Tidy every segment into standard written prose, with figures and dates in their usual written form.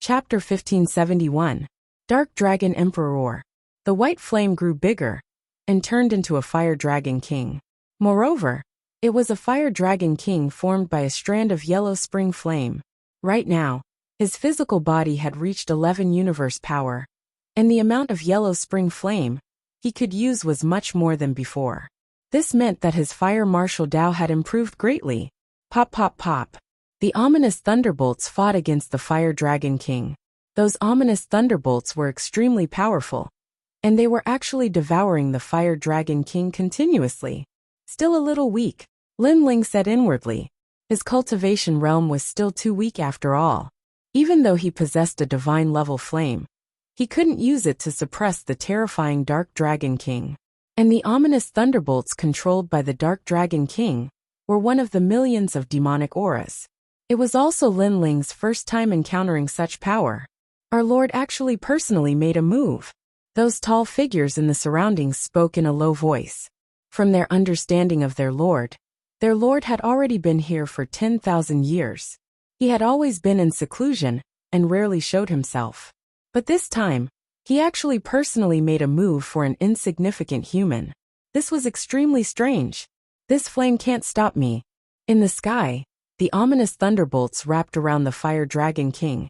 Chapter 1571. Dark Dragon Emperor. The white flame grew bigger and turned into a fire dragon king. Moreover, it was a fire dragon king formed by a strand of yellow spring flame. Right now, his physical body had reached 11 universe power, and the amount of yellow spring flame he could use was much more than before. This meant that his fire martial Dao had improved greatly. Pop pop pop. The ominous thunderbolts fought against the fire dragon king. Those ominous thunderbolts were extremely powerful, and they were actually devouring the fire dragon king continuously. Still a little weak, Lin Ling said inwardly. His cultivation realm was still too weak after all. Even though he possessed a divine-level flame, he couldn't use it to suppress the terrifying Dark Dragon King. And the ominous thunderbolts controlled by the Dark Dragon King were one of the millions of demonic auras. It was also Lin Ling's first time encountering such power. Our Lord actually personally made a move. Those tall figures in the surroundings spoke in a low voice. From their understanding of their Lord had already been here for 10,000 years. He had always been in seclusion and rarely showed himself. But this time, he actually personally made a move for an insignificant human. This was extremely strange. This flame can't stop me. In the sky, the ominous thunderbolts wrapped around the fire dragon king,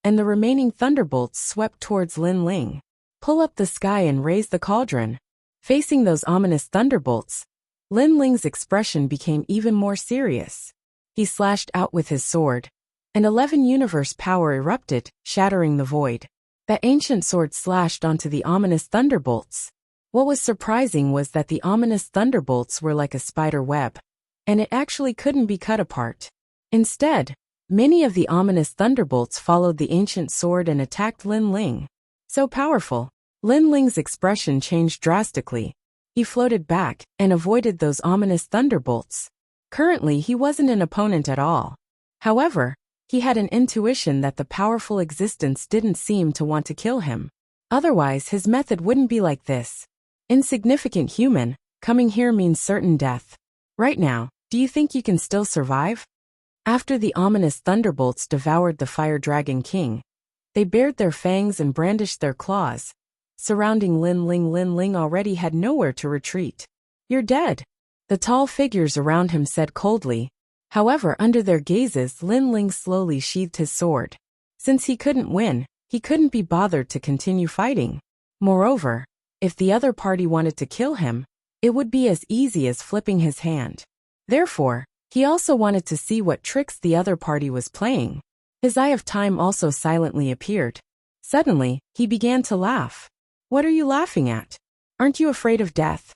and the remaining thunderbolts swept towards Lin Ling. Pull up the sky and raise the cauldron. Facing those ominous thunderbolts, Lin Ling's expression became even more serious. He slashed out with his sword, and 11 universe power erupted, shattering the void. That ancient sword slashed onto the ominous thunderbolts. What was surprising was that the ominous thunderbolts were like a spider web, and it actually couldn't be cut apart. Instead, many of the ominous thunderbolts followed the ancient sword and attacked Lin Ling. So powerful, Lin Ling's expression changed drastically. He floated back and avoided those ominous thunderbolts. Currently, he wasn't an opponent at all. However, he had an intuition that the powerful existence didn't seem to want to kill him. Otherwise, his method wouldn't be like this. Insignificant human, coming here means certain death. Right now, do you think you can still survive? After the ominous thunderbolts devoured the fire dragon king, they bared their fangs and brandished their claws. Surrounding Lin Ling already had nowhere to retreat. You're dead, the tall figures around him said coldly. However, under their gazes, Lin Ling slowly sheathed his sword. Since he couldn't win, he couldn't be bothered to continue fighting. Moreover, if the other party wanted to kill him, it would be as easy as flipping his hand. Therefore, he also wanted to see what tricks the other party was playing. His Eye of Time also silently appeared. Suddenly, he began to laugh. What are you laughing at? Aren't you afraid of death?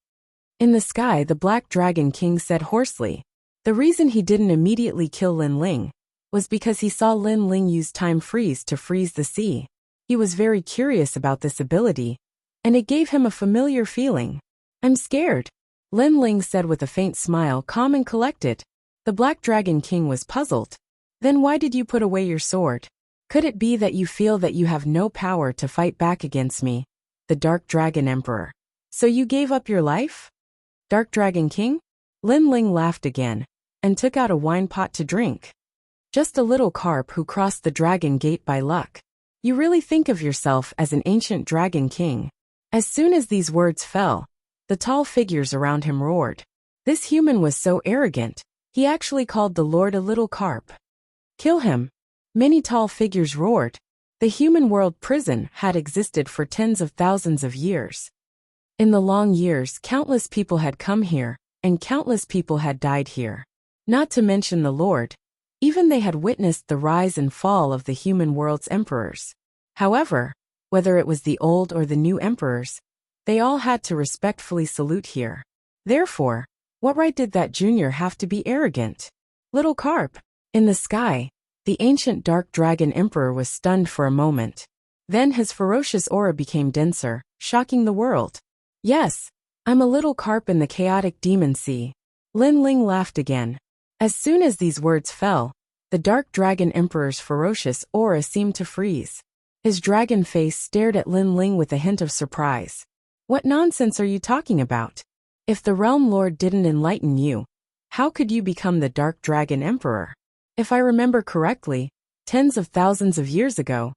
In the sky, the Black Dragon King said hoarsely. The reason he didn't immediately kill Lin Ling was because he saw Lin Ling use Time Freeze to freeze the sea. He was very curious about this ability, and it gave him a familiar feeling. I'm scared, Lin Ling said with a faint smile, calm and collected. The Black Dragon King was puzzled. Then why did you put away your sword? Could it be that you feel that you have no power to fight back against me, the Dark Dragon Emperor? So you gave up your life? Dark Dragon King? Lin Ling laughed again, and took out a wine pot to drink. Just a little carp who crossed the dragon gate by luck. You really think of yourself as an ancient dragon king. As soon as these words fell, the tall figures around him roared. This human was so arrogant, he actually called the Lord a little carp. Kill him. Many tall figures roared. The human world prison had existed for tens of thousands of years. In the long years, countless people had come here, and countless people had died here. Not to mention the Lord. Even they had witnessed the rise and fall of the human world's emperors. However, whether it was the old or the new emperors, they all had to respectfully salute here. Therefore, what right did that junior have to be arrogant? Little carp. In the sky, the ancient Dark Dragon Emperor was stunned for a moment. Then his ferocious aura became denser, shocking the world. Yes, I'm a little carp in the chaotic demon sea. Lin Ling laughed again. As soon as these words fell, the Dark Dragon Emperor's ferocious aura seemed to freeze. His dragon face stared at Lin Ling with a hint of surprise. What nonsense are you talking about? If the Realm Lord didn't enlighten you, how could you become the Dark Dragon Emperor? If I remember correctly, tens of thousands of years ago,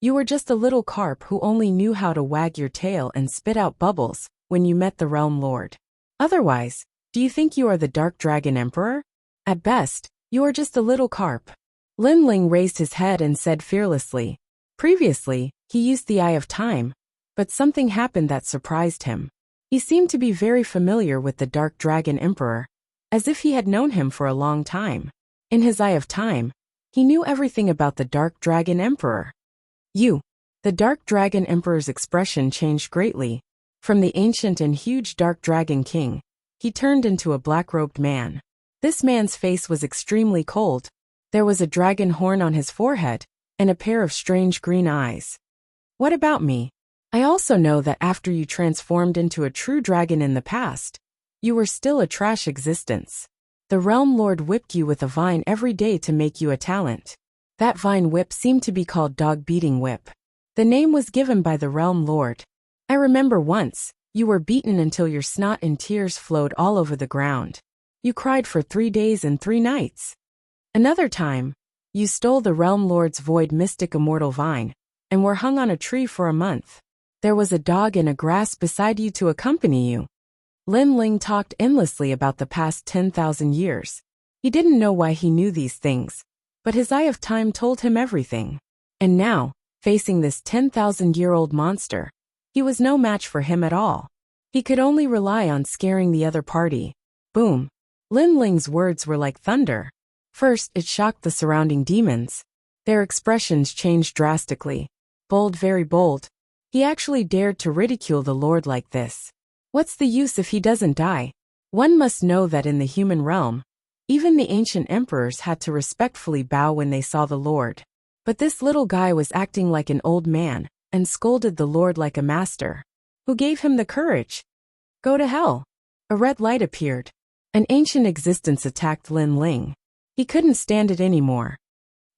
You were just a little carp who only knew how to wag your tail and spit out bubbles when you met the Realm Lord. Otherwise, do you think you are the Dark Dragon Emperor? At best, you are just a little carp. Lin Ling raised his head and said fearlessly. Previously, he used the Eye of Time, but something happened that surprised him. He seemed to be very familiar with the Dark Dragon Emperor, as if he had known him for a long time. In his Eye of Time, he knew everything about the Dark Dragon Emperor. The Dark Dragon Emperor's expression changed greatly. From the ancient and huge Dark Dragon King, he turned into a black-robed man. This man's face was extremely cold. There was a dragon horn on his forehead, and a pair of strange green eyes. What about me? I also know that after you transformed into a true dragon in the past, you were still a trash existence. The Realm Lord whipped you with a vine every day to make you a talent. That vine whip seemed to be called Dog Beating Whip. The name was given by the Realm Lord. I remember once, you were beaten until your snot and tears flowed all over the ground. You cried for 3 days and 3 nights. Another time, you stole the Realm Lord's Void Mystic Immortal Vine, and were hung on a tree for a month. There was a dog in a grass beside you to accompany you. Lin Ling talked endlessly about the past 10,000 years. He didn't know why he knew these things, but his Eye of Time told him everything. And now, facing this 10,000-year-old monster, he was no match for him at all. He could only rely on scaring the other party. Boom! Lin Ling's words were like thunder. First, it shocked the surrounding demons. Their expressions changed drastically. Bold, very bold. He actually dared to ridicule the Lord like this. What's the use if he doesn't die? One must know that in the human realm, even the ancient emperors had to respectfully bow when they saw the Lord. But this little guy was acting like an old man, and scolded the Lord like a master. Who gave him the courage? Go to hell. A red light appeared. An ancient existence attacked Lin Ling. He couldn't stand it anymore.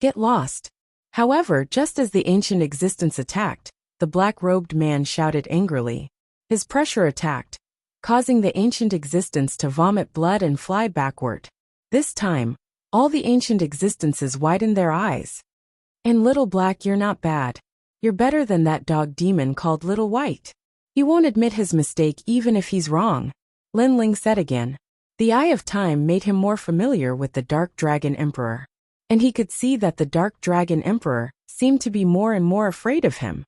Get lost. However, just as the ancient existence attacked, the black-robed man shouted angrily. His pressure attacked, causing the ancient existence to vomit blood and fly backward. This time, all the ancient existences widened their eyes. And Little Black, you're not bad. You're better than that dog demon called Little White. He won't admit his mistake even if he's wrong, Lin Ling said again. The Eye of Time made him more familiar with the Dark Dragon Emperor, and he could see that the Dark Dragon Emperor seemed to be more and more afraid of him.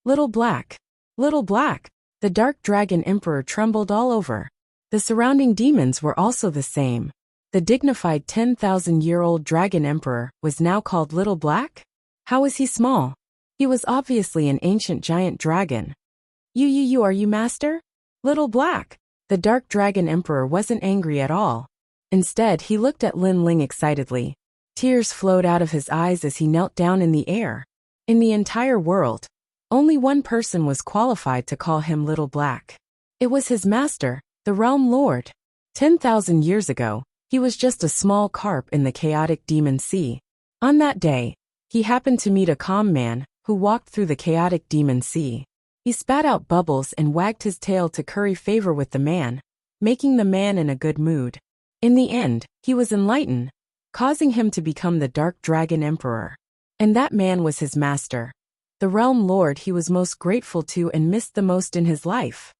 Little Black. Little Black. The Dark Dragon Emperor trembled all over. The surrounding demons were also the same. The dignified 10,000-year-old Dragon Emperor was now called Little Black? How was he small? He was obviously an ancient giant dragon. Are you master? Little Black. The Dark Dragon Emperor wasn't angry at all. Instead, he looked at Lin Ling excitedly. Tears flowed out of his eyes as he knelt down in the air. In the entire world, only one person was qualified to call him Little Black. It was his master, the Realm Lord. 10,000 years ago, he was just a small carp in the chaotic demon sea. On that day, he happened to meet a calm man who walked through the chaotic demon sea. He spat out bubbles and wagged his tail to curry favor with the man, making the man in a good mood. In the end, he was enlightened, causing him to become the Dark Dragon Emperor. And that man was his master, the Realm Lord he was most grateful to and missed the most in his life.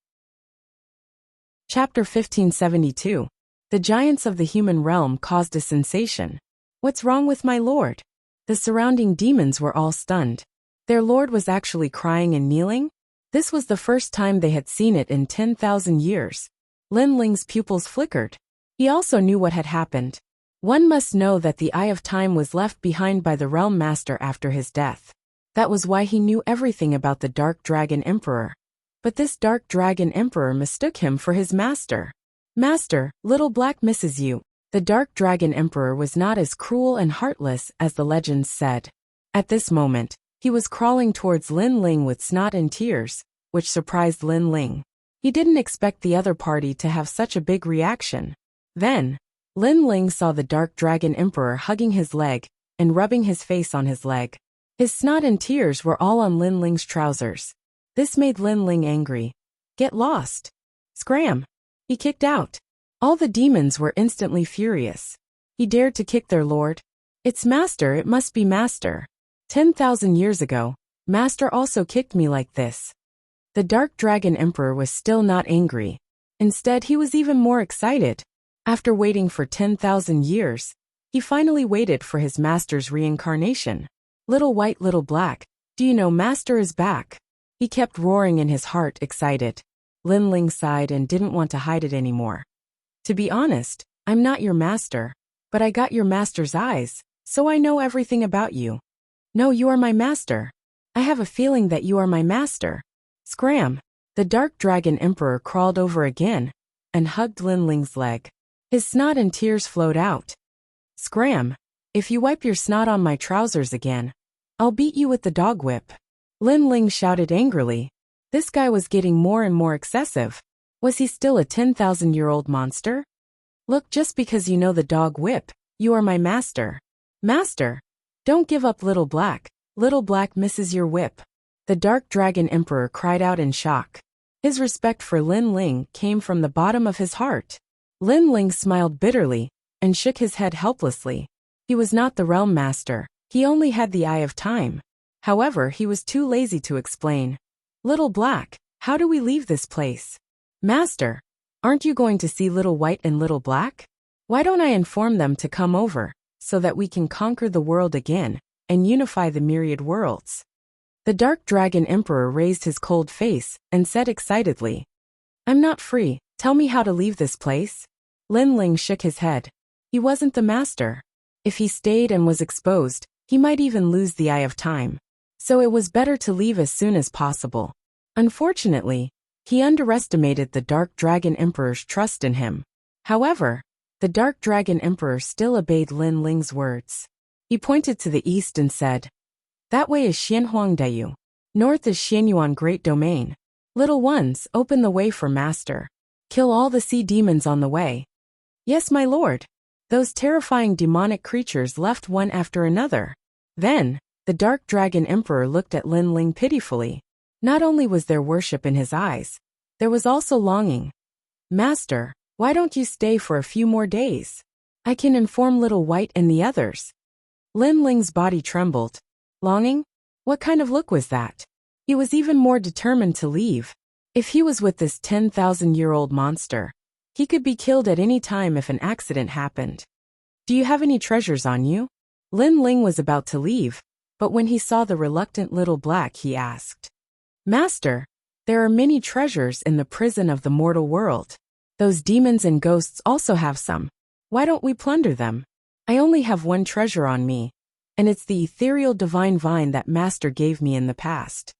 Chapter 1572. The giants of the human realm caused a sensation. What's wrong with my lord? The surrounding demons were all stunned. Their lord was actually crying and kneeling? This was the first time they had seen it in 10,000 years. Lin Ling's pupils flickered. He also knew what had happened. One must know that the Eye of Time was left behind by the Realm Master after his death. That was why he knew everything about the Dark Dragon Emperor. But this Dark Dragon Emperor mistook him for his master. Master, Little Black misses you. The Dark Dragon Emperor was not as cruel and heartless as the legends said. At this moment, he was crawling towards Lin Ling with snot and tears, which surprised Lin Ling. He didn't expect the other party to have such a big reaction. Then, Lin Ling saw the Dark Dragon Emperor hugging his leg and rubbing his face on his leg. His snot and tears were all on Lin Ling's trousers. This made Lin Ling angry. Get lost. Scram. He kicked out. All the demons were instantly furious. He dared to kick their lord. It's master, it must be master. 10,000 years ago, Master also kicked me like this. The Dark Dragon Emperor was still not angry. Instead, he was even more excited. After waiting for 10,000 years, he finally waited for his master's reincarnation. Little white, little black, do you know Master is back? He kept roaring in his heart, excited. Lin Ling sighed and didn't want to hide it anymore. To be honest, I'm not your master, but I got your master's eyes, so I know everything about you. No, you are my master. I have a feeling that you are my master. Scram! The Dark Dragon Emperor crawled over again and hugged Lin Ling's leg. His snot and tears flowed out. Scram! If you wipe your snot on my trousers again, I'll beat you with the dog whip. Lin Ling shouted angrily. This guy was getting more and more excessive. Was he still a 10,000-year-old monster? Look, just because you know the dog whip, you are my master. Master! Don't give up, Little Black. Little Black misses your whip. The Dark Dragon Emperor cried out in shock. His respect for Lin Ling came from the bottom of his heart. Lin Ling smiled bitterly and shook his head helplessly. He was not the realm master. He only had the Eye of Time. However, he was too lazy to explain. Little Black, how do we leave this place? Master, aren't you going to see Little White and Little Black? Why don't I inform them to come over, so that we can conquer the world again and unify the myriad worlds? The Dark Dragon Emperor raised his cold face and said excitedly, I'm not free, tell me how to leave this place. Lin Ling shook his head. He wasn't the master. If he stayed and was exposed, he might even lose the Eye of Time. So it was better to leave as soon as possible. Unfortunately, he underestimated the Dark Dragon Emperor's trust in him. However, the Dark Dragon Emperor still obeyed Lin Ling's words. He pointed to the east and said, That way is Xianhuangdayu. North is Xianyuan Great Domain. Little ones, open the way for Master. Kill all the sea demons on the way. Yes, my lord. Those terrifying demonic creatures left one after another. Then, the Dark Dragon Emperor looked at Lin Ling pitifully. Not only was there worship in his eyes, there was also longing. Master, why don't you stay for a few more days? I can inform Little White and the others. Lin Ling's body trembled. Longing? What kind of look was that? He was even more determined to leave. If he was with this 10,000-year-old monster, he could be killed at any time if an accident happened. Do you have any treasures on you? Lin Ling was about to leave, but when he saw the reluctant Little Black, he asked, Master, there are many treasures in the prison of the mortal world. Those demons and ghosts also have some. Why don't we plunder them? I only have one treasure on me, and it's the ethereal divine vine that Master gave me in the past.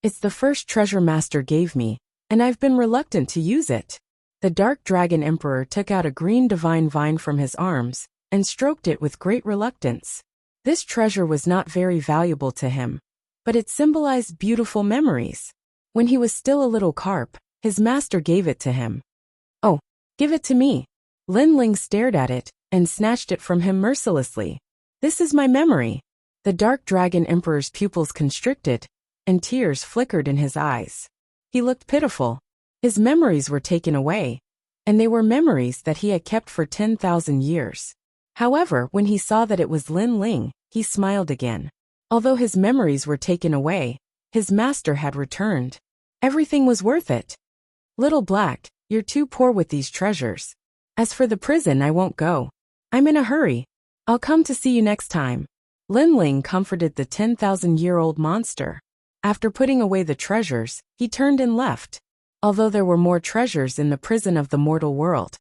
It's the first treasure Master gave me, and I've been reluctant to use it. The Dark Dragon Emperor took out a green divine vine from his arms and stroked it with great reluctance. This treasure was not very valuable to him, but it symbolized beautiful memories. When he was still a little carp, his master gave it to him. Oh, give it to me. Lin Ling stared at it and snatched it from him mercilessly. This is my memory. The Dark Dragon Emperor's pupils constricted, and tears flickered in his eyes. He looked pitiful. His memories were taken away, and they were memories that he had kept for 10,000 years. However, when he saw that it was Lin Ling, he smiled again. Although his memories were taken away, his master had returned. Everything was worth it. Little Black, you're too poor with these treasures. As for the prison, I won't go. I'm in a hurry. I'll come to see you next time. Lin Ling comforted the 10,000-year-old monster. After putting away the treasures, he turned and left. Although there were more treasures in the prison of the mortal world,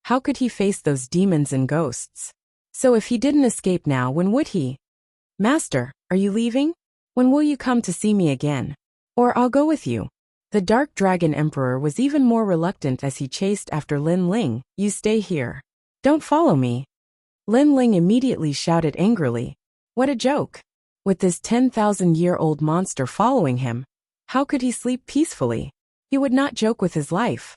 how could he face those demons and ghosts? So if he didn't escape now, when would he? Master, are you leaving? When will you come to see me again? Or I'll go with you. The Dark Dragon Emperor was even more reluctant as he chased after Lin Ling. You stay here. Don't follow me. Lin Ling immediately shouted angrily. What a joke. With this 10,000-year-old monster following him, how could he sleep peacefully? He would not joke with his life.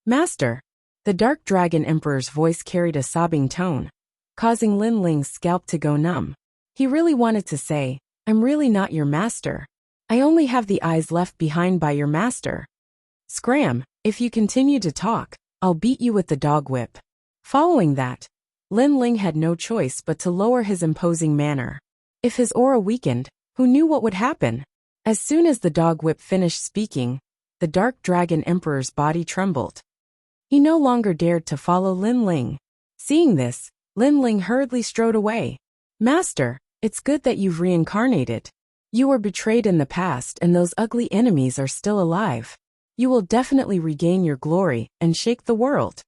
Master. The Dark Dragon Emperor's voice carried a sobbing tone, causing Lin Ling's scalp to go numb. He really wanted to say, I'm really not your master. I only have the eyes left behind by your master. Scram, if you continue to talk, I'll beat you with the dog whip. Following that, Lin Ling had no choice but to lower his imposing manner. If his aura weakened, who knew what would happen? As soon as the dog whip finished speaking, the Dark Dragon Emperor's body trembled. He no longer dared to follow Lin Ling. Seeing this, Lin Ling hurriedly strode away. Master, it's good that you've reincarnated. You were betrayed in the past and those ugly enemies are still alive. You will definitely regain your glory and shake the world.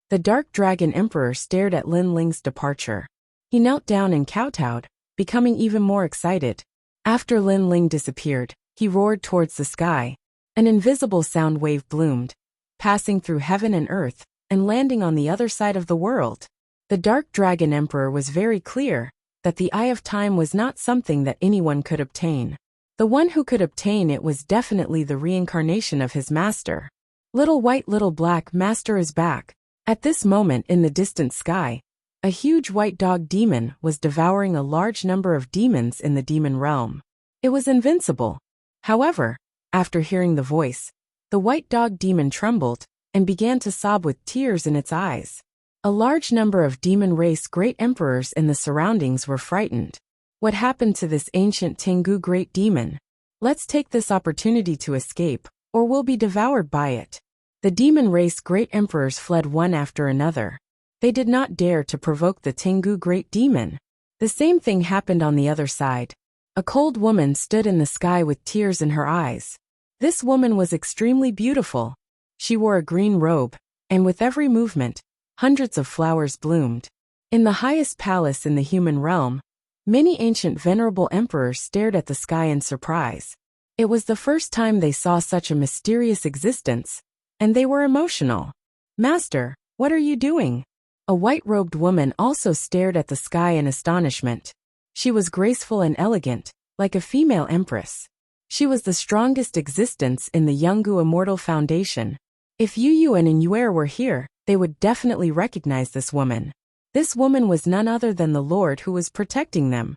The Dark Dragon Emperor stared at Lin Ling's departure. He knelt down and kowtowed, becoming even more excited. After Lin Ling disappeared, he roared towards the sky. An invisible sound wave bloomed, passing through heaven and earth, and landing on the other side of the world. The Dark Dragon Emperor was very clear that the Eye of Time was not something that anyone could obtain. The one who could obtain it was definitely the reincarnation of his master. Little white, little black master is back. At this moment in the distant sky, a huge white dog demon was devouring a large number of demons in the demon realm. It was invincible. However, after hearing the voice, the white dog demon trembled and began to sob with tears in its eyes. A large number of demon race great emperors in the surroundings were frightened. What happened to this ancient Tengu great demon? Let's take this opportunity to escape, or we'll be devoured by it. The demon race great emperors fled one after another. They did not dare to provoke the Tengu great demon. The same thing happened on the other side. A cold woman stood in the sky with tears in her eyes. This woman was extremely beautiful. She wore a green robe, and with every movement, hundreds of flowers bloomed. In the highest palace in the human realm, many ancient venerable emperors stared at the sky in surprise. It was the first time they saw such a mysterious existence, and they were emotional. Master, what are you doing? A white-robed woman also stared at the sky in astonishment. She was graceful and elegant, like a female empress. She was the strongest existence in the Yungu Immortal Foundation. If Yu Yuan and Yuer were here, they would definitely recognize this woman. This woman was none other than the Lord who was protecting them.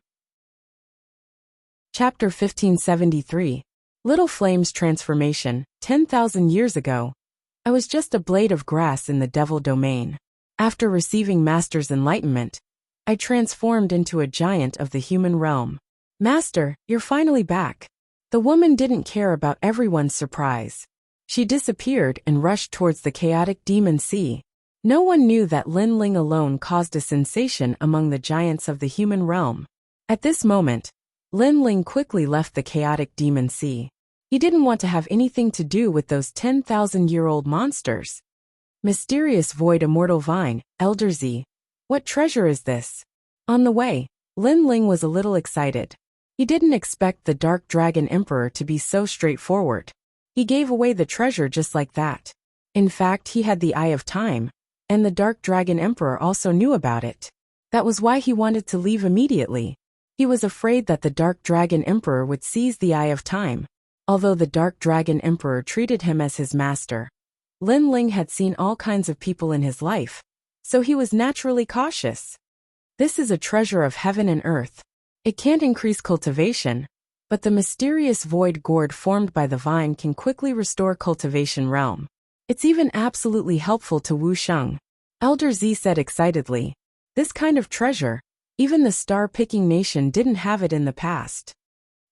Chapter 1573. Little Flame's Transformation. 10,000 years ago, I was just a blade of grass in the devil domain. After receiving Master's enlightenment, I transformed into a giant of the human realm. Master, you're finally back. The woman didn't care about everyone's surprise. She disappeared and rushed towards the chaotic demon sea. No one knew that Lin Ling alone caused a sensation among the giants of the human realm. At this moment, Lin Ling quickly left the chaotic demon sea. He didn't want to have anything to do with those 10,000-year-old monsters. Mysterious Void Immortal Vine, Elder Z. What treasure is this? On the way, Lin Ling was a little excited. He didn't expect the Dark Dragon Emperor to be so straightforward. He gave away the treasure just like that. In fact, he had the Eye of Time, and the Dark Dragon Emperor also knew about it. That was why he wanted to leave immediately. He was afraid that the Dark Dragon Emperor would seize the Eye of Time. Although the Dark Dragon Emperor treated him as his master, Lin Ling had seen all kinds of people in his life, so he was naturally cautious. This is a treasure of heaven and earth. It can't increase cultivation, but the mysterious void gourd formed by the vine can quickly restore cultivation realm. It's even absolutely helpful to Wu Sheng. Elder Z said excitedly. This kind of treasure, even the star-picking nation didn't have it in the past.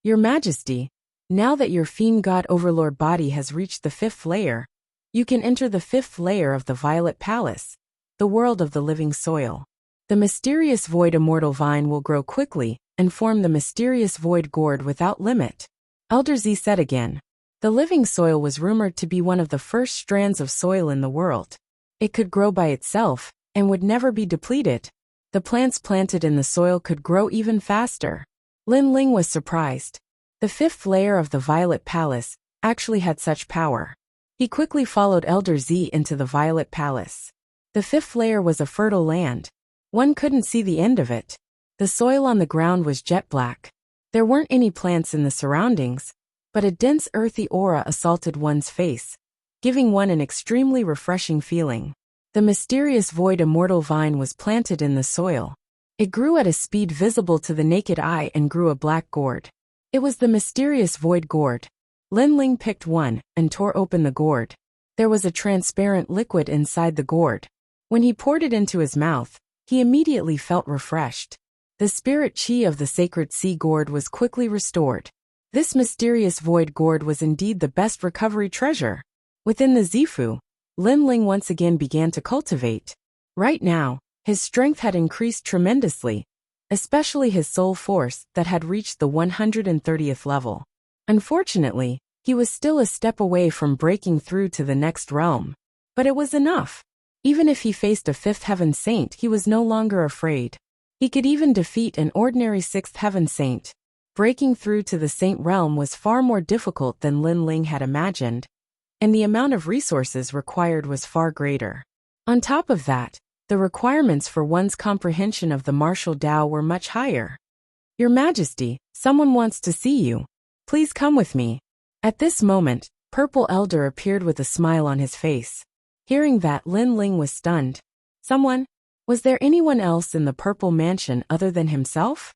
Your Majesty, now that your Fiend God Overlord body has reached the 5th layer, you can enter the 5th layer of the Violet Palace, the world of the living soil. The mysterious void immortal vine will grow quickly and form the mysterious void gourd without limit. Elder Z said again. The living soil was rumored to be one of the first strands of soil in the world. It could grow by itself and would never be depleted. The plants planted in the soil could grow even faster. Lin Ling was surprised. The 5th layer of the Violet Palace actually had such power. He quickly followed Elder Z into the Violet Palace. The 5th layer was a fertile land. One couldn't see the end of it. The soil on the ground was jet black. There weren't any plants in the surroundings, but a dense earthy aura assaulted one's face, giving one an extremely refreshing feeling. The mysterious void immortal vine was planted in the soil. It grew at a speed visible to the naked eye and grew a black gourd. It was the mysterious void gourd. Lin Ling picked one and tore open the gourd. There was a transparent liquid inside the gourd. When he poured it into his mouth, he immediately felt refreshed. The spirit chi of the sacred sea gourd was quickly restored. This mysterious void gourd was indeed the best recovery treasure. Within the Zifu, Lin Ling once again began to cultivate. Right now, his strength had increased tremendously, especially his soul force that had reached the 130th level. Unfortunately, he was still a step away from breaking through to the next realm. But it was enough. Even if he faced a 5th heaven saint, he was no longer afraid. He could even defeat an ordinary 6th heaven saint. Breaking through to the saint realm was far more difficult than Lin Ling had imagined, and the amount of resources required was far greater. On top of that, the requirements for one's comprehension of the martial Tao were much higher. Your Majesty, someone wants to see you. Please come with me. At this moment, Purple Elder appeared with a smile on his face. Hearing that, Lin Ling was stunned. Someone? Was there anyone else in the Purple Mansion other than himself?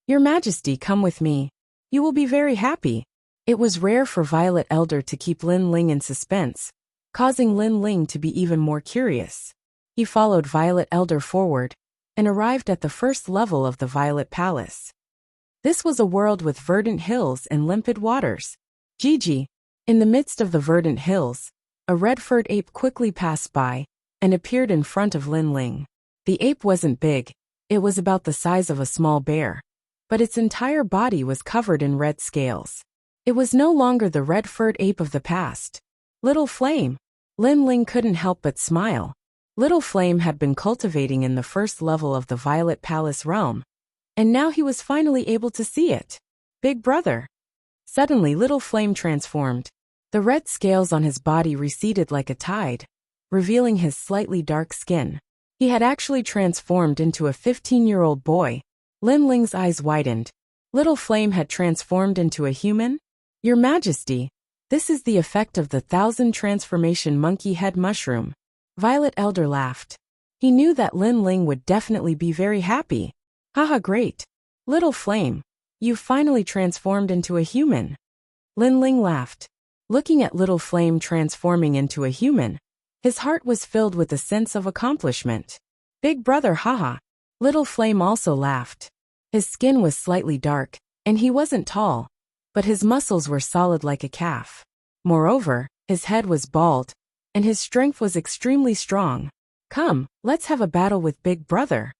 Your Majesty, come with me. You will be very happy. It was rare for Violet Elder to keep Lin Ling in suspense, causing Lin Ling to be even more curious. He followed Violet Elder forward and arrived at the first level of the Violet Palace. This was a world with verdant hills and limpid waters. Gigi. In the midst of the verdant hills, a red-furred ape quickly passed by and appeared in front of Lin Ling. The ape wasn't big. It was about the size of a small bear, but its entire body was covered in red scales. It was no longer the red-furred ape of the past. Little Flame. Lin Ling couldn't help but smile. Little Flame had been cultivating in the first level of the Violet Palace realm, and now he was finally able to see it. Big brother. Suddenly Little Flame transformed. The red scales on his body receded like a tide, revealing his slightly dark skin. He had actually transformed into a 15-year-old boy. Lin Ling's eyes widened. Little Flame had transformed into a human? Your Majesty, this is the effect of the 1,000 transformation monkey head mushroom. Violet Elder laughed. He knew that Lin Ling would definitely be very happy. Haha, great. Little Flame, you've finally transformed into a human. Lin Ling laughed. Looking at Little Flame transforming into a human, his heart was filled with a sense of accomplishment. Big brother, haha. Little Flame also laughed. His skin was slightly dark, and he wasn't tall, but his muscles were solid like a calf. Moreover, his head was bald, and his strength was extremely strong. Come, let's have a battle with Big Brother.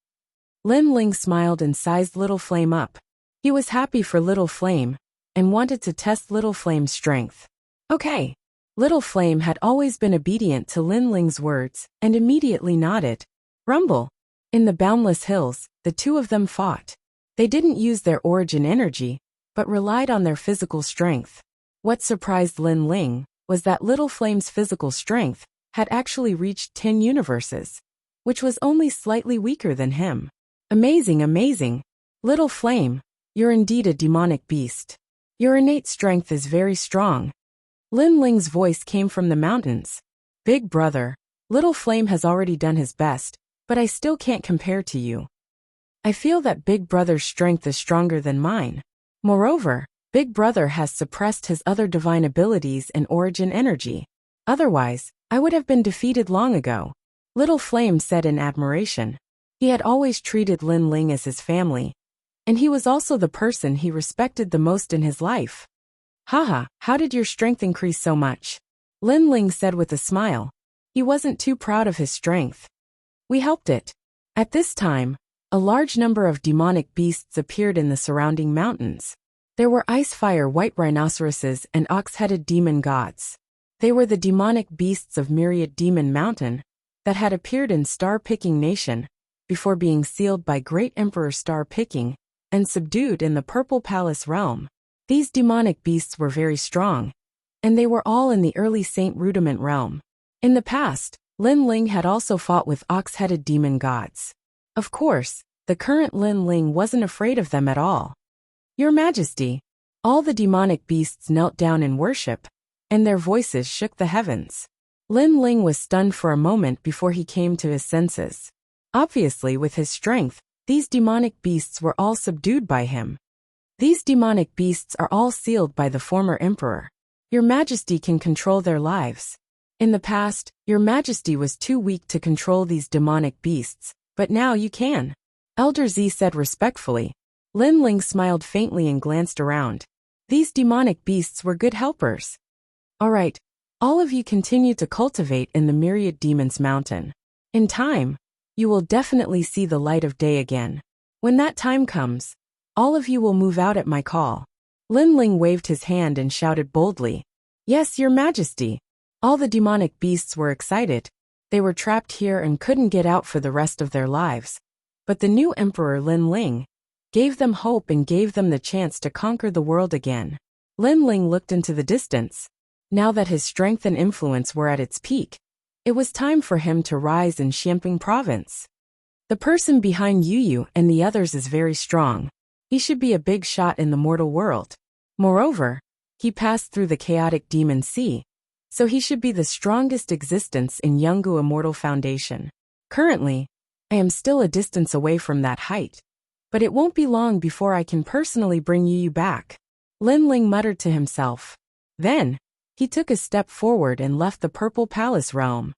Lin Ling smiled and sized Little Flame up. He was happy for Little Flame, and wanted to test Little Flame's strength. Okay. Little Flame had always been obedient to Lin Ling's words, and immediately nodded. Rumble. In the boundless hills, the two of them fought. They didn't use their origin energy, but relied on their physical strength. What surprised Lin Ling was that Little Flame's physical strength had actually reached 10 universes, which was only slightly weaker than him. Amazing, amazing. Little Flame, you're indeed a demonic beast. Your innate strength is very strong. Lin Ling's voice came from the mountains. Big brother, Little Flame has already done his best, but I still can't compare to you. I feel that Big Brother's strength is stronger than mine. Moreover, Big Brother has suppressed his other divine abilities and origin energy. Otherwise, I would have been defeated long ago. Little Flame said in admiration. He had always treated Lin Ling as his family, and he was also the person he respected the most in his life. Haha, how did your strength increase so much? Lin Ling said with a smile. He wasn't too proud of his strength. We helped it. At this time, a large number of demonic beasts appeared in the surrounding mountains. There were ice-fire white rhinoceroses and ox-headed demon gods. They were the demonic beasts of Myriad Demon Mountain that had appeared in Star Picking Nation before being sealed by Great Emperor Star Picking and subdued in the Purple Palace realm. These demonic beasts were very strong, and they were all in the early Saint Rudiment realm. In the past, Lin Ling had also fought with ox-headed demon gods. Of course, the current Lin Ling wasn't afraid of them at all. Your Majesty, all the demonic beasts knelt down in worship, and their voices shook the heavens. Lin Ling was stunned for a moment before he came to his senses. Obviously, with his strength, these demonic beasts were all subdued by him. These demonic beasts are all sealed by the former emperor. Your Majesty can control their lives. In the past, Your Majesty was too weak to control these demonic beasts, but now you can. Elder Z said respectfully. Lin Ling smiled faintly and glanced around. These demonic beasts were good helpers. Alright, all of you continue to cultivate in the Myriad Demons Mountain. In time, you will definitely see the light of day again. When that time comes, all of you will move out at my call. Lin Ling waved his hand and shouted boldly, "Yes, Your Majesty." All the demonic beasts were excited. They were trapped here and couldn't get out for the rest of their lives. But the new Emperor Lin Ling gave them hope and gave them the chance to conquer the world again. Lin Ling looked into the distance. Now that his strength and influence were at its peak, it was time for him to rise in Xianping Province. The person behind Yu and the others is very strong. He should be a big shot in the mortal world. Moreover, he passed through the chaotic demon sea, so he should be the strongest existence in Yungu Immortal Foundation. Currently, I am still a distance away from that height, but it won't be long before I can personally bring Yu back. Lin Ling muttered to himself. Then, he took a step forward and left the Purple Palace realm.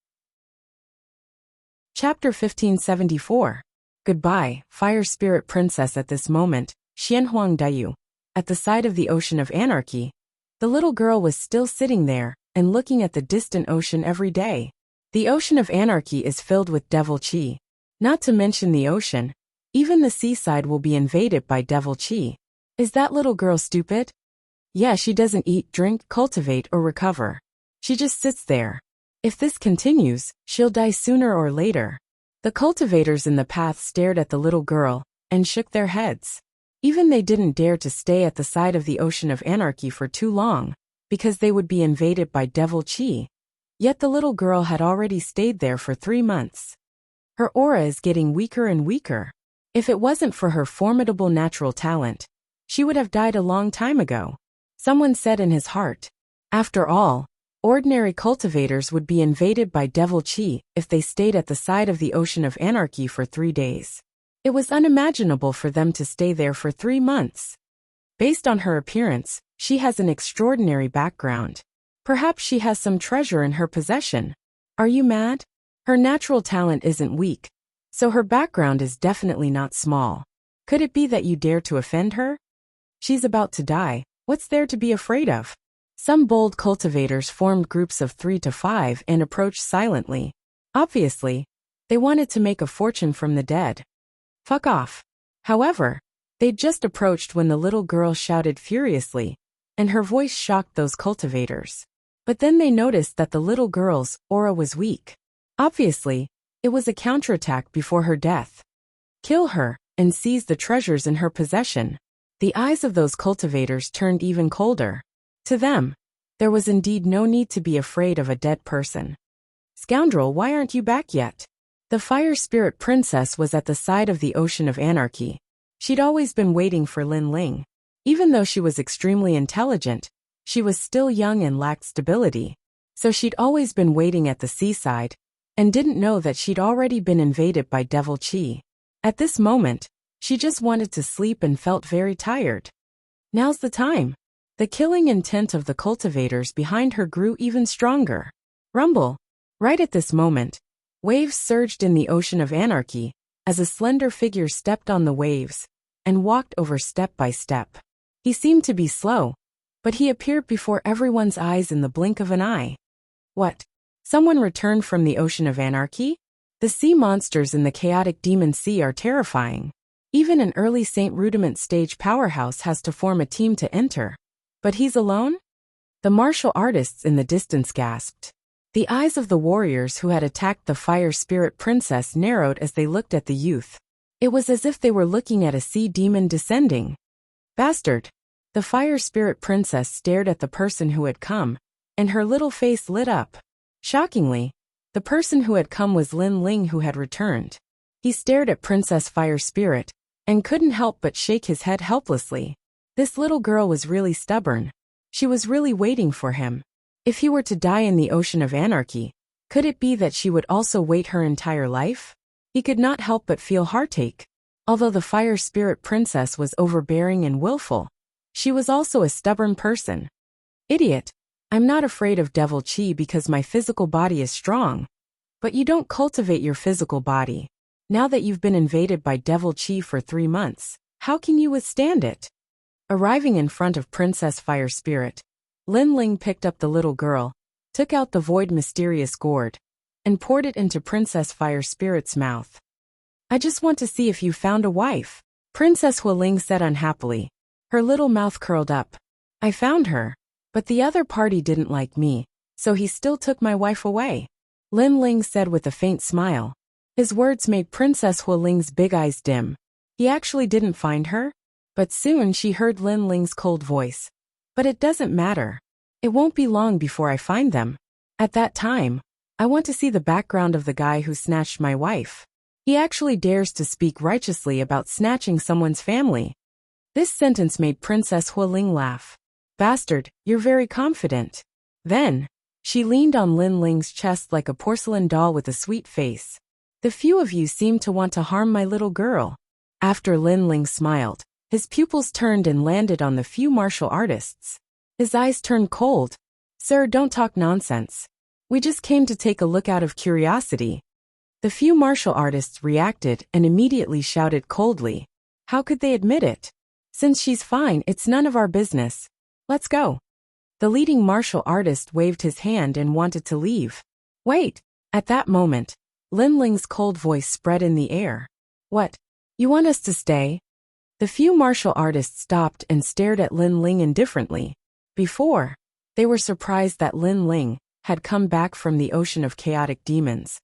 Chapter 1574. Goodbye, Fire Spirit Princess. At this moment, Xianhuang Dayu, at the side of the Ocean of Anarchy, the little girl was still sitting there and looking at the distant ocean every day. The Ocean of Anarchy is filled with devil chi. Not to mention the ocean, even the seaside will be invaded by devil chi. Is that little girl stupid? Yeah, she doesn't eat, drink, cultivate, or recover. She just sits there. If this continues, she'll die sooner or later. The cultivators in the path stared at the little girl and shook their heads. Even they didn't dare to stay at the side of the Ocean of Anarchy for too long, because they would be invaded by devil chi. Yet the little girl had already stayed there for 3 months. Her aura is getting weaker and weaker. If it wasn't for her formidable natural talent, she would have died a long time ago. Someone said in his heart. After all, ordinary cultivators would be invaded by devil chi if they stayed at the side of the Ocean of Anarchy for 3 days. It was unimaginable for them to stay there for 3 months. Based on her appearance, she has an extraordinary background. Perhaps she has some treasure in her possession. Are you mad? Her natural talent isn't weak, so her background is definitely not small. Could it be that you dare to offend her? She's about to die. What's there to be afraid of? Some bold cultivators formed groups of 3 to 5 and approached silently. Obviously, they wanted to make a fortune from the dead. Fuck off. However, they'd just approached when the little girl shouted furiously, and her voice shocked those cultivators. But then they noticed that the little girl's aura was weak. Obviously, it was a counterattack before her death. Kill her and seize the treasures in her possession. The eyes of those cultivators turned even colder. To them, there was indeed no need to be afraid of a dead person. Scoundrel, why aren't you back yet? The Fire Spirit Princess was at the side of the Ocean of Anarchy. She'd always been waiting for Lin Ling. Even though she was extremely intelligent, she was still young and lacked stability. So she'd always been waiting at the seaside, and didn't know that she'd already been invaded by devil chi. At this moment, she just wanted to sleep and felt very tired. Now's the time. The killing intent of the cultivators behind her grew even stronger. Rumble. Right at this moment, waves surged in the Ocean of Anarchy, as a slender figure stepped on the waves, and walked over step by step. He seemed to be slow, but he appeared before everyone's eyes in the blink of an eye. What? Someone returned from the Ocean of Anarchy? The sea monsters in the chaotic demon sea are terrifying. Even an early Saint Rudiment stage powerhouse has to form a team to enter. But he's alone? The martial artists in the distance gasped. The eyes of the warriors who had attacked the Fire Spirit Princess narrowed as they looked at the youth. It was as if they were looking at a sea demon descending. Bastard! The Fire Spirit Princess stared at the person who had come, and her little face lit up. Shockingly, the person who had come was Lin Ling, who had returned. He stared at Princess Fire Spirit, and couldn't help but shake his head helplessly. This little girl was really stubborn. She was really waiting for him. If he were to die in the Ocean of Anarchy, could it be that she would also wait her entire life? He could not help but feel heartache. Although the Fire Spirit Princess was overbearing and willful, she was also a stubborn person. Idiot! I'm not afraid of devil chi because my physical body is strong. But you don't cultivate your physical body. Now that you've been invaded by devil chi for 3 months, how can you withstand it? Arriving in front of Princess Fire Spirit, Lin Ling picked up the little girl, took out the void mysterious gourd, and poured it into Princess Fire Spirit's mouth. I just want to see if you found a wife, Princess Hualing said unhappily. Her little mouth curled up. I found her, but the other party didn't like me, so he still took my wife away, Lin Ling said with a faint smile. His words made Princess Hualing's big eyes dim. He actually didn't find her? But soon she heard Lin Ling's cold voice. But it doesn't matter. It won't be long before I find them. At that time, I want to see the background of the guy who snatched my wife. He actually dares to speak righteously about snatching someone's family. This sentence made Princess Hualing laugh. Bastard, you're very confident. Then, she leaned on Lin Ling's chest like a porcelain doll with a sweet face. The few of you seem to want to harm my little girl. After Lin Ling smiled, his pupils turned and landed on the few martial artists. His eyes turned cold. Sir, don't talk nonsense. We just came to take a look out of curiosity. The few martial artists reacted and immediately shouted coldly. How could they admit it? Since she's fine, it's none of our business. Let's go. The leading martial artist waved his hand and wanted to leave. Wait. At that moment, Lin Ling's cold voice spread in the air. What? You want us to stay? The few martial artists stopped and stared at Lin Ling indifferently. Before, they were surprised that Lin Ling had come back from the ocean of chaotic demons.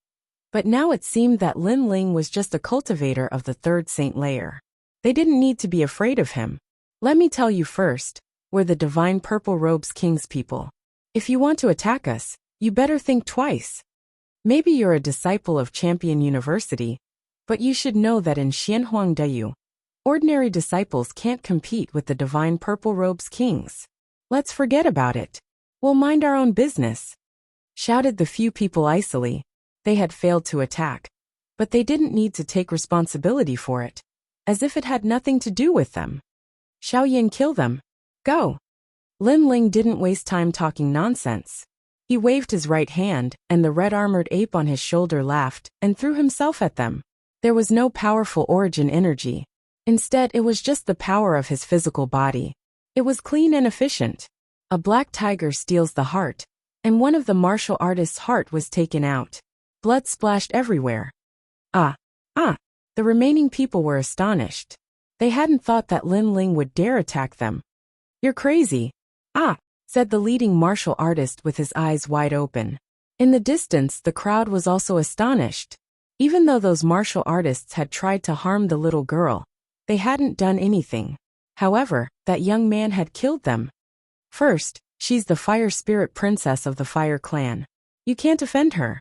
But now it seemed that Lin Ling was just a cultivator of the third saint layer. They didn't need to be afraid of him. Let me tell you first, we're the Divine Purple Robes King's people. If you want to attack us, you better think twice. Maybe you're a disciple of Champion University, but you should know that in Xianhuangdayu, ordinary disciples can't compete with the Divine Purple Robes Kings. Let's forget about it. We'll mind our own business, shouted the few people icily. They had failed to attack, but they didn't need to take responsibility for it, as if it had nothing to do with them. Xiaoyan, kill them. Go. Lin Ling didn't waste time talking nonsense. He waved his right hand, and the red-armored ape on his shoulder laughed and threw himself at them. There was no powerful origin energy. Instead, it was just the power of his physical body. It was clean and efficient. A black tiger steals the heart, and one of the martial artist's heart was taken out. Blood splashed everywhere. Ah! The remaining people were astonished. They hadn't thought that Lin Ling would dare attack them. You're crazy. Said the leading martial artist with his eyes wide open. In the distance, the crowd was also astonished. Even though those martial artists had tried to harm the little girl, they hadn't done anything. However, that young man had killed them. First, she's the fire spirit princess of the fire clan. You can't offend her.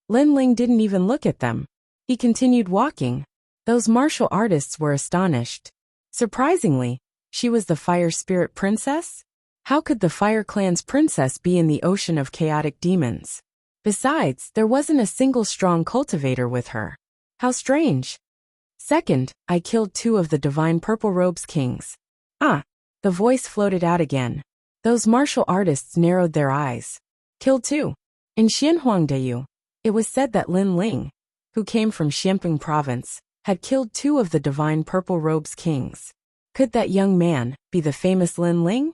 Lin Ling didn't even look at them. He continued walking. Those martial artists were astonished. Surprisingly, she was the fire spirit princess? How could the fire clan's princess be in the ocean of chaotic demons? Besides, there wasn't a single strong cultivator with her. How strange. Second, I killed 2 of the Divine Purple Robes Kings. The voice floated out again. Those martial artists narrowed their eyes. Killed 2. In Xianhuangdayu, it was said that Lin Ling, who came from Xianping province, had killed 2 of the Divine Purple Robes Kings. Could that young man be the famous Lin Ling?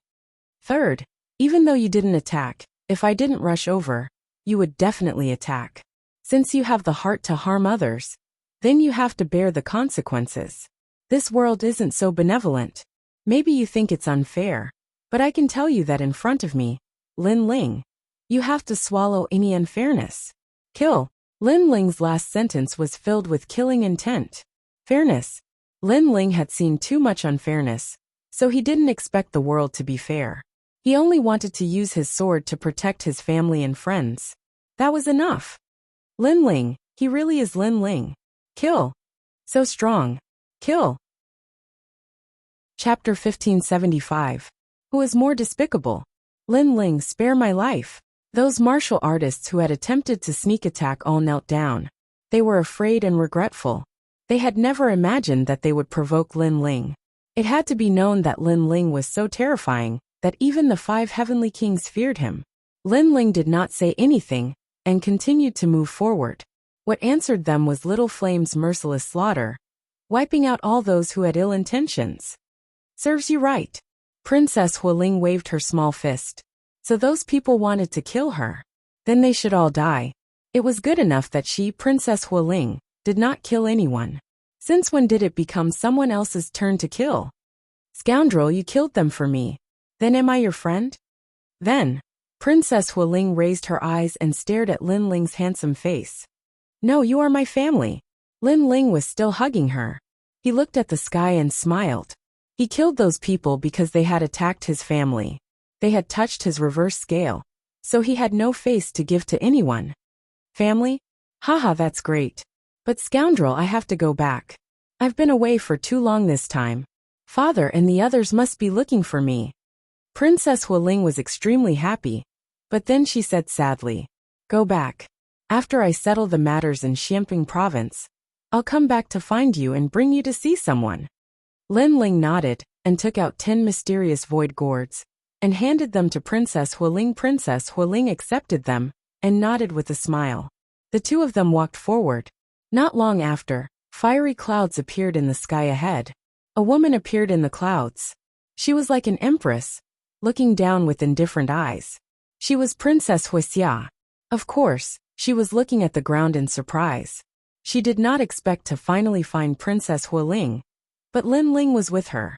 Third, even though you didn't attack, if I didn't rush over, you would definitely attack. Since you have the heart to harm others, then you have to bear the consequences. This world isn't so benevolent. Maybe you think it's unfair, but I can tell you that in front of me, Lin Ling, you have to swallow any unfairness. Kill. Lin Ling's last sentence was filled with killing intent. Fairness. Lin Ling had seen too much unfairness, so he didn't expect the world to be fair. He only wanted to use his sword to protect his family and friends. That was enough. Lin Ling, he really is Lin Ling. Kill. So strong. Kill. Chapter 1575. Who is more despicable? Lin Ling, spare my life. Those martial artists who had attempted to sneak attack all knelt down. They were afraid and regretful. They had never imagined that they would provoke Lin Ling. It had to be known that Lin Ling was so terrifying that even the 5 heavenly kings feared him. Lin Ling did not say anything and continued to move forward. What answered them was Little Flame's merciless slaughter, wiping out all those who had ill intentions. Serves you right. Princess Hualing waved her small fist. So those people wanted to kill her. Then they should all die. It was good enough that she, Princess Hualing, did not kill anyone. Since when did it become someone else's turn to kill? Scoundrel, you killed them for me. Then am I your friend? Then, Princess Hualing raised her eyes and stared at Lin Ling's handsome face. No, you are my family. Lin Ling was still hugging her. He looked at the sky and smiled. He killed those people because they had attacked his family. They had touched his reverse scale, so he had no face to give to anyone. Family? Haha, that's great. But scoundrel, I have to go back. I've been away for too long this time. Father and the others must be looking for me. Princess Hualing was extremely happy, but then she said sadly, Go back. After I settle the matters in Xianping province, I'll come back to find you and bring you to see someone. Lin Ling nodded and took out 10 mysterious void gourds and handed them to Princess Hualing. Princess Hualing accepted them and nodded with a smile. The two of them walked forward. Not long after, fiery clouds appeared in the sky ahead. A woman appeared in the clouds. She was like an empress, looking down with indifferent eyes. She was Princess Wuxia. Of course, she was looking at the ground in surprise. She did not expect to finally find Princess Hualing, but Lin Ling was with her.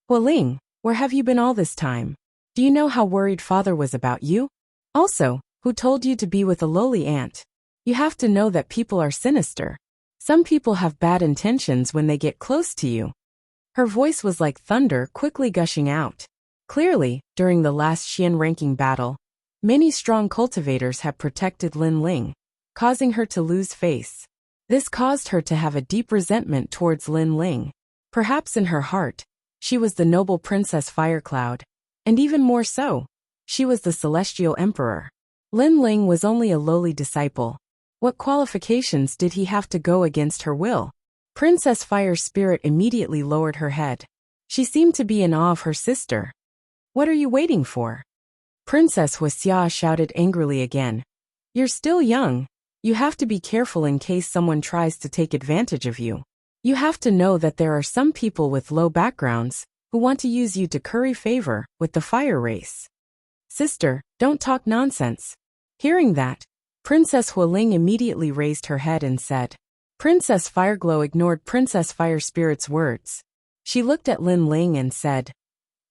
Hualing, where have you been all this time? Do you know how worried father was about you? Also, who told you to be with a lowly ant? You have to know that people are sinister. Some people have bad intentions when they get close to you. Her voice was like thunder quickly gushing out. Clearly, during the last Xian ranking battle, many strong cultivators had protected Lin Ling, causing her to lose face. This caused her to have a deep resentment towards Lin Ling. Perhaps in her heart, she was the noble Princess Firecloud, and even more so, she was the Celestial Emperor. Lin Ling was only a lowly disciple. What qualifications did he have to go against her will? Princess Fire Spirit immediately lowered her head. She seemed to be in awe of her sister. What are you waiting for? Princess Wuxia shouted angrily again. You're still young. You have to be careful in case someone tries to take advantage of you. You have to know that there are some people with low backgrounds who want to use you to curry favor with the fire race. Sister, don't talk nonsense. Hearing that, Princess Hualing immediately raised her head and said. Princess Fireglow ignored Princess Fire Spirit's words. She looked at Lin Ling and said,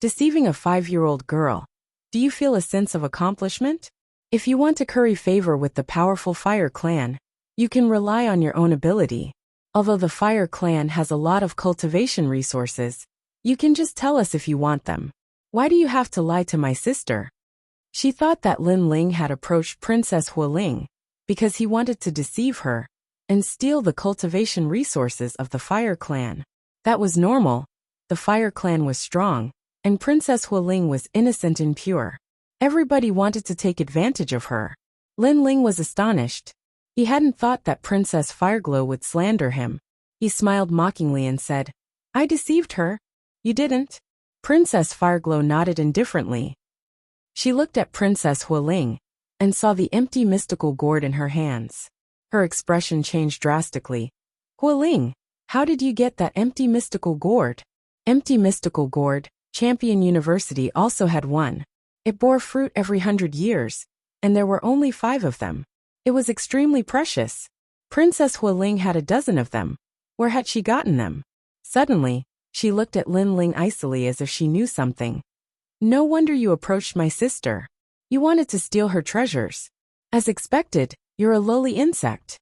Deceiving a 5-year-old girl. Do you feel a sense of accomplishment? If you want to curry favor with the powerful Fire Clan, you can rely on your own ability. Although the Fire Clan has a lot of cultivation resources, you can just tell us if you want them. Why do you have to lie to my sister? She thought that Lin Ling had approached Princess Hualing because he wanted to deceive her and steal the cultivation resources of the Fire Clan. That was normal. The Fire Clan was strong, and Princess Hualing was innocent and pure. Everybody wanted to take advantage of her. Lin Ling was astonished. He hadn't thought that Princess Fireglow would slander him. He smiled mockingly and said, I deceived her. You didn't? Princess Fireglow nodded indifferently. She looked at Princess Hualing and saw the empty mystical gourd in her hands. Her expression changed drastically. Hualing, how did you get that empty mystical gourd? Empty mystical gourd, Champion University also had one. It bore fruit every 100 years, and there were only 5 of them. It was extremely precious. Princess Hualing had a dozen of them. Where had she gotten them? Suddenly, she looked at Lin Ling icily as if she knew something. No wonder you approached my sister. You wanted to steal her treasures. As expected, you're a lowly insect.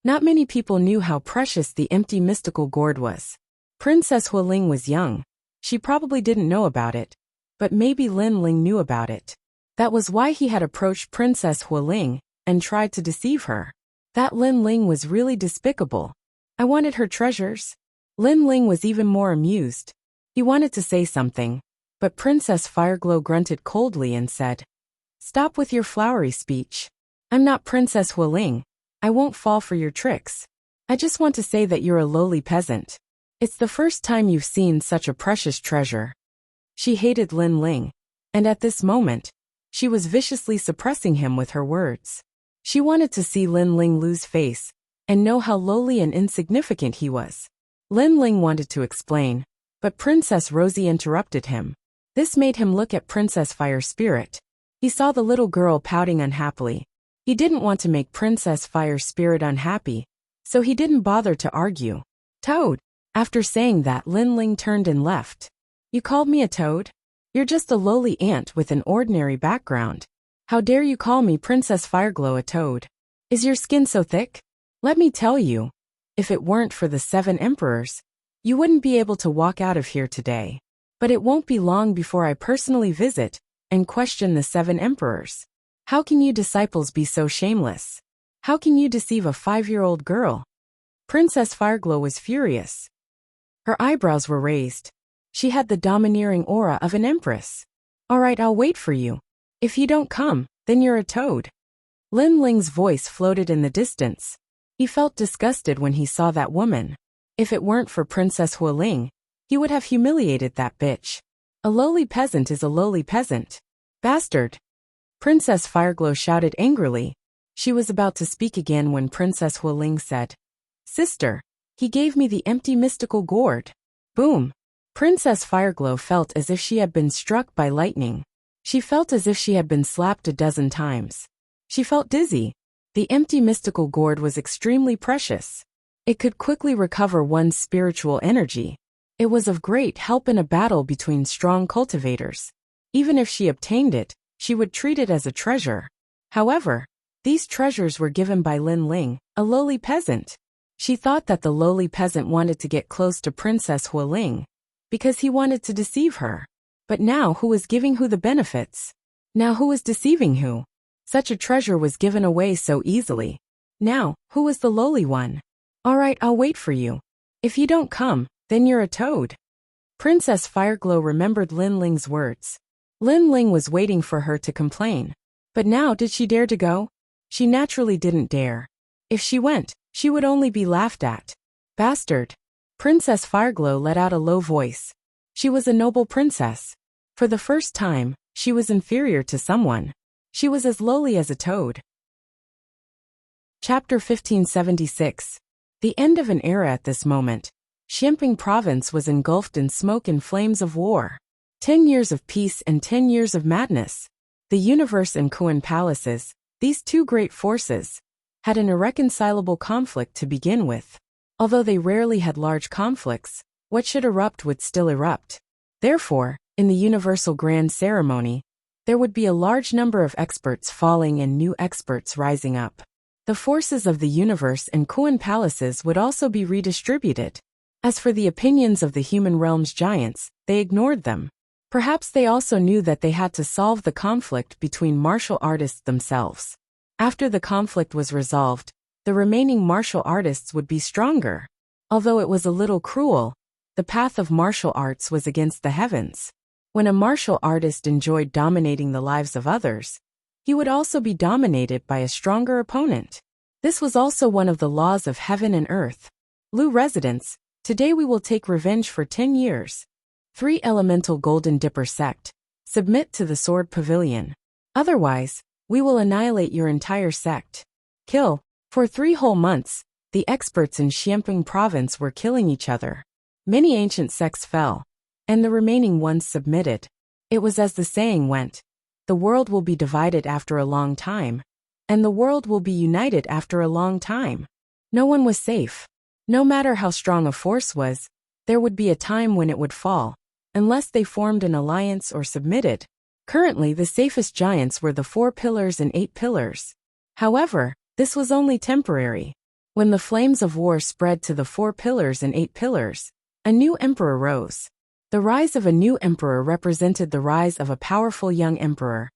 Not many people knew how precious the empty mystical gourd was. Princess Hualing was young. She probably didn't know about it, but maybe Lin Ling knew about it. That was why he had approached Princess Hualing and tried to deceive her. That Lin Ling was really despicable. I wanted her treasures. Lin Ling was even more amused. He wanted to say something, but Princess Fireglow grunted coldly and said, Stop with your flowery speech. I'm not Princess Hualing. I won't fall for your tricks. I just want to say that you're a lowly peasant. It's the first time you've seen such a precious treasure. She hated Lin Ling, and at this moment, she was viciously suppressing him with her words. She wanted to see Lin Ling lose face and know how lowly and insignificant he was. Lin Ling wanted to explain, But Princess Rosie interrupted him. This made him look at Princess Fire Spirit. He saw the little girl pouting unhappily. He didn't want to make Princess Fire Spirit unhappy, so he didn't bother to argue. Toad. After saying that, Lin Ling turned and left. You called me a toad? You're just a lowly ant with an ordinary background. How dare you call me Princess Fireglow a toad? Is your skin so thick? Let me tell you, if it weren't for the 7 emperors, you wouldn't be able to walk out of here today. But it won't be long before I personally visit and question the 7 emperors. How can you disciples be so shameless? How can you deceive a 5-year-old girl? Princess Fireglow was furious. Her eyebrows were raised. She had the domineering aura of an empress. All right, I'll wait for you. If you don't come, then you're a toad. Lin Ling's voice floated in the distance. He felt disgusted when he saw that woman. If it weren't for Princess Hualing, he would have humiliated that bitch. A lowly peasant is a lowly peasant. Bastard! Princess Fireglow shouted angrily. She was about to speak again when Princess Hualing said, Sister, he gave me the empty mystical gourd. Boom! Princess Fireglow felt as if she had been struck by lightning. She felt as if she had been slapped a dozen times. She felt dizzy. The empty mystical gourd was extremely precious. It could quickly recover one's spiritual energy. It was of great help in a battle between strong cultivators. Even if she obtained it, she would treat it as a treasure. However, these treasures were given by Lin Ling, a lowly peasant. She thought that the lowly peasant wanted to get close to Princess Hualing, because he wanted to deceive her. But now who was giving who the benefits? Now who was deceiving who? Such a treasure was given away so easily. Now, who was the lowly one? All right, I'll wait for you. If you don't come, then you're a toad. Princess Fireglow remembered Lin Ling's words. Lin Ling was waiting for her to complain. But now did she dare to go? She naturally didn't dare. If she went, she would only be laughed at. Bastard! Princess Fireglow let out a low voice. She was a noble princess. For the first time, she was inferior to someone. She was as lowly as a toad. Chapter 1576. The end of an era at this moment. Xianping province was engulfed in smoke and flames of war. 10 years of peace and 10 years of madness. The universe and Kuan palaces, these two great forces, had an irreconcilable conflict to begin with. Although they rarely had large conflicts, what should erupt would still erupt. Therefore, in the universal grand ceremony, there would be a large number of experts falling and new experts rising up. The forces of the universe and Kuan palaces would also be redistributed. As for the opinions of the human realm's giants, they ignored them. Perhaps they also knew that they had to solve the conflict between martial artists themselves. After the conflict was resolved, the remaining martial artists would be stronger. Although it was a little cruel, the path of martial arts was against the heavens. When a martial artist enjoyed dominating the lives of others, he would also be dominated by a stronger opponent. This was also one of the laws of heaven and earth. Lu residents, today we will take revenge for 10 years. 3 Elemental Golden Dipper sect, submit to the Sword Pavilion. Otherwise, we will annihilate your entire sect. Kill. For 3 whole months, the experts in Xianping province were killing each other. Many ancient sects fell, and the remaining ones submitted. It was as the saying went, the world will be divided after a long time, and the world will be united after a long time. No one was safe. No matter how strong a force was, there would be a time when it would fall, unless they formed an alliance or submitted. Currently, the safest giants were the 4 pillars and 8 pillars. However, this was only temporary. When the flames of war spread to the 4 pillars and 8 pillars, a new emperor rose. The rise of a new emperor represented the rise of a powerful young emperor,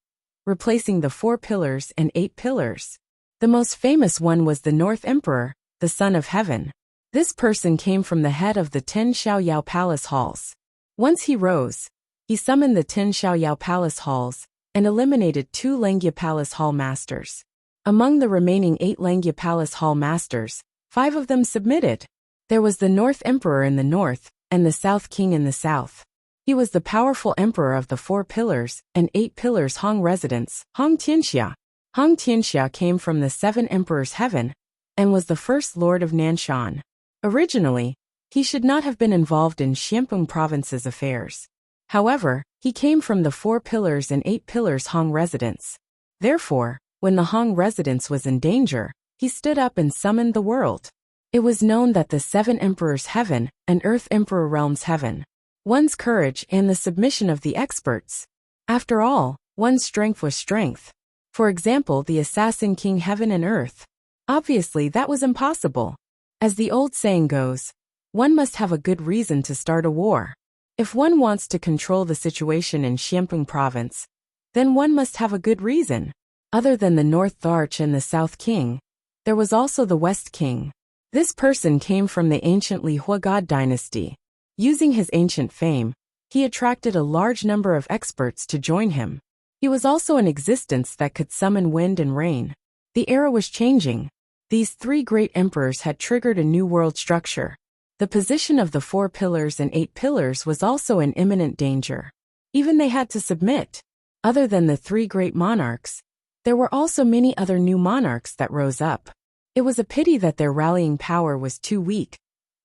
replacing the 4 pillars and 8 pillars. The most famous one was the North Emperor, the Son of Heaven. This person came from the head of the 10 Xiaoyao Palace halls. Once he rose, he summoned the 10 Xiaoyao Palace halls and eliminated 2 Lengia Palace hall masters. Among the remaining 8 Lengia Palace hall masters, 5 of them submitted. There was the North Emperor in the north, and the South King in the south. He was the powerful emperor of the 4 pillars and 8 pillars Hong residents, Hong Tianxia. Hong Tianxia came from the 7 emperors' heaven, and was the first lord of Nanshan. Originally, He should not have been involved in Xiamping province's affairs. However, he came from the 4 Pillars and 8 Pillars Hong residence. Therefore, when the Hong residence was in danger, he stood up and summoned the world. It was known that the 7 Emperors Heaven and Earth Emperor Realms Heaven. One's courage and the submission of the experts. After all, one's strength was strength. For example, the Assassin King Heaven and Earth. Obviously, that was impossible. As the old saying goes, one must have a good reason to start a war. If one wants to control the situation in Xiamping province, then one must have a good reason. Other than the North Arch and the South King, there was also the West King. This person came from the ancient Li Hua God dynasty. Using his ancient fame, he attracted a large number of experts to join him. He was also an existence that could summon wind and rain. The era was changing. These 3 great emperors had triggered a new world structure. The position of the 4 Pillars and 8 Pillars was also in imminent danger. Even they had to submit. Other than the 3 great monarchs, there were also many other new monarchs that rose up. It was a pity that their rallying power was too weak,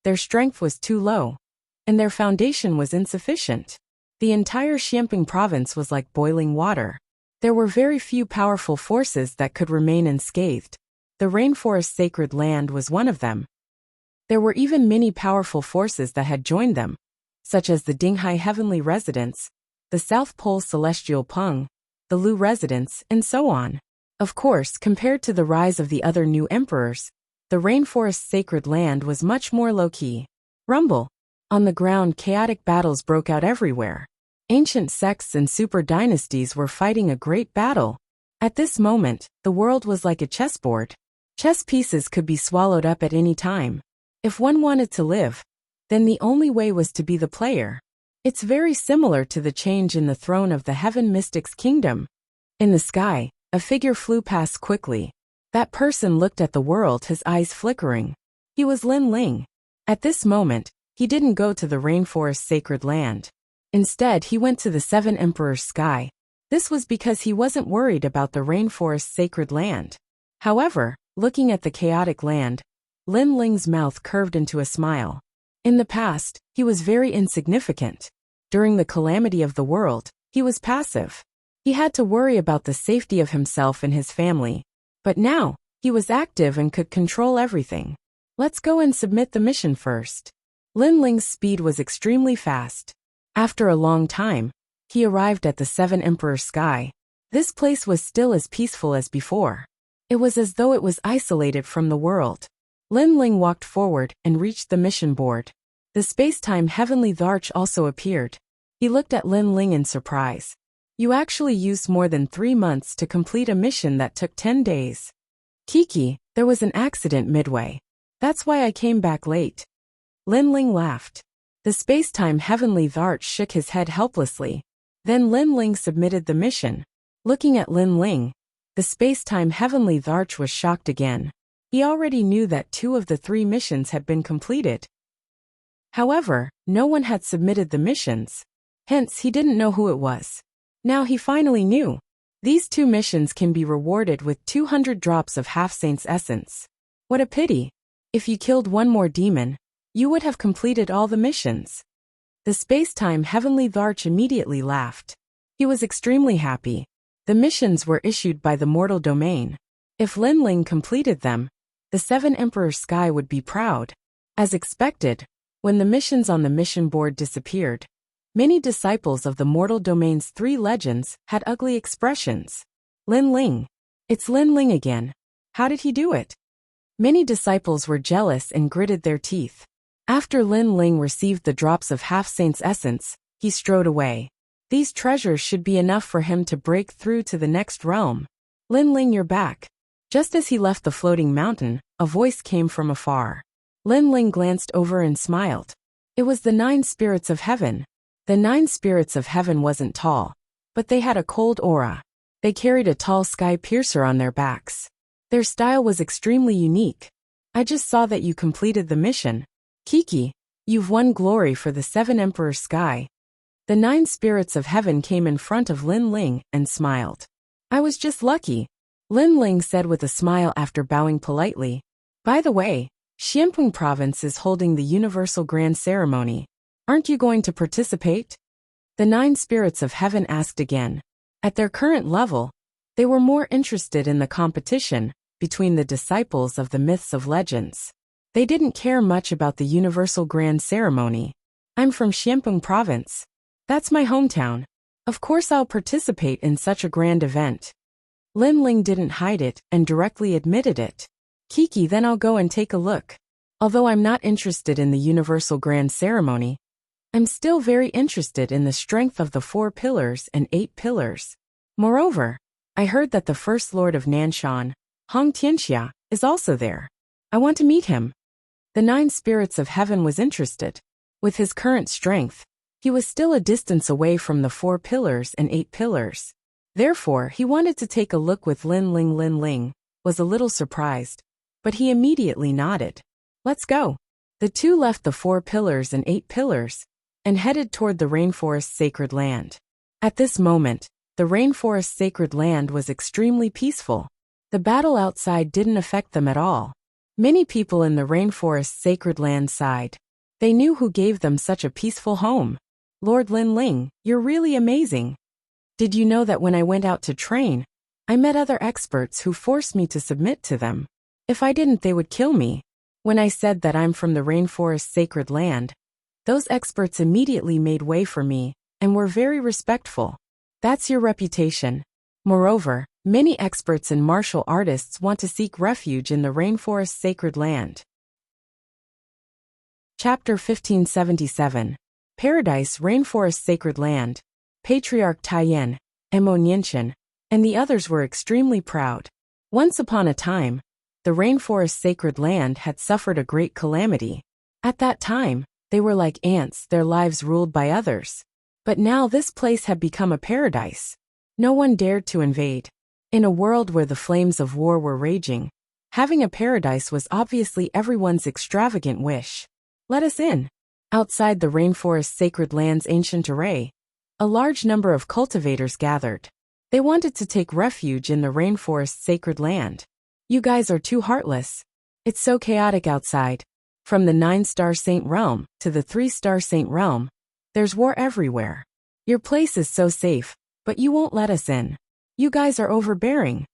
their strength was too low, and their foundation was insufficient. The entire Xiamping province was like boiling water. There were very few powerful forces that could remain unscathed. The rainforest sacred land was one of them. There were even many powerful forces that had joined them, such as the Dinghai Heavenly Residence, the South Pole Celestial Peng, the Lu Residence, and so on. Of course, compared to the rise of the other new emperors, the rainforest sacred land was much more low-key. Rumble. On the ground, chaotic battles broke out everywhere. Ancient sects and super dynasties were fighting a great battle. At this moment, the world was like a chessboard. Chess pieces could be swallowed up at any time. If one wanted to live, then the only way was to be the player. It's very similar to the change in the throne of the Heaven Mystic's kingdom. In the sky, a figure flew past quickly. That person looked at the world, his eyes flickering. He was Lin Ling. At this moment, he didn't go to the rainforest sacred land. Instead, he went to the 7 Emperors' sky. This was because he wasn't worried about the rainforest sacred land. However, looking at the chaotic land, Lin Ling's mouth curved into a smile. In the past, he was very insignificant. During the calamity of the world, he was passive. He had to worry about the safety of himself and his family. But now, he was active and could control everything. Let's go and submit the mission first. Lin Ling's speed was extremely fast. After a long time, he arrived at the 7 Emperors' sky. This place was still as peaceful as before. It was as though it was isolated from the world. Lin Ling walked forward and reached the mission board. The space-time heavenly arch also appeared. He looked at Lin Ling in surprise. You actually used more than 3 months to complete a mission that took 10 days. Kiki, there was an accident midway. That's why I came back late. Lin Ling laughed. The space-time heavenly arch shook his head helplessly. Then Lin Ling submitted the mission. Looking at Lin Ling, the space-time heavenly arch was shocked again. He already knew that 2 of the 3 missions had been completed. However, no one had submitted the missions. Hence, he didn't know who it was. Now he finally knew. These 2 missions can be rewarded with 200 drops of Half-Saint's essence. What a pity. If you killed 1 more demon, you would have completed all the missions. The space-time heavenly arch immediately laughed. He was extremely happy. The missions were issued by the mortal domain. If Lin Ling completed them, the 7 Emperors' sky would be proud. As expected, when the missions on the mission board disappeared, many disciples of the mortal domain's 3 legends had ugly expressions. Lin Ling. It's Lin Ling again. How did he do it? Many disciples were jealous and gritted their teeth. After Lin Ling received the drops of Half-Saint's essence, he strode away. These treasures should be enough for him to break through to the next realm. Lin Ling, you're back. Just as he left the floating mountain, a voice came from afar. Lin Ling glanced over and smiled. It was the 9 spirits of heaven. The 9 spirits of heaven wasn't tall, but they had a cold aura. They carried a tall sky piercer on their backs. Their style was extremely unique. I just saw that you completed the mission. Kiki, you've won glory for the 7 Emperors' sky. The 9 spirits of heaven came in front of Lin Ling and smiled. I was just lucky. Lin Ling said with a smile after bowing politely. By the way, Xiamping Province is holding the Universal Grand Ceremony. Aren't you going to participate? The 9 spirits of heaven asked again. At their current level, they were more interested in the competition between the disciples of the myths of legends. They didn't care much about the Universal Grand Ceremony. I'm from Xiamping Province. That's my hometown. Of course I'll participate in such a grand event. Lin Ling didn't hide it and directly admitted it. Kiki, then I'll go and take a look. Although I'm not interested in the Universal Grand Ceremony, I'm still very interested in the strength of the 4 pillars and 8 pillars. Moreover, I heard that the First Lord of Nanshan, Hong Tianxia, is also there. I want to meet him. The 9 spirits of heaven was interested. With his current strength, he was still a distance away from the 4 pillars and 8 pillars. Therefore, he wanted to take a look with Lin Ling. Lin Ling was a little surprised, but he immediately nodded. Let's go. The 2 left the 4 pillars and 8 pillars and headed toward the rainforest sacred land. At this moment, the rainforest sacred land was extremely peaceful. The battle outside didn't affect them at all. Many people in the rainforest sacred land sighed. They knew who gave them such a peaceful home. Lord Lin Ling, you're really amazing. Did you know that when I went out to train, I met other experts who forced me to submit to them? If I didn't, they would kill me. When I said that I'm from the rainforest sacred land, those experts immediately made way for me and were very respectful. That's your reputation. Moreover, many experts and martial artists want to seek refuge in the rainforest sacred land. Chapter 1577. Paradise Rainforest Sacred Land. Patriarch Taiyan, Emo Nianchen, and the others were extremely proud. Once upon a time, the rainforest sacred land had suffered a great calamity. At that time, they were like ants, their lives ruled by others. But now this place had become a paradise. No one dared to invade. In a world where the flames of war were raging, having a paradise was obviously everyone's extravagant wish. Let us in. Outside the rainforest sacred land's ancient array, a large number of cultivators gathered. They wanted to take refuge in the rainforest sacred land. You guys are too heartless. It's so chaotic outside. From the 9-star Saint Realm to the 3-star Saint Realm, there's war everywhere. Your place is so safe, but you won't let us in. You guys are overbearing.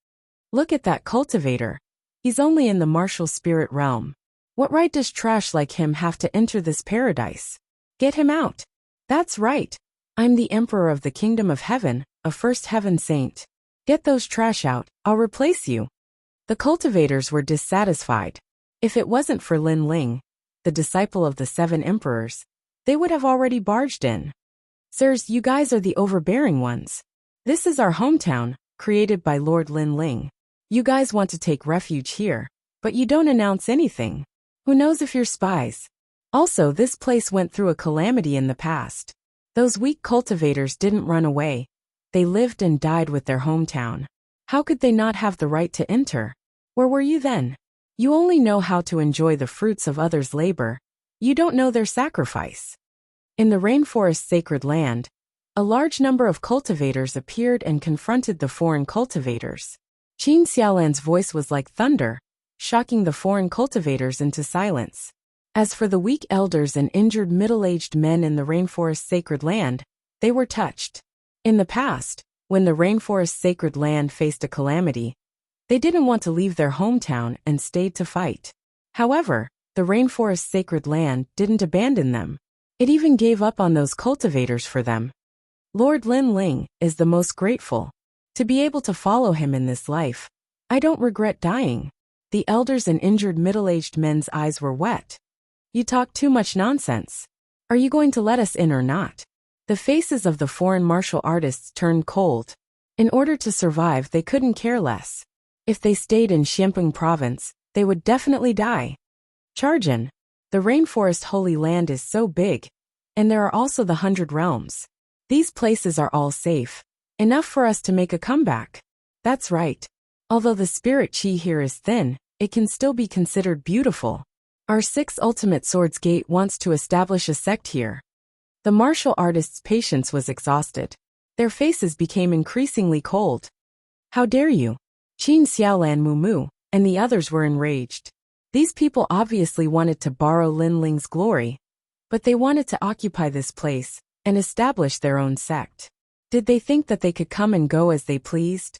Look at that cultivator. He's only in the martial spirit realm. What right does trash like him have to enter this paradise? Get him out. That's right. I'm the Emperor of the Kingdom of Heaven, a first heaven saint. Get those trash out, I'll replace you. The cultivators were dissatisfied. If it wasn't for Lin Ling, the disciple of the 7 emperors, they would have already barged in. Sirs, you guys are the overbearing ones. This is our hometown, created by Lord Lin Ling. You guys want to take refuge here, but you don't announce anything. Who knows if you're spies? Also, this place went through a calamity in the past. Those weak cultivators didn't run away. They lived and died with their hometown. How could they not have the right to enter? Where were you then? You only know how to enjoy the fruits of others' labor. You don't know their sacrifice. In the rainforest sacred land, a large number of cultivators appeared and confronted the foreign cultivators. Qin Xiaolan's voice was like thunder, shocking the foreign cultivators into silence. As for the weak elders and injured middle-aged men in the rainforest sacred land, they were touched. In the past, when the rainforest sacred land faced a calamity, they didn't want to leave their hometown and stayed to fight. However, the rainforest sacred land didn't abandon them. It even gave up on those cultivators for them. Lord Lin Ling is the most grateful. To be able to follow him in this life, I don't regret dying. The elders and injured middle-aged men's eyes were wet. You talk too much nonsense. Are you going to let us in or not? The faces of the foreign martial artists turned cold. In order to survive, they couldn't care less. If they stayed in Xiamping Province, they would definitely die. Charjin, the rainforest holy land is so big, and there are also the 100 realms. These places are all safe. Enough for us to make a comeback. That's right. Although the spirit chi here is thin, it can still be considered beautiful. Our 6th Ultimate Swords Gate wants to establish a sect here. The martial artists' patience was exhausted. Their faces became increasingly cold. How dare you? Qin Xiaolan Mumu and the others were enraged. These people obviously wanted to borrow Lin Ling's glory, but they wanted to occupy this place and establish their own sect. Did they think that they could come and go as they pleased?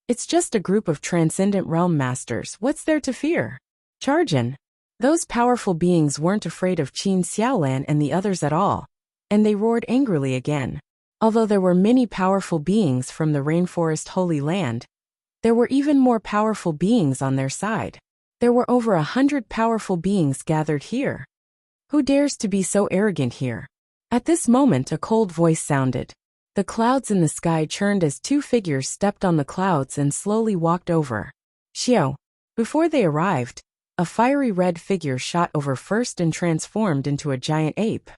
It's just a group of transcendent realm masters, what's there to fear? Chargin. Those powerful beings weren't afraid of Qin Xiaolan and the others at all, and they roared angrily again. Although there were many powerful beings from the Rainforest Holy Land, there were even more powerful beings on their side. There were over 100 powerful beings gathered here. Who dares to be so arrogant here? At this moment a cold voice sounded. The clouds in the sky churned as two figures stepped on the clouds and slowly walked over. Xiao. Before they arrived, a fiery red figure shot over first and transformed into a giant ape.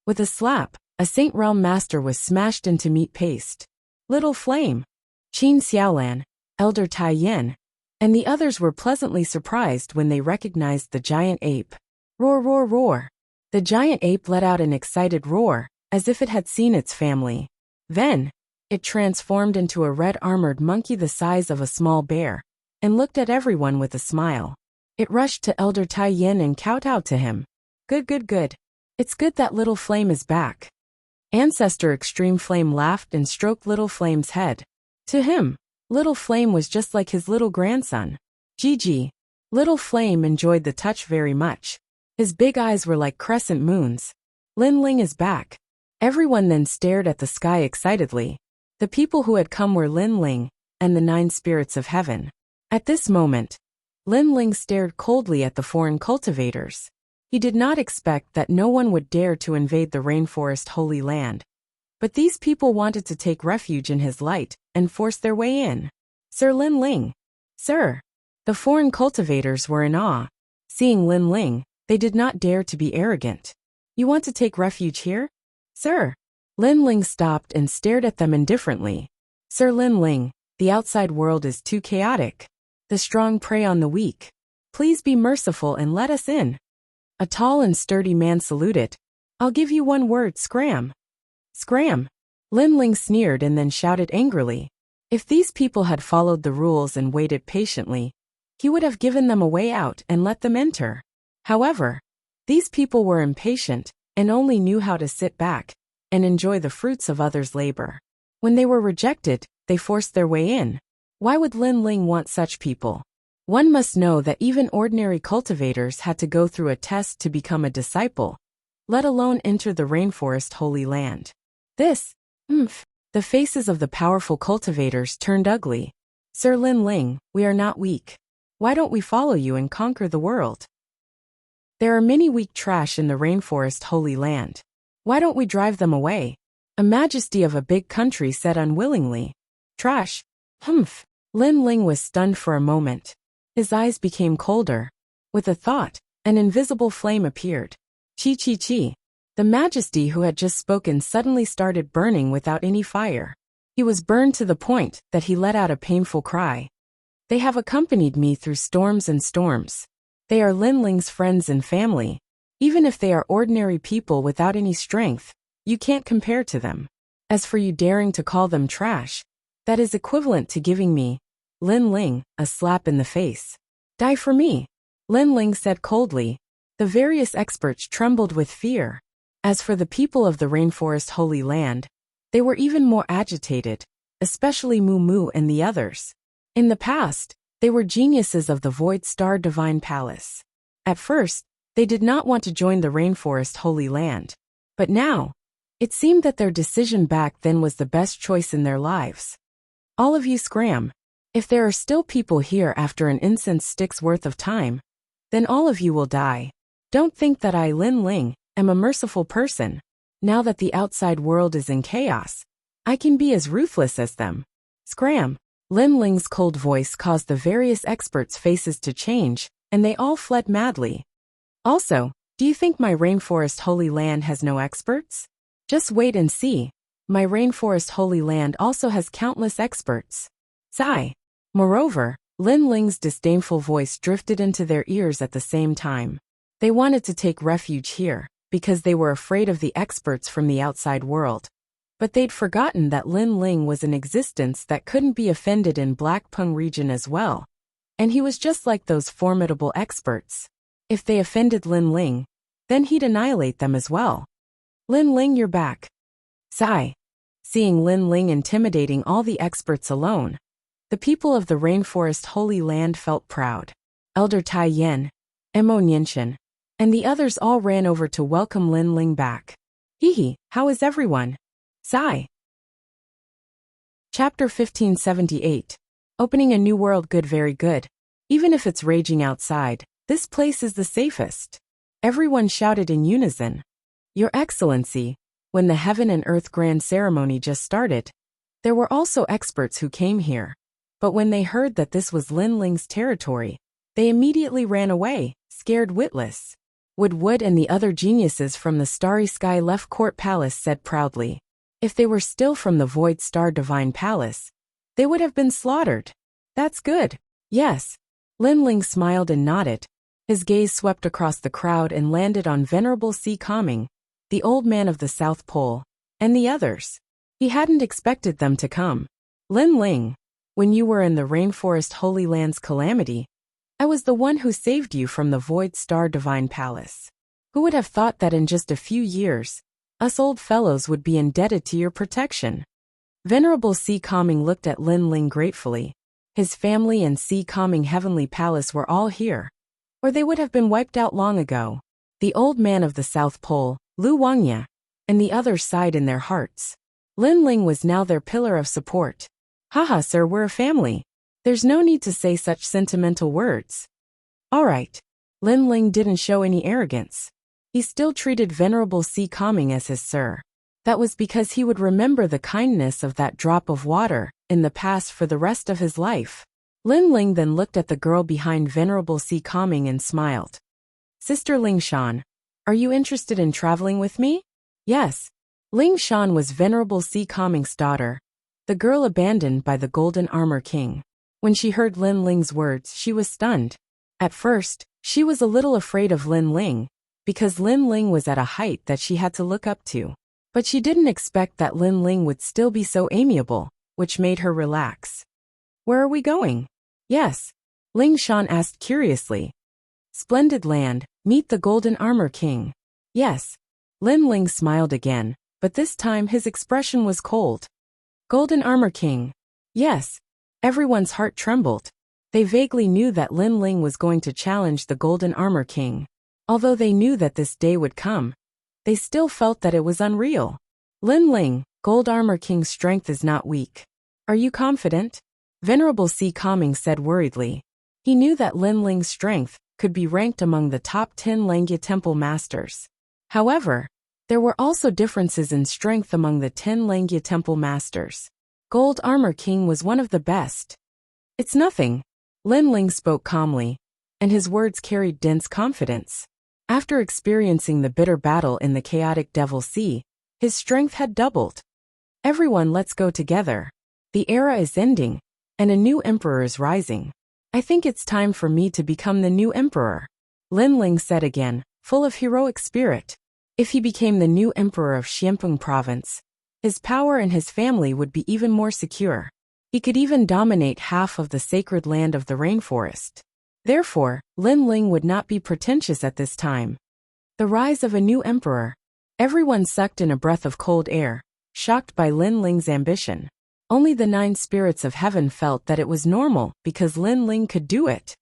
With a slap, a Saint Realm Master was smashed into meat paste. Little Flame, Qin Xiaolan, Elder Tai Yin, and the others were pleasantly surprised when they recognized the giant ape. Roar, roar, roar. The giant ape let out an excited roar, as if it had seen its family. Then, it transformed into a red-armored monkey the size of a small bear, and looked at everyone with a smile. It rushed to Elder Tai Yin and kowtowed to him. Good, good, good. It's good that Little Flame is back. Ancestor Extreme Flame laughed and stroked Little Flame's head. To him, Little Flame was just like his little grandson. Gigi. Little Flame enjoyed the touch very much. His big eyes were like crescent moons. Lin Ling is back. Everyone then stared at the sky excitedly. The people who had come were Lin Ling and the 9 spirits of heaven. At this moment, Lin Ling stared coldly at the foreign cultivators. He did not expect that no one would dare to invade the Rainforest Holy Land. But these people wanted to take refuge in his light and force their way in. Sir Lin Ling. Sir. The foreign cultivators were in awe. Seeing Lin Ling, they did not dare to be arrogant. You want to take refuge here? Sir. Lin Ling stopped and stared at them indifferently. Sir Lin Ling, the outside world is too chaotic. The strong prey on the weak. Please be merciful and let us in. A tall and sturdy man saluted. I'll give you one word, scram. Scram. Lin Ling sneered and then shouted angrily. If these people had followed the rules and waited patiently, he would have given them a way out and let them enter. However, these people were impatient and only knew how to sit back and enjoy the fruits of others' labor. When they were rejected, they forced their way in. Why would Lin Ling want such people? One must know that even ordinary cultivators had to go through a test to become a disciple, let alone enter the Rainforest Holy Land. The faces of the powerful cultivators turned ugly. Sir Lin Ling, we are not weak. Why don't we follow you and conquer the world? There are many weak trash in the Rainforest Holy Land. Why don't we drive them away? A majesty of a big country said unwillingly. Trash? Lin Ling was stunned for a moment. His eyes became colder. With a thought, an invisible flame appeared. Chi chi chi. The majesty who had just spoken suddenly started burning without any fire. He was burned to the point that he let out a painful cry. They have accompanied me through storms and storms. They are Lin Ling's friends and family. Even if they are ordinary people without any strength, you can't compare to them. As for you daring to call them trash, that is equivalent to giving me, Lin Ling, a slap in the face. Die for me, Lin Ling said coldly. The various experts trembled with fear. As for the people of the Rainforest Holy Land, they were even more agitated, especially Mu Mu and the others. In the past, they were geniuses of the Void Star Divine Palace. At first, they did not want to join the Rainforest Holy Land. But now, it seemed that their decision back then was the best choice in their lives. All of you scram. If there are still people here after an incense stick's worth of time, then all of you will die. Don't think that I, Lin Ling, am a merciful person. Now that the outside world is in chaos, I can be as ruthless as them. Scram. Lin Ling's cold voice caused the various experts' faces to change, and they all fled madly. Also, do you think my Rainforest Holy Land has no experts? Just wait and see. My Rainforest Holy Land also has countless experts. Sigh. Moreover, Lin Ling's disdainful voice drifted into their ears at the same time. They wanted to take refuge here, because they were afraid of the experts from the outside world. But they'd forgotten that Lin Ling was an existence that couldn't be offended in Blackpung region as well. And he was just like those formidable experts. If they offended Lin Ling, then he'd annihilate them as well. Lin Ling, you're back. Sigh. Seeing Lin Ling intimidating all the experts alone, the people of the rainforest Holy Land felt proud. Elder Tai Yen, Mo Nianshan, and the others all ran over to welcome Lin Ling back. Hee, how is everyone? Sigh. Chapter 1578. Opening a new world. Good, very good. Even if it's raging outside, this place is the safest. Everyone shouted in unison. Your Excellency, when the Heaven and Earth Grand Ceremony just started, there were also experts who came here. But when they heard that this was Lin Ling's territory, they immediately ran away, scared witless. Wood and the other geniuses from the Starry Sky Left Court Palace said proudly. If they were still from the Void Star Divine Palace, they would have been slaughtered. That's good. Yes. Lin Ling smiled and nodded. His gaze swept across the crowd and landed on Venerable C. Calming, the old man of the South Pole, and the others. He hadn't expected them to come. Lin Ling, when you were in the Rainforest Holy Land's calamity, I was the one who saved you from the Void Star Divine Palace. Who would have thought that in just a few years, us old fellows would be indebted to your protection? Venerable C. Calming looked at Lin Ling gratefully. His family and C. Calming Heavenly Palace were all here, or they would have been wiped out long ago. The old man of the South Pole, Lu Wangya, and the others sighed in their hearts. Lin Ling was now their pillar of support. Haha, sir, we're a family. There's no need to say such sentimental words. All right. Lin Ling didn't show any arrogance. He still treated Venerable C. Calming as his sir. That was because he would remember the kindness of that drop of water in the past for the rest of his life. Lin Ling then looked at the girl behind Venerable C. Calming and smiled. Sister Ling Shan, are you interested in traveling with me? Yes. Ling Shan was Venerable C. Calming's daughter, the girl abandoned by the Golden Armor King. When she heard Lin Ling's words, she was stunned. At first, she was a little afraid of Lin Ling, because Lin Ling was at a height that she had to look up to. But she didn't expect that Lin Ling would still be so amiable, which made her relax. Where are we going? Yes. Ling Shan asked curiously. Splendid land, meet the Golden Armor King. Yes. Lin Ling smiled again, but this time his expression was cold. Golden Armor King. Yes. Everyone's heart trembled. They vaguely knew that Lin Ling was going to challenge the Golden Armor King. Although they knew that this day would come, they still felt that it was unreal. Lin Ling, Gold Armor King's strength is not weak. Are you confident? Venerable C. Calming said worriedly. He knew that Lin Ling's strength could be ranked among the top 10 Langya Temple Masters. However, there were also differences in strength among the 10 Langya Temple Masters. Gold Armor King was one of the best. It's nothing. Lin Ling spoke calmly, and his words carried dense confidence. After experiencing the bitter battle in the chaotic Devil Sea, his strength had doubled. Everyone, let's go together. The era is ending, and a new emperor is rising. I think it's time for me to become the new emperor. Lin Ling said again, full of heroic spirit. If he became the new emperor of Xianpeng province, his power and his family would be even more secure. He could even dominate half of the sacred land of the rainforest. Therefore, Lin Ling would not be pretentious at this time. The rise of a new emperor. Everyone sucked in a breath of cold air, shocked by Lin Ling's ambition. Only the 9 spirits of heaven felt that it was normal because Lin Ling could do it.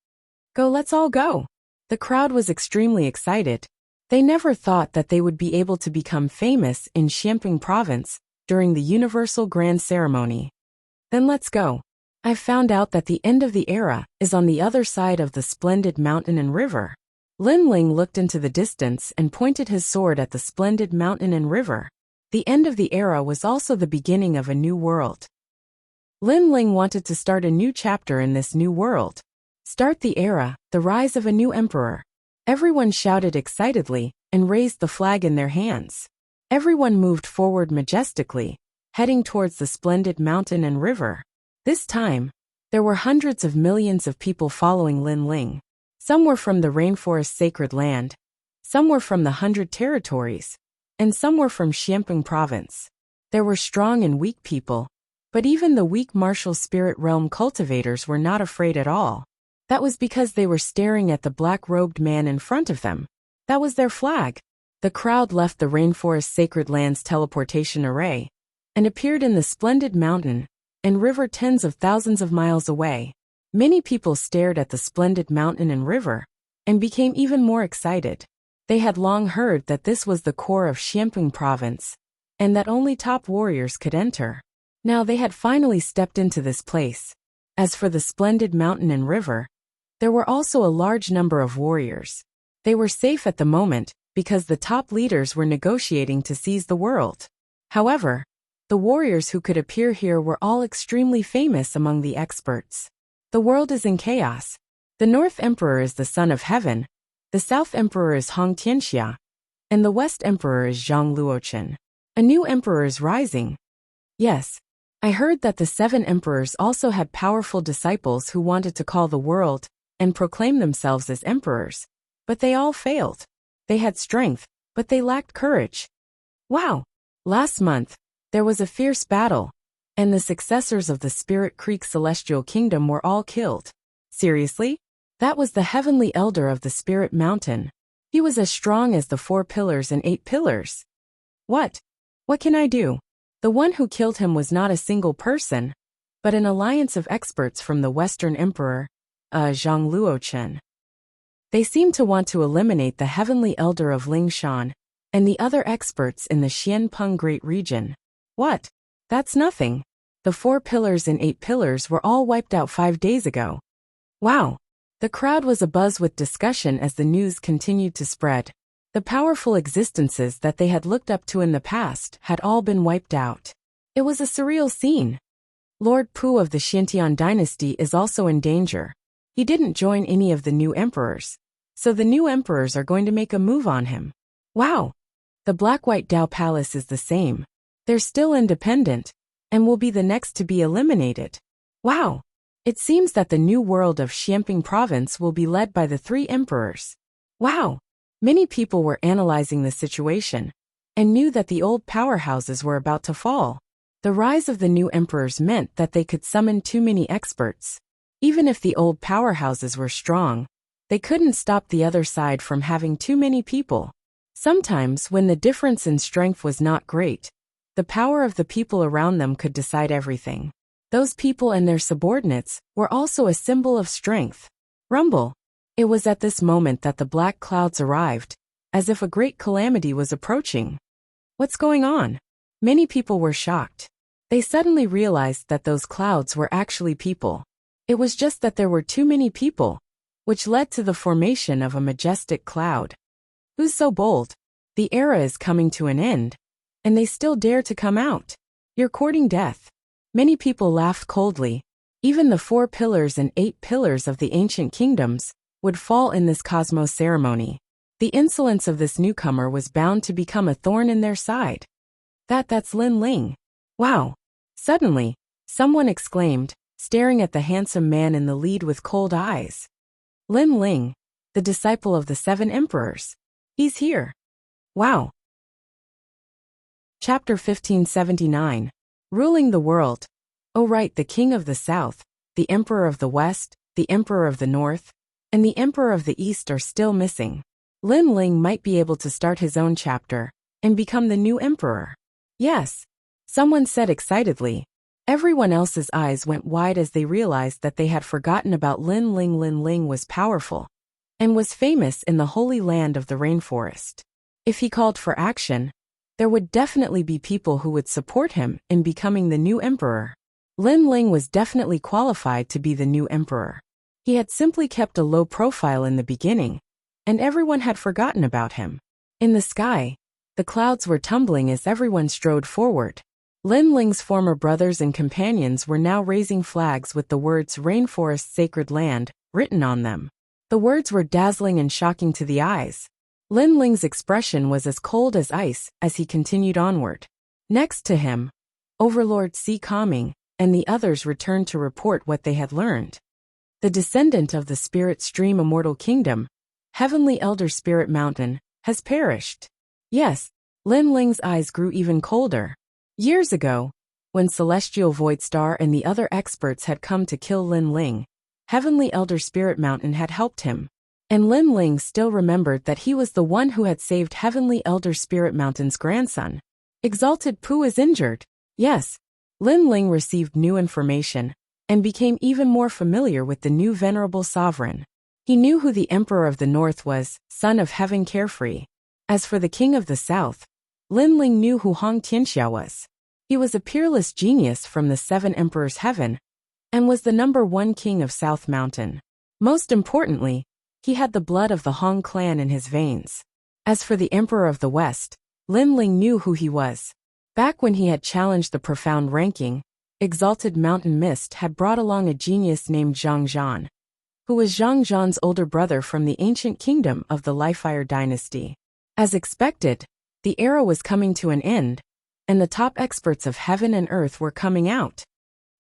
Go, let's all go. The crowd was extremely excited. They never thought that they would be able to become famous in Xianpeng province during the Universal Grand Ceremony. Then let's go. I've found out that the end of the era is on the other side of the splendid mountain and river. Lin Ling looked into the distance and pointed his sword at the splendid mountain and river. The end of the era was also the beginning of a new world. Lin Ling wanted to start a new chapter in this new world. Start the era, the rise of a new emperor. Everyone shouted excitedly and raised the flag in their hands. Everyone moved forward majestically, heading towards the splendid mountain and river. This time, there were hundreds of millions of people following Lin Ling. Some were from the rainforest sacred land, some were from the 100 territories, and some were from Xianpeng province. There were strong and weak people, but even the weak martial spirit realm cultivators were not afraid at all. That was because they were staring at the black-robed man in front of them. That was their flag. The crowd left the rainforest sacred land's teleportation array and appeared in the splendid mountain and river tens of thousands of miles away. Many people stared at the splendid mountain and river and became even more excited. They had long heard that this was the core of Xianping province and that only top warriors could enter. Now they had finally stepped into this place. As for the splendid mountain and river, there were also a large number of warriors. They were safe at the moment because the top leaders were negotiating to seize the world. However, the warriors who could appear here were all extremely famous among the experts. The world is in chaos. The North Emperor is the son of heaven, the South Emperor is Hong Tianxia, and the West Emperor is Zhang Luochen. A new emperor is rising. Yes, I heard that the 7 emperors also had powerful disciples who wanted to call the world and proclaim themselves as emperors, but they all failed. They had strength, but they lacked courage. Wow! Last month, there was a fierce battle, and the successors of the Spirit Creek Celestial Kingdom were all killed. Seriously? That was the heavenly elder of the Spirit Mountain. He was as strong as the 4 pillars and 8 pillars. What? What can I do? The one who killed him was not a single person, but an alliance of experts from the Western Emperor, Zhang Luochen. They seemed to want to eliminate the heavenly elder of Lingshan and the other experts in the Xianpeng Great Region. What? That's nothing. The 4 pillars and 8 pillars were all wiped out 5 days ago. Wow! The crowd was abuzz with discussion as the news continued to spread. The powerful existences that they had looked up to in the past had all been wiped out. It was a surreal scene. Lord Pu of the Xintian dynasty is also in danger. He didn't join any of the new emperors, so the new emperors are going to make a move on him. Wow! The Black-White Dao Palace is the same. They're still independent, and will be the next to be eliminated. Wow! It seems that the new world of Xianping province will be led by the 3 emperors. Wow! Many people were analyzing the situation and knew that the old powerhouses were about to fall. The rise of the new emperors meant that they could summon too many experts. Even if the old powerhouses were strong, they couldn't stop the other side from having too many people. Sometimes, when the difference in strength was not great, the power of the people around them could decide everything. Those people and their subordinates were also a symbol of strength. Rumble. It was at this moment that the black clouds arrived, as if a great calamity was approaching. What's going on? Many people were shocked. They suddenly realized that those clouds were actually people. It was just that there were too many people, which led to the formation of a majestic cloud. Who's so bold? The era is coming to an end, and they still dare to come out. You're courting death. Many people laughed coldly. Even the 4 pillars and 8 pillars of the ancient kingdoms would fall in this cosmos ceremony. The insolence of this newcomer was bound to become a thorn in their side. That's Lin Ling. Wow! Suddenly, someone exclaimed, staring at the handsome man in the lead with cold eyes. Lin Ling, the disciple of the 7 emperors. He's here. Wow! Chapter 1579. Ruling the world. Oh right, the king of the south, the emperor of the west, the emperor of the north, and the emperor of the east are still missing. Lin Ling might be able to start his own chapter and become the new emperor. Yes, someone said excitedly. Everyone else's eyes went wide as they realized that they had forgotten about Lin Ling. Lin Ling was powerful and was famous in the holy land of the rainforest. If he called for action, there would definitely be people who would support him in becoming the new emperor. Lin Ling was definitely qualified to be the new emperor. He had simply kept a low profile in the beginning, and everyone had forgotten about him. In the sky, the clouds were tumbling as everyone strode forward. Lin Ling's former brothers and companions were now raising flags with the words "Rainforest Sacred Land" written on them. The words were dazzling and shocking to the eyes. Lin Ling's expression was as cold as ice as he continued onward. Next to him, Overlord Si Calming and the others returned to report what they had learned. The descendant of the Spirit Stream Immortal Kingdom, Heavenly Elder Spirit Mountain, has perished. Yes, Lin Ling's eyes grew even colder. Years ago, when Celestial Void Star and the other experts had come to kill Lin Ling, Heavenly Elder Spirit Mountain had helped him. And Lin Ling still remembered that he was the one who had saved Heavenly Elder Spirit Mountain's grandson. Exalted Pu is injured. Yes. Lin Ling received new information and became even more familiar with the new venerable sovereign. He knew who the Emperor of the North was, son of Heaven Carefree. As for the King of the South, Lin Ling knew who Hong Tianxia was. He was a peerless genius from the Seven Emperors' Heaven and was the #1 king of South Mountain. Most importantly, he had the blood of the Hong clan in his veins. As for the Emperor of the West, Lin Ling knew who he was. Back when he had challenged the profound ranking, Exalted Mountain Mist had brought along a genius named Zhang Zhan, who was Zhang Zhan's older brother from the ancient kingdom of the Lifire dynasty. As expected, the era was coming to an end, and the top experts of heaven and earth were coming out.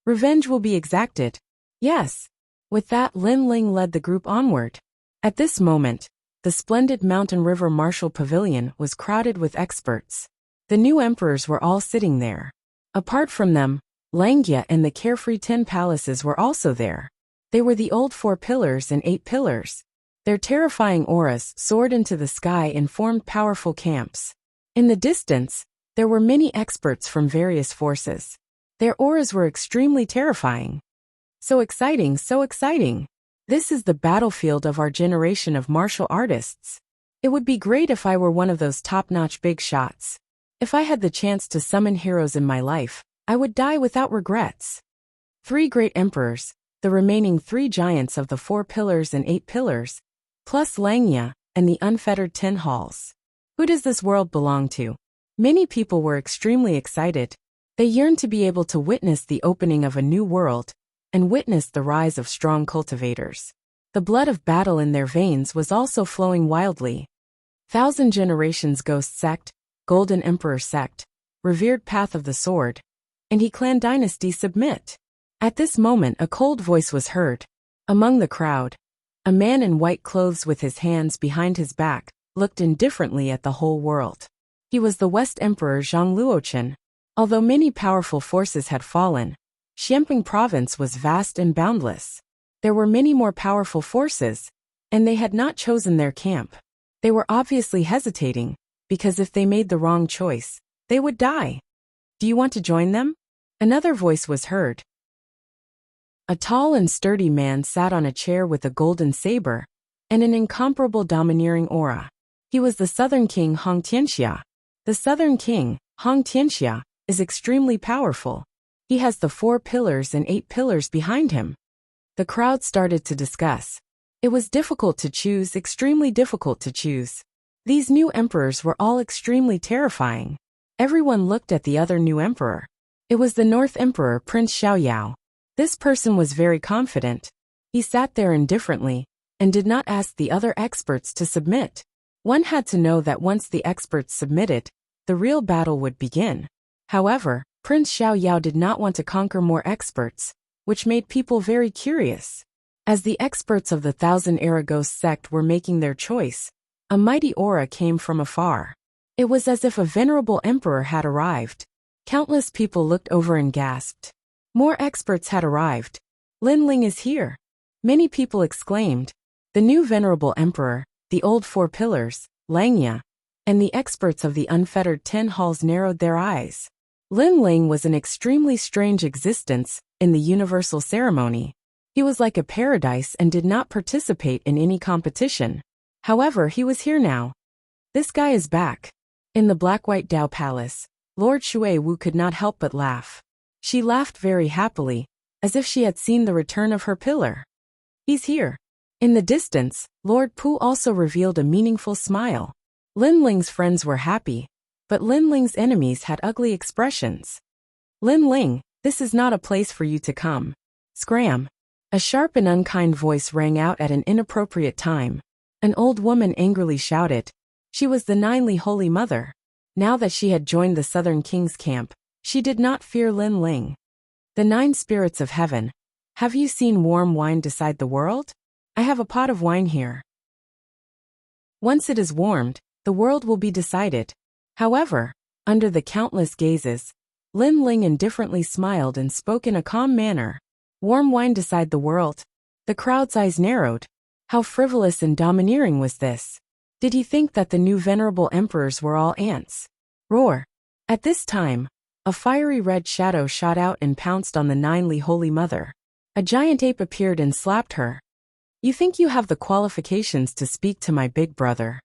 Revenge will be exacted. Yes. With that, Lin Ling led the group onward. At this moment, the splendid Mountain River Martial Pavilion was crowded with experts. The new emperors were all sitting there. Apart from them, Langia and the Carefree 10 Palaces were also there. They were the old 4 pillars and 8 pillars. Their terrifying auras soared into the sky and formed powerful camps. In the distance, there were many experts from various forces. Their auras were extremely terrifying. So exciting, so exciting. This is the battlefield of our generation of martial artists. It would be great if I were one of those top-notch big shots. If I had the chance to summon heroes in my life, I would die without regrets. 3 great emperors, the remaining 3 giants of the 4 pillars and 8 pillars, plus Langya and the unfettered 10 halls. Who does this world belong to? Many people were extremely excited. They yearned to be able to witness the opening of a new world and witness the rise of strong cultivators. The blood of battle in their veins was also flowing wildly. 1,000 Generations Ghost Sect, Golden Emperor Sect, Revered Path of the Sword, and He Clan Dynasty submit. At this moment a cold voice was heard. Among the crowd, a man in white clothes with his hands behind his back looked indifferently at the whole world. He was the West Emperor Zhang Luochen. Although many powerful forces had fallen, Xianping Province was vast and boundless. There were many more powerful forces, and they had not chosen their camp. They were obviously hesitating, because if they made the wrong choice, they would die. Do you want to join them? Another voice was heard. A tall and sturdy man sat on a chair with a golden saber and an incomparable domineering aura. He was the Southern King Hong Tianxia. The Southern King, Hong Tianxia, is extremely powerful. He has the 4 pillars and 8 pillars behind him. The crowd started to discuss. It was difficult to choose, extremely difficult to choose. These new emperors were all extremely terrifying. Everyone looked at the other new emperor. It was the North Emperor Prince Xiaoyao. This person was very confident. He sat there indifferently and did not ask the other experts to submit. One had to know that once the experts submitted, the real battle would begin. However, Prince Xiaoyao did not want to conquer more experts, which made people very curious. As the experts of the 1,000-era Ghost Sect were making their choice, a mighty aura came from afar. It was as if a venerable emperor had arrived. Countless people looked over and gasped. More experts had arrived. Lin Ling is here. Many people exclaimed. The new venerable emperor, the old 4 pillars, Langya, and the experts of the unfettered 10 halls narrowed their eyes. Lin Ling was an extremely strange existence in the universal ceremony. He was like a paradise and did not participate in any competition. However, he was here now. This guy is back. In the Black-White Dao Palace, Lord Shui Wu could not help but laugh. She laughed very happily, as if she had seen the return of her pillar. He's here. In the distance, Lord Pu also revealed a meaningful smile. Lin Ling's friends were happy, but Lin Ling's enemies had ugly expressions. Lin Ling, this is not a place for you to come. Scram. A sharp and unkind voice rang out at an inappropriate time. An old woman angrily shouted. She was the Ninely Holy Mother. Now that she had joined the Southern King's camp, she did not fear Lin Ling. The 9 spirits of heaven. Have you seen warm wine decide the world? I have a pot of wine here. Once it is warmed, the world will be decided. However, under the countless gazes, Lin Ling indifferently smiled and spoke in a calm manner. Warm wine decide the world. The crowd's eyes narrowed. How frivolous and domineering was this? Did he think that the new venerable emperors were all ants? Roar! At this time, a fiery red shadow shot out and pounced on the Ninely Holy Mother. A giant ape appeared and slapped her. You think you have the qualifications to speak to my big brother?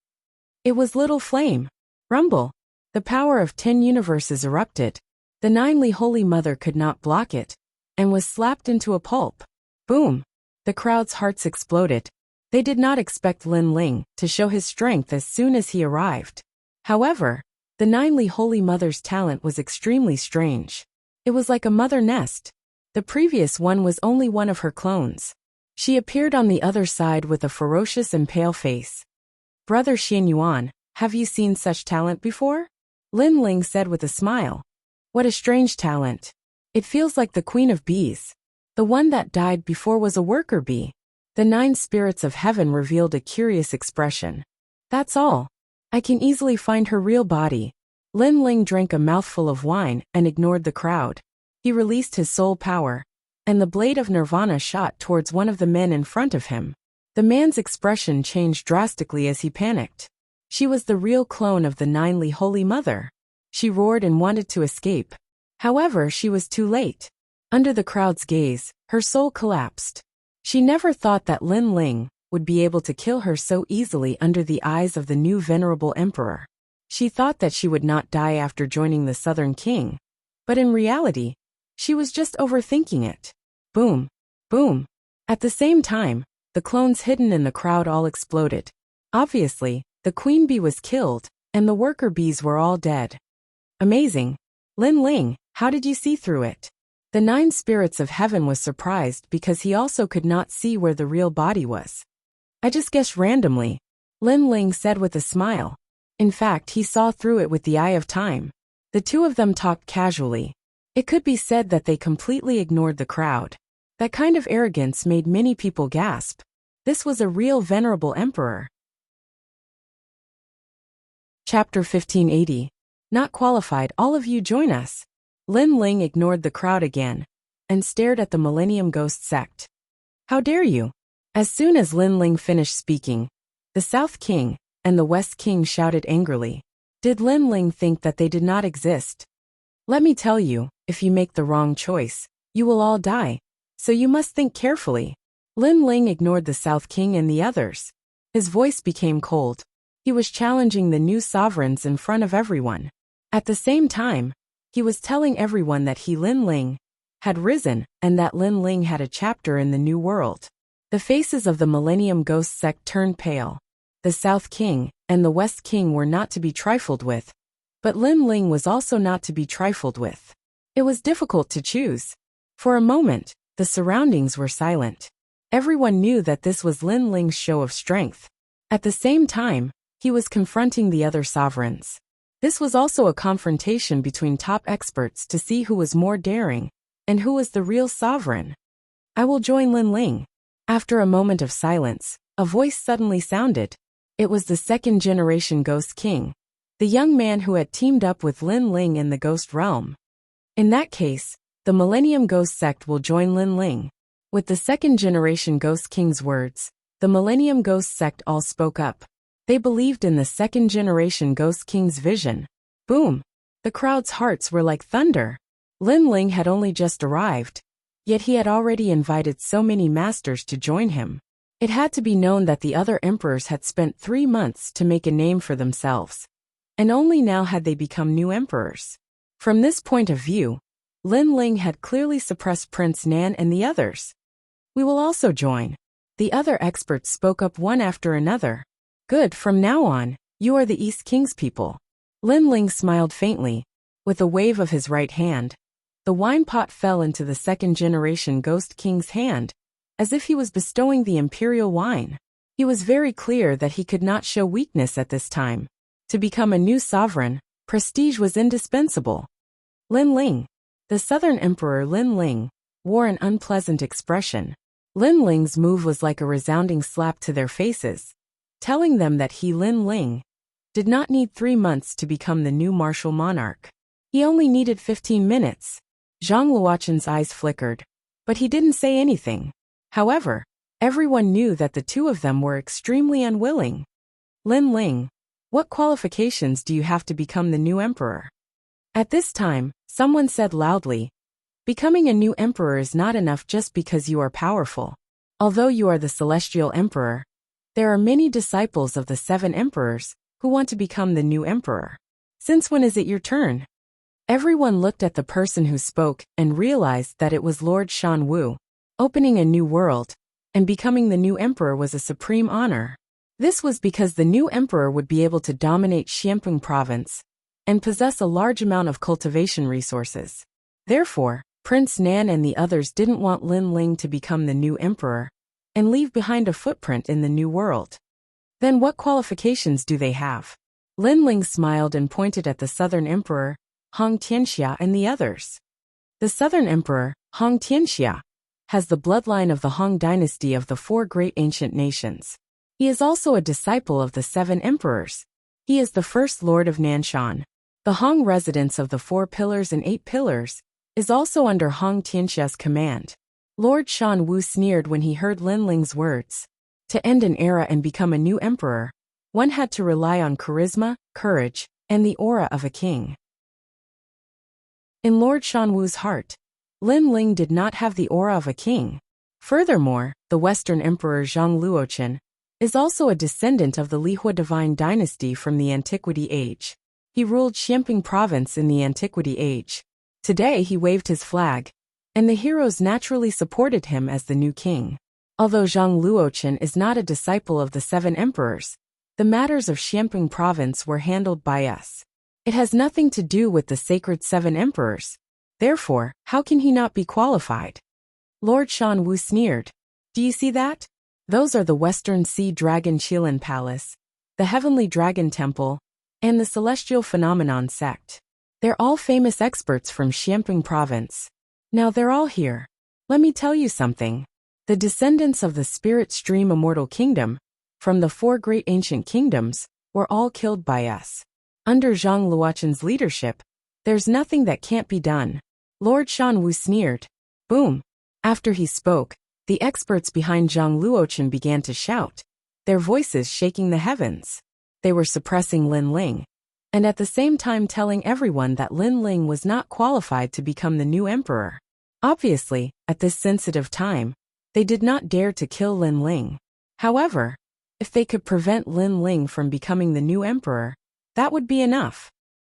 It was Little Flame. Rumble! The power of 10 universes erupted. The Ninely Holy Mother could not block it, and was slapped into a pulp. Boom! The crowd's hearts exploded. They did not expect Lin Ling to show his strength as soon as he arrived. However, the Ninely Holy Mother's talent was extremely strange. It was like a mother nest. The previous one was only one of her clones. She appeared on the other side with a ferocious and pale face. Brother Xianyuan, have you seen such talent before? Lin Ling said with a smile. What a strange talent. It feels like the Queen of Bees. The one that died before was a worker bee. The 9 spirits of heaven revealed a curious expression. That's all. I can easily find her real body. Lin Ling drank a mouthful of wine and ignored the crowd. He released his soul power, and the blade of Nirvana shot towards one of the men in front of him. The man's expression changed drastically as he panicked. She was the real clone of the Ninely Holy Mother. She roared and wanted to escape. However, she was too late. Under the crowd's gaze, her soul collapsed. She never thought that Lin Ling would be able to kill her so easily under the eyes of the new venerable emperor. She thought that she would not die after joining the Southern King. But in reality, she was just overthinking it. Boom! Boom! At the same time, the clones hidden in the crowd all exploded. Obviously, the queen bee was killed, and the worker bees were all dead. Amazing! Lin Ling, how did you see through it? The 9 spirits of heaven was surprised because he also could not see where the real body was. I just guessed randomly, Lin Ling said with a smile. In fact, he saw through it with the eye of time. The two of them talked casually. It could be said that they completely ignored the crowd. That kind of arrogance made many people gasp. This was a real venerable emperor. Chapter 1580. Not qualified, all of you join us. Lin Ling ignored the crowd again, and stared at the Millennium Ghost sect. How dare you? As soon as Lin Ling finished speaking, the South King and the West King shouted angrily. Did Lin Ling think that they did not exist? Let me tell you, if you make the wrong choice, you will all die, so you must think carefully. Lin Ling ignored the South King and the others. His voice became cold. He was challenging the new sovereigns in front of everyone. At the same time, he was telling everyone that he, Lin Ling, had risen and that Lin Ling had a chapter in the new world. The faces of the Millennium Ghost sect turned pale. The South King and the West King were not to be trifled with, but Lin Ling was also not to be trifled with. It was difficult to choose. For a moment, the surroundings were silent. Everyone knew that this was Lin Ling's show of strength. At the same time, he was confronting the other sovereigns. This was also a confrontation between top experts to see who was more daring and who was the real sovereign. I will join Lin Ling. After a moment of silence, a voice suddenly sounded. It was the 2nd-generation Ghost King, the young man who had teamed up with Lin Ling in the Ghost Realm. In that case, the Millennium Ghost sect will join Lin Ling. With the 2nd-generation Ghost King's words, the Millennium Ghost sect all spoke up. They believed in the 2nd-generation Ghost King's vision. Boom! The crowd's hearts were like thunder. Lin Ling had only just arrived, yet he had already invited so many masters to join him. It had to be known that the other emperors had spent 3 months to make a name for themselves, and only now had they become new emperors. From this point of view, Lin Ling had clearly suppressed Prince Nan and the others. We will also join. The other experts spoke up one after another. Good, from now on, you are the East King's people. Lin Ling smiled faintly. With a wave of his right hand, the wine pot fell into the 2nd-generation Ghost King's hand, as if he was bestowing the imperial wine. He was very clear that he could not show weakness at this time. To become a new sovereign, prestige was indispensable. Lin Ling. The Southern Emperor Lin Ling wore an unpleasant expression. Lin Ling's move was like a resounding slap to their faces, telling them that he, Lin Ling, did not need 3 months to become the new martial monarch. He only needed 15 minutes. Zhang Luochen's eyes flickered, but he didn't say anything. However, Everyone knew that the two of them were extremely unwilling. Lin Ling, what qualifications do you have to become the new emperor? At this time, someone said loudly, becoming a new emperor is not enough just because you are powerful. Although you are the celestial emperor, there are many disciples of the 7 emperors who want to become the new emperor. Since when is it your turn? Everyone looked at the person who spoke and realized that it was Lord Shan Wu. Opening a new world and becoming the new emperor was a supreme honor. This was because the new emperor would be able to dominate Xianping province and possess a large amount of cultivation resources. Therefore, Prince Nan and the others didn't want Lin Ling to become the new emperor and leave behind a footprint in the new world. Then what qualifications do they have? Lin Ling smiled and pointed at the southern emperor, Hong Tianxia, and the others. The southern emperor, Hong Tianxia, has the bloodline of the Han dynasty of the 4 great ancient nations. He is also a disciple of the 7 emperors. He is the first lord of Nanshan. The Hong residence of the 4 pillars and 8 pillars is also under Hong Tianxia's command. Lord Shan Wu sneered when he heard Lin Ling's words. To end an era and become a new emperor, one had to rely on charisma, courage, and the aura of a king. In Lord Shan Wu's heart, Lin Ling did not have the aura of a king. Furthermore, the Western Emperor Zhang Luochen is also a descendant of the Lihua divine dynasty from the Antiquity Age. He ruled Xianping province in the Antiquity Age. Today he waved his flag, and the heroes naturally supported him as the new king. Although Zhang Luochen is not a disciple of the 7 emperors, the matters of Xianping province were handled by us. It has nothing to do with the sacred 7 emperors. Therefore, how can he not be qualified? Lord Shan Wu sneered. Do you see that? Those are the Western Sea Dragon Qilin Palace, the Heavenly Dragon Temple, and the Celestial Phenomenon Sect. They're all famous experts from Xianping province. Now they're all here. Let me tell you something. The descendants of the Spirit Stream Immortal Kingdom, from the 4 great ancient kingdoms, were all killed by us. Under Zhang Luochen's leadership, there's nothing that can't be done. Lord Shan Wu sneered. Boom. After he spoke, the experts behind Zhang Luochen began to shout, their voices shaking the heavens. They were suppressing Lin Ling, and at the same time telling everyone that Lin Ling was not qualified to become the new emperor. Obviously, at this sensitive time, they did not dare to kill Lin Ling. However, if they could prevent Lin Ling from becoming the new emperor, that would be enough.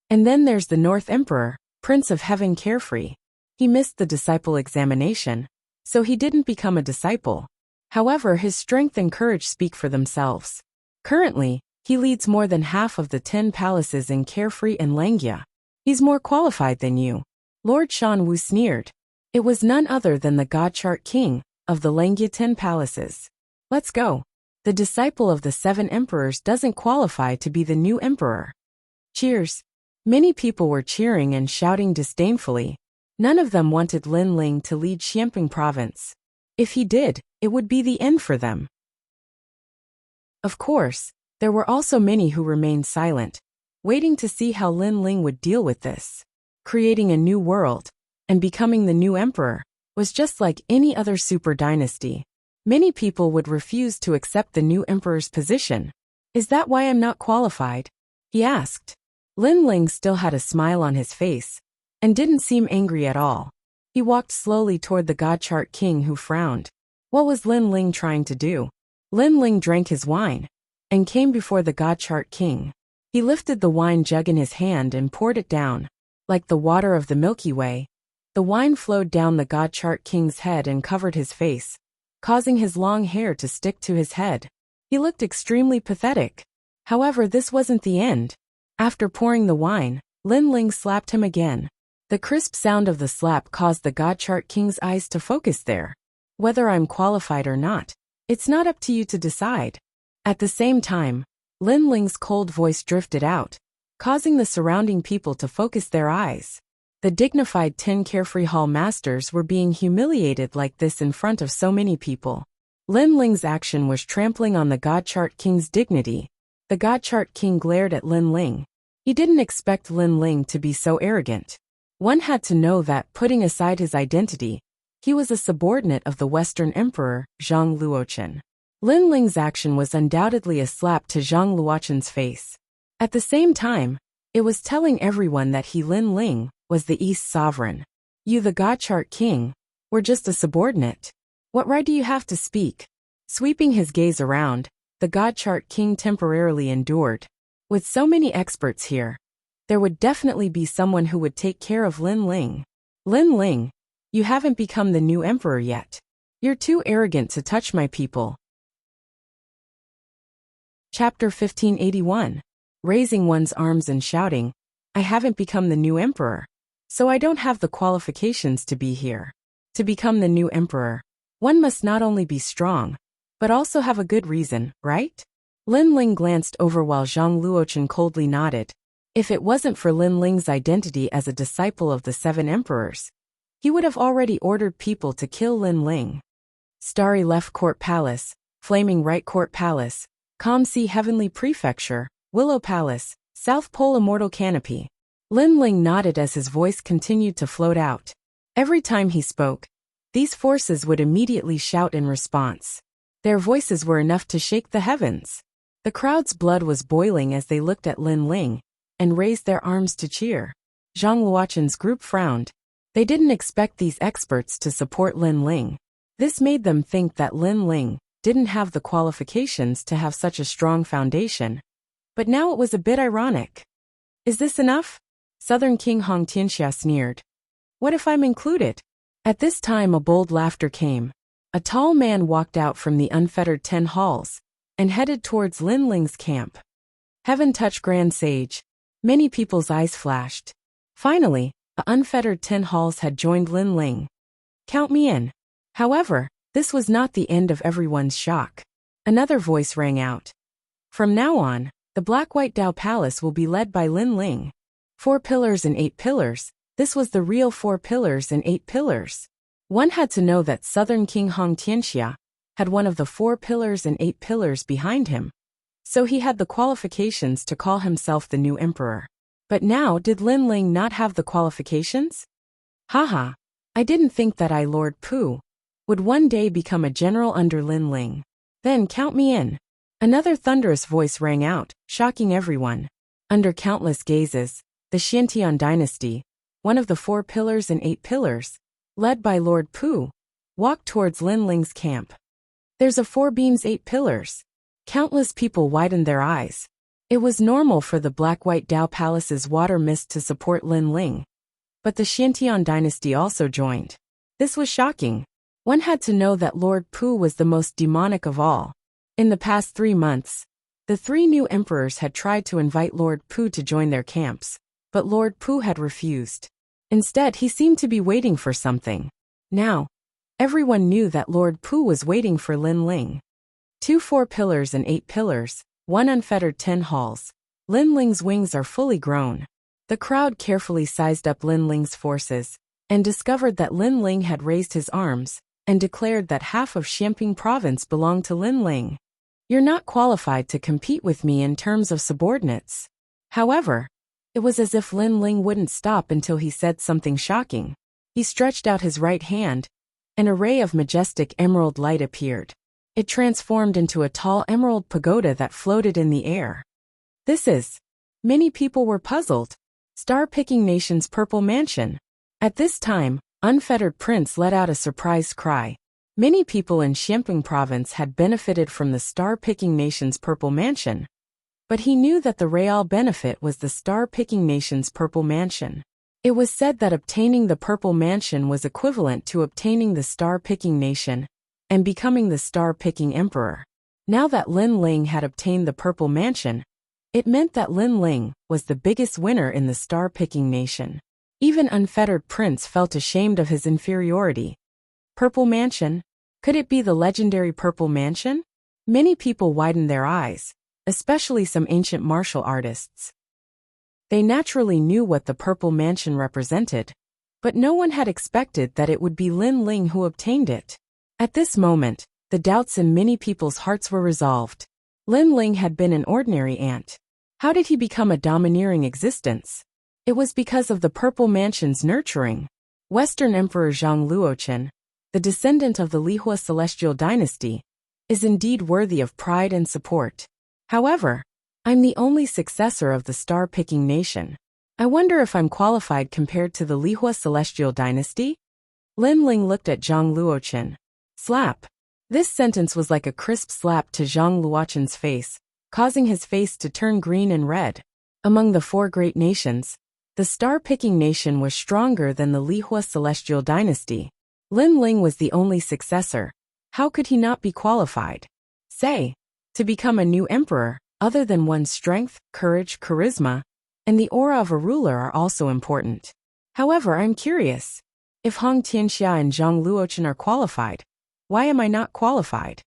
And then there's the North Emperor, Prince of Heaven Carefree. He missed the disciple examination, so he didn't become a disciple. However, his strength and courage speak for themselves. Currently, he leads more than half of the 10 palaces in Carefree and Langia. He's more qualified than you. Lord Shan Wu sneered. It was none other than the God Chart King of the Langia 10 palaces. Let's go. The disciple of the 7 emperors doesn't qualify to be the new emperor. Cheers. Many people were cheering and shouting disdainfully. None of them wanted Lin Ling to lead Xianping province. If he did, it would be the end for them. Of course, there were also many who remained silent, waiting to see how Lin Ling would deal with this. Creating a new world and becoming the new emperor was just like any other super dynasty. Many people would refuse to accept the new emperor's position. Is that why I'm not qualified? He asked. Lin Ling still had a smile on his face and didn't seem angry at all. He walked slowly toward the God Chart King, who frowned. What was Lin Ling trying to do? Lin Ling drank his wine and came before the God Chart King. He lifted the wine jug in his hand and poured it down. Like the water of the Milky Way, the wine flowed down the God Chart King's head and covered his face, causing his long hair to stick to his head. He looked extremely pathetic. However, this wasn't the end. After pouring the wine, Lin Ling slapped him again. The crisp sound of the slap caused the God Chart King's eyes to focus there. Whether I'm qualified or not, it's not up to you to decide. At the same time, Lin Ling's cold voice drifted out, causing the surrounding people to focus their eyes. The dignified 10 Carefree Hall masters were being humiliated like this in front of so many people. Lin Ling's action was trampling on the God Chart King's dignity. The God Chart King glared at Lin Ling. He didn't expect Lin Ling to be so arrogant. One had to know that, putting aside his identity, He was a subordinate of the Western Emperor, Zhang Luochen. Lin Ling's action was undoubtedly a slap to Zhang Luochen's face. At the same time, it was telling everyone that he, Lin Ling, was the East sovereign. You, the Godchart king, were just a subordinate. What right do you have to speak? Sweeping his gaze around, the Godchart king temporarily endured. With so many experts here, there would definitely be someone who would take care of Lin Ling. Lin Ling, you haven't become the new emperor yet. You're too arrogant to touch my people. Chapter 1581. Raising one's arms and shouting, I haven't become the new emperor, so I don't have the qualifications to be here. To become the new emperor, one must not only be strong, but also have a good reason, right? Lin Ling glanced over while Zhang Luochen coldly nodded. If it wasn't for Lin Ling's identity as a disciple of the Seven Emperors, he would have already ordered people to kill Lin Ling. Starry Left Court Palace, Flaming Right Court Palace, Calm Sea Heavenly Prefecture, Willow Palace, South Pole Immortal Canopy. Lin Ling nodded as his voice continued to float out. Every time he spoke, these forces would immediately shout in response. Their voices were enough to shake the heavens. The crowd's blood was boiling as they looked at Lin Ling and raised their arms to cheer. Zhang Luochen's group frowned. They didn't expect these experts to support Lin Ling. This made them think that Lin Ling didn't have the qualifications to have such a strong foundation. But now it was a bit ironic. Is this enough? Southern King Hong Tianxia sneered. What if I'm included? At this time a bold laughter came. A tall man walked out from the unfettered 10 halls and headed towards Lin Ling's camp. Heaven touch Grand Sage. Many people's eyes flashed. Finally, the unfettered 10 halls had joined Lin Ling. Count me in. However, this was not the end of everyone's shock. Another voice rang out. From now on, the Black-White Dao Palace will be led by Lin Ling. 4 pillars and 8 pillars. This was the real 4 pillars and 8 pillars. One had to know that Southern King Hong Tianxia had one of the 4 pillars and 8 pillars behind him. So he had the qualifications to call himself the new emperor. But now, did Lin Ling not have the qualifications? Haha, I didn't think that I, Lord Pu, would one day become a general under Lin Ling. Then count me in. Another thunderous voice rang out, shocking everyone. Under countless gazes, the Xiantian dynasty, one of the 4 pillars and 8 pillars, led by Lord Pu, walked towards Lin Ling's camp. There's a 4 beams 8 pillars. Countless people widened their eyes. It was normal for the Black-White Dao Palace's water mist to support Lin Ling. But the Xiantian dynasty also joined. This was shocking. One had to know that Lord Pu was the most demonic of all. In the past 3 months, the 3 new emperors had tried to invite Lord Pu to join their camps, but Lord Pu had refused. Instead, he seemed to be waiting for something. Now, everyone knew that Lord Pu was waiting for Lin Ling. 2 4 pillars and 8 pillars, 1 unfettered 10 halls. Lin Ling's wings are fully grown. The crowd carefully sized up Lin Ling's forces and discovered that Lin Ling had raised his arms and declared that half of Xiamping province belonged to Lin Ling. You're not qualified to compete with me in terms of subordinates. However, it was as if Lin Ling wouldn't stop until he said something shocking. He stretched out his right hand. An array of majestic emerald light appeared. It transformed into a tall emerald pagoda that floated in the air. This is. Many people were puzzled. Star-picking nation's purple mansion. At this time, Unfettered Prince let out a surprised cry. Many people in Xiamping province had benefited from the star-picking nation's purple mansion. But he knew that the real benefit was the star-picking nation's purple mansion. It was said that obtaining the purple mansion was equivalent to obtaining the star-picking nation and becoming the star-picking emperor. Now that Lin Ling had obtained the purple mansion, it meant that Lin Ling was the biggest winner in the star-picking nation. Even Unfettered Prince felt ashamed of his inferiority. Purple mansion? Could it be the legendary purple mansion? Many people widened their eyes, especially some ancient martial artists. They naturally knew what the purple mansion represented, but no one had expected that it would be Lin Ling who obtained it. At this moment, the doubts in many people's hearts were resolved. Lin Ling had been an ordinary ant. How did he become a domineering existence? It was because of the purple mansion's nurturing. Western Emperor Zhang Luochen, the descendant of the Lihua celestial dynasty, is indeed worthy of pride and support. However, I'm the only successor of the star-picking nation. I wonder if I'm qualified compared to the Lihua celestial dynasty? Lin Ling looked at Zhang Luochen. Slap. This sentence was like a crisp slap to Zhang Luochen's face, causing his face to turn green and red. Among the four great nations, the star-picking nation was stronger than the Lihua celestial dynasty. Lin Ling was the only successor. How could he not be qualified? Say, to become a new emperor, other than one's strength, courage, charisma, and the aura of a ruler are also important. However, I'm curious. If Hong Tianxia and Zhang Luochen are qualified, why am I not qualified?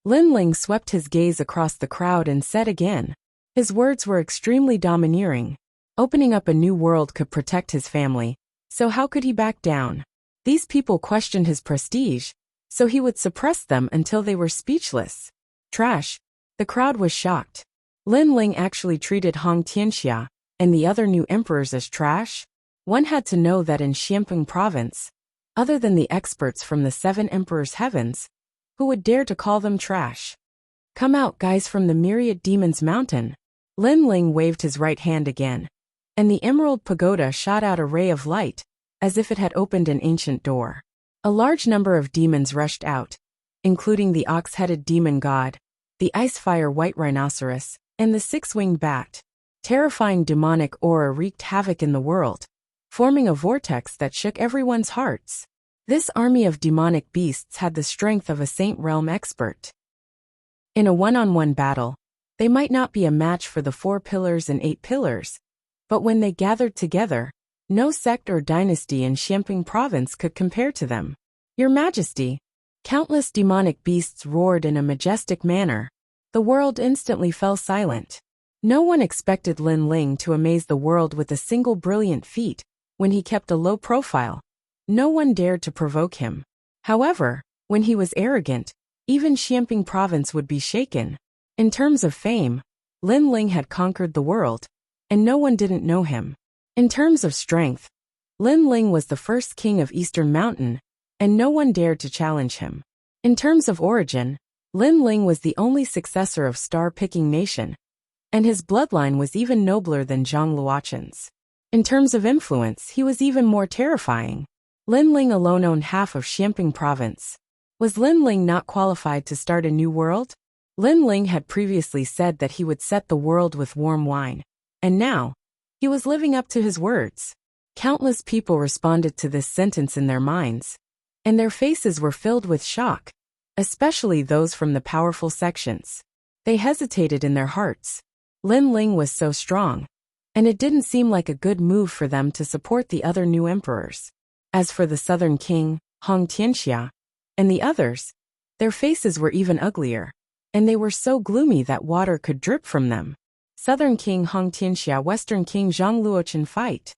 Lin Ling swept his gaze across the crowd and said again. His words were extremely domineering. Opening up a new world could protect his family, so how could he back down? These people questioned his prestige, so he would suppress them until they were speechless. Trash. The crowd was shocked. Lin Ling actually treated Hong Tianxia and the other new emperors as trash? One had to know that in Xianping province, other than the experts from the seven emperors' heavens, who would dare to call them trash? Come out, guys, from the myriad demons mountain. Lin Ling waved his right hand again, and the emerald pagoda shot out a ray of light, as if it had opened an ancient door. A large number of demons rushed out, including the ox-headed demon god, the ice-fire white rhinoceros, and the six-winged bat. Terrifying demonic aura wreaked havoc in the world, forming a vortex that shook everyone's hearts. This army of demonic beasts had the strength of a Saint Realm expert. In a one-on-one battle, they might not be a match for the 4 pillars and 8 pillars, but when they gathered together, no sect or dynasty in Xianping province could compare to them. Your Majesty, countless demonic beasts roared in a majestic manner. The world instantly fell silent. No one expected Lin Ling to amaze the world with a single brilliant feat when he kept a low profile. No one dared to provoke him. However, when he was arrogant, even Xianping province would be shaken. In terms of fame, Lin Ling had conquered the world, and no one didn't know him. In terms of strength, Lin Ling was the first king of Eastern Mountain, and no one dared to challenge him. In terms of origin, Lin Ling was the only successor of star-picking nation, and his bloodline was even nobler than Zhang Luochen's. In terms of influence, he was even more terrifying. Lin Ling alone owned half of Xianping province. Was Lin Ling not qualified to start a new world? Lin Ling had previously said that he would set the world with warm wine, and now, he was living up to his words. Countless people responded to this sentence in their minds, and their faces were filled with shock, especially those from the powerful sections. They hesitated in their hearts. Lin Ling was so strong, and it didn't seem like a good move for them to support the other new emperors. As for the southern king, Hong Tianxia, and the others, their faces were even uglier, and they were so gloomy that water could drip from them. Southern King Hong Tianxia, Western King Zhang Luochen fight.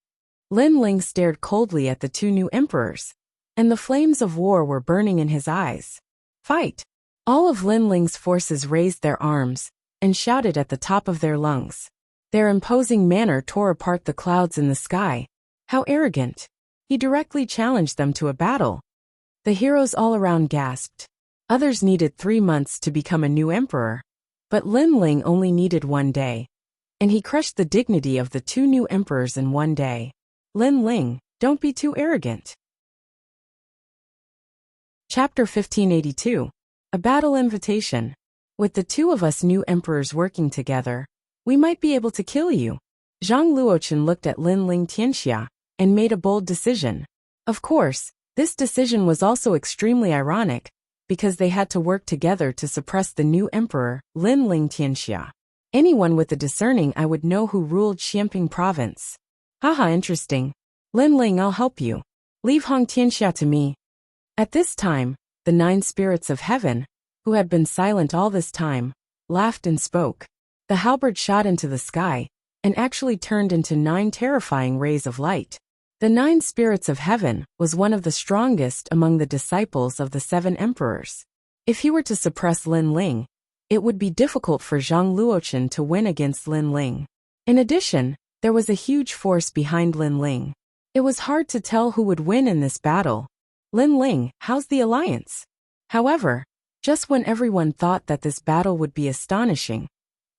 Lin Ling stared coldly at the two new emperors, and the flames of war were burning in his eyes. Fight! All of Lin Ling's forces raised their arms and shouted at the top of their lungs. Their imposing manner tore apart the clouds in the sky. How arrogant! He directly challenged them to a battle. The heroes all around gasped. Others needed 3 months to become a new emperor, but Lin Ling only needed 1 day, and he crushed the dignity of the two new emperors in 1 day. Lin Ling, don't be too arrogant. Chapter 1582. A Battle Invitation. With the two of us new emperors working together, we might be able to kill you. Zhang Luochen looked at Lin Ling Tianxia and made a bold decision. Of course, this decision was also extremely ironic, because they had to work together to suppress the new emperor, Lin Ling Tianxia. Anyone with a discerning eye would know who ruled Xianping province. Haha, interesting. Lin Ling, I'll help you. Leave Hong Tianxia to me. At this time, the 9 spirits of heaven, who had been silent all this time, laughed and spoke. The halberd shot into the sky, and actually turned into 9 terrifying rays of light. The 9 spirits of heaven was one of the strongest among the disciples of the 7 emperors. If he were to suppress Lin Ling, it would be difficult for Zhang Luochen to win against Lin Ling. In addition, there was a huge force behind Lin Ling. It was hard to tell who would win in this battle. Lin Ling, how's the alliance? However, just when everyone thought that this battle would be astonishing,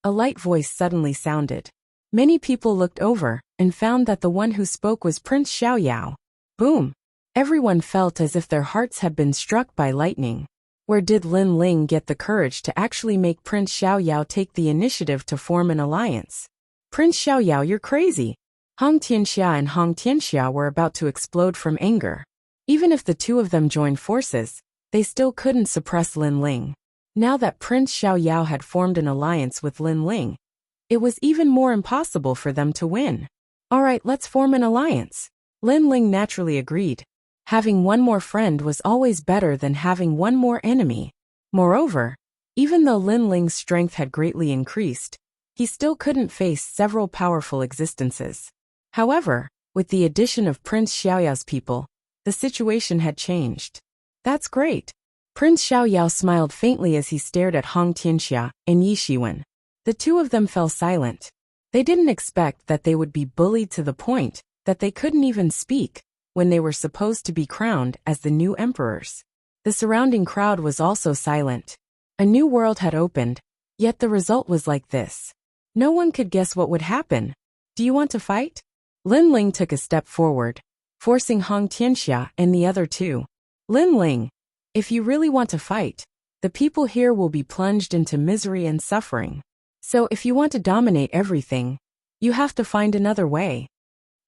a light voice suddenly sounded. Many people looked over and found that the one who spoke was Prince Xiaoyao. Boom! Everyone felt as if their hearts had been struck by lightning. Where did Lin Ling get the courage to actually make Prince Xiaoyao take the initiative to form an alliance? Prince Xiaoyao, you're crazy! Hong Tianxia and Hong Tianxia were about to explode from anger. Even if the two of them joined forces, they still couldn't suppress Lin Ling. Now that Prince Xiaoyao had formed an alliance with Lin Ling, it was even more impossible for them to win. Alright, let's form an alliance. Lin Ling naturally agreed. Having one more friend was always better than having one more enemy. Moreover, even though Lin Ling's strength had greatly increased, he still couldn't face several powerful existences. However, with the addition of Prince Xiaoyao's people, the situation had changed. That's great. Prince Xiaoyao smiled faintly as he stared at Hong Tianxia and Yi Shiwen. The two of them fell silent. They didn't expect that they would be bullied to the point that they couldn't even speak when they were supposed to be crowned as the new emperors. The surrounding crowd was also silent. A new world had opened, yet the result was like this. No one could guess what would happen. Do you want to fight? Lin Ling took a step forward, forcing Hong Tianxia and the other two. Lin Ling, if you really want to fight, the people here will be plunged into misery and suffering. So if you want to dominate everything, you have to find another way.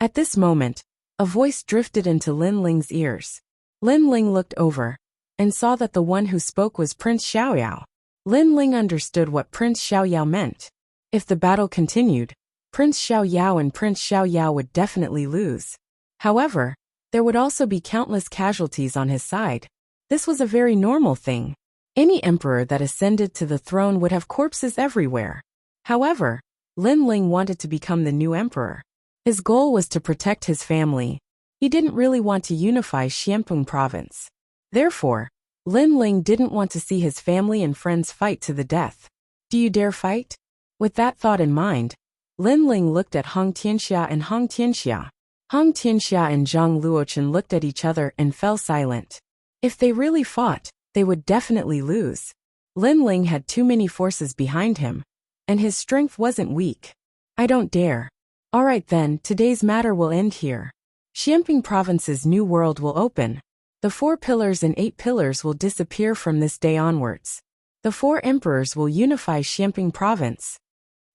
At this moment, a voice drifted into Lin Ling's ears. Lin Ling looked over and saw that the one who spoke was Prince Xiaoyao. Lin Ling understood what Prince Xiaoyao meant. If the battle continued, Prince Xiaoyao and Prince Xiaoyao would definitely lose. However, there would also be countless casualties on his side. This was a very normal thing. Any emperor that ascended to the throne would have corpses everywhere. However, Lin Ling wanted to become the new emperor. His goal was to protect his family. He didn't really want to unify Xianpeng province. Therefore, Lin Ling didn't want to see his family and friends fight to the death. Do you dare fight? With that thought in mind, Lin Ling looked at Hong Tianxia and Hong Tianxia. Hong Tianxia and Zhang Luochen looked at each other and fell silent. If they really fought, they would definitely lose. Lin Ling had too many forces behind him, and his strength wasn't weak. I don't dare. Alright then, today's matter will end here. Xianping province's new world will open. The 4 pillars and 8 pillars will disappear from this day onwards. The 4 emperors will unify Xianping province.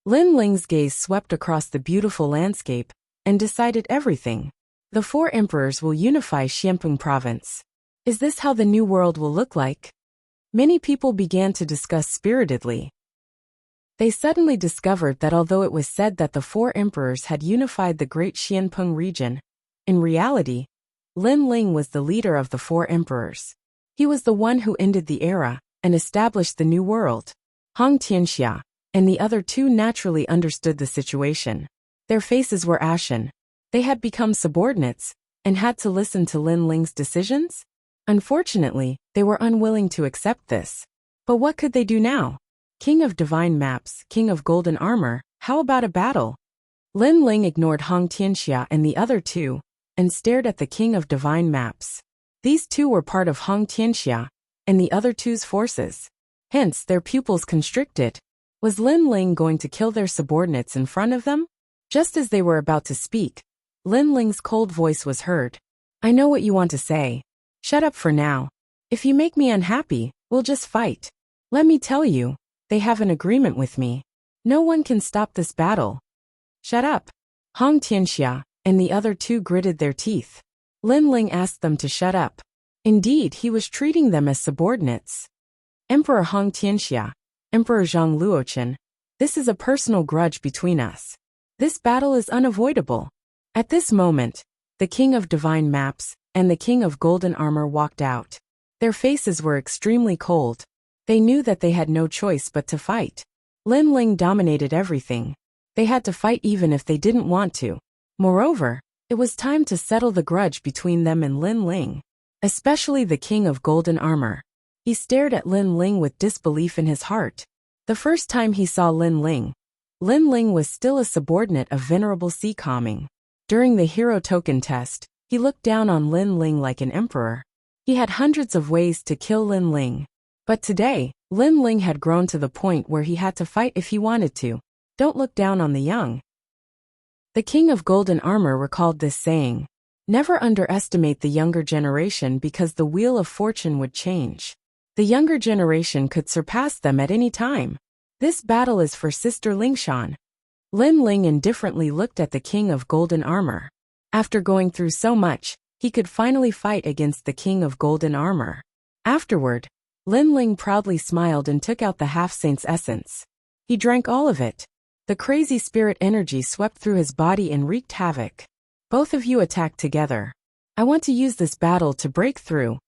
Lin Ling's gaze swept across the beautiful landscape and decided everything. The 4 emperors will unify Xianpeng province. Is this how the new world will look like? Many people began to discuss spiritedly. They suddenly discovered that although it was said that the 4 emperors had unified the great Xianpeng region, in reality, Lin Ling was the leader of the 4 emperors. He was the one who ended the era and established the new world. Hong Tianxia and the other 2 naturally understood the situation. Their faces were ashen. They had become subordinates and had to listen to Lin Ling's decisions. Unfortunately, they were unwilling to accept this. But what could they do now? King of Divine Maps, King of Golden Armor, how about a battle? Lin Ling ignored Hong Tianxia and the other 2, and stared at the King of Divine Maps. These 2 were part of Hong Tianxia and the other 2's forces. Hence, their pupils constricted. Was Lin Ling going to kill their subordinates in front of them? Just as they were about to speak, Lin Ling's cold voice was heard. I know what you want to say. Shut up for now. If you make me unhappy, we'll just fight. Let me tell you, they have an agreement with me. No one can stop this battle. Shut up. Hong Tianxia and the other 2 gritted their teeth. Lin Ling asked them to shut up. Indeed, he was treating them as subordinates. Emperor Hong Tianxia, Emperor Zhang Luochen, this is a personal grudge between us. This battle is unavoidable. At this moment, the King of Divine Maps and the King of Golden Armor walked out. Their faces were extremely cold. They knew that they had no choice but to fight. Lin Ling dominated everything. They had to fight even if they didn't want to. Moreover, it was time to settle the grudge between them and Lin Ling. Especially the King of Golden Armor. He stared at Lin Ling with disbelief in his heart. The first time he saw Lin Ling was still a subordinate of Venerable Sea Calming. During the hero token test, he looked down on Lin Ling like an emperor. He had hundreds of ways to kill Lin Ling. But today, Lin Ling had grown to the point where he had to fight if he wanted to. Don't look down on the young. The King of Golden Armor recalled this saying. Never underestimate the younger generation because the wheel of fortune would change. The younger generation could surpass them at any time. This battle is for Sister Lingshan. Lin Ling indifferently looked at the King of Golden Armor. After going through so much, he could finally fight against the King of Golden Armor. Afterward, Lin Ling proudly smiled and took out the half-saint's essence. He drank all of it. The crazy spirit energy swept through his body and wreaked havoc. Both of you attacked together. I want to use this battle to break through.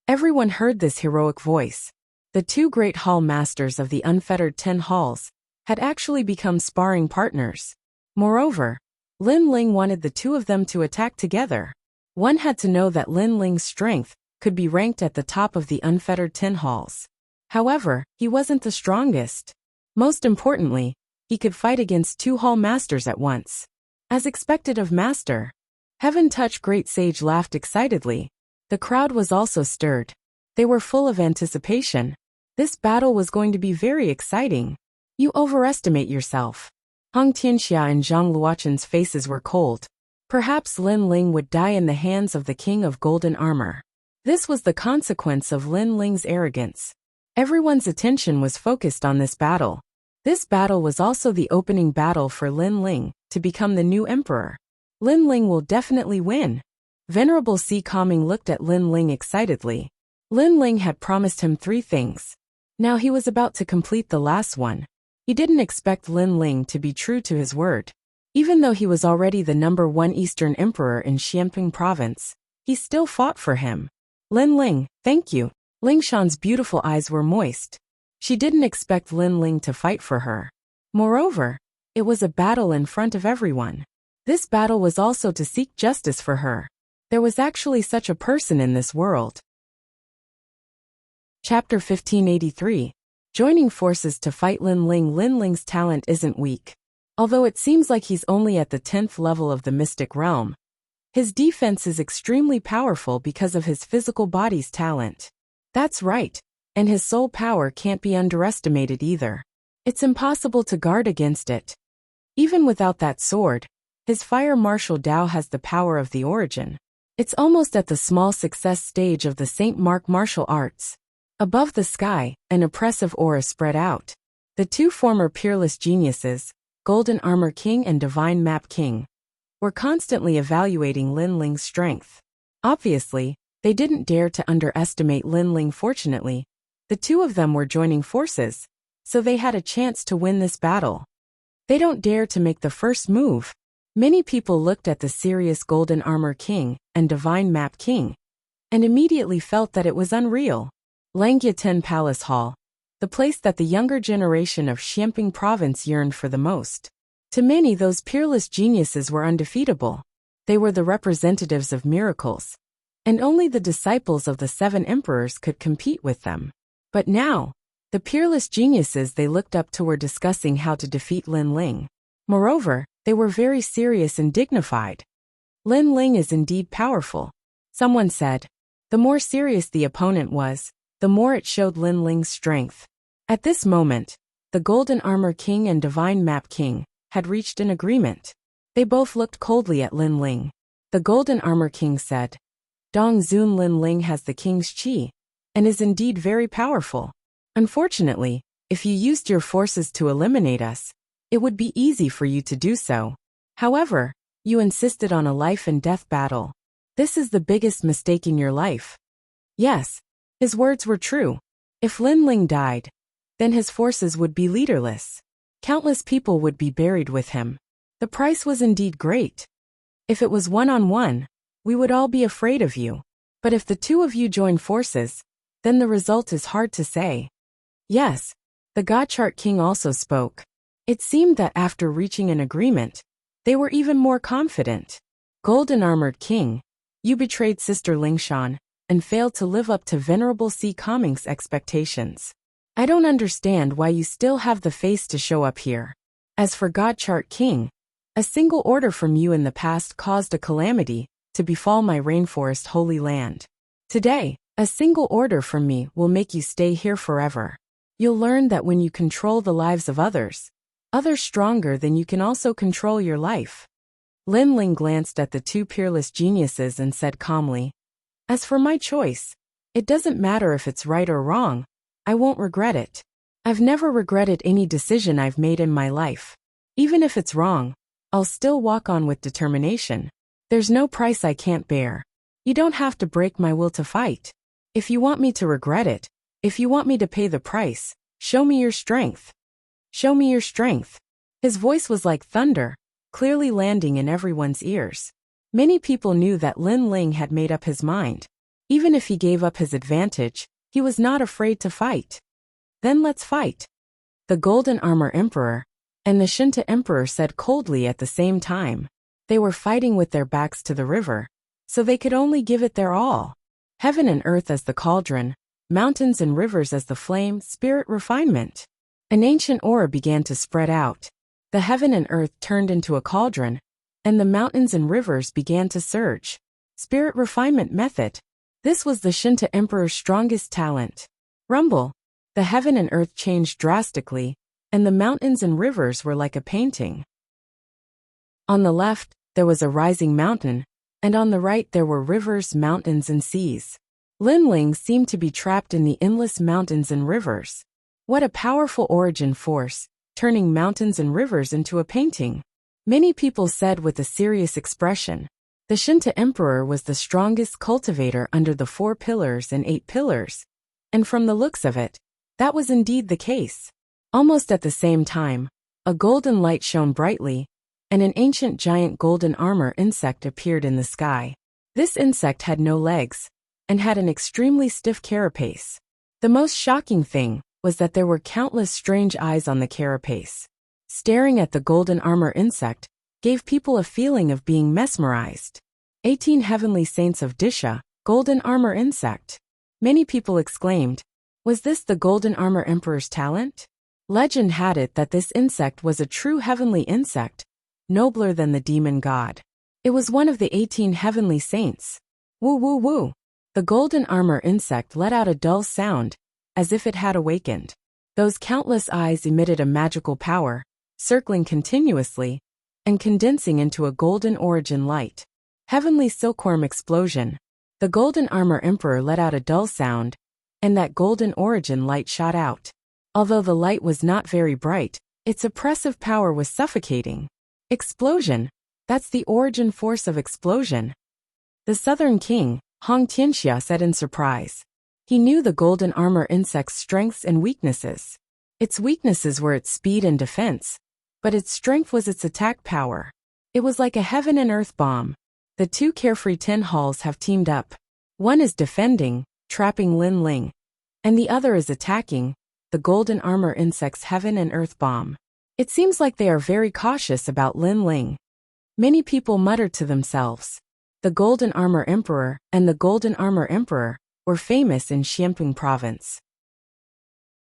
Everyone heard this heroic voice. The two great hall masters of the unfettered 10 halls had actually become sparring partners. Moreover, Lin Ling wanted the two of them to attack together. One had to know that Lin Ling's strength could be ranked at the top of the unfettered 10 halls. However, he wasn't the strongest. Most importantly, he could fight against 2 hall masters at once. As expected of Master, Heaven Touch Great Sage laughed excitedly. The crowd was also stirred. They were full of anticipation. This battle was going to be very exciting. You overestimate yourself. Hong Tianxia and Zhang Luochen's faces were cold. Perhaps Lin Ling would die in the hands of the King of Golden Armor. This was the consequence of Lin Ling's arrogance. Everyone's attention was focused on this battle. This battle was also the opening battle for Lin Ling to become the new emperor. Lin Ling will definitely win. Venerable Si Kaming looked at Lin Ling excitedly. Lin Ling had promised him 3 things. Now he was about to complete the last one. He didn't expect Lin Ling to be true to his word. Even though he was already the #1 Eastern Emperor in Xianping Province, he still fought for him. Lin Ling, thank you. Lingshan's beautiful eyes were moist. She didn't expect Lin Ling to fight for her. Moreover, it was a battle in front of everyone. This battle was also to seek justice for her. There was actually such a person in this world. Chapter 1583. Joining forces to fight Lin Ling. Lin Ling's talent isn't weak. Although it seems like he's only at the 10th level of the mystic realm, his defense is extremely powerful because of his physical body's talent. That's right, and his soul power can't be underestimated either. It's impossible to guard against it. Even without that sword, his fire martial Dao has the power of the origin. It's almost at the small success stage of the Saint Mark martial arts. Above the sky, an oppressive aura spread out. The 2 former peerless geniuses, Golden Armor King and Divine Map King, were constantly evaluating Lin Ling's strength. Obviously, they didn't dare to underestimate Lin Ling. Fortunately, the 2 of them were joining forces, so they had a chance to win this battle. They don't dare to make the first move. Many people looked at the serious Golden Armor King and Divine Map King and immediately felt that it was unreal. Langyatan 10 Palace Hall, the place that the younger generation of Xianping Province yearned for the most. To many, those peerless geniuses were undefeatable. They were the representatives of miracles, and only the disciples of the 7 emperors could compete with them. But now, the peerless geniuses they looked up to were discussing how to defeat Lin Ling. Moreover, they were very serious and dignified. Lin Ling is indeed powerful, someone said. The more serious the opponent was, the more it showed Lin Ling's strength. At this moment, the Golden Armor King and Divine Map King had reached an agreement. They both looked coldly at Lin Ling. The Golden Armor King said, Dong Zun. Lin Ling has the king's qi, and is indeed very powerful. Unfortunately, if you used your forces to eliminate us, it would be easy for you to do so. However, you insisted on a life and death battle. This is the biggest mistake in your life. Yes, his words were true. If Lin Ling died, then his forces would be leaderless. Countless people would be buried with him. The price was indeed great. If it was one-on-one, we would all be afraid of you. But if the 2 of you join forces, then the result is hard to say. Yes, the Godchart King also spoke. It seemed that after reaching an agreement, they were even more confident. Golden Armored King, you betrayed Sister Lingshan and failed to live up to Venerable Si Kaming's expectations. I don't understand why you still have the face to show up here. As for Godchart King, a single order from you in the past caused a calamity to befall my rainforest holy land. Today, A single order from me will make you stay here forever. You'll learn that when you control the lives of others stronger than you can also control your life. Lin Ling glanced at the two peerless geniuses and said calmly, "As for my choice, it doesn't matter if it's right or wrong. I won't regret it. I've never regretted any decision I've made in my life. Even if it's wrong, I'll still walk on with determination. There's no price I can't bear. You don't have to break my will to fight. If you want me to regret it, if you want me to pay the price, show me your strength. Show me your strength." His voice was like thunder, clearly landing in everyone's ears. Many people knew that Lin Ling had made up his mind. Even if he gave up his advantage, he was not afraid to fight. "Then let's fight." The Golden Armor Emperor and the Shinta Emperor said coldly at the same time. They were fighting with their backs to the river, so they could only give it their all. Heaven and earth as the cauldron, mountains and rivers as the flame, spirit refinement. An ancient aura began to spread out. The heaven and earth turned into a cauldron, and the mountains and rivers began to surge. Spirit refinement method. This was the Shinta Emperor's strongest talent. Rumble. The heaven and earth changed drastically, and the mountains and rivers were like a painting. On the left, there was a rising mountain, and on the right there were rivers, mountains, and seas. Lin Ling seemed to be trapped in the endless mountains and rivers. What a powerful origin force, turning mountains and rivers into a painting. Many people said with a serious expression. The Shinta Emperor was the strongest cultivator under the 4 pillars and 8 pillars, and from the looks of it, that was indeed the case. Almost at the same time, a golden light shone brightly, and an ancient giant golden armor insect appeared in the sky. This insect had no legs, and had an extremely stiff carapace. The most shocking thing was that there were countless strange eyes on the carapace. Staring at the golden armor insect gave people a feeling of being mesmerized. 18 heavenly saints of Disha, golden armor insect. Many people exclaimed, was this the golden armor emperor's talent? Legend had it that this insect was a true heavenly insect, nobler than the demon god. It was one of the 18 heavenly saints. Woo woo woo. The golden armor insect let out a dull sound, as if it had awakened. Those countless eyes emitted a magical power, circling continuously, and condensing into a golden origin light. Heavenly silkworm explosion. The golden armor emperor let out a dull sound, and that golden origin light shot out. Although the light was not very bright, its oppressive power was suffocating. Explosion. That's the origin force of explosion. The southern king, Hong Tianxia, said in surprise. He knew the golden armor insect's strengths and weaknesses. Its weaknesses were its speed and defense, but its strength was its attack power. It was like a heaven and earth bomb. The two carefree tin halls have teamed up. One is defending, trapping Lin Ling, and the other is attacking, the golden armor insect's heaven and earth bomb. It seems like they are very cautious about Lin Ling. Many people muttered to themselves. The golden armor emperor and the golden armor emperor were famous in Xianping province.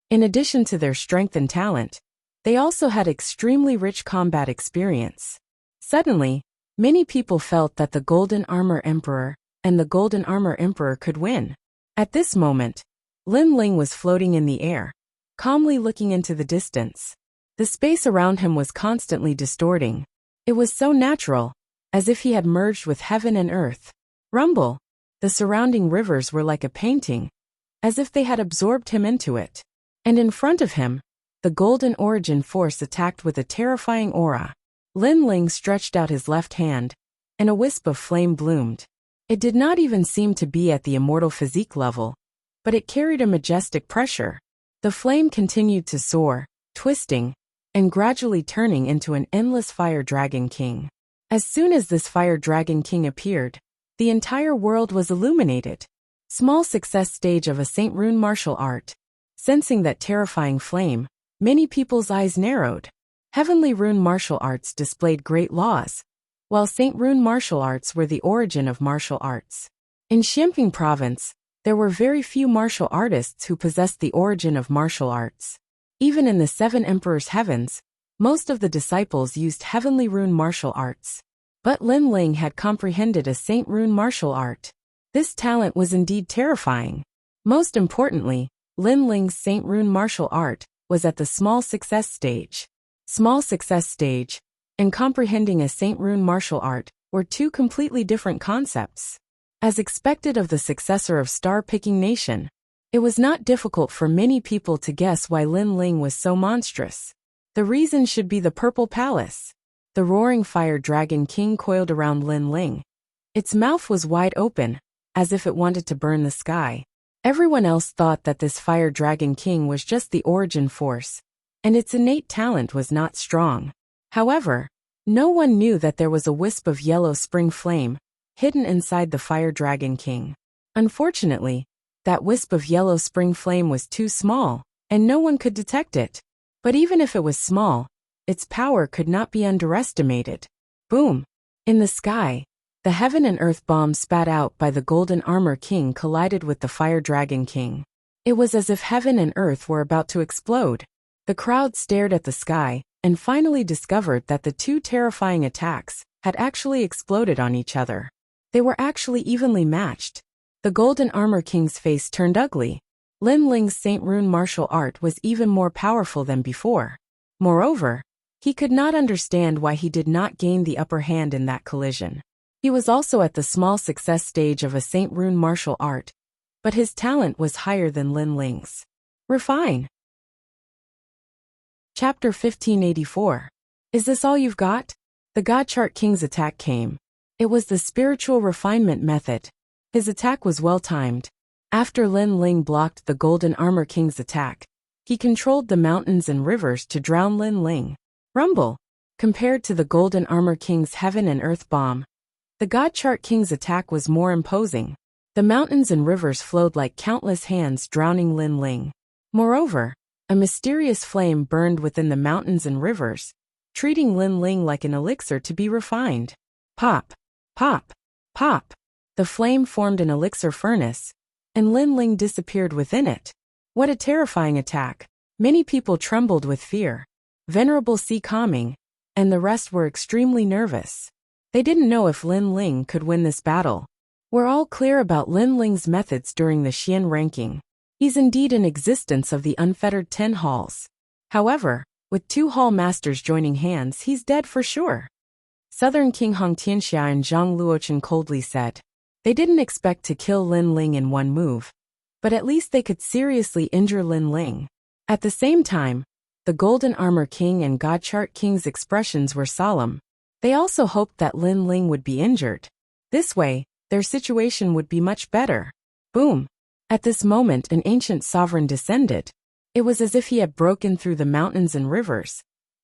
In addition to their strength and talent, they also had extremely rich combat experience. Suddenly, many people felt that the golden armor emperor and the golden armor emperor could win. At this moment, Lin Ling was floating in the air, calmly looking into the distance. The space around him was constantly distorting. It was so natural, as if he had merged with heaven and earth. Rumble. The surrounding rivers were like a painting, as if they had absorbed him into it. And in front of him, the golden origin force attacked with a terrifying aura. Lin Ling stretched out his left hand, and a wisp of flame bloomed. It did not even seem to be at the immortal physique level, but it carried a majestic pressure. The flame continued to soar, twisting, and gradually turning into an endless fire dragon king. As soon as this fire dragon king appeared, the entire world was illuminated. Small success stage of a Saint Rune martial art. Sensing that terrifying flame, many people's eyes narrowed. Heavenly Rune martial arts displayed great laws, while Saint Rune martial arts were the origin of martial arts. In Xianping province, there were very few martial artists who possessed the origin of martial arts. Even in the 7 Emperors' heavens, most of the disciples used Heavenly Rune martial arts. But Lin Ling had comprehended a Saint Rune martial art. This talent was indeed terrifying. Most importantly, Lin Ling's Saint Rune martial art was at the small success stage. Small success stage and comprehending a Saint Rune martial art were two completely different concepts. As expected of the successor of star-picking nation, it was not difficult for many people to guess why Lin Ling was so monstrous. The reason should be the Purple Palace. The roaring fire dragon king coiled around Lin Ling. Its mouth was wide open, as if it wanted to burn the sky. Everyone else thought that this fire dragon king was just the origin force, and its innate talent was not strong. However, no one knew that there was a wisp of yellow spring flame hidden inside the fire dragon king. Unfortunately, that wisp of yellow spring flame was too small, and no one could detect it. But even if it was small, its power could not be underestimated. Boom! In the sky, the heaven and earth bomb spat out by the golden armor king collided with the fire dragon king. It was as if heaven and earth were about to explode. The crowd stared at the sky and finally discovered that the two terrifying attacks had actually exploded on each other. They were actually evenly matched. The golden armor king's face turned ugly. Lin Ling's Saint Rune martial art was even more powerful than before. Moreover, he could not understand why he did not gain the upper hand in that collision. He was also at the small success stage of a Saint Rune martial art, but his talent was higher than Lin Ling's. Refine. Chapter 1584. Is this all you've got? The Godchart King's attack came. It was the spiritual refinement method. His attack was well-timed. After Lin Ling blocked the Golden Armor King's attack, he controlled the mountains and rivers to drown Lin Ling. Rumble. Compared to the Golden Armor King's Heaven and Earth bomb, the Godchart King's attack was more imposing. The mountains and rivers flowed like countless hands drowning Lin Ling. Moreover, a mysterious flame burned within the mountains and rivers, treating Lin Ling like an elixir to be refined. Pop, pop, pop. The flame formed an elixir furnace, and Lin Ling disappeared within it. What a terrifying attack. Many people trembled with fear. Venerable Si Calming, and the rest were extremely nervous. They didn't know if Lin Ling could win this battle. We're all clear about Lin Ling's methods during the Xian ranking. He's indeed in existence of the unfettered 10 halls. However, with 2 hall masters joining hands, he's dead for sure. Southern King Hong Tianxia and Zhang Luochen coldly said. They didn't expect to kill Lin Ling in one move, but at least they could seriously injure Lin Ling. At the same time, the Golden Armor King and Godchart King's expressions were solemn. They also hoped that Lin Ling would be injured. This way, their situation would be much better. Boom! At this moment an ancient sovereign descended. It was as if he had broken through the mountains and rivers,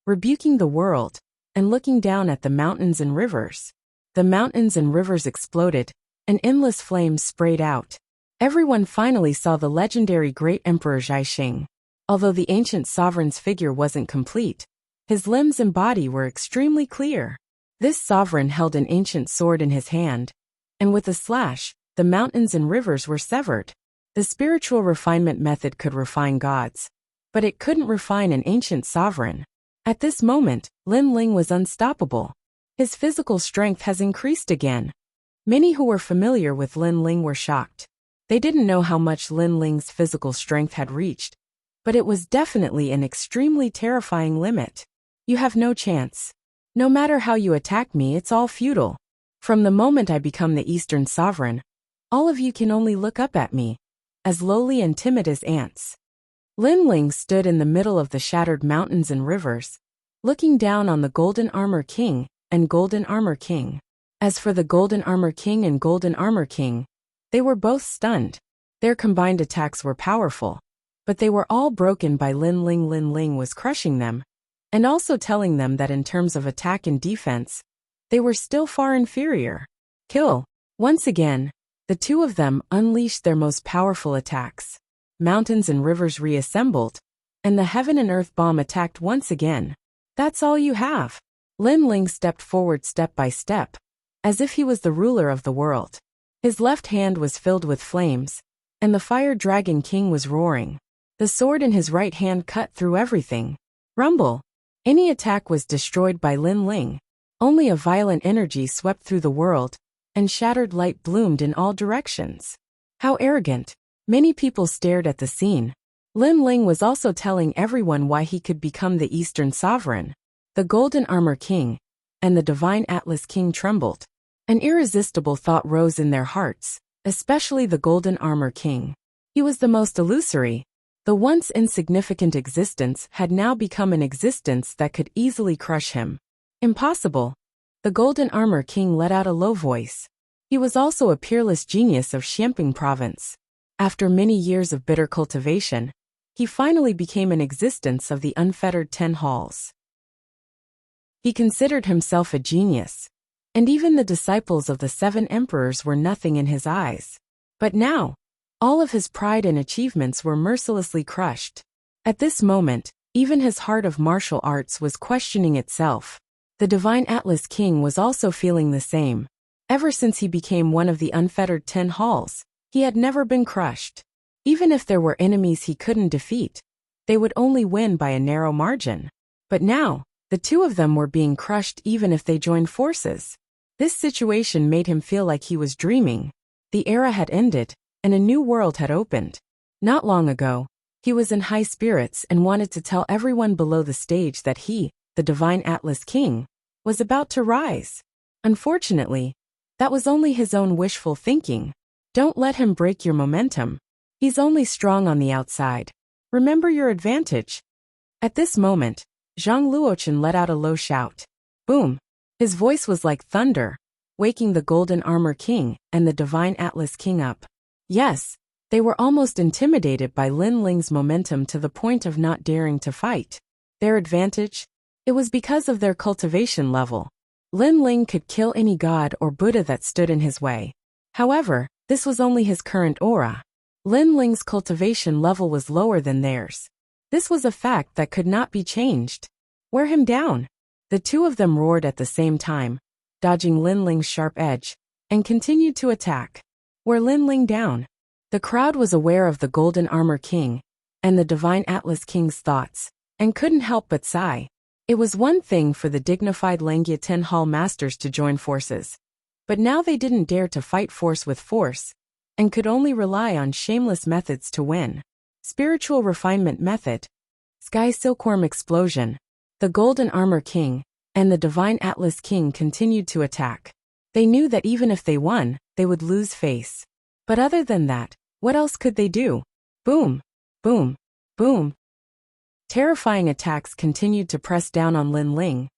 rebuking the world, and looking down at the mountains and rivers. The mountains and rivers exploded, and endless flames sprayed out. Everyone finally saw the legendary Great Emperor Zhaixing. Although the ancient sovereign's figure wasn't complete, his limbs and body were extremely clear. This sovereign held an ancient sword in his hand, and with a slash, the mountains and rivers were severed. The spiritual refinement method could refine gods, but it couldn't refine an ancient sovereign. At this moment, Lin Ling was unstoppable. His physical strength has increased again. Many who were familiar with Lin Ling were shocked. They didn't know how much Lin Ling's physical strength had reached, but it was definitely an extremely terrifying limit. You have no chance. No matter how you attack me, it's all futile. From the moment I become the Eastern Sovereign, all of you can only look up at me, as lowly and timid as ants. Lin Ling stood in the middle of the shattered mountains and rivers, looking down on the Golden Armor King and Golden Armor King. As for the Golden Armor King and Golden Armor King, they were both stunned. Their combined attacks were powerful, but they were all broken by Lin Ling. Lin Ling was crushing them, and also telling them that in terms of attack and defense, they were still far inferior. Kill. Once again, the two of them unleashed their most powerful attacks. Mountains and rivers reassembled, and the Heaven and Earth bomb attacked once again. That's all you have. Lin Ling stepped forward step by step, as if he was the ruler of the world. His left hand was filled with flames, and the Fire Dragon King was roaring. The sword in his right hand cut through everything. Rumble. Any attack was destroyed by Lin Ling. Only a violent energy swept through the world, and shattered light bloomed in all directions. How arrogant. Many people stared at the scene. Lin Ling was also telling everyone why he could become the Eastern Sovereign, the Golden Armor King, and the Divine Atlas King trembled. An irresistible thought rose in their hearts, especially the Golden Armor King. He was the most illusory. The once insignificant existence had now become an existence that could easily crush him. Impossible. The Golden Armor King let out a low voice. He was also a peerless genius of Xianping Province. After many years of bitter cultivation, he finally became an existence of the unfettered 10 halls. He considered himself a genius, and even the disciples of the 7 emperors were nothing in his eyes. But now, all of his pride and achievements were mercilessly crushed. At this moment, even his heart of martial arts was questioning itself. The Divine Atlas King was also feeling the same. Ever since he became one of the unfettered 10 halls, he had never been crushed. Even if there were enemies he couldn't defeat, they would only win by a narrow margin. But now, the two of them were being crushed even if they joined forces. This situation made him feel like he was dreaming. The era had ended, and a new world had opened. Not long ago, he was in high spirits and wanted to tell everyone below the stage that he, the Divine Atlas King, was about to rise. Unfortunately, that was only his own wishful thinking. Don't let him break your momentum. He's only strong on the outside. Remember your advantage. At this moment, Zhang Luochen let out a low shout. Boom! His voice was like thunder, waking the Golden Armor King and the Divine Atlas King up. Yes, they were almost intimidated by Lin Ling's momentum to the point of not daring to fight. Their advantage? It was because of their cultivation level. Lin Ling could kill any god or Buddha that stood in his way. However, this was only his current aura. Lin Ling's cultivation level was lower than theirs. This was a fact that could not be changed. Wear him down. The two of them roared at the same time, dodging Lin Ling's sharp edge, and continued to attack. Wear Lin Ling down. The crowd was aware of the Golden Armor King and the Divine Atlas King's thoughts, and couldn't help but sigh. It was one thing for the dignified Langya 10 Hall Masters to join forces, but now they didn't dare to fight force with force, and could only rely on shameless methods to win. Spiritual refinement method. Sky Silkworm explosion. The Golden Armor King and the Divine Atlas King continued to attack. They knew that even if they won, they would lose face. But other than that, what else could they do? Boom! Boom! Boom! Terrifying attacks continued to press down on Lin Ling,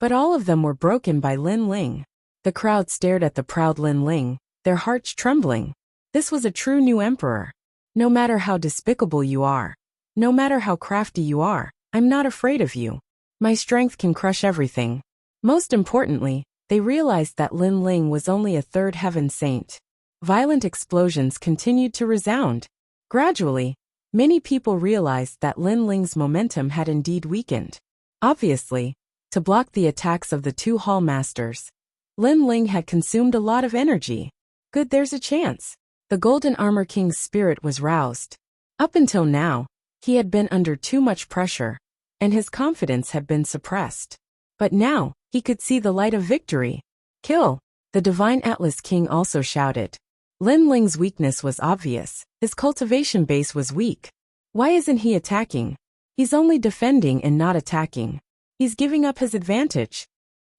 but all of them were broken by Lin Ling. The crowd stared at the proud Lin Ling, their hearts trembling. This was a true new emperor. No matter how despicable you are, no matter how crafty you are, I'm not afraid of you. My strength can crush everything. Most importantly, they realized that Lin Ling was only a third heaven saint. Violent explosions continued to resound. Gradually, many people realized that Lin Ling's momentum had indeed weakened. Obviously, to block the attacks of the 2 hall masters, Lin Ling had consumed a lot of energy. Good, there's a chance. The Golden Armor King's spirit was roused. Up until now, he had been under too much pressure, and his confidence had been suppressed. But now, he could see the light of victory. Kill! The Divine Atlas King also shouted. Lin Ling's weakness was obvious. His cultivation base was weak. Why isn't he attacking? He's only defending and not attacking. He's giving up his advantage.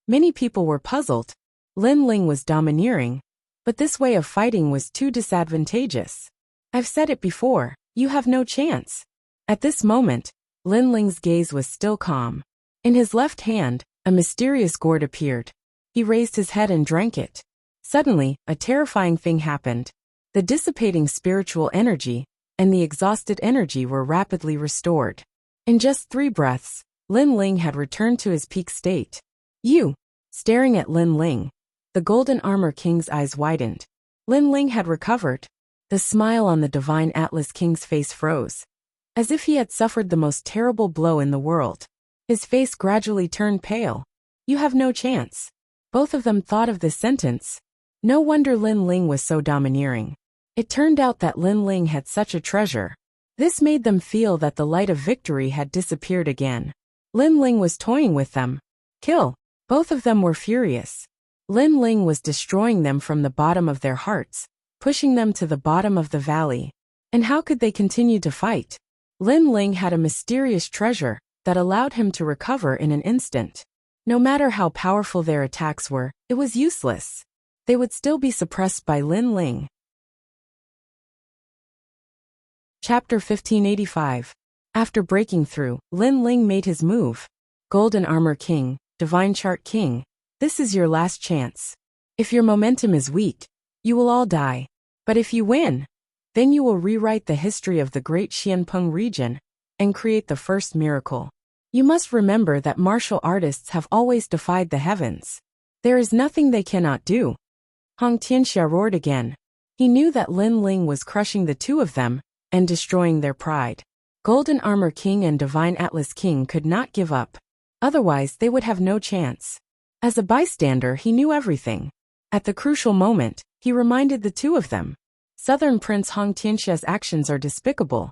Many people were puzzled. Lin Ling was domineering, but this way of fighting was too disadvantageous. I've said it before, you have no chance. At this moment, Lin Ling's gaze was still calm. In his left hand, a mysterious gourd appeared. He raised his head and drank it. Suddenly, a terrifying thing happened. The dissipating spiritual energy and the exhausted energy were rapidly restored. In just 3 breaths, Lin Ling had returned to his peak state. You! Staring at Lin Ling, the Golden Armor King's eyes widened. Lin Ling had recovered. The smile on the Divine Atlas King's face froze, as if he had suffered the most terrible blow in the world. His face gradually turned pale. You have no chance. Both of them thought of this sentence. No wonder Lin Ling was so domineering. It turned out that Lin Ling had such a treasure. This made them feel that the light of victory had disappeared again. Lin Ling was toying with them. Kill! Both of them were furious. Lin Ling was destroying them from the bottom of their hearts, pushing them to the bottom of the valley. And how could they continue to fight? Lin Ling had a mysterious treasure that allowed him to recover in an instant. No matter how powerful their attacks were, it was useless. They would still be suppressed by Lin Ling. Chapter 1585. After breaking through, Lin Ling made his move. Golden Armor King, Divine Chart King, this is your last chance. If your momentum is weak, you will all die. But if you win, then you will rewrite the history of the great Xianpeng region and create the first miracle. You must remember that martial artists have always defied the heavens. There is nothing they cannot do. Hong Tianxia roared again. He knew that Lin Ling was crushing the two of them and destroying their pride. Golden Armor King and Divine Atlas King could not give up. Otherwise, they would have no chance. As a bystander, he knew everything. At the crucial moment, he reminded the two of them. Southern Prince Hong Tianxia's actions are despicable.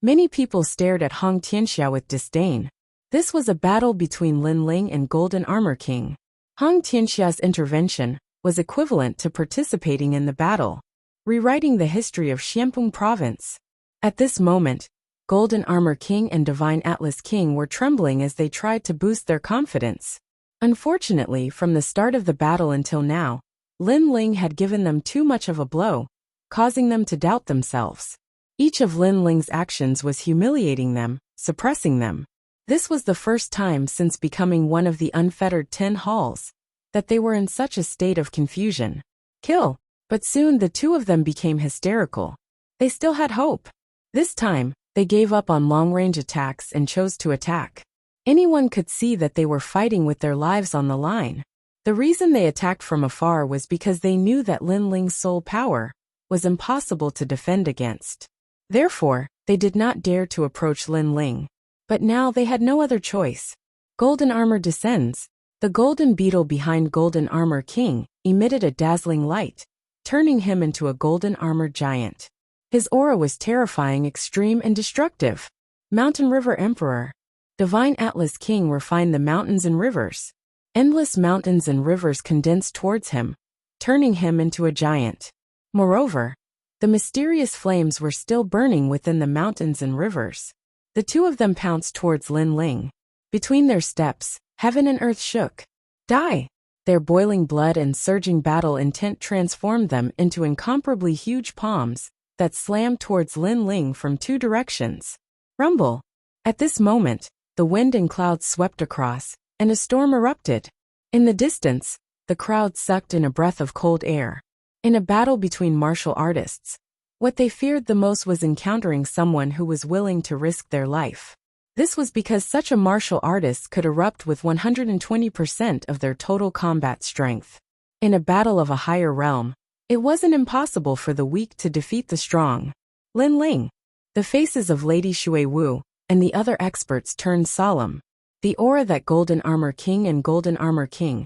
Many people stared at Hong Tianxia with disdain. This was a battle between Lin Ling and Golden Armor King. Hong Tianxia's intervention was equivalent to participating in the battle, rewriting the history of Xianpeng province. At this moment, Golden Armor King and Divine Atlas King were trembling as they tried to boost their confidence. Unfortunately, from the start of the battle until now, Lin Ling had given them too much of a blow, causing them to doubt themselves. Each of Lin Ling's actions was humiliating them, suppressing them. This was the first time since becoming one of the unfettered 10 halls that they were in such a state of confusion. Kill! But soon the two of them became hysterical. They still had hope. This time, they gave up on long-range attacks and chose to attack. Anyone could see that they were fighting with their lives on the line. The reason they attacked from afar was because they knew that Lin Ling's soul power was impossible to defend against. Therefore, they did not dare to approach Lin Ling. But now they had no other choice. Golden Armor descends. The golden beetle behind Golden Armor King emitted a dazzling light, turning him into a golden armored giant. His aura was terrifying, extreme, and destructive. Mountain River Emperor. Divine Atlas King refined the mountains and rivers. Endless mountains and rivers condensed towards him, turning him into a giant. Moreover, the mysterious flames were still burning within the mountains and rivers. The two of them pounced towards Lin Ling. Between their steps, heaven and earth shook. Die! Their boiling blood and surging battle intent transformed them into incomparably huge palms that slammed towards Lin Ling from two directions. Rumble! At this moment, the wind and clouds swept across, and a storm erupted. In the distance, the crowd sucked in a breath of cold air. In a battle between martial artists, what they feared the most was encountering someone who was willing to risk their life. This was because such a martial artist could erupt with 120% of their total combat strength. In a battle of a higher realm, it wasn't impossible for the weak to defeat the strong. Lin Ling. The faces of Lady Shui Wu and the other experts turned solemn. The aura that Golden Armor King and Golden Armor King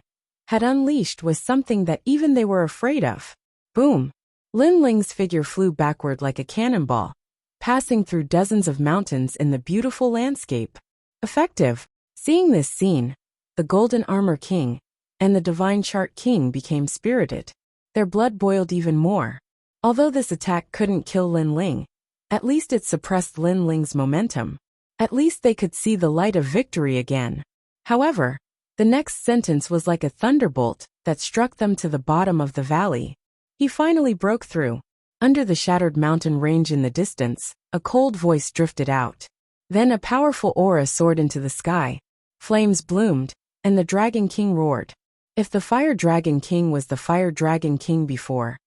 had unleashed was something that even they were afraid of. Boom! Lin Ling's figure flew backward like a cannonball, passing through dozens of mountains in the beautiful landscape. Effective. Seeing this scene, the Golden Armor King and the Divine Chart King became spirited. Their blood boiled even more. Although this attack couldn't kill Lin Ling, at least it suppressed Lin Ling's momentum. At least they could see the light of victory again. However, the next sentence was like a thunderbolt that struck them to the bottom of the valley. He finally broke through. Under the shattered mountain range in the distance, a cold voice drifted out. Then a powerful aura soared into the sky. Flames bloomed, and the Dragon King roared. If the Fire Dragon King was the Fire Dragon King before,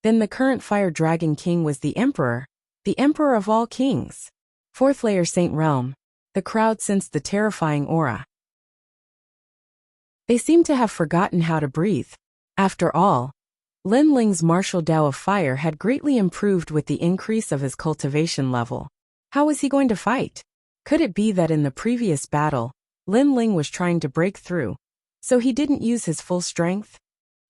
then the current Fire Dragon King was the Emperor of all kings. Fourth layer Saint Realm. The crowd sensed the terrifying aura. They seemed to have forgotten how to breathe. After all, Lin Ling's martial Tao of fire had greatly improved with the increase of his cultivation level. How was he going to fight? Could it be that in the previous battle, Lin Ling was trying to break through, so he didn't use his full strength?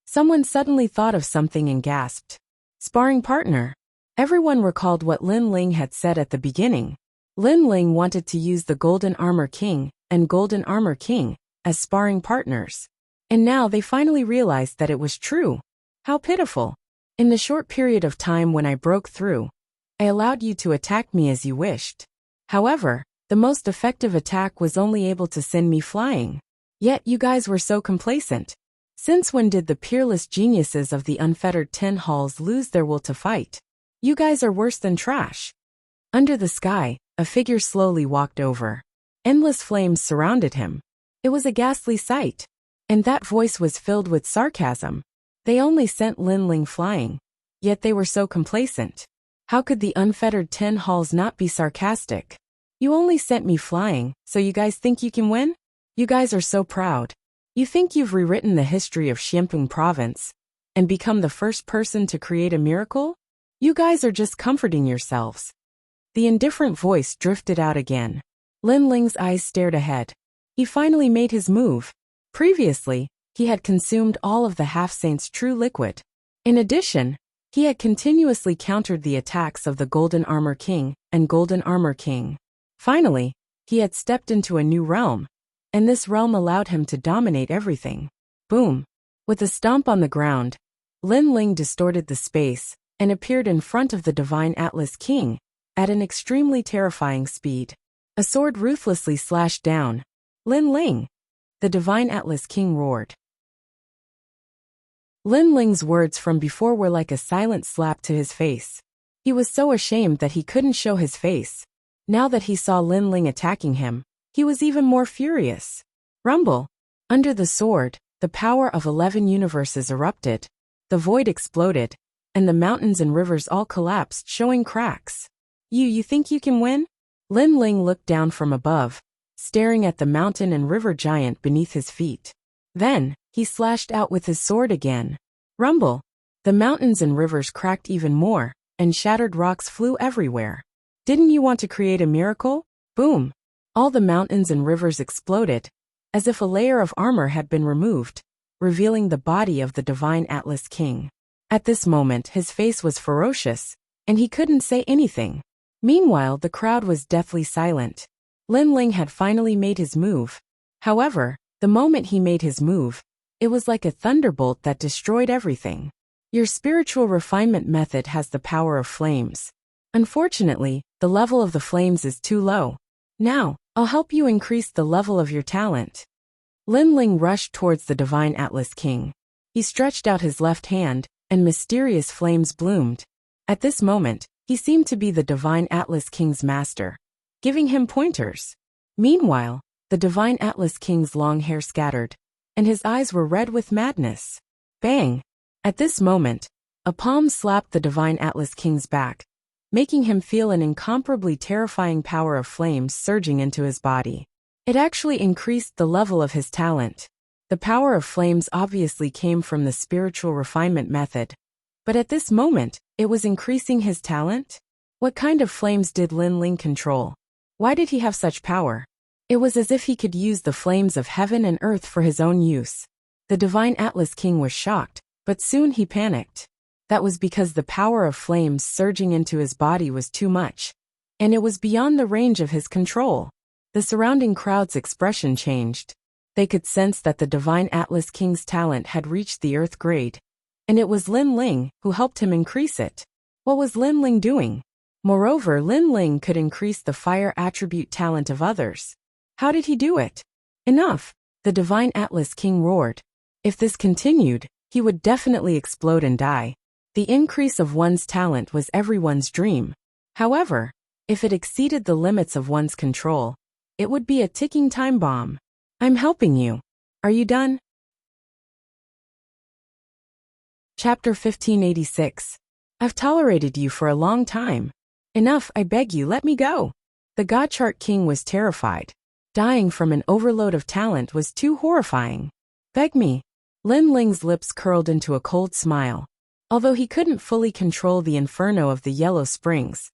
Someone suddenly thought of something and gasped. Sparring partner. Everyone recalled what Lin Ling had said at the beginning. Lin Ling wanted to use the Golden Armor King and Golden Armor King as sparring partners. And now they finally realized that it was true. How pitiful. In the short period of time when I broke through, I allowed you to attack me as you wished. However, the most effective attack was only able to send me flying. Yet you guys were so complacent. Since when did the peerless geniuses of the unfettered 10 halls lose their will to fight? You guys are worse than trash. Under the sky, a figure slowly walked over. Endless flames surrounded him. It was a ghastly sight. And that voice was filled with sarcasm. They only sent Lin Ling flying. Yet they were so complacent. How could the unfettered 10 halls not be sarcastic? You only sent me flying, so you guys think you can win? You guys are so proud. You think you've rewritten the history of Xianping province and become the first person to create a miracle? You guys are just comforting yourselves. The indifferent voice drifted out again. Lin Ling's eyes stared ahead. He finally made his move. Previously, he had consumed all of the half-saint's true liquid. In addition, he had continuously countered the attacks of the Golden Armor King and Golden Armor King. Finally, he had stepped into a new realm, and this realm allowed him to dominate everything. Boom! With a stomp on the ground, Lin Ling distorted the space and appeared in front of the Divine Atlas King at an extremely terrifying speed. A sword ruthlessly slashed down. Lin Ling! The Divine Atlas King roared. Lin Ling's words from before were like a silent slap to his face. He was so ashamed that he couldn't show his face. Now that he saw Lin Ling attacking him, he was even more furious. Rumble! Under the sword, the power of 11 universes erupted. The void exploded, and the mountains and rivers all collapsed, showing cracks. You think you can win? Lin Ling looked down from above, staring at the mountain and river giant beneath his feet. Then, he slashed out with his sword again. Rumble! The mountains and rivers cracked even more, and shattered rocks flew everywhere. Didn't you want to create a miracle? Boom! All the mountains and rivers exploded, as if a layer of armor had been removed, revealing the body of the Divine Atlas King. At this moment his face was ferocious, and he couldn't say anything. Meanwhile the crowd was deathly silent. Lin Ling had finally made his move. However, the moment he made his move, it was like a thunderbolt that destroyed everything. Your spiritual refinement method has the power of flames. Unfortunately, the level of the flames is too low. Now, I'll help you increase the level of your talent. Lin Ling rushed towards the Divine Atlas King. He stretched out his left hand, and mysterious flames bloomed. At this moment, he seemed to be the Divine Atlas King's master, giving him pointers. Meanwhile, the Divine Atlas King's long hair scattered, and his eyes were red with madness. Bang! At this moment, a palm slapped the Divine Atlas King's back, making him feel an incomparably terrifying power of flames surging into his body. It actually increased the level of his talent. The power of flames obviously came from the spiritual refinement method, but at this moment, it was increasing his talent? What kind of flames did Lin Ling control? Why did he have such power? It was as if he could use the flames of heaven and earth for his own use. The Divine Atlas King was shocked, but soon he panicked. That was because the power of flames surging into his body was too much, and it was beyond the range of his control. The surrounding crowd's expression changed. They could sense that the Divine Atlas King's talent had reached the earth grade, and it was Lin Ling who helped him increase it. What was Lin Ling doing? Moreover, Lin Ling could increase the fire attribute talent of others. How did he do it? Enough! The Divine Atlas King roared. If this continued, he would definitely explode and die. The increase of one's talent was everyone's dream. However, if it exceeded the limits of one's control, it would be a ticking time bomb. I'm helping you. Are you done? Chapter 1586. I've tolerated you for a long time. Enough, I beg you, let me go. The Godchart King was terrified. Dying from an overload of talent was too horrifying. Beg me. Lin Ling's lips curled into a cold smile. Although he couldn't fully control the Inferno of the Yellow Springs,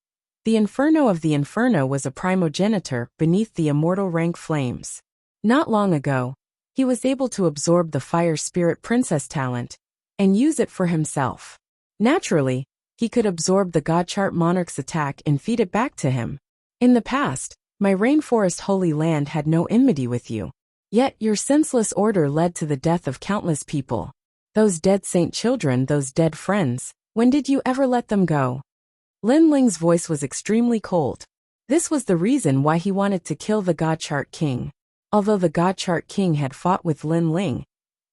the Inferno of the Inferno was a primogenitor beneath the immortal rank flames. Not long ago, he was able to absorb the Fire Spirit Princess talent and use it for himself. Naturally, he could absorb the Godchart Monarch's attack and feed it back to him. In the past, my Rainforest Holy Land had no enmity with you. Yet your senseless order led to the death of countless people. Those dead saint children, those dead friends, when did you ever let them go? Lin Ling's voice was extremely cold. This was the reason why he wanted to kill the God Chart King. Although the God Chart King had fought with Lin Ling,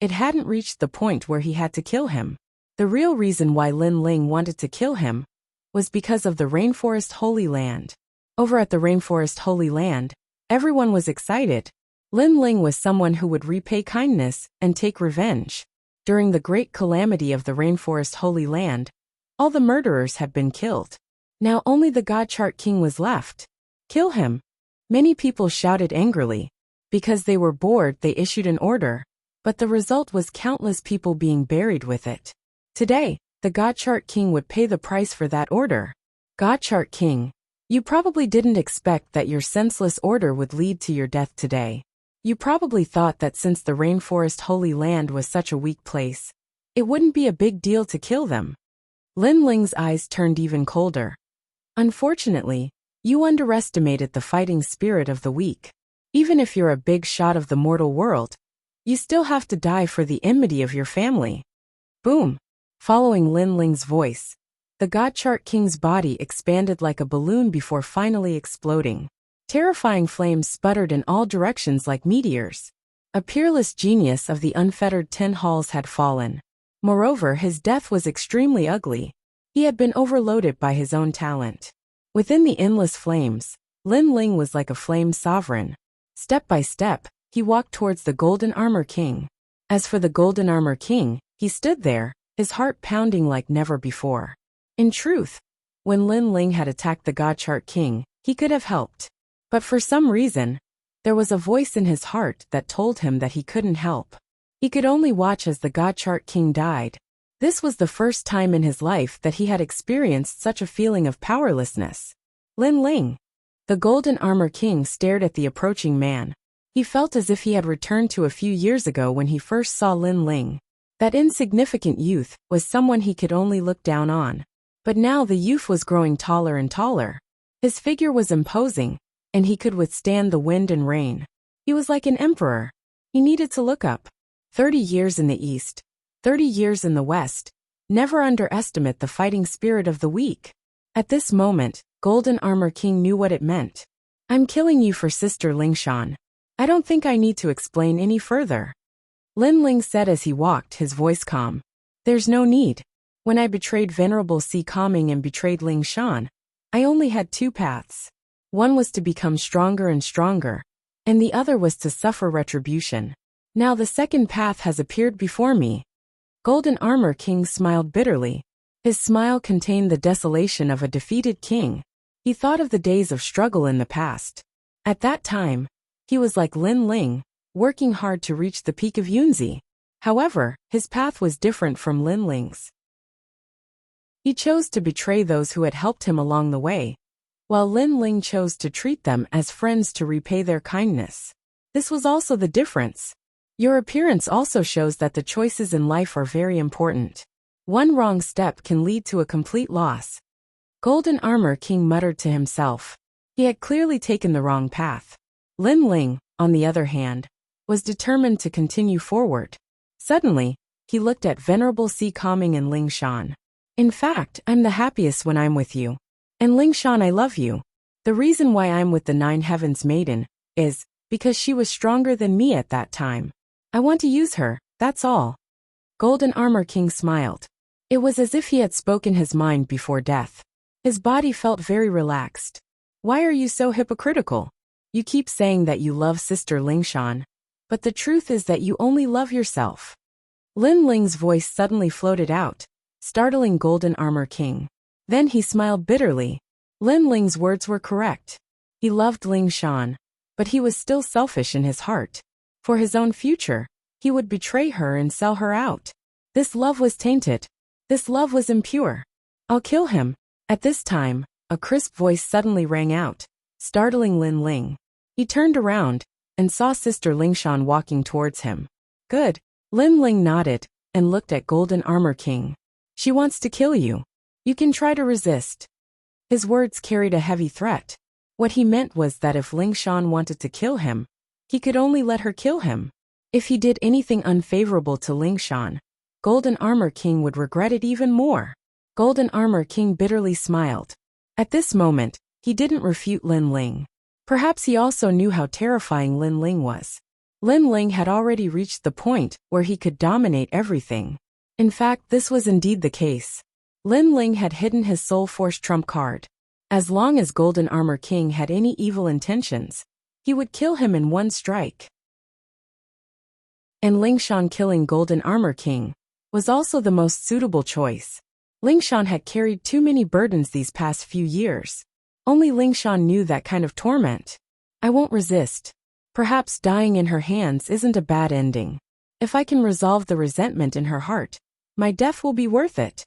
it hadn't reached the point where he had to kill him. The real reason why Lin Ling wanted to kill him was because of the Rainforest Holy Land. Over at the Rainforest Holy Land, everyone was excited. Lin Ling was someone who would repay kindness and take revenge. During the great calamity of the Rainforest Holy Land, all the murderers had been killed. Now only the God Chart King was left. Kill him! Many people shouted angrily. Because they were bored, they issued an order, but the result was countless people being buried with it. Today, the God Chart King would pay the price for that order. God Chart King, you probably didn't expect that your senseless order would lead to your death today. You probably thought that since the Rainforest Holy Land was such a weak place, it wouldn't be a big deal to kill them. Lin Ling's eyes turned even colder. Unfortunately, you underestimated the fighting spirit of the weak. Even if you're a big shot of the mortal world, you still have to die for the enmity of your family. Boom! Following Lin Ling's voice, the God Chart King's body expanded like a balloon before finally exploding. Terrifying flames sputtered in all directions like meteors. A peerless genius of the unfettered 10 halls had fallen. Moreover, his death was extremely ugly. He had been overloaded by his own talent. Within the endless flames, Lin Ling was like a flame sovereign. Step by step, he walked towards the Golden Armor King. As for the Golden Armor King, he stood there, his heart pounding like never before. In truth, when Lin Ling had attacked the God Chart King, he could have helped. But for some reason, there was a voice in his heart that told him that he couldn't help. He could only watch as the God Chart King died. This was the first time in his life that he had experienced such a feeling of powerlessness. Lin Ling. The Golden Armor King stared at the approaching man. He felt as if he had returned to a few years ago when he first saw Lin Ling. That insignificant youth was someone he could only look down on. But now the youth was growing taller and taller. His figure was imposing, and he could withstand the wind and rain. He was like an emperor. He needed to look up. 30 years in the east, 30 years in the west. Never underestimate the fighting spirit of the weak. At this moment, Golden Armor King knew what it meant. I'm killing you for Sister Lingshan. I don't think I need to explain any further. Lin Ling said as he walked, his voice calm. There's no need. When I betrayed Venerable Si Kaming and betrayed Lingshan, I only had 2 paths. One was to become stronger and stronger, and the other was to suffer retribution. Now the second path has appeared before me. Golden Armor King smiled bitterly. His smile contained the desolation of a defeated king. He thought of the days of struggle in the past. At that time, he was like Lin Ling, working hard to reach the peak of Yunzi. However, his path was different from Lin Ling's. He chose to betray those who had helped him along the way, while Lin Ling chose to treat them as friends to repay their kindness. This was also the difference. Your appearance also shows that the choices in life are very important. One wrong step can lead to a complete loss. Golden Armor King muttered to himself. He had clearly taken the wrong path. Lin Ling, on the other hand, was determined to continue forward. Suddenly, he looked at Venerable Si Kaming and Lingshan. In fact, I'm the happiest when I'm with you. And Lingshan, I love you. The reason why I'm with the 9 Heavens Maiden is because she was stronger than me at that time. I want to use her, that's all. Golden Armor King smiled. It was as if he had spoken his mind before death. His body felt very relaxed. Why are you so hypocritical? You keep saying that you love Sister Lingshan, but the truth is that you only love yourself. Lin Ling's voice suddenly floated out, startling Golden Armor King. Then he smiled bitterly. Lin Ling's words were correct. He loved Lingshan, but he was still selfish in his heart. For his own future, he would betray her and sell her out. This love was tainted. This love was impure. I'll kill him. At this time, a crisp voice suddenly rang out, startling Lin Ling. He turned around and saw Sister Lingshan walking towards him. Good. Lin Ling nodded and looked at Golden Armor King. She wants to kill you. You can try to resist. His words carried a heavy threat. What he meant was that if Lingshan wanted to kill him, He could only let her kill him. If he did anything unfavorable to Lingshan, Golden Armor King would regret it even more. Golden Armor King bitterly smiled. At this moment, he didn't refute Lin Ling. Perhaps he also knew how terrifying Lin Ling was. Lin Ling had already reached the point where he could dominate everything. In fact, this was indeed the case. Lin Ling had hidden his Soul Force trump card. As long as Golden Armor King had any evil intentions, he would kill him in one strike. And Lingshan killing Golden Armor King was also the most suitable choice. Lingshan had carried too many burdens these past few years. Only Lingshan knew that kind of torment. I won't resist. Perhaps dying in her hands isn't a bad ending. If I can resolve the resentment in her heart, my death will be worth it.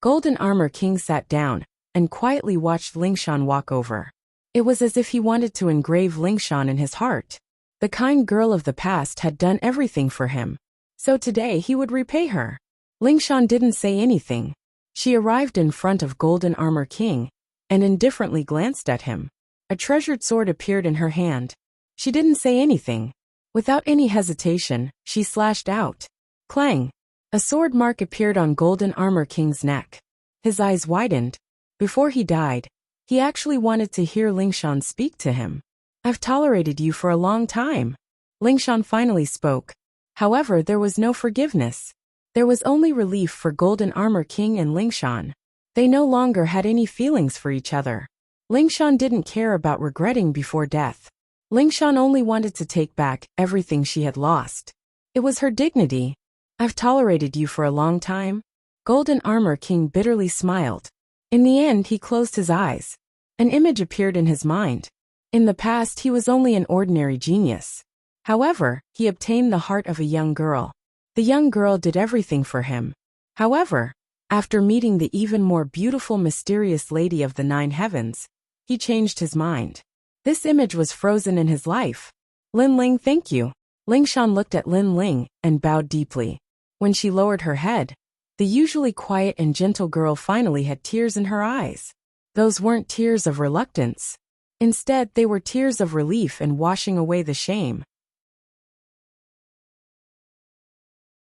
Golden Armor King sat down and quietly watched Lingshan walk over. It was as if he wanted to engrave Lingshan in his heart. The kind girl of the past had done everything for him, so today he would repay her. Lingshan didn't say anything. She arrived in front of Golden Armor King and indifferently glanced at him. A treasured sword appeared in her hand. She didn't say anything. Without any hesitation, she slashed out. Clang! A sword mark appeared on Golden Armor King's neck. His eyes widened. Before he died, he actually wanted to hear Lingshan speak to him. I've tolerated you for a long time. Lingshan finally spoke. However, there was no forgiveness. There was only relief for Golden Armor King and Lingshan. They no longer had any feelings for each other. Lingshan didn't care about regretting before death. Lingshan only wanted to take back everything she had lost. It was her dignity. I've tolerated you for a long time. Golden Armor King bitterly smiled. In the end, he closed his eyes. An image appeared in his mind. In the past, he was only an ordinary genius. However, he obtained the heart of a young girl. The young girl did everything for him. However, after meeting the even more beautiful mysterious Lady of the Nine Heavens, he changed his mind. This image was frozen in his life. Lin Ling, thank you. Lingshan looked at Lin Ling and bowed deeply. When she lowered her head, the usually quiet and gentle girl finally had tears in her eyes. Those weren't tears of reluctance. Instead, they were tears of relief and washing away the shame.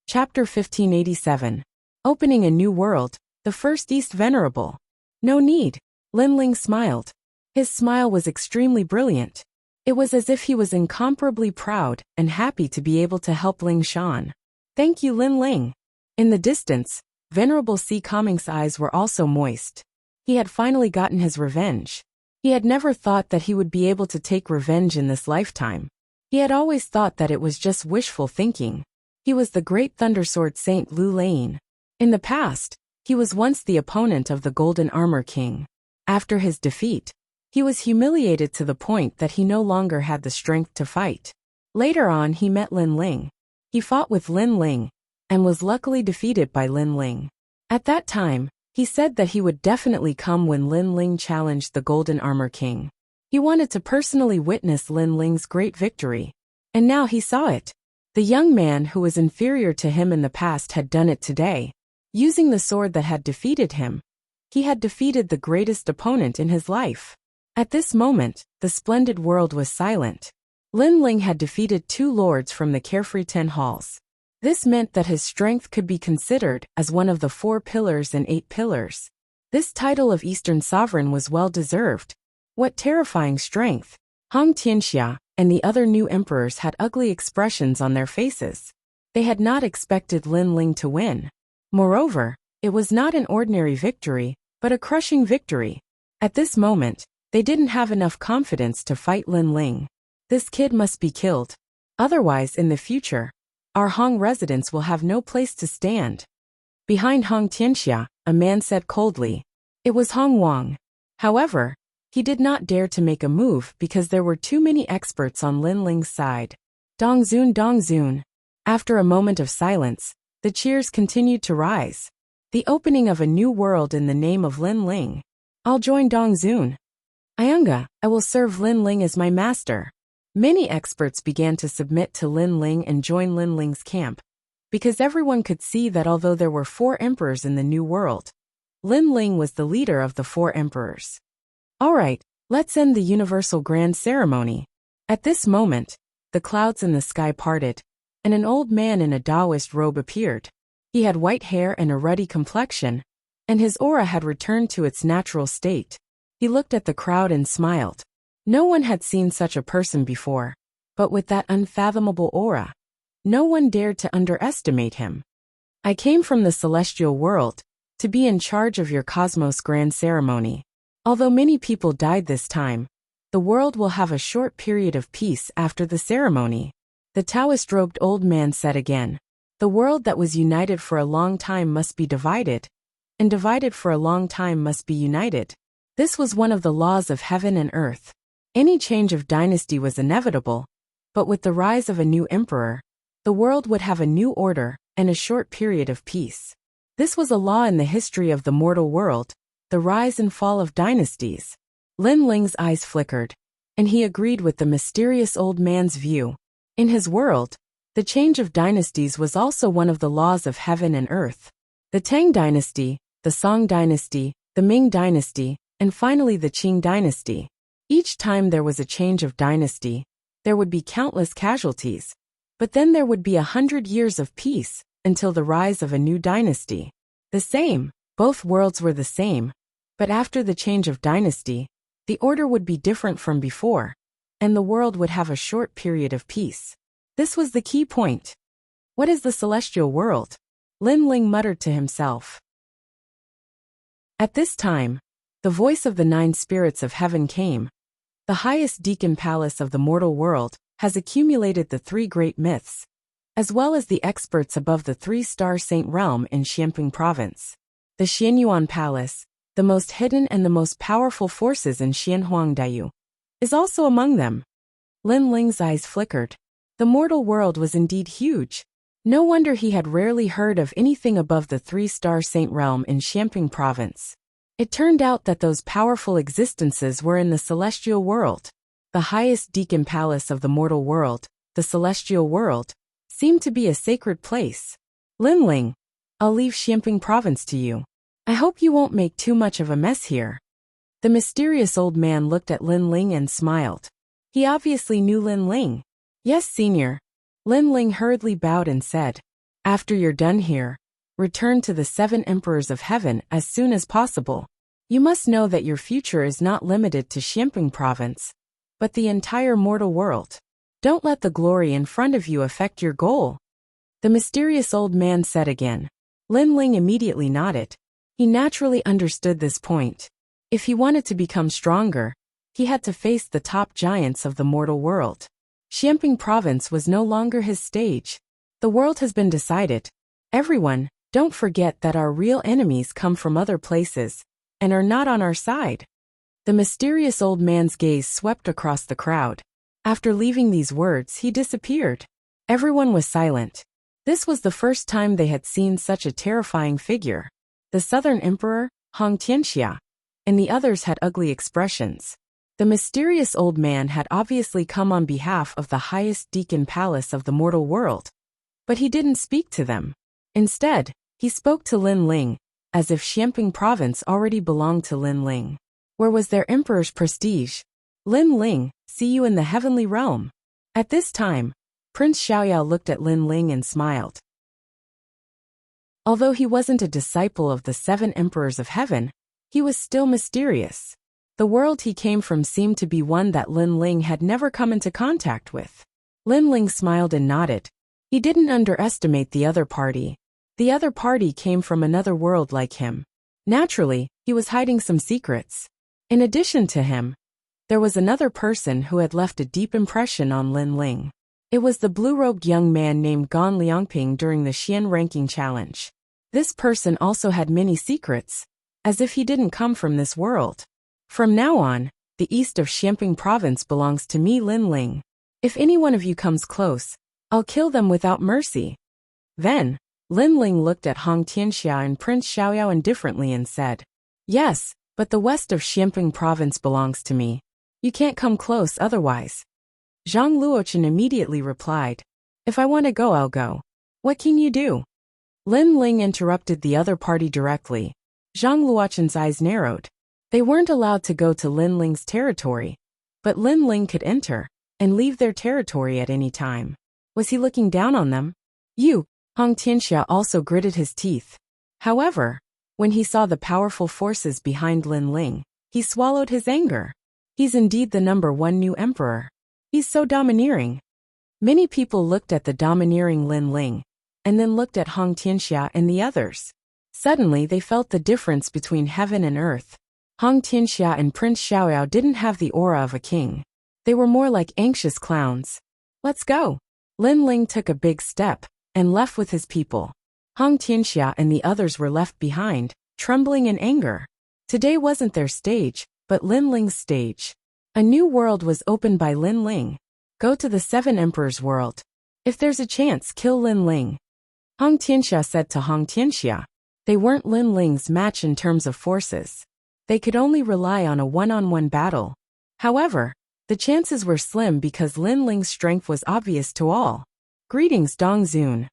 Chapter 1587. Opening a New World, the First East Venerable. No need. Lin Ling smiled. His smile was extremely brilliant. It was as if he was incomparably proud and happy to be able to help Lingshan. Thank you, Lin Ling. In the distance, Venerable C. Coming's eyes were also moist. He had finally gotten his revenge. He had never thought that he would be able to take revenge in this lifetime. He had always thought that it was just wishful thinking. He was the great Thundersword Saint Lu Lane. In the past, he was once the opponent of the Golden Armor King. After his defeat, he was humiliated to the point that he no longer had the strength to fight. Later on, he met Lin Ling. He fought with Lin Ling and was luckily defeated by Lin Ling. At that time, he said that he would definitely come when Lin Ling challenged the Golden Armor King. He wanted to personally witness Lin Ling's great victory. And now he saw it. The young man who was inferior to him in the past had done it today. Using the sword that had defeated him, he had defeated the greatest opponent in his life. At this moment, the splendid world was silent. Lin Ling had defeated 2 lords from the Carefree 10 Halls. This meant that his strength could be considered as one of the 4 pillars and 8 pillars. This title of Eastern Sovereign was well deserved. What terrifying strength! Hong Tianxia and the other new emperors had ugly expressions on their faces. They had not expected Lin Ling to win. Moreover, it was not an ordinary victory, but a crushing victory. At this moment, they didn't have enough confidence to fight Lin Ling. This kid must be killed. Otherwise, in the future, our Hong residents will have no place to stand. Behind Hong Tianxia, a man said coldly. It was Hong Wang. However, he did not dare to make a move because there were too many experts on Lin Ling's side. Dongzun, Dongzun. After a moment of silence, the cheers continued to rise. The opening of a new world in the name of Lin Ling. I'll join Dongzun. Ayunga, I will serve Lin Ling as my master. Many experts began to submit to Lin Ling and join Lin Ling's camp, because everyone could see that although there were 4 emperors in the new world, Lin Ling was the leader of the 4 emperors. Alright, let's end the Universal Grand Ceremony. At this moment, the clouds in the sky parted, and an old man in a Taoist robe appeared. He had white hair and a ruddy complexion, and his aura had returned to its natural state. He looked at the crowd and smiled. No one had seen such a person before, but with that unfathomable aura, no one dared to underestimate him. I came from the celestial world to be in charge of your cosmos grand ceremony. Although many people died this time, the world will have a short period of peace after the ceremony. The Taoist-robed old man said again. The world that was united for a long time must be divided, and divided for a long time must be united. This was one of the laws of heaven and earth. Any change of dynasty was inevitable, but with the rise of a new emperor, the world would have a new order and a short period of peace. This was a law in the history of the mortal world, the rise and fall of dynasties. Lin Ling's eyes flickered, and he agreed with the mysterious old man's view. In his world, the change of dynasties was also one of the laws of heaven and earth. The Tang dynasty, the Song dynasty, the Ming dynasty, and finally the Qing dynasty. Each time there was a change of dynasty, there would be countless casualties, but then there would be 100 years of peace until the rise of a new dynasty. Both worlds were the same, but after the change of dynasty, the order would be different from before, and the world would have a short period of peace. This was the key point. What is the celestial world? Lin Ling muttered to himself. At this time, the voice of the 9 spirits of heaven came. The highest deacon palace of the mortal world has accumulated the 3 great myths, as well as the experts above the 3-star saint realm in Xianping province. The Xianyuan Palace, the most hidden and the most powerful forces in Xianhuangdaiyu, is also among them. Lin Ling's eyes flickered. The mortal world was indeed huge. No wonder he had rarely heard of anything above the 3-star saint realm in Xianping province. It turned out that those powerful existences were in the celestial world. The highest deacon palace of the mortal world, the celestial world, seemed to be a sacred place. Lin Ling, I'll leave Xianping province to you. I hope you won't make too much of a mess here. The mysterious old man looked at Lin Ling and smiled. He obviously knew Lin Ling. Yes, senior. Lin Ling hurriedly bowed and said, after you're done here, return to the 7 emperors of heaven as soon as possible. You must know that your future is not limited to Xianping province, but the entire mortal world. Don't let the glory in front of you affect your goal. The mysterious old man said again. Lin Ling immediately nodded. He naturally understood this point. If he wanted to become stronger, he had to face the top giants of the mortal world. Xianping province was no longer his stage. The world has been decided. Everyone, don't forget that our real enemies come from other places, and are not on our side. The mysterious old man's gaze swept across the crowd. After leaving these words, he disappeared. Everyone was silent. This was the first time they had seen such a terrifying figure. The Southern Emperor, Hong Tianxia, and the others had ugly expressions. The mysterious old man had obviously come on behalf of the highest deacon palace of the mortal world. But he didn't speak to them. Instead, he spoke to Lin Ling, as if Xianping province already belonged to Lin Ling. Where was their emperor's prestige? Lin Ling, see you in the heavenly realm. At this time, Prince Xiaoyao looked at Lin Ling and smiled. Although he wasn't a disciple of the 7 emperors of heaven, he was still mysterious. The world he came from seemed to be one that Lin Ling had never come into contact with. Lin Ling smiled and nodded. He didn't underestimate the other party. The other party came from another world like him. Naturally, he was hiding some secrets. In addition to him, there was another person who had left a deep impression on Lin Ling. It was the blue-robed young man named Gan Liangping during the Xian ranking challenge. This person also had many secrets, as if he didn't come from this world. From now on, the east of Xianping province belongs to me, Lin Ling. If any one of you comes close, I'll kill them without mercy. Then, Lin Ling looked at Hong Tianxia and Prince Xiaoyao indifferently and said, yes, but the west of Xianping province belongs to me. You can't come close otherwise. Zhang Luochen immediately replied, if I want to go, I'll go. What can you do? Lin Ling interrupted the other party directly. Zhang Luochen's eyes narrowed. They weren't allowed to go to Lin Ling's territory, but Lin Ling could enter. and leave their territory at any time. Was he looking down on them? Hong Tianxia also gritted his teeth. However, when he saw the powerful forces behind Lin Ling, he swallowed his anger. He's indeed the #1 new emperor. He's so domineering. Many people looked at the domineering Lin Ling, and then looked at Hong Tianxia and the others. Suddenly they felt the difference between heaven and earth. Hong Tianxia and Prince Xiaoyao didn't have the aura of a king. They were more like anxious clowns. Let's go. Lin Ling took a big step, and left with his people. Hong Tianxia and the others were left behind, trembling in anger. Today wasn't their stage, but Lin Ling's stage. A new world was opened by Lin Ling. Go to the 7 Emperors world. If there's a chance, kill Lin Ling. Hong Tianxia said to Hong Tianxia. They weren't Lin Ling's match in terms of forces. They could only rely on a one-on-one battle. However, the chances were slim because Lin Ling's strength was obvious to all. Greetings, Dongzun.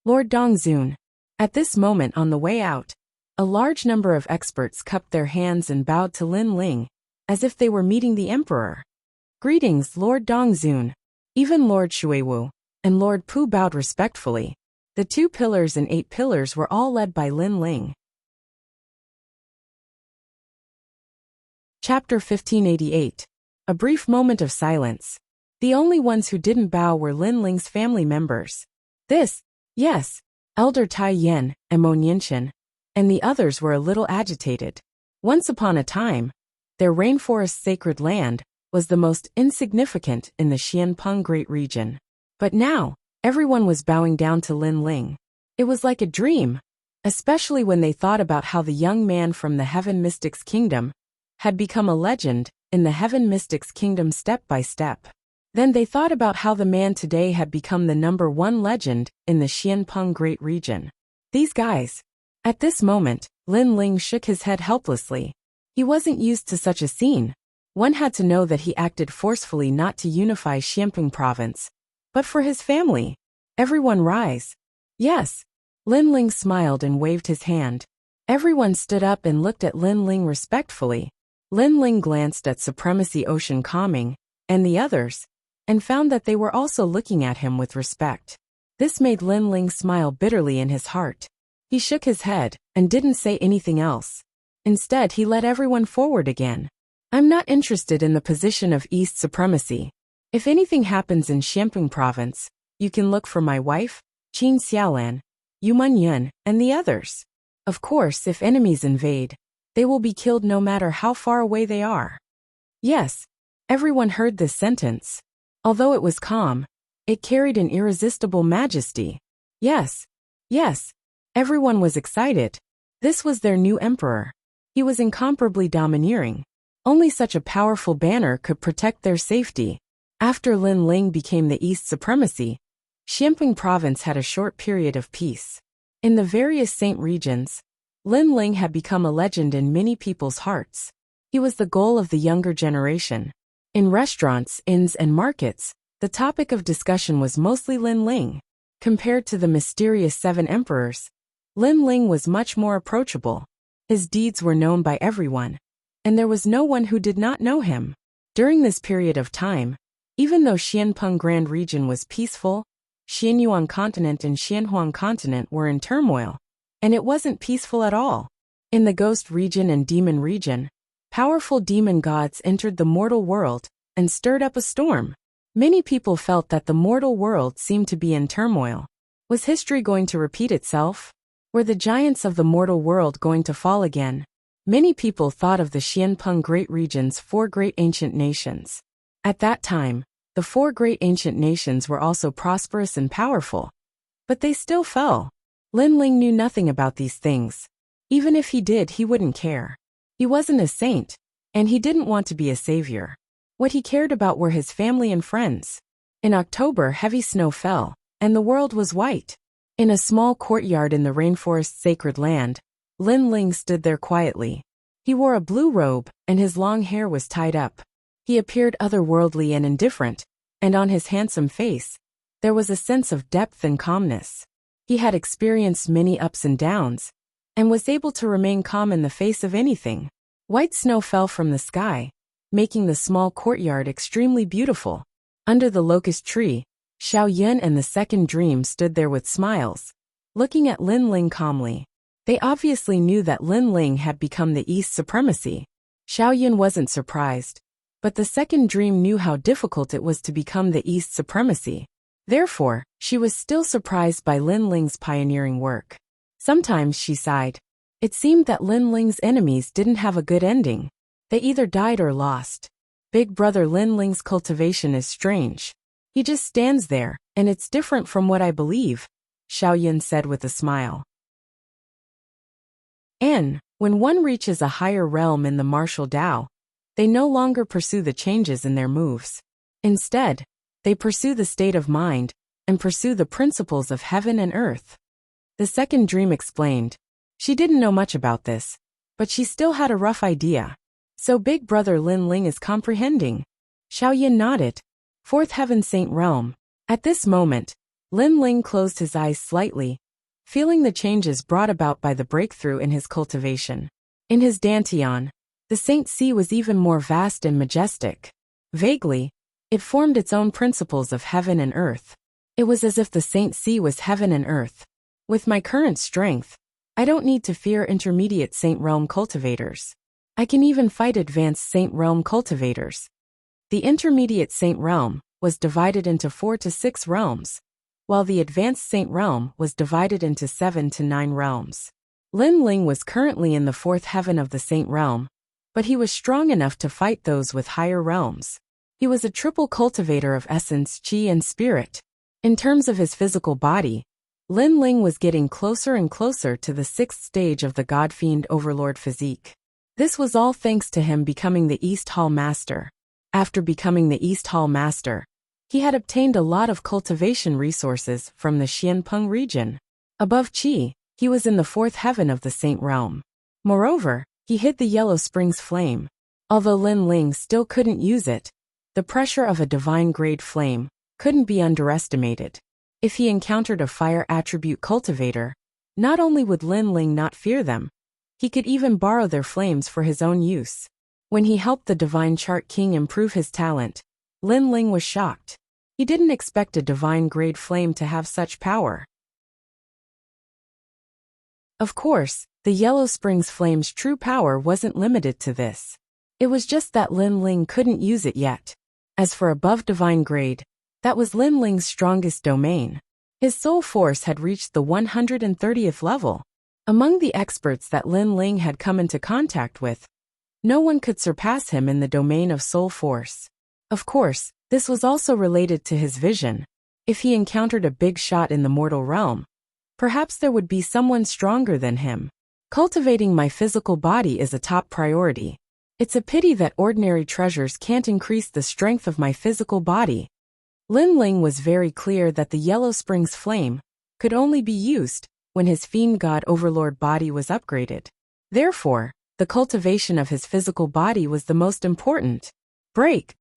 Lord Dongzun. At this moment on the way out, a large number of experts cupped their hands and bowed to Lin Ling, as if they were meeting the emperor. Greetings, Lord Dongzun. Even Lord Shuiwu and Lord Pu bowed respectfully. The 2 pillars and 8 pillars were all led by Lin Ling. Chapter 1588. A brief moment of silence. The only ones who didn't bow were Lin Ling's family members. Yes, Elder Tai Yan and Mo Nianchen, and the others were a little agitated. Once upon a time, their rainforest sacred land was the most insignificant in the Xianpeng Great Region. But now, everyone was bowing down to Lin Ling. It was like a dream, especially when they thought about how the young man from the Heaven Mystics Kingdom had become a legend in the Heaven Mystics Kingdom step by step. Then they thought about how the man today had become the #1 legend in the Xianpeng Great Region. These guys. At this moment, Lin Ling shook his head helplessly. He wasn't used to such a scene. One had to know that he acted forcefully not to unify Xianpeng province, but for his family. Everyone rise. Yes. Lin Ling smiled and waved his hand. Everyone stood up and looked at Lin Ling respectfully. Lin Ling glanced at Supremacy Ocean Calming and the others, and found that they were also looking at him with respect. This made Lin Ling smile bitterly in his heart. He shook his head, and didn't say anything else. Instead he led everyone forward again. I'm not interested in the position of East Supremacy. If anything happens in Xianpeng Province, you can look for my wife, Qin Xiaolan, Yu Yun, and the others. Of course, if enemies invade, they will be killed no matter how far away they are. Yes, everyone heard this sentence. Although it was calm, it carried an irresistible majesty. Yes, everyone was excited. This was their new emperor. He was incomparably domineering. Only such a powerful banner could protect their safety. After Lin Ling became the East Supremacy, Xianpeng Province had a short period of peace. In the various Saint regions, Lin Ling had become a legend in many people's hearts. He was the goal of the younger generation. In restaurants, inns, and markets, the topic of discussion was mostly Lin Ling. Compared to the mysterious 7 emperors, Lin Ling was much more approachable. His deeds were known by everyone, and there was no one who did not know him. During this period of time, even though Xianpeng Grand Region was peaceful, Xianyuan Continent and Xianhuang Continent were in turmoil, and it wasn't peaceful at all. In the Ghost Region and Demon Region, powerful demon gods entered the mortal world and stirred up a storm. Many people felt that the mortal world seemed to be in turmoil. Was history going to repeat itself? Were the giants of the mortal world going to fall again? Many people thought of the Xianpeng Great Region's 4 great ancient nations. At that time, the 4 great ancient nations were also prosperous and powerful. But they still fell. Lin Ling knew nothing about these things. Even if he did, he wouldn't care. He wasn't a saint, and he didn't want to be a savior. What he cared about were his family and friends. In October, heavy snow fell, and the world was white. In a small courtyard in the rainforest sacred land, Lin Ling stood there quietly. He wore a blue robe, and his long hair was tied up. He appeared otherworldly and indifferent, and on his handsome face, there was a sense of depth and calmness. He had experienced many ups and downs, and was able to remain calm in the face of anything. White snow fell from the sky, making the small courtyard extremely beautiful. Under the locust tree, Xiao Yun and the second dream stood there with smiles, looking at Lin Ling calmly. They obviously knew that Lin Ling had become the East's supremacy. Xiao Yun wasn't surprised, but the second dream knew how difficult it was to become the East's supremacy. Therefore, she was still surprised by Lin Ling's pioneering work. Sometimes she sighed. It seemed that Lin Ling's enemies didn't have a good ending. They either died or lost. Big brother Lin Ling's cultivation is strange. He just stands there, and it's different from what I believe, Xiao Yun said with a smile. When one reaches a higher realm in the martial Tao, they no longer pursue the changes in their moves. Instead, they pursue the state of mind and pursue the principles of heaven and earth. The second dream explained. She didn't know much about this, but she still had a rough idea. So big brother Lin Ling is comprehending. Xiao Yun nodded. Fourth heaven saint realm. At this moment, Lin Ling closed his eyes slightly, feeling the changes brought about by the breakthrough in his cultivation. In his dantian, the Saint Sea was even more vast and majestic. Vaguely, it formed its own principles of heaven and earth. It was as if the Saint Sea was heaven and earth. With my current strength, I don't need to fear intermediate Saint Realm cultivators. I can even fight advanced Saint Realm cultivators. The intermediate Saint Realm was divided into 4 to 6 realms, while the advanced Saint Realm was divided into 7 to 9 realms. Lin Ling was currently in the 4th heaven of the Saint Realm, but he was strong enough to fight those with higher realms. He was a triple cultivator of essence, chi and spirit. In terms of his physical body, Lin Ling was getting closer and closer to the 6th stage of the God-Fiend Overlord physique. This was all thanks to him becoming the East Hall Master. After becoming the East Hall Master, he had obtained a lot of cultivation resources from the Xianpeng region. Above Qi, he was in the 4th heaven of the Saint Realm. Moreover, he hid the Yellow Springs flame. Although Lin Ling still couldn't use it, the pressure of a divine-grade flame couldn't be underestimated. If he encountered a fire attribute cultivator, not only would Lin Ling not fear them, he could even borrow their flames for his own use. When he helped the Divine Chart King improve his talent, Lin Ling was shocked. He didn't expect a divine-grade flame to have such power. Of course, the Yellow Springs flame's true power wasn't limited to this. It was just that Lin Ling couldn't use it yet. As for above divine grade, that was Lin Ling's strongest domain. His soul force had reached the 130th level. Among the experts that Lin Ling had come into contact with, no one could surpass him in the domain of soul force. Of course, this was also related to his vision. If he encountered a big shot in the mortal realm, perhaps there would be someone stronger than him. Cultivating my physical body is a top priority. It's a pity that ordinary treasures can't increase the strength of my physical body. Lin Ling was very clear that the Yellow Springs flame could only be used when his Fiend God Overlord body was upgraded. Therefore, the cultivation of his physical body was the most important.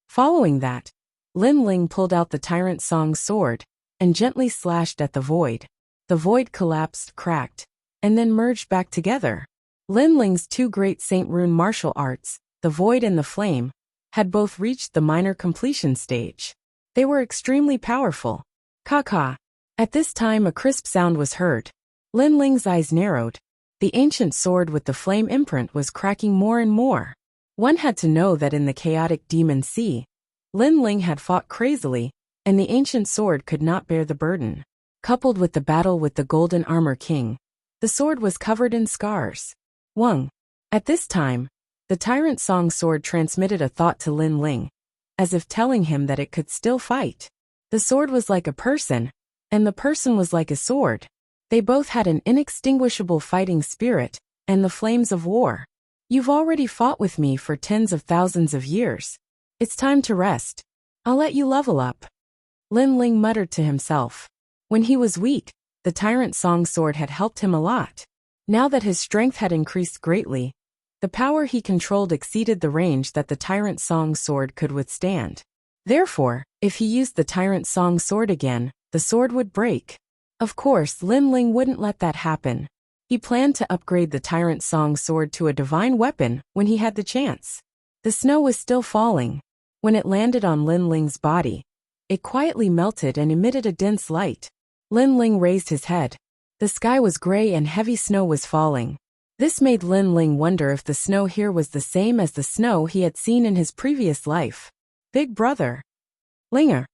Following that, Lin Ling pulled out the Tyrant Song's sword and gently slashed at the void. The void collapsed, cracked, and then merged back together. Lin Ling's 2 great Saint Rune martial arts, the void and the flame, had both reached the minor completion stage. They were extremely powerful. Ka-ka. At this time a crisp sound was heard. Lin Ling's eyes narrowed. The ancient sword with the flame imprint was cracking more and more. One had to know that in the chaotic demon sea, Lin Ling had fought crazily, and the ancient sword could not bear the burden. Coupled with the battle with the Golden Armor King, the sword was covered in scars. Wang. At this time, the Tyrant Song sword transmitted a thought to Lin Ling, as if telling him that it could still fight. The sword was like a person, and the person was like a sword. They both had an inextinguishable fighting spirit, and the flames of war. You've already fought with me for tens of thousands of years. It's time to rest. I'll let you level up. Lin Ling muttered to himself. When he was weak, the Tyrant Song sword had helped him a lot. Now that his strength had increased greatly, the power he controlled exceeded the range that the Tyrant Song sword could withstand. Therefore, if he used the Tyrant Song sword again, the sword would break. Of course, Lin Ling wouldn't let that happen. He planned to upgrade the Tyrant Song sword to a divine weapon when he had the chance. The snow was still falling. When it landed on Lin Ling's body, it quietly melted and emitted a dense light. Lin Ling raised his head. The sky was gray and heavy snow was falling. This made Lin Ling wonder if the snow here was the same as the snow he had seen in his previous life. Big brother. Linger.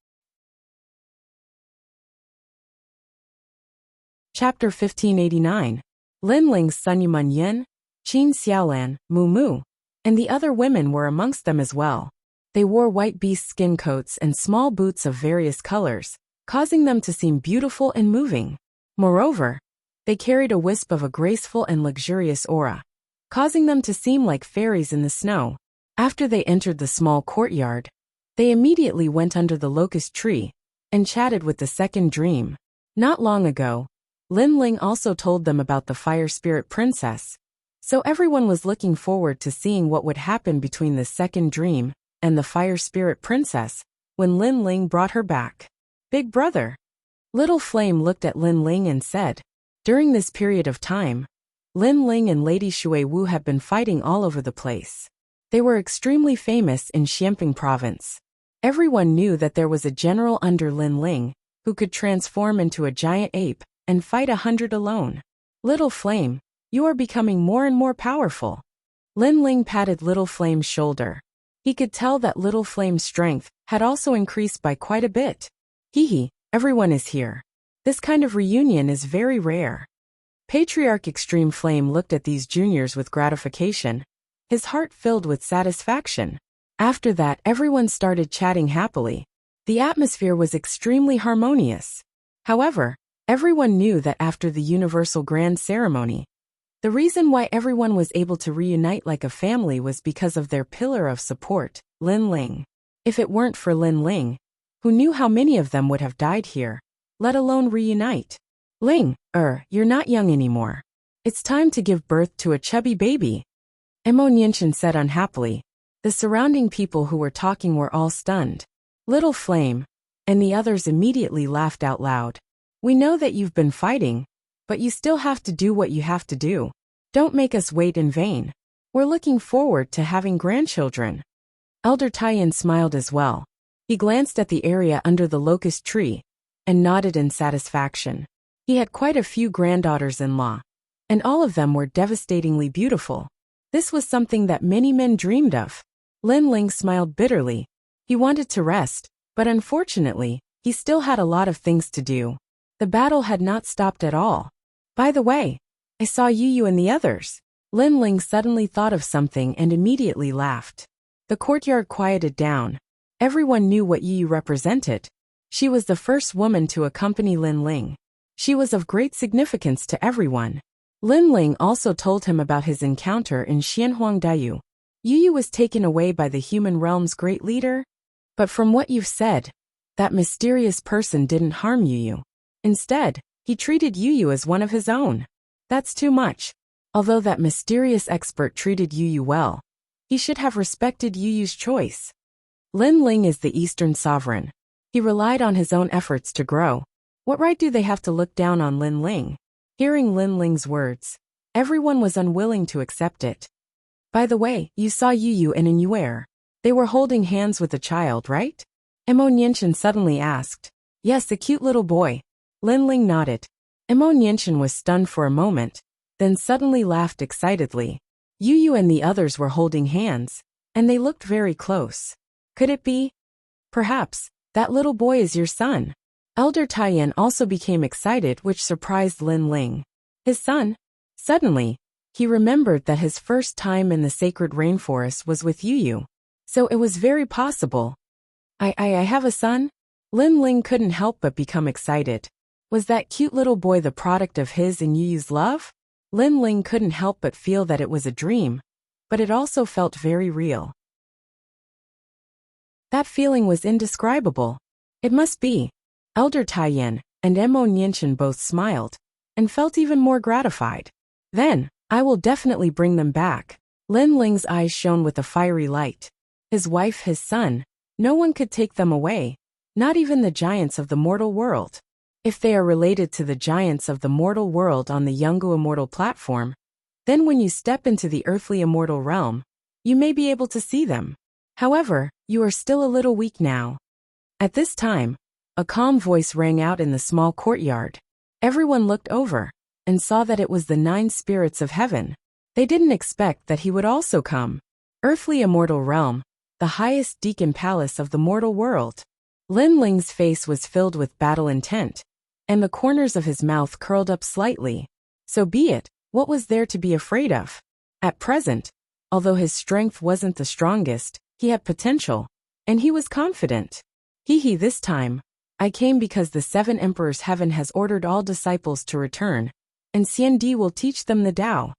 Chapter 1589. Lin Ling's son Yuman Yin, Qin Xiaolan, Mu Mu, and the other women were amongst them as well. They wore white beast skin coats and small boots of various colors, causing them to seem beautiful and moving. Moreover, they carried a wisp of a graceful and luxurious aura, causing them to seem like fairies in the snow. After they entered the small courtyard, they immediately went under the locust tree and chatted with the second dream. Not long ago, Lin Ling also told them about the fire spirit princess, so everyone was looking forward to seeing what would happen between the second dream and the fire spirit princess when Lin Ling brought her back. Big brother. Little Flame looked at Lin Ling and said, during this period of time, Lin Ling and Lady Shui Wu have been fighting all over the place. They were extremely famous in Xianping province. Everyone knew that there was a general under Lin Ling who could transform into a giant ape and fight 100 alone. Little Flame, you are becoming more and more powerful. Lin Ling patted Little Flame's shoulder. He could tell that Little Flame's strength had also increased by quite a bit. Hee, everyone is here. This kind of reunion is very rare. Patriarch Extreme Flame looked at these juniors with gratification, his heart filled with satisfaction. After that, everyone started chatting happily. The atmosphere was extremely harmonious. However, everyone knew that after the Universal Grand Ceremony, the reason why everyone was able to reunite like a family was because of their pillar of support, Lin Ling. If it weren't for Lin Ling, who knew how many of them would have died here, let alone reunite. Ling, you're not young anymore. It's time to give birth to a chubby baby. Emo Nianchen said unhappily. The surrounding people who were talking were all stunned. Little Flame, and the others immediately laughed out loud. We know that you've been fighting, but you still have to do what you have to do. Don't make us wait in vain. We're looking forward to having grandchildren. Elder Taiyan smiled as well. He glanced at the area under the locust tree and nodded in satisfaction. He had quite a few granddaughters-in-law, and all of them were devastatingly beautiful. This was something that many men dreamed of. Lin Ling smiled bitterly. He wanted to rest, but unfortunately, he still had a lot of things to do. The battle had not stopped at all. By the way, I saw Yu and the others. Lin Ling suddenly thought of something and immediately laughed. The courtyard quieted down. Everyone knew what Yu represented. She was the first woman to accompany Lin Ling. She was of great significance to everyone. Lin Ling also told him about his encounter in Xianhuangdayu. Yu was taken away by the human realm's great leader. But from what you've said, that mysterious person didn't harm Yu. Instead, he treated Yu as one of his own. That's too much. Although that mysterious expert treated Yu well, he should have respected Yu's choice. Lin Ling is the Eastern sovereign. He relied on his own efforts to grow. What right do they have to look down on Lin Ling? Hearing Lin Ling's words, everyone was unwilling to accept it. By the way, you saw Yu and Inuer. They were holding hands with a child, right? Emo Nianchen suddenly asked. Yes, a cute little boy. Lin Ling nodded. Emo Nianchen was stunned for a moment, then suddenly laughed excitedly. Yu and the others were holding hands, and they looked very close. Could it be? Perhaps, that little boy is your son. Elder Taiyan also became excited, which surprised Lin Ling. His son? Suddenly, he remembered that his first time in the sacred rainforest was with Yu. So it was very possible. I have a son? Lin Ling couldn't help but become excited. Was that cute little boy the product of his and Yu's love? Lin Ling couldn't help but feel that it was a dream, but it also felt very real. That feeling was indescribable. It must be. Elder Taiyan and Emo Nianchen both smiled and felt even more gratified. Then, I will definitely bring them back. Lin Ling's eyes shone with a fiery light. His wife, his son, no one could take them away, not even the giants of the mortal world. If they are related to the giants of the mortal world on the Yungu Immortal platform, then when you step into the earthly immortal realm, you may be able to see them. However, you are still a little weak now. At this time, a calm voice rang out in the small courtyard. Everyone looked over and saw that it was the 9 spirits of heaven. They didn't expect that he would also come. Earthly immortal realm, the highest deacon palace of the mortal world. Lin Ling's face was filled with battle intent, and the corners of his mouth curled up slightly. So be it, what was there to be afraid of? At present, although his strength wasn't the strongest, he had potential, and he was confident. This time, I came because the 7 emperors heaven has ordered all disciples to return, and Xiandi will teach them the Tao.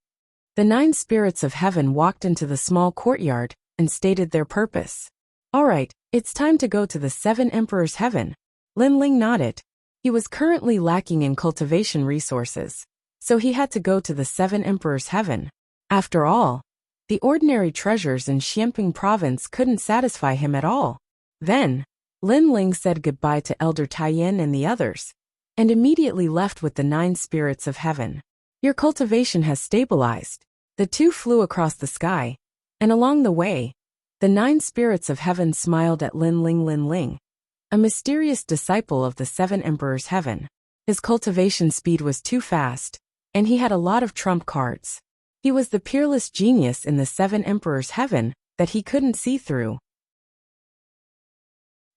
The 9 spirits of heaven walked into the small courtyard and stated their purpose. Alright, it's time to go to the 7 emperors heaven. Lin Ling nodded. He was currently lacking in cultivation resources, so he had to go to the 7 emperors heaven. After all, the ordinary treasures in Xiamping province couldn't satisfy him at all. Then, Lin Ling said goodbye to Elder Taiyin and the others, and immediately left with the 9 spirits of heaven. Your cultivation has stabilized. The two flew across the sky, and along the way, the 9 spirits of heaven smiled at Lin Ling, a mysterious disciple of the 7 emperors heaven. His cultivation speed was too fast, and he had a lot of trump cards. He was the peerless genius in the 7 emperors heaven that he couldn't see through.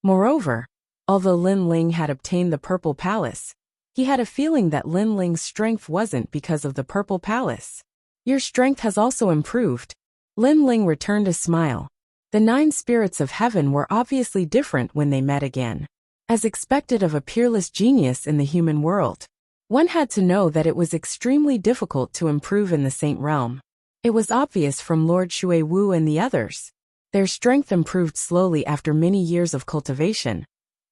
Moreover, although Lin Ling had obtained the Purple Palace, he had a feeling that Lin Ling's strength wasn't because of the Purple Palace. Your strength has also improved. Lin Ling returned a smile. The 9 spirits of heaven were obviously different when they met again. As expected of a peerless genius in the human world, one had to know that it was extremely difficult to improve in the Saint realm. It was obvious from Lord Shui Wu and the others. Their strength improved slowly after many years of cultivation.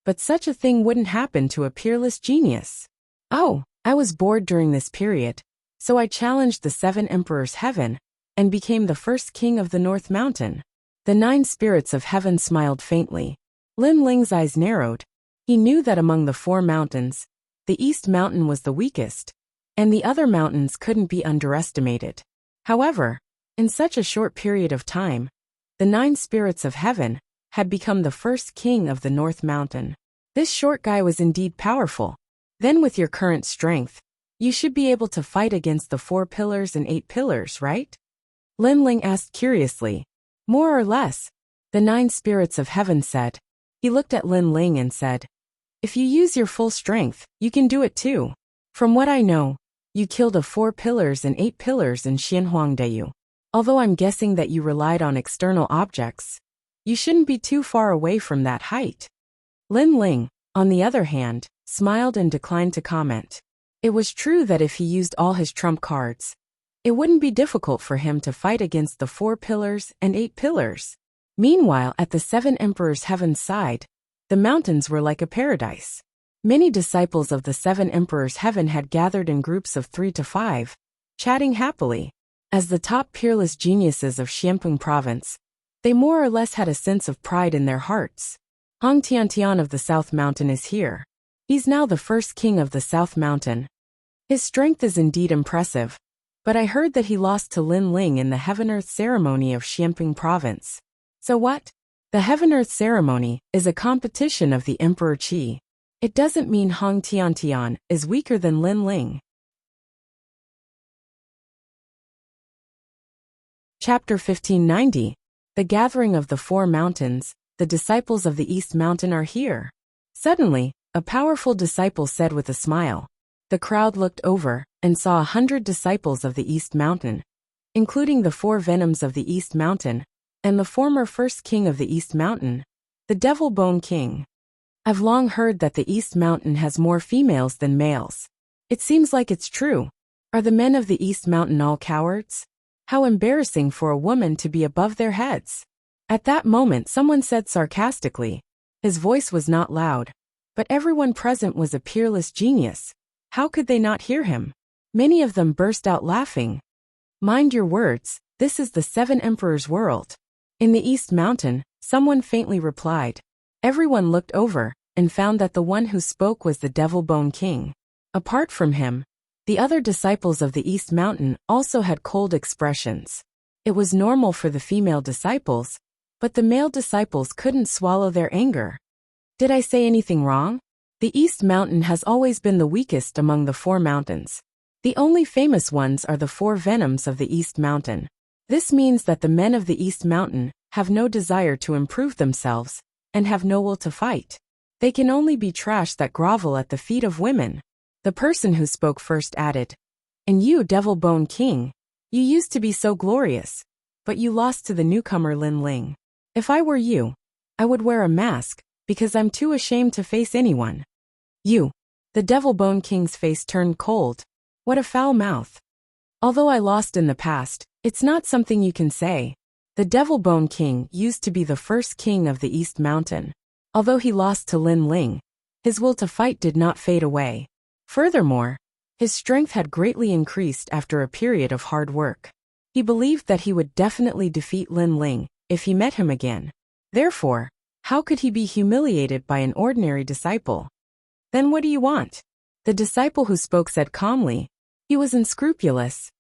But such a thing wouldn't happen to a peerless genius. Oh, I was bored during this period, so I challenged the 7 emperors heaven and became the first king of the North Mountain. The 9 spirits of heaven smiled faintly. Lin Ling's eyes narrowed. He knew that among the 4 mountains, the East Mountain was the weakest, and the other mountains couldn't be underestimated. However, in such a short period of time, the 9 spirits of heaven had become the first king of the North Mountain. This short guy was indeed powerful. Then with your current strength, you should be able to fight against the 4 pillars and 8 pillars, right? Lin Ling asked curiously. More or less, the 9 spirits of heaven said. He looked at Lin Ling and said, if you use your full strength, you can do it too. From what I know, you killed a 4 pillars and 8 pillars in Xianhuangdeyu. Although I'm guessing that you relied on external objects, you shouldn't be too far away from that height. Lin Ling, on the other hand, smiled and declined to comment. It was true that if he used all his trump cards, it wouldn't be difficult for him to fight against the 4 pillars and 8 pillars. Meanwhile, at the 7 emperors heaven's side, the mountains were like a paradise. Many disciples of the 7 emperors heaven had gathered in groups of 3 to 5, chatting happily. As the top peerless geniuses of Xiamping province, they more or less had a sense of pride in their hearts. Hong Tiantian of the South Mountain is here. He's now the first king of the South Mountain. His strength is indeed impressive, but I heard that he lost to Lin Ling in the Heaven-Earth ceremony of Xiamping province. So what? The Heaven-Earth ceremony is a competition of the Emperor Qi. It doesn't mean Hong Tiantian is weaker than Lin Ling. Chapter 1590. The Gathering of the 4 Mountains. The disciples of the East Mountain are here. Suddenly, a powerful disciple said with a smile. The crowd looked over and saw 100 disciples of the East Mountain, including the 4 venoms of the East Mountain, and the former first king of the East Mountain, the Devil Bone King. I've long heard that the East Mountain has more females than males. It seems like it's true. Are the men of the East Mountain all cowards? How embarrassing for a woman to be above their heads. At that moment someone said sarcastically. His voice was not loud, but everyone present was a peerless genius. How could they not hear him? Many of them burst out laughing. Mind your words, this is the 7 emperors' world. In the East Mountain, someone faintly replied. Everyone looked over and found that the one who spoke was the Devil Bone King. Apart from him, the other disciples of the East Mountain also had cold expressions. It was normal for the female disciples, but the male disciples couldn't swallow their anger. Did I say anything wrong? The East Mountain has always been the weakest among the 4 mountains. The only famous ones are the 4 venoms of the East Mountain. This means that the men of the East Mountain have no desire to improve themselves and have no will to fight. They can only be trash that grovel at the feet of women. The person who spoke first added, "And you, Devil Bone King, you used to be so glorious, but you lost to the newcomer Lin Ling. If I were you, I would wear a mask, because I'm too ashamed to face anyone." You. The Devil Bone King's face turned cold. What a foul mouth. Although I lost in the past, it's not something you can say. The Devil Bone King used to be the first king of the East Mountain. Although he lost to Lin Ling, his will to fight did not fade away. Furthermore, his strength had greatly increased after a period of hard work. He believed that he would definitely defeat Lin Ling if he met him again. Therefore, how could he be humiliated by an ordinary disciple? Then what do you want? The disciple who spoke said calmly. He was unscrupulous.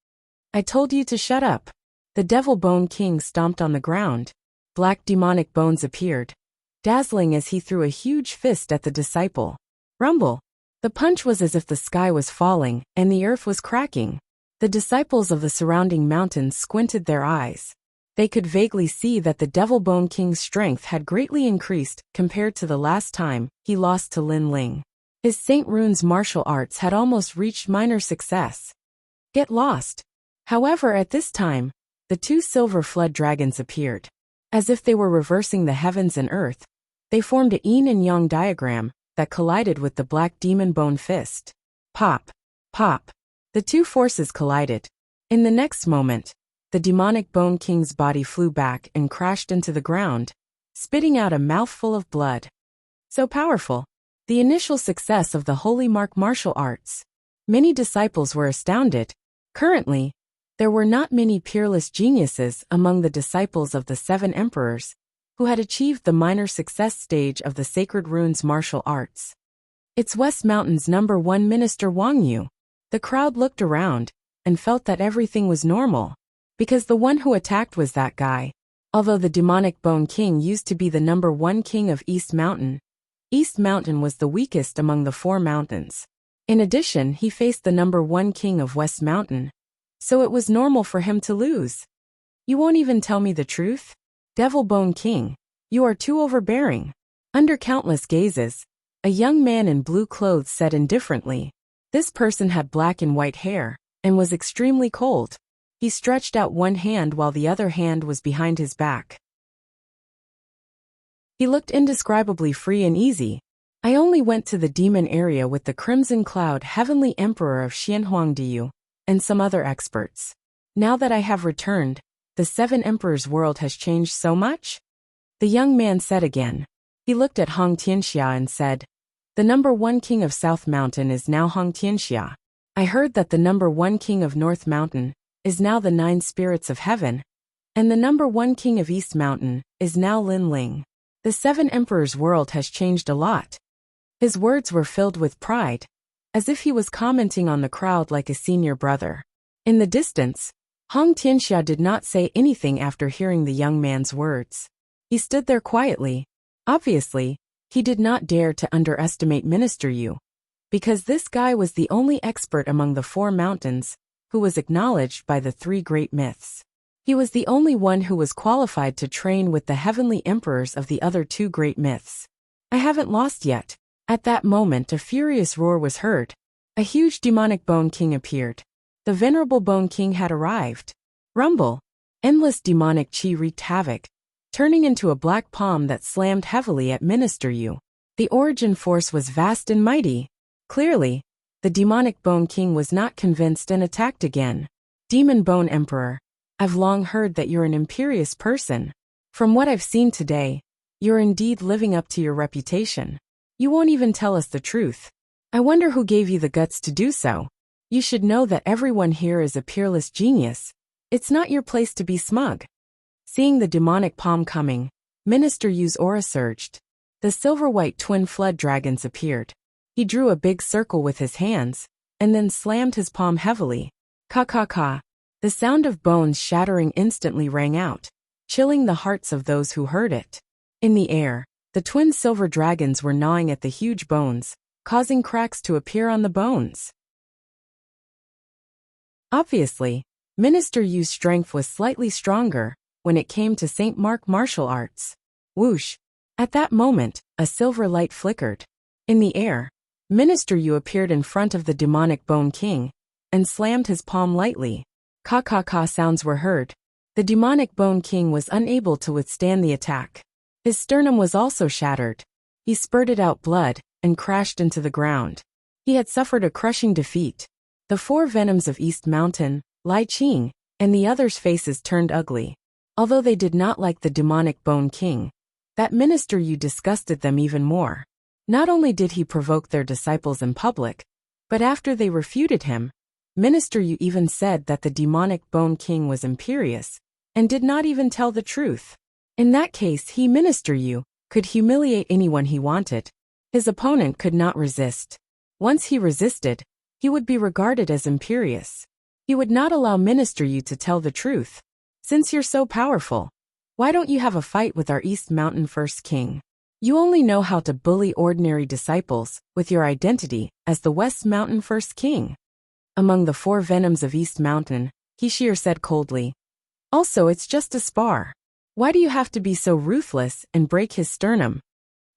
I told you to shut up. The Devil Bone King stomped on the ground. Black demonic bones appeared, dazzling as he threw a huge fist at the disciple. Rumble. The punch was as if the sky was falling and the earth was cracking. The disciples of the surrounding mountains squinted their eyes. They could vaguely see that the Devil Bone King's strength had greatly increased compared to the last time he lost to Lin Ling. His Saint Rune's martial arts had almost reached minor success. Get lost. However, at this time, the 2 silver flood dragons appeared. As if they were reversing the heavens and earth, they formed a yin and yang diagram that collided with the black demon bone fist. Pop. Pop. The 2 forces collided. In the next moment, the demonic Bone King's body flew back and crashed into the ground, spitting out a mouthful of blood. So powerful. The initial success of the Holy Mark martial arts. Many disciples were astounded. Currently, there were not many peerless geniuses among the disciples of the 7 emperors who had achieved the minor success stage of the Sacred Runes martial arts. It's West Mountain's #1 minister Wang Yu. The crowd looked around and felt that everything was normal, because the one who attacked was that guy. Although the demonic Bone King used to be the #1 king of East Mountain, East Mountain was the weakest among the 4 mountains. In addition, he faced the #1 king of West Mountain, so it was normal for him to lose. You won't even tell me the truth? Devil Bone King, you are too overbearing. Under countless gazes, a young man in blue clothes said indifferently. This person had black and white hair, and was extremely cold. He stretched out one hand while the other hand was behind his back. He looked indescribably free and easy. I only went to the demon area with the Crimson Cloud Heavenly Emperor of Xianhuangdiyu, and some other experts. Now that I have returned, the 7 emperors' world has changed so much? The young man said again. He looked at Hong Tianxia and said, the #1 king of South Mountain is now Hong Tianxia. I heard that the #1 king of North Mountain is now the 9 spirits of heaven, and the #1 king of East Mountain is now Lin Ling. The 7 emperors' world has changed a lot. His words were filled with pride, as if he was commenting on the crowd like a senior brother. In the distance, Hong Tianxia did not say anything after hearing the young man's words. He stood there quietly. Obviously, he did not dare to underestimate Minister Yu, because this guy was the only expert among the 4 mountains who was acknowledged by the 3 great myths. He was the only one who was qualified to train with the heavenly emperors of the other 2 great myths. I haven't lost yet. At that moment a furious roar was heard. A huge demonic Bone King appeared. The venerable Bone King had arrived. Rumble. Endless demonic chi wreaked havoc, turning into a black palm that slammed heavily at Minister Yu. The origin force was vast and mighty. Clearly, the demonic Bone King was not convinced and attacked again. Demon Bone Emperor, I've long heard that you're an imperious person. From what I've seen today, you're indeed living up to your reputation. You won't even tell us the truth. I wonder who gave you the guts to do so. You should know that everyone here is a peerless genius. It's not your place to be smug. Seeing the demonic palm coming, Minister Yu's aura surged. The silver-white twin flood dragons appeared. He drew a big circle with his hands, and then slammed his palm heavily. Ka-ka-ka. The sound of bones shattering instantly rang out, chilling the hearts of those who heard it. In the air, The twin silver dragons were gnawing at the huge bones, causing cracks to appear on the bones. Obviously, Minister Yu's strength was slightly stronger when it came to St. Mark martial arts. Whoosh! At that moment, a silver light flickered. In the air, Minister Yu appeared in front of the demonic Bone King and slammed his palm lightly. Ka-ka-ka sounds were heard. The demonic Bone King was unable to withstand the attack. His sternum was also shattered. He spurted out blood and crashed into the ground. He had suffered a crushing defeat. The four venoms of East Mountain, Lai Qing, and the others' faces turned ugly. Although they did not like the demonic Bone King, that Minister Yu disgusted them even more. Not only did he provoke their disciples in public, but after they refuted him, Minister Yu even said that the demonic Bone King was imperious and did not even tell the truth. In that case, he, Minister Yu, could humiliate anyone he wanted. His opponent could not resist. Once he resisted, he would be regarded as imperious. He would not allow Minister Yu to tell the truth. Since you're so powerful, why don't you have a fight with our East Mountain First King? You only know how to bully ordinary disciples with your identity as the West Mountain First King. Among the four venoms of East Mountain, Hishir said coldly. Also, it's just a spar. Why do you have to be so ruthless and break his sternum?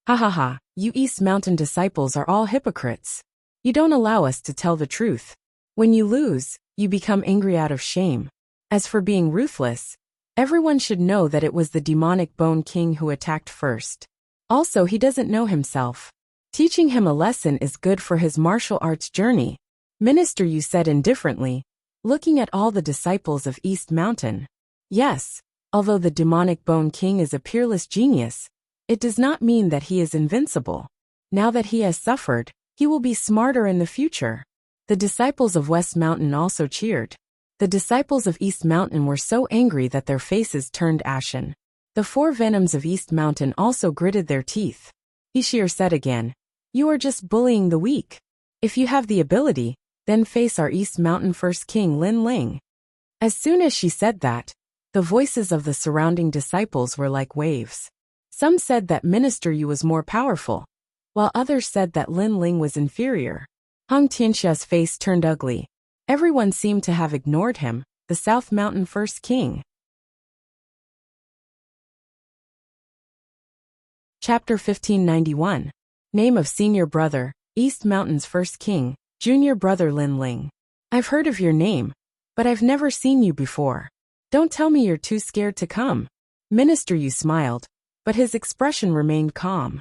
Ha ha ha, you East Mountain disciples are all hypocrites. You don't allow us to tell the truth. When you lose, you become angry out of shame. As for being ruthless, everyone should know that it was the demonic Bone King who attacked first. Also, he doesn't know himself. Teaching him a lesson is good for his martial arts journey. Minister Yu said indifferently, looking at all the disciples of East Mountain. Yes, although the demonic Bone King is a peerless genius, it does not mean that he is invincible. Now that he has suffered, he will be smarter in the future. The disciples of West Mountain also cheered. The disciples of East Mountain were so angry that their faces turned ashen. The four venoms of East Mountain also gritted their teeth. Hishir said again, you are just bullying the weak. If you have the ability, then face our East Mountain First King Lin Ling. As soon as she said that, the voices of the surrounding disciples were like waves. Some said that Minister Yu was more powerful, while others said that Lin Ling was inferior. Hong Tianxia's face turned ugly. Everyone seemed to have ignored him, the South Mountain First King. Chapter 1591. Name of Senior Brother, East Mountain's First King, Junior Brother Lin Ling. I've heard of your name, but I've never seen you before. Don't tell me you're too scared to come. Minister Yu smiled, but his expression remained calm.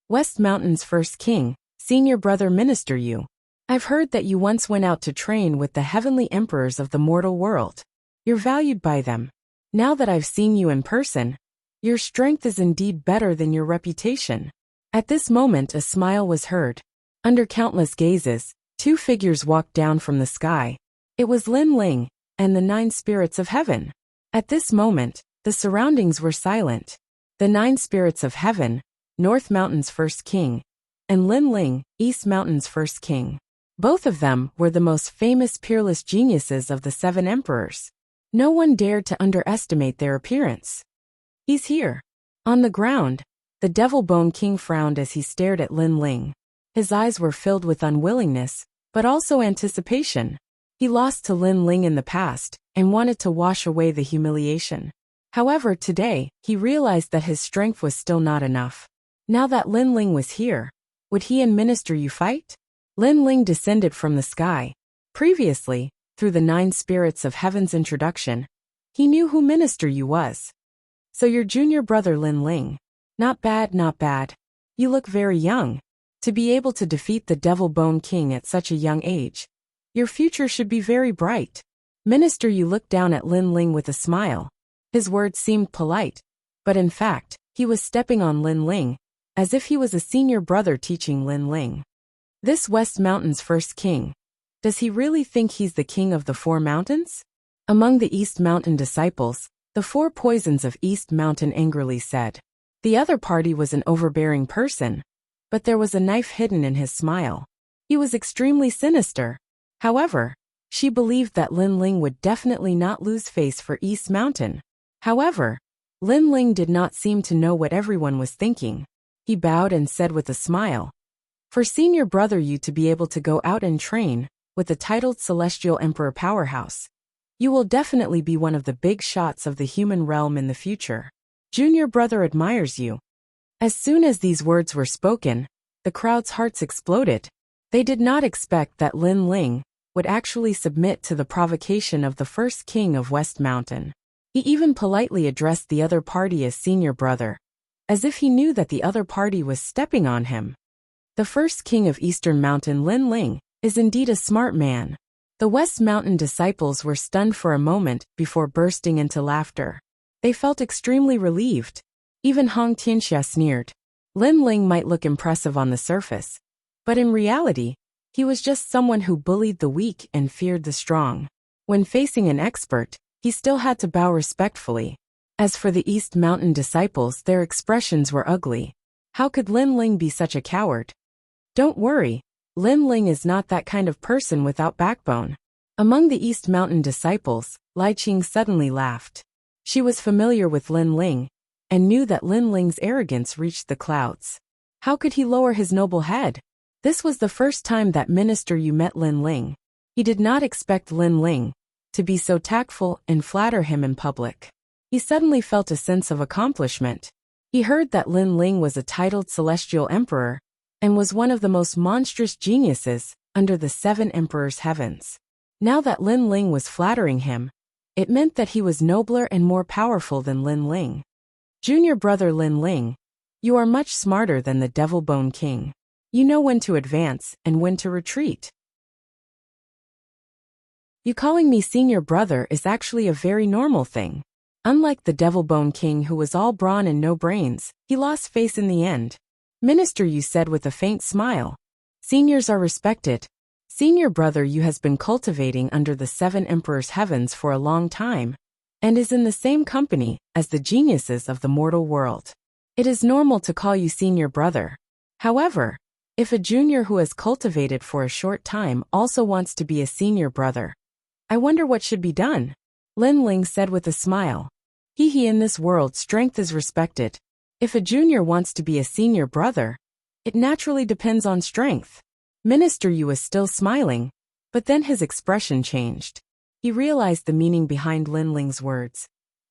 West Mountain's First King, Senior Brother Minister Yu. I've heard that you once went out to train with the heavenly emperors of the mortal world. You're valued by them. Now that I've seen you in person, your strength is indeed better than your reputation. At this moment a smile was heard. Under countless gazes, two figures walked down from the sky. It was Lin Ling and the 9 spirits of heaven. At this moment, the surroundings were silent. The 9 spirits of heaven, North Mountain's First King, and Lin Ling, East Mountain's First King. Both of them were the most famous peerless geniuses of the 7 emperors. No one dared to underestimate their appearance. He's here. On the ground, the Devil Bone King frowned as he stared at Lin Ling. His eyes were filled with unwillingness, but also anticipation. He lost to Lin Ling in the past and wanted to wash away the humiliation. However, today, he realized that his strength was still not enough. Now that Lin Ling was here, would he and Minister Yu fight? Lin Ling descended from the sky. Previously, through the 9 spirits of heaven's introduction, he knew who Minister Yu was. So your junior brother Lin Ling. Not bad, not bad. You look very young. To be able to defeat the Devil Bone King at such a young age, your future should be very bright. Minister Yu looked down at Lin Ling with a smile. His words seemed polite, but in fact, he was stepping on Lin Ling, as if he was a senior brother teaching Lin Ling. This West Mountain's First King. Does he really think he's the king of the 4 mountains? Among the East Mountain disciples, the 4 poisons of East Mountain angrily said. The other party was an overbearing person, but there was a knife hidden in his smile. He was extremely sinister. However, she believed that Lin Ling would definitely not lose face for East Mountain. However, Lin Ling did not seem to know what everyone was thinking. He bowed and said with a smile, "For senior brother you to be able to go out and train with the titled Celestial Emperor powerhouse, you will definitely be one of the big shots of the human realm in the future. Junior brother admires you." As soon as these words were spoken, the crowd's hearts exploded. They did not expect that Lin Ling would actually submit to the provocation of the first king of West Mountain. He even politely addressed the other party as senior brother, as if he knew that the other party was stepping on him. The first king of Eastern Mountain, Lin Ling, is indeed a smart man. The West Mountain disciples were stunned for a moment before bursting into laughter. They felt extremely relieved. Even Hong Tianxia sneered. Lin Ling might look impressive on the surface, but in reality, he was just someone who bullied the weak and feared the strong. When facing an expert, he still had to bow respectfully. As for the East Mountain disciples, their expressions were ugly. How could Lin Ling be such a coward? Don't worry, Lin Ling is not that kind of person without backbone. Among the East Mountain disciples, Lai Qing suddenly laughed. She was familiar with Lin Ling, and knew that Lin Ling's arrogance reached the clouds. How could he lower his noble head? This was the first time that Minister Yu met Lin Ling. He did not expect Lin Ling to be so tactful and flatter him in public. He suddenly felt a sense of accomplishment. He heard that Lin Ling was a titled Celestial Emperor, and was one of the most monstrous geniuses under the 7 emperors' heavens. Now that Lin Ling was flattering him, it meant that he was nobler and more powerful than Lin Ling. Junior brother Lin Ling, you are much smarter than the Devil Bone King. You know when to advance and when to retreat. You calling me senior brother is actually a very normal thing. Unlike the Devil Bone King who was all brawn and no brains, he lost face in the end. Minister Yu said with a faint smile. Seniors are respected. Senior brother Yu has been cultivating under the 7 emperors' heavens for a long time, and is in the same company as the geniuses of the mortal world. It is normal to call you senior brother. However, if a junior who has cultivated for a short time also wants to be a senior brother, I wonder what should be done. Lin Ling said with a smile. In this world strength is respected. If a junior wants to be a senior brother, it naturally depends on strength. Minister Yu was still smiling, but then his expression changed. He realized the meaning behind Lin Ling's words.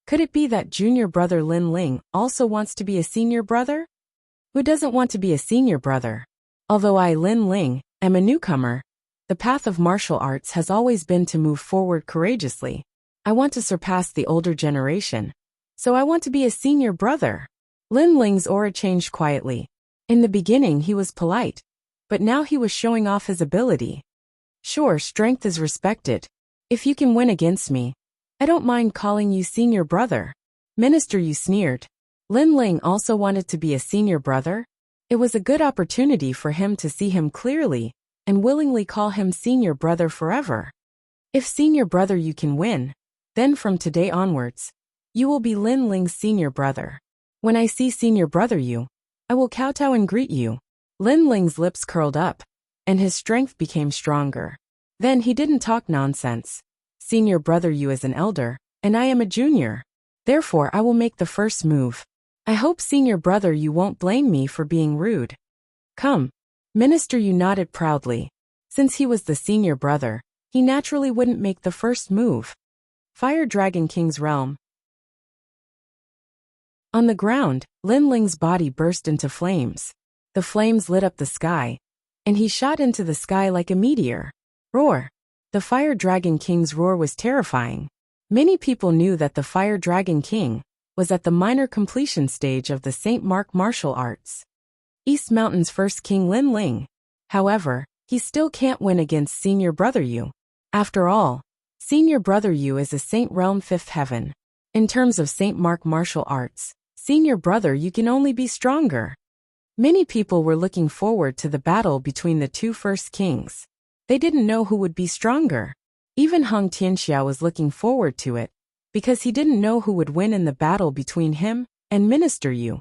Could it be that junior brother Lin Ling also wants to be a senior brother? Who doesn't want to be a senior brother? Although I, Lin Ling, am a newcomer, the path of martial arts has always been to move forward courageously. I want to surpass the older generation, so I want to be a senior brother. Lin Ling's aura changed quietly. In the beginning he was polite, but now he was showing off his ability. Sure, strength is respected. If you can win against me, I don't mind calling you senior brother. Minister Yu sneered. Lin Ling also wanted to be a senior brother. It was a good opportunity for him to see him clearly and willingly call him senior brother forever. If senior brother you can win, then from today onwards, you will be Lin Ling's senior brother. When I see senior brother you, I will kowtow and greet you. Lin Ling's lips curled up, and his strength became stronger. Then he didn't talk nonsense. Senior brother Yu is an elder, and I am a junior. Therefore I will make the first move. I hope senior brother Yu won't blame me for being rude. Come. Minister Yu nodded proudly. Since he was the senior brother, he naturally wouldn't make the first move. Fire Dragon King's realm. On the ground, Lin Ling's body burst into flames. The flames lit up the sky, and he shot into the sky like a meteor. Roar! The Fire Dragon King's roar was terrifying. Many people knew that the Fire Dragon King was at the minor completion stage of the St. Mark martial arts. East Mountain's first king Lin Ling. However, he still can't win against senior brother Yu. After all, senior brother Yu is a Saint Realm 5th heaven. In terms of St. Mark martial arts, senior brother Yu can only be stronger. Many people were looking forward to the battle between the 2 first kings. They didn't know who would be stronger. Even Hong Tianxia was looking forward to it, because he didn't know who would win in the battle between him and Minister Yu.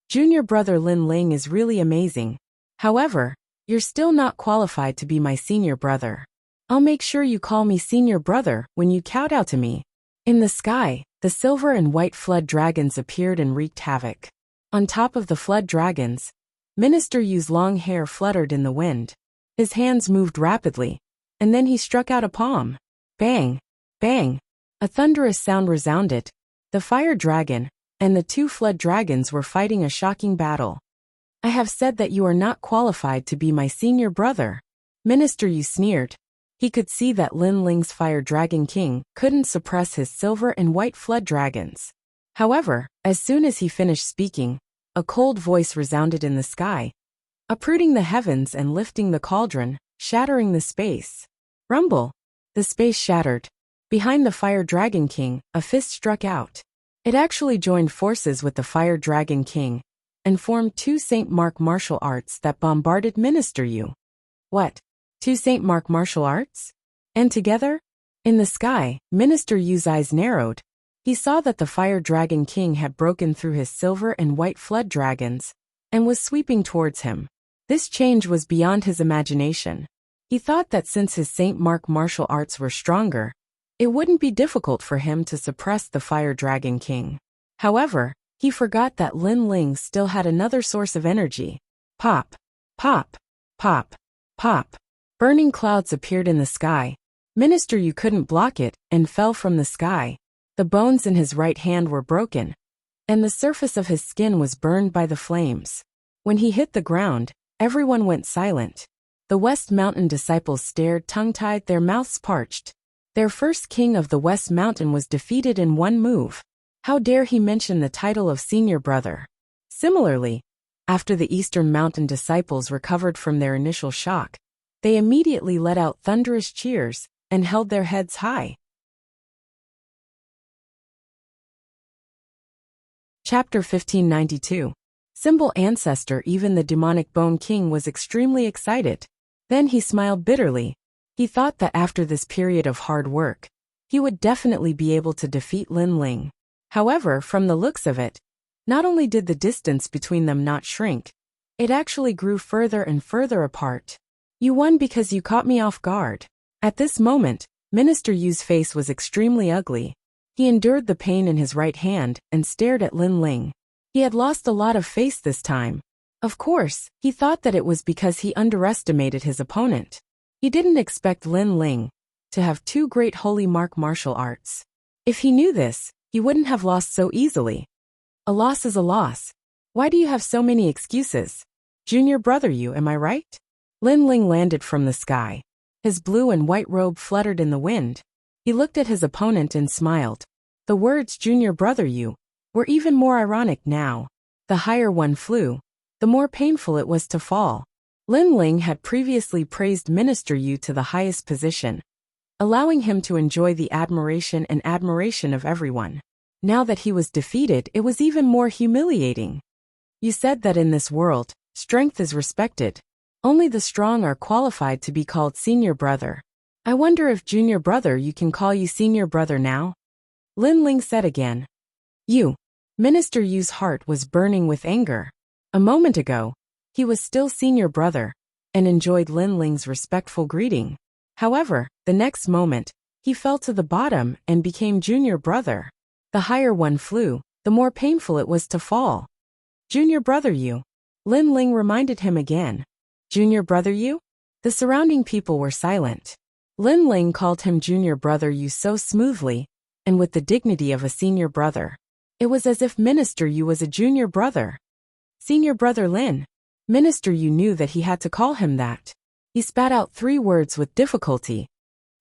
Junior brother Lin Ling is really amazing. However, you're still not qualified to be my senior brother. I'll make sure you call me senior brother when you kowtow to me. In the sky, the silver and white flood dragons appeared and wreaked havoc. On top of the flood dragons, Minister Yu's long hair fluttered in the wind. His hands moved rapidly, and then he struck out a palm. Bang! Bang! A thunderous sound resounded. The fire dragon and the two flood dragons were fighting a shocking battle. I have said that you are not qualified to be my senior brother. Minister Yu sneered. He could see that Lin Ling's fire dragon king couldn't suppress his silver and white flood dragons. However, as soon as he finished speaking, a cold voice resounded in the sky, uprooting the heavens and lifting the cauldron, shattering the space. Rumble! The space shattered. Behind the fire dragon king, a fist struck out. It actually joined forces with the fire dragon king and formed two Saint Mark martial arts that bombarded Minister Yu. What? Two Saint Mark martial arts? And together? In the sky, Minister Yu's eyes narrowed. He saw that the fire dragon king had broken through his silver and white flood dragons and was sweeping towards him. This change was beyond his imagination. He thought that since his Saint Mark martial arts were stronger, it wouldn't be difficult for him to suppress the fire dragon king. However, he forgot that Lin Ling still had another source of energy. Pop! Pop! Pop! Pop! Burning clouds appeared in the sky. Minister Yu couldn't block it and fell from the sky. The bones in his right hand were broken, and the surface of his skin was burned by the flames. When he hit the ground, everyone went silent. The West Mountain disciples stared tongue-tied, their mouths parched. Their first king of the West Mountain was defeated in one move. How dare he mention the title of senior brother? Similarly, after the Eastern Mountain disciples recovered from their initial shock, they immediately let out thunderous cheers and held their heads high. Chapter 1592. Symbol Ancestor. Even the demonic Bone King was extremely excited. Then he smiled bitterly. He thought that after this period of hard work, he would definitely be able to defeat Lin Ling. However, from the looks of it, not only did the distance between them not shrink, it actually grew further and further apart. You won because you caught me off guard. At this moment, Minister Yu's face was extremely ugly. He endured the pain in his right hand and stared at Lin Ling. He had lost a lot of face this time. Of course, he thought that it was because he underestimated his opponent. He didn't expect Lin Ling to have two great holy mark martial arts. If he knew this, he wouldn't have lost so easily. A loss is a loss. Why do you have so many excuses? Junior brother Yu, am I right? Lin Ling landed from the sky. His blue and white robe fluttered in the wind. He looked at his opponent and smiled. The words Junior brother Yu were even more ironic now. The higher one flew, the more painful it was to fall. Lin Ling had previously praised Minister Yu to the highest position, allowing him to enjoy the admiration of everyone. Now that he was defeated, it was even more humiliating. You said that in this world, strength is respected. Only the strong are qualified to be called senior brother. I wonder if Junior brother Yu can call you senior brother now? Lin Ling said again. You. Minister Yu's heart was burning with anger. A moment ago, he was still senior brother and enjoyed Lin Ling's respectful greeting. However, the next moment, he fell to the bottom and became junior brother. The higher one flew, the more painful it was to fall. Junior brother Yu. Lin Ling reminded him again. Junior brother Yu? The surrounding people were silent. Lin Ling called him junior brother Yu so smoothly and with the dignity of a senior brother. It was as if Minister Yu was a junior brother. Senior brother Lin. Minister Yu knew that he had to call him that. He spat out 3 words with difficulty.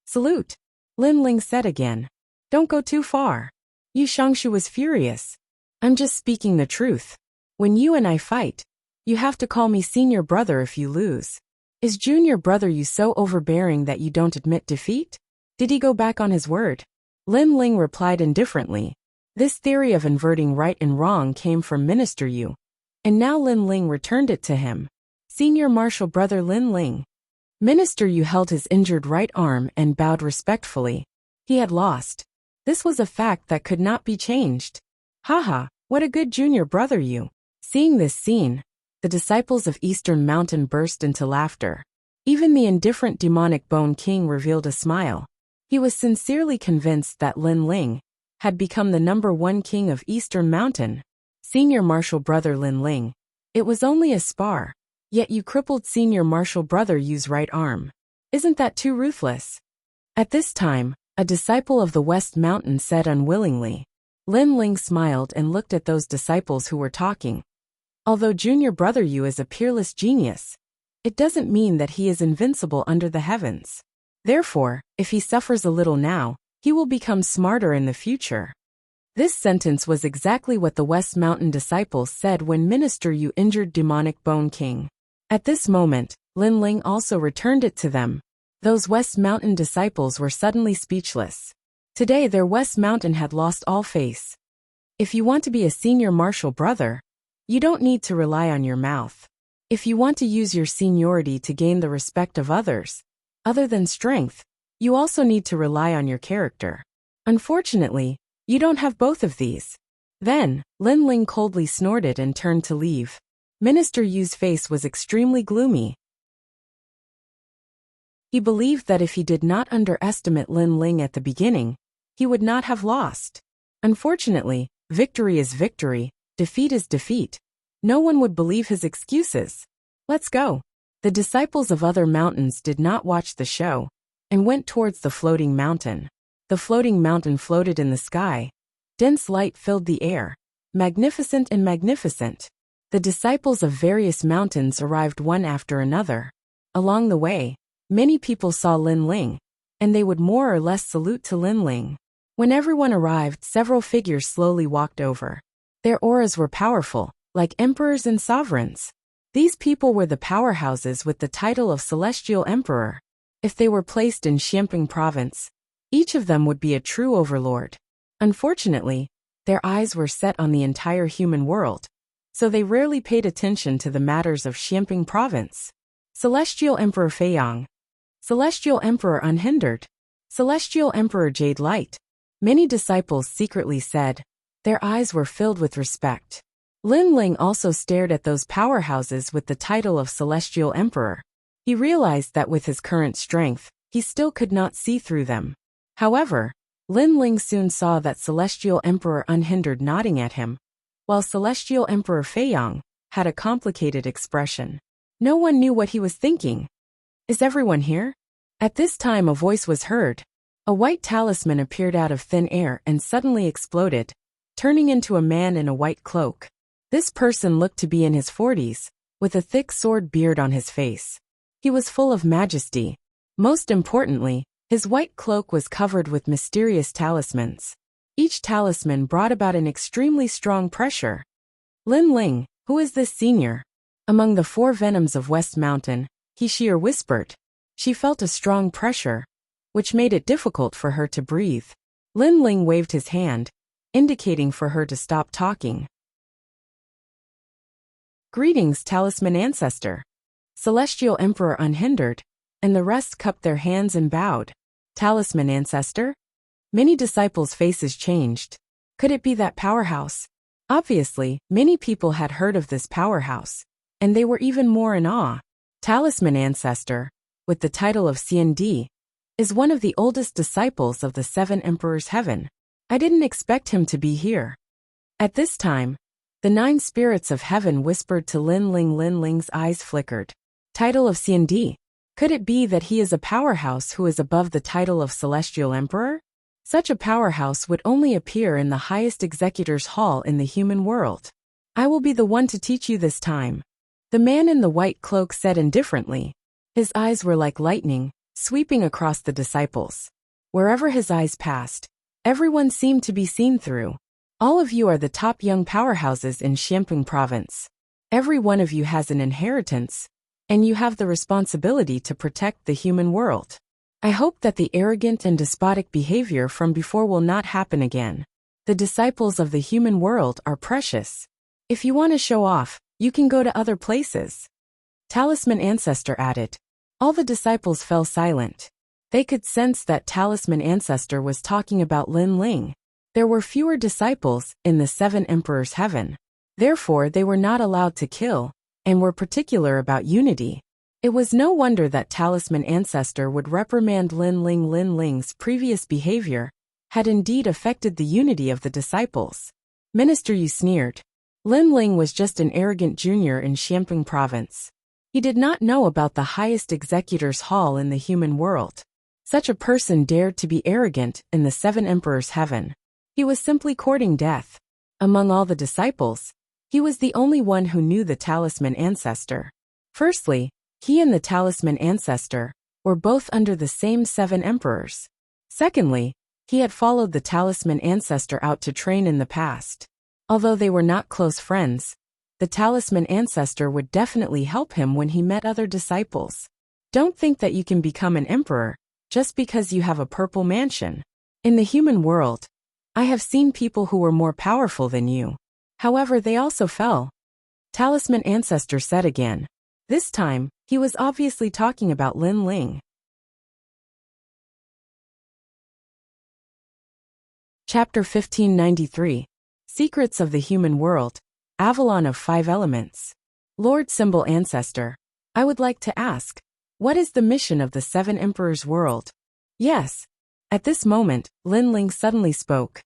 Salute. Lin Ling said again. Don't go too far. Yu Shangshu was furious. I'm just speaking the truth. When you and I fight, you have to call me senior brother if you lose. Is junior brother Yu so overbearing that you don't admit defeat? Did he go back on his word? Lin Ling replied indifferently. This theory of inverting right and wrong came from Minister Yu, and now Lin Ling returned it to him. Senior martial brother Lin Ling. Minister Yu held his injured right arm and bowed respectfully. He had lost. This was a fact that could not be changed. Haha, what a good junior brother Yu. Seeing this scene, the disciples of Eastern Mountain burst into laughter. Even the indifferent demonic Bone King revealed a smile. He was sincerely convinced that Lin Ling had become the #1 king of Eastern Mountain. Senior Marshal Brother Lin Ling. It was only a spar. Yet you crippled Senior Marshal Brother Yu's right arm. Isn't that too ruthless? At this time, a disciple of the West Mountain said unwillingly. Lin Ling smiled and looked at those disciples who were talking. Although Junior Brother Yu is a peerless genius, it doesn't mean that he is invincible under the heavens. Therefore, if he suffers a little now, he will become smarter in the future. This sentence was exactly what the West Mountain disciples said when Minister Yu injured Demonic Bone King. At this moment, Lin Ling also returned it to them. Those West Mountain disciples were suddenly speechless. Today their West Mountain had lost all face. If you want to be a senior marshal brother, you don't need to rely on your mouth. If you want to use your seniority to gain the respect of others, other than strength, you also need to rely on your character. Unfortunately, you don't have both of these. Then, Lin Ling coldly snorted and turned to leave. Minister Yu's face was extremely gloomy. He believed that if he did not underestimate Lin Ling at the beginning, he would not have lost. Unfortunately, victory is victory, defeat is defeat. No one would believe his excuses. Let's go. The disciples of other mountains did not watch the show and went towards the floating mountain. The floating mountain floated in the sky. Dense light filled the air. Magnificent and magnificent. The disciples of various mountains arrived one after another. Along the way, many people saw Lin Ling, and they would more or less salute to Lin Ling. When everyone arrived, several figures slowly walked over. Their auras were powerful, like emperors and sovereigns. These people were the powerhouses with the title of Celestial Emperor. If they were placed in Xiamping Province, each of them would be a true overlord. Unfortunately, their eyes were set on the entire human world, so they rarely paid attention to the matters of Xiamping Province. Celestial Emperor Feiyang. Celestial Emperor Unhindered. Celestial Emperor Jade Light. Many disciples secretly said. Their eyes were filled with respect. Lin Ling also stared at those powerhouses with the title of Celestial Emperor. He realized that with his current strength, he still could not see through them. However, Lin Ling soon saw that Celestial Emperor Unhindered nodding at him, while Celestial Emperor Feiyang had a complicated expression. No one knew what he was thinking. Is everyone here? At this time a voice was heard. A white talisman appeared out of thin air and suddenly exploded, turning into a man in a white cloak. This person looked to be in his 40s, with a thick sword beard on his face. He was full of majesty. Most importantly, his white cloak was covered with mysterious talismans. Each talisman brought about an extremely strong pressure. Lin Ling, who is this senior? Among the 4 venoms of West Mountain, he sheer whispered. She felt a strong pressure, which made it difficult for her to breathe. Lin Ling waved his hand, indicating for her to stop talking. Greetings, Talisman Ancestor. Celestial Emperor Unhindered, and the rest cupped their hands and bowed. Talisman Ancestor? Many disciples' faces changed. Could it be that powerhouse? Obviously, many people had heard of this powerhouse, and they were even more in awe. Talisman Ancestor, with the title of CND, is one of the oldest disciples of the 7 Emperors Heaven. I didn't expect him to be here. At this time, the 9 spirits of heaven whispered to Lin Ling. Lin Ling's eyes flickered. Title of CND? Could it be that he is a powerhouse who is above the title of Celestial Emperor? Such a powerhouse would only appear in the highest executor's hall in the human world. I will be the one to teach you this time. The man in the white cloak said indifferently. His eyes were like lightning, sweeping across the disciples. Wherever his eyes passed, everyone seemed to be seen through. All of you are the top young powerhouses in Xiamping Province. Every one of you has an inheritance, and you have the responsibility to protect the human world. I hope that the arrogant and despotic behavior from before will not happen again. The disciples of the human world are precious. If you want to show off, you can go to other places. Talisman Ancestor added. All the disciples fell silent. They could sense that Talisman Ancestor was talking about Lin Ling. There were fewer disciples in the 7 Emperors Heaven. Therefore, they were not allowed to kill, and were particular about unity. It was no wonder that Talisman Ancestor would reprimand Lin Ling. Lin Ling's previous behavior had indeed affected the unity of the disciples. Minister Yu sneered. Lin Ling was just an arrogant junior in Xiamping province. He did not know about the highest executor's hall in the human world. Such a person dared to be arrogant in the Seven Emperors' heaven. He was simply courting death. Among all the disciples, he was the only one who knew the talisman ancestor. Firstly, he and the talisman ancestor were both under the same 7 emperors. Secondly, he had followed the talisman ancestor out to train in the past. Although they were not close friends, the talisman ancestor would definitely help him when he met other disciples. Don't think that you can become an emperor just because you have a purple mansion. In the human world, I have seen people who were more powerful than you. However, they also fell. Talisman ancestor said again. This time, he was obviously talking about Lin Ling. Chapter 1593. Secrets of the Human World. Avalon of 5 Elements. Lord Symbol Ancestor, I would like to ask, what is the mission of the 7 Emperors' world? Yes. At this moment, Lin Ling suddenly spoke.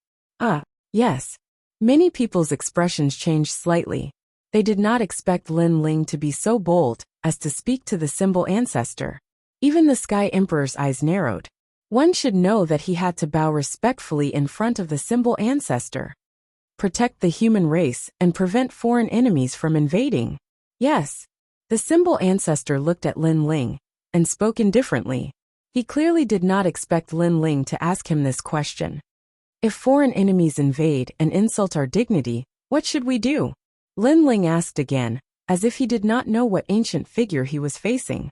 Yes. Many people's expressions changed slightly. They did not expect Lin Ling to be so bold as to speak to the symbol ancestor. Even the Sky Emperor's eyes narrowed. One should know that he had to bow respectfully in front of the symbol ancestor. Protect the human race and prevent foreign enemies from invading. Yes. The symbol ancestor looked at Lin Ling and spoke indifferently. He clearly did not expect Lin Ling to ask him this question. If foreign enemies invade and insult our dignity, what should we do? Lin Ling asked again, as if he did not know what ancient figure he was facing.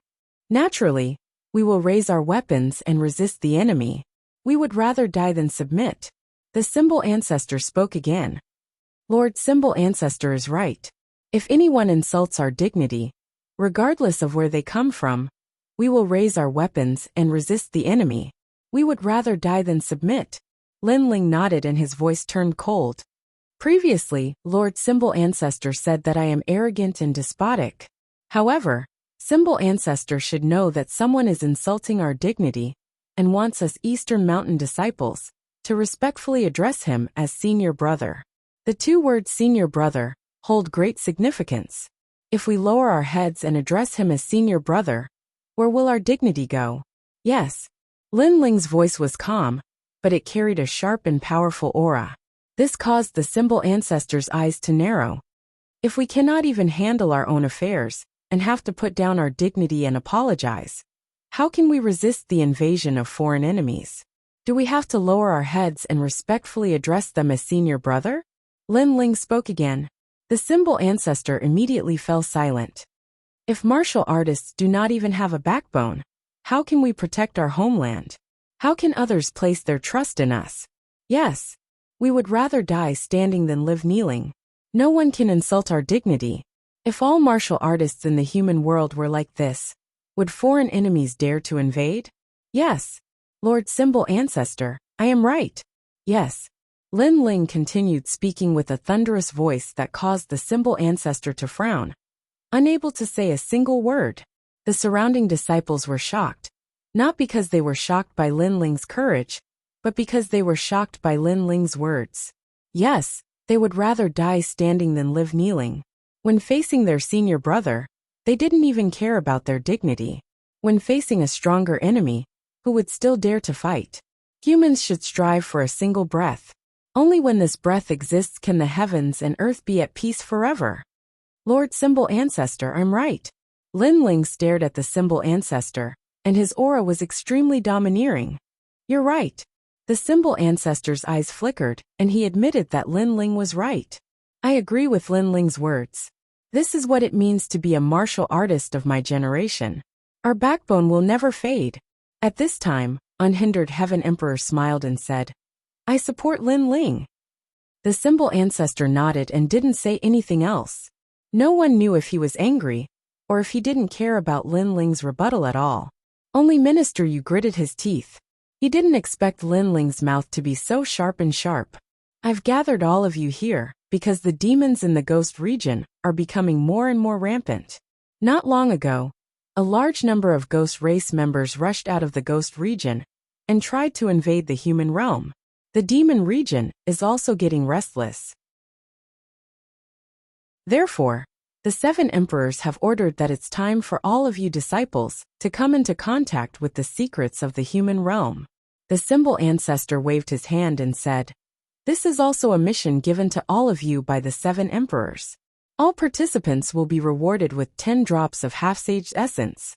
Naturally, we will raise our weapons and resist the enemy. We would rather die than submit. The symbol ancestor spoke again. Lord Symbol Ancestor is right. If anyone insults our dignity, regardless of where they come from, we will raise our weapons and resist the enemy. We would rather die than submit. Lin Ling nodded and his voice turned cold. Previously, Lord Symbol Ancestor said that I am arrogant and despotic. However, Symbol Ancestor should know that someone is insulting our dignity and wants us Eastern Mountain disciples to respectfully address him as senior brother. The 2 words senior brother hold great significance. If we lower our heads and address him as senior brother, where will our dignity go? Yes. Lin Ling's voice was calm, but it carried a sharp and powerful aura. This caused the symbol ancestor's eyes to narrow. If we cannot even handle our own affairs and have to put down our dignity and apologize, how can we resist the invasion of foreign enemies? Do we have to lower our heads and respectfully address them as senior brother? Lin Ling spoke again. The symbol ancestor immediately fell silent. If martial artists do not even have a backbone, how can we protect our homeland? How can others place their trust in us? Yes. We would rather die standing than live kneeling. No one can insult our dignity. If all martial artists in the human world were like this, would foreign enemies dare to invade? Yes. Lord Symbol Ancestor, I am right. Yes. Lin Ling continued speaking with a thunderous voice that caused the symbol ancestor to frown. Unable to say a single word, the surrounding disciples were shocked. Not because they were shocked by Lin Ling's courage, but because they were shocked by Lin Ling's words. Yes, they would rather die standing than live kneeling. When facing their senior brother, they didn't even care about their dignity. When facing a stronger enemy, who would still dare to fight? Humans should strive for a single breath. Only when this breath exists can the heavens and earth be at peace forever. Lord Symbol Ancestor, I'm right. Lin Ling stared at the symbol ancestor, and his aura was extremely domineering. You're right. The symbol ancestor's eyes flickered, and he admitted that Lin Ling was right. I agree with Lin Ling's words. This is what it means to be a martial artist of my generation. Our backbone will never fade. At this time, Unhindered Heaven Emperor smiled and said, I support Lin Ling. The symbol ancestor nodded and didn't say anything else. No one knew if he was angry, or if he didn't care about Lin Ling's rebuttal at all. Only Minister Yu gritted his teeth. He didn't expect Lin Ling's mouth to be so sharp and sharp. I've gathered all of you here, because the demons in the ghost region are becoming more and more rampant. Not long ago, a large number of ghost race members rushed out of the ghost region and tried to invade the human realm. The demon region is also getting restless. Therefore, the 7 emperors have ordered that it's time for all of you disciples to come into contact with the secrets of the human realm. The symbol ancestor waved his hand and said, "This is also a mission given to all of you by the 7 emperors. All participants will be rewarded with 10 drops of half-sage essence.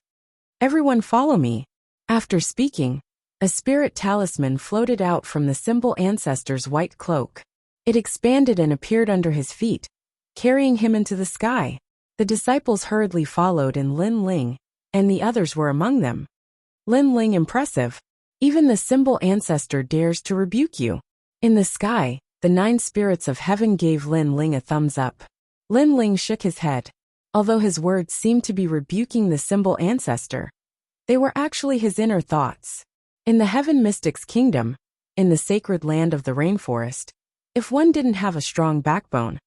Everyone follow me." After speaking, a spirit talisman floated out from the symbol ancestor's white cloak. It expanded and appeared under his feet, carrying him into the sky. The disciples hurriedly followed, and Lin Ling and the others were among them. Lin Ling, impressive. Even the symbol ancestor dares to rebuke you. In the sky, the 9 spirits of heaven gave Lin Ling a thumbs up. Lin Ling shook his head. Although his words seemed to be rebuking the symbol ancestor, they were actually his inner thoughts. In the Heaven Mystics Kingdom, in the sacred land of the rainforest, if one didn't have a strong backbone,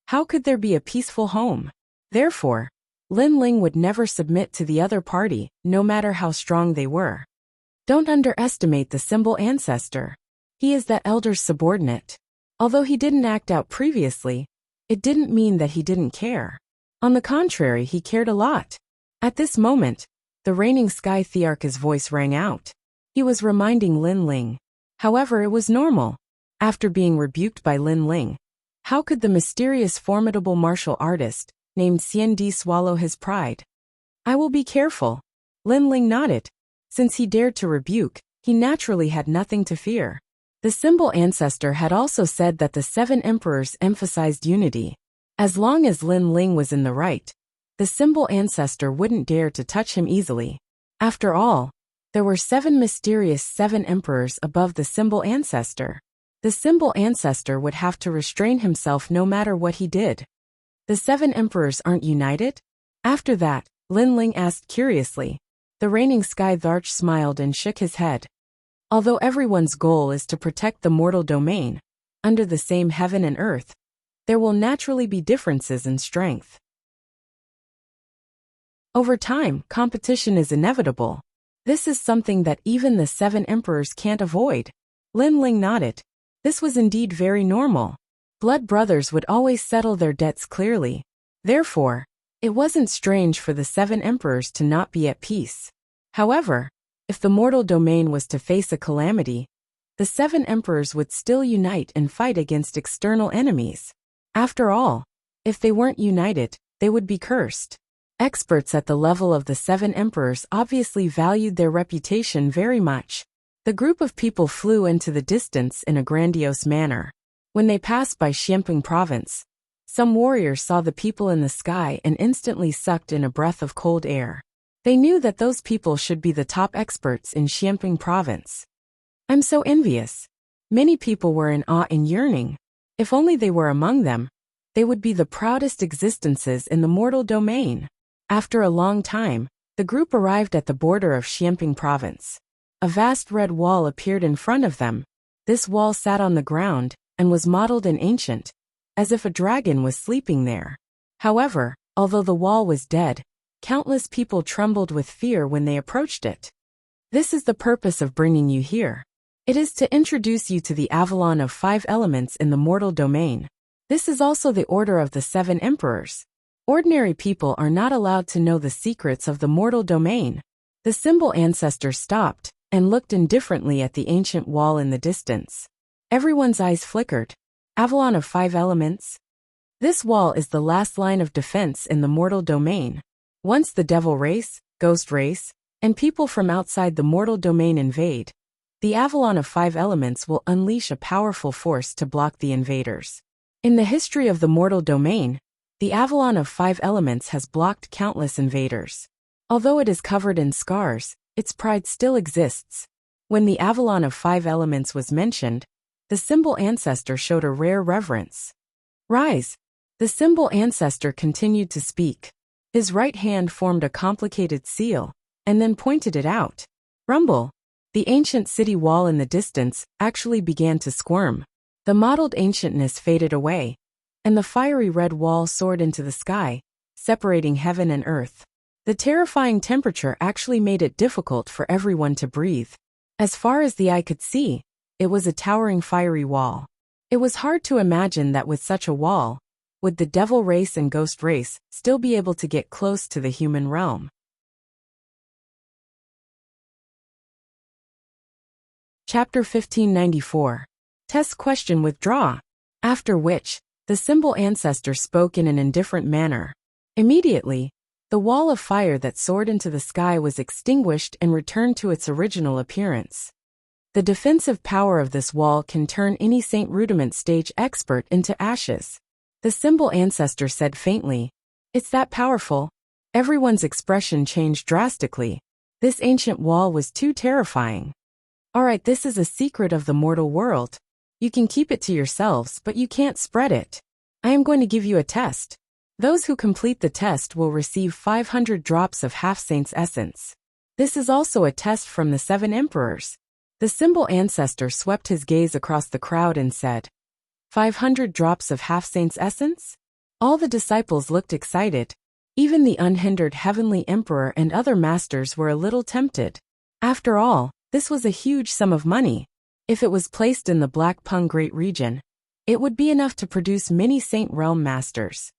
how could there be a peaceful home? Therefore, Lin Ling would never submit to the other party, no matter how strong they were. Don't underestimate the symbol ancestor. He is that elder's subordinate. Although he didn't act out previously, it didn't mean that he didn't care. On the contrary, he cared a lot. At this moment, the reigning Sky Thearch's voice rang out. He was reminding Lin Ling. However, it was normal. After being rebuked by Lin Ling, how could the mysterious formidable martial artist named Xian Di swallow his pride? "I will be careful." Lin Ling nodded. Since he dared to rebuke, he naturally had nothing to fear. The symbol ancestor had also said that the 7 emperors emphasized unity. As long as Lin Ling was in the right, the symbol ancestor wouldn't dare to touch him easily. After all, there were 7 mysterious 7 emperors above the symbol ancestor. The symbol ancestor would have to restrain himself no matter what he did. The 7 emperors aren't united? After that, Lin Ling asked curiously. The reigning Sky Thearch smiled and shook his head. Although everyone's goal is to protect the mortal domain, under the same heaven and earth, there will naturally be differences in strength. Over time, competition is inevitable. This is something that even the 7 emperors can't avoid. Lin Ling nodded. This was indeed very normal. Blood brothers would always settle their debts clearly. Therefore, it wasn't strange for the 7 emperors to not be at peace. However, if the mortal domain was to face a calamity, the 7 emperors would still unite and fight against external enemies. After all, if they weren't united, they would be cursed. Experts at the level of the 7 emperors obviously valued their reputation very much. The group of people flew into the distance in a grandiose manner. When they passed by Xiamping province, some warriors saw the people in the sky and instantly sucked in a breath of cold air. They knew that those people should be the top experts in Xiamping province. "I'm so envious." Many people were in awe and yearning. If only they were among them, they would be the proudest existences in the mortal domain. After a long time, the group arrived at the border of Xiamping province. A vast red wall appeared in front of them. This wall sat on the ground and was modeled in ancient, as if a dragon was sleeping there. However, although the wall was dead, countless people trembled with fear when they approached it. "This is the purpose of bringing you here. It is to introduce you to the Avalon of 5 elements in the mortal domain. This is also the order of the 7 emperors. Ordinary people are not allowed to know the secrets of the mortal domain." The symbol ancestor stopped and looked indifferently at the ancient wall in the distance. Everyone's eyes flickered. Avalon of 5 elements? This wall is the last line of defense in the mortal domain. Once the devil race, ghost race, and people from outside the mortal domain invade, the Avalon of 5 elements will unleash a powerful force to block the invaders. In the history of the mortal domain, the Avalon of 5 elements has blocked countless invaders. Although it is covered in scars, its pride still exists. When the Avalon of 5 elements was mentioned, the symbol ancestor showed a rare reverence. "Rise." The symbol ancestor continued to speak. His right hand formed a complicated seal, and then pointed it out. Rumble. The ancient city wall in the distance actually began to squirm. The mottled ancientness faded away, and the fiery red wall soared into the sky, separating heaven and earth. The terrifying temperature actually made it difficult for everyone to breathe. As far as the eye could see, it was a towering fiery wall. It was hard to imagine that with such a wall, would the devil race and ghost race still be able to get close to the human realm? Chapter 1594. Test question withdraw. After which, the symbol ancestor spoke in an indifferent manner. Immediately, the wall of fire that soared into the sky was extinguished and returned to its original appearance. The defensive power of this wall can turn any Saint Rudiment stage expert into ashes. The symbol ancestor said faintly, "It's that powerful." Everyone's expression changed drastically. This ancient wall was too terrifying. Alright, this is a secret of the mortal world. You can keep it to yourselves, but you can't spread it. I am going to give you a test. Those who complete the test will receive 500 drops of half-saint's essence. This is also a test from the 7 emperors. The symbol ancestor swept his gaze across the crowd and said, 500 drops of half-saint's essence? All the disciples looked excited. Even the unhindered heavenly emperor and other masters were a little tempted. After all, this was a huge sum of money. If it was placed in the Black Pung Great Region, it would be enough to produce many Saint Realm masters.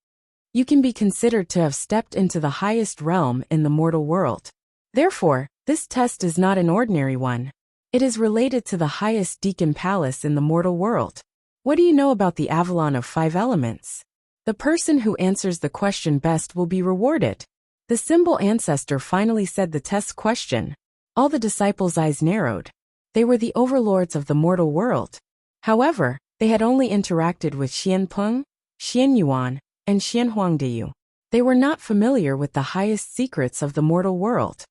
You can be considered to have stepped into the highest realm in the mortal world. Therefore, this test is not an ordinary one. It is related to the highest Deacon Palace in the mortal world. What do you know about the Avalon of 5 elements? The person who answers the question best will be rewarded. The symbol ancestor finally said the test question. All the disciples' eyes narrowed. They were the overlords of the mortal world. However, they had only interacted with Xian Peng, Xian Yuan, and Xian Huangdeyu. They were not familiar with the highest secrets of the mortal world.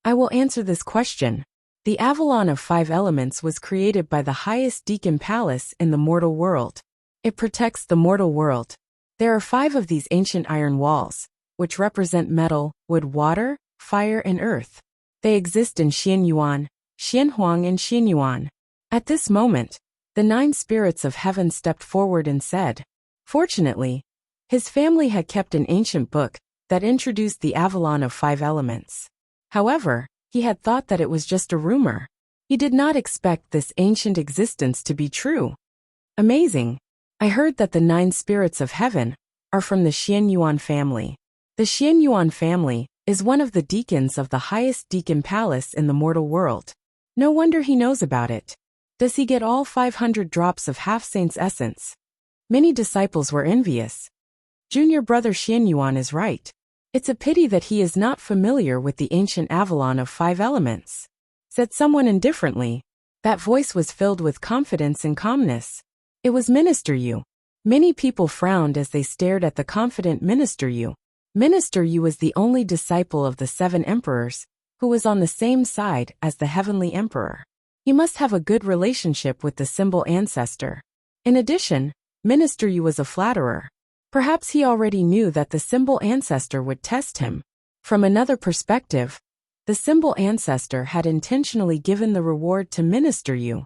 I will answer this question. The Avalon of 5 elements was created by the highest Deacon Palace in the mortal world. It protects the mortal world. There are 5 of these ancient iron walls, which represent metal, wood, water, fire, and earth. They exist in Xian Yuan, Xian Huang, and Xian Yuan. At this moment, the 9 spirits of heaven stepped forward and said, fortunately, his family had kept an ancient book that introduced the Avalon of 5 elements. However, he had thought that it was just a rumor. He did not expect this ancient existence to be true. Amazing. I heard that the 9 spirits of heaven are from the Xian Yuan family. The Xian Yuan family is one of the deacons of the highest Deacon Palace in the mortal world. No wonder he knows about it. Does he get all 500 drops of half-saint's essence? Many disciples were envious. Junior brother Xian Yuan is right. It's a pity that he is not familiar with the ancient Avalon of 5 elements. Said someone indifferently. That voice was filled with confidence and calmness. It was Minister Yu. Many people frowned as they stared at the confident Minister Yu. Minister Yu was the only disciple of the 7 emperors who was on the same side as the heavenly emperor. He must have a good relationship with the symbol ancestor. In addition, Minister Yu was a flatterer. Perhaps he already knew that the symbol ancestor would test him. From another perspective, the symbol ancestor had intentionally given the reward to Minister Yu.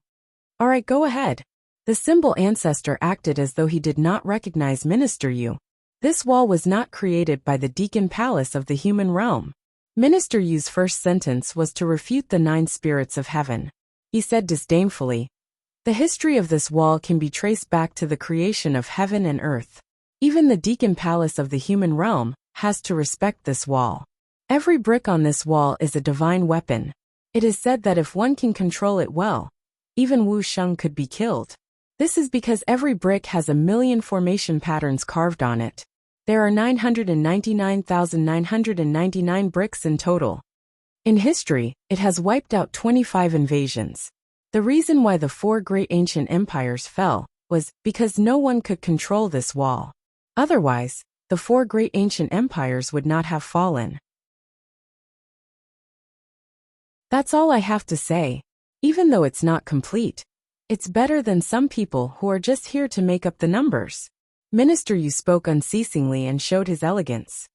Alright, go ahead. The symbol ancestor acted as though he did not recognize Minister Yu. This wall was not created by the Deacon Palace of the human realm. Minister Yu's first sentence was to refute the 9 spirits of heaven. He said disdainfully, the history of this wall can be traced back to the creation of heaven and earth. Even the Deacon Palace of the human realm has to respect this wall. Every brick on this wall is a divine weapon. It is said that if one can control it well, even Wu Sheng could be killed. This is because every brick has a million formation patterns carved on it. There are 999,999 bricks in total. In history, it has wiped out 25 invasions. The reason why the 4 great ancient empires fell was because no one could control this wall. Otherwise, the 4 great ancient empires would not have fallen. That's all I have to say. Even though it's not complete, it's better than some people who are just here to make up the numbers. Minister Yu spoke unceasingly and showed his elegance.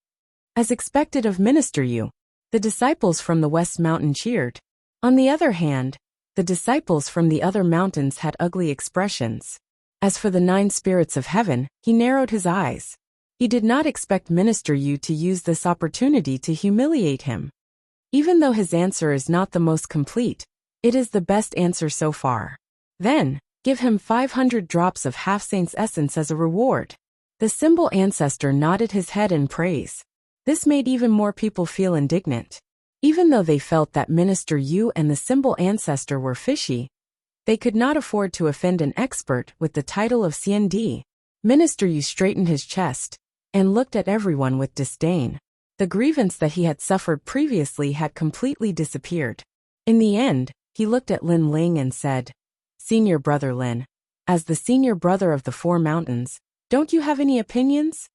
As expected of Minister Yu, the disciples from the West Mountain cheered. On the other hand, the disciples from the other mountains had ugly expressions. As for the 9 spirits of heaven, he narrowed his eyes. He did not expect Minister Yu to use this opportunity to humiliate him. Even though his answer is not the most complete, it is the best answer so far. Then, give him 500 drops of half-saint's essence as a reward. The symbol ancestor nodded his head in praise. This made even more people feel indignant. Even though they felt that Minister Yu and the symbol ancestor were fishy, they could not afford to offend an expert with the title of CND. Minister Yu straightened his chest and looked at everyone with disdain. The grievance that he had suffered previously had completely disappeared. In the end, he looked at Lin Ling and said, "Senior brother Lin, as the senior brother of the Four Mountains, don't you have any opinions?"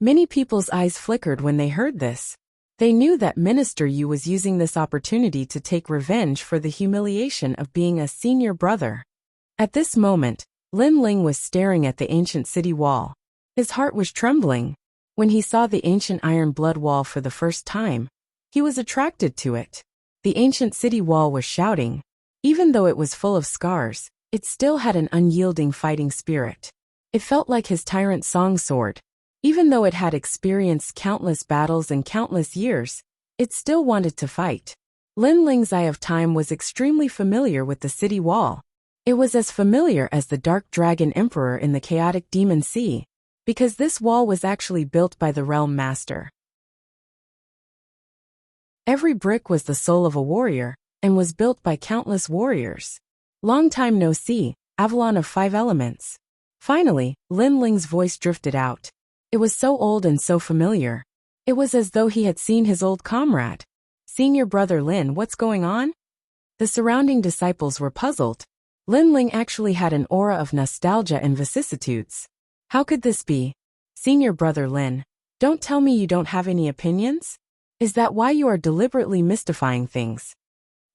Many people's eyes flickered when they heard this. They knew that Minister Yu was using this opportunity to take revenge for the humiliation of being a senior brother. At this moment, Lin Ling was staring at the ancient city wall. His heart was trembling. When he saw the ancient iron blood wall for the first time, he was attracted to it. The ancient city wall was shouting. Even though it was full of scars, it still had an unyielding fighting spirit. It felt like his tyrant song sword. Even though it had experienced countless battles and countless years, it still wanted to fight. Lin Ling's Eye of Time was extremely familiar with the city wall. It was as familiar as the Dark Dragon Emperor in the Chaotic Demon Sea, because this wall was actually built by the Realm Master. Every brick was the soul of a warrior, and was built by countless warriors. Long time no see, Avalon of Five Elements. Finally, Lin Ling's voice drifted out. It was so old and so familiar. It was as though he had seen his old comrade. "Senior brother Lin, what's going on?" The surrounding disciples were puzzled. Lin Ling actually had an aura of nostalgia and vicissitudes. How could this be? "Senior brother Lin, don't tell me you don't have any opinions? Is that why you are deliberately mystifying things?"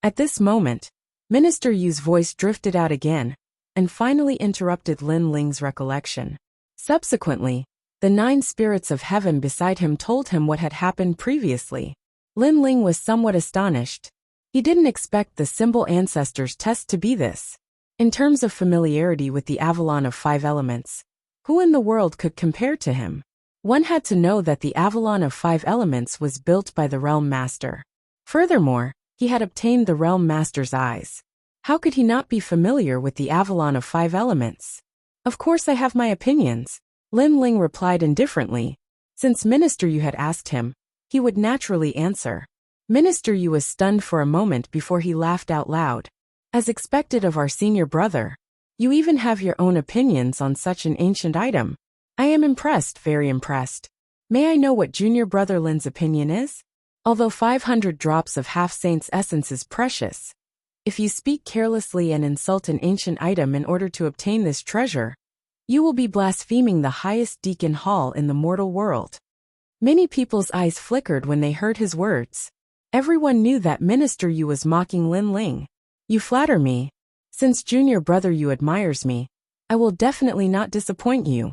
At this moment, Minister Yu's voice drifted out again, and finally interrupted Lin Ling's recollection. Subsequently, the 9 spirits of heaven beside him told him what had happened previously. Lin Ling was somewhat astonished. He didn't expect the symbol ancestors test to be this. In terms of familiarity with the Avalon of Five Elements, who in the world could compare to him? One had to know that the Avalon of Five Elements was built by the Realm Master. Furthermore, he had obtained the Realm Master's eyes. How could he not be familiar with the Avalon of Five Elements? "Of course I have my opinions," Lin Ling replied indifferently. Since Minister Yu had asked him, he would naturally answer. Minister Yu was stunned for a moment before he laughed out loud. "As expected of our senior brother, you even have your own opinions on such an ancient item. I am impressed, very impressed. May I know what junior brother Lin's opinion is? Although 500 drops of half-saint's essence is precious, if you speak carelessly and insult an ancient item in order to obtain this treasure, you will be blaspheming the highest deacon hall in the mortal world." Many people's eyes flickered when they heard his words. Everyone knew that Minister Yu was mocking Lin Ling. "You flatter me. Since junior brother Yu admires me, I will definitely not disappoint you."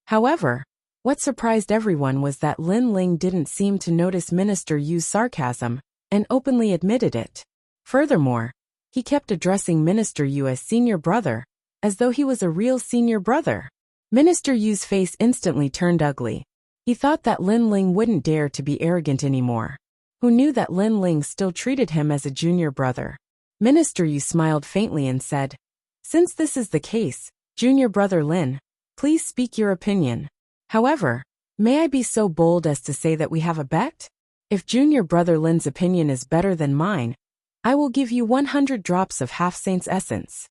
However, what surprised everyone was that Lin Ling didn't seem to notice Minister Yu's sarcasm, and openly admitted it. Furthermore, he kept addressing Minister Yu as senior brother, as though he was a real senior brother. Minister Yu's face instantly turned ugly. He thought that Lin Ling wouldn't dare to be arrogant anymore. Who knew that Lin Ling still treated him as a junior brother? Minister Yu smiled faintly and said, "Since this is the case, junior brother Lin, please speak your opinion. However, may I be so bold as to say that we have a bet? If junior brother Lin's opinion is better than mine, I will give you 100 drops of half-saint's essence."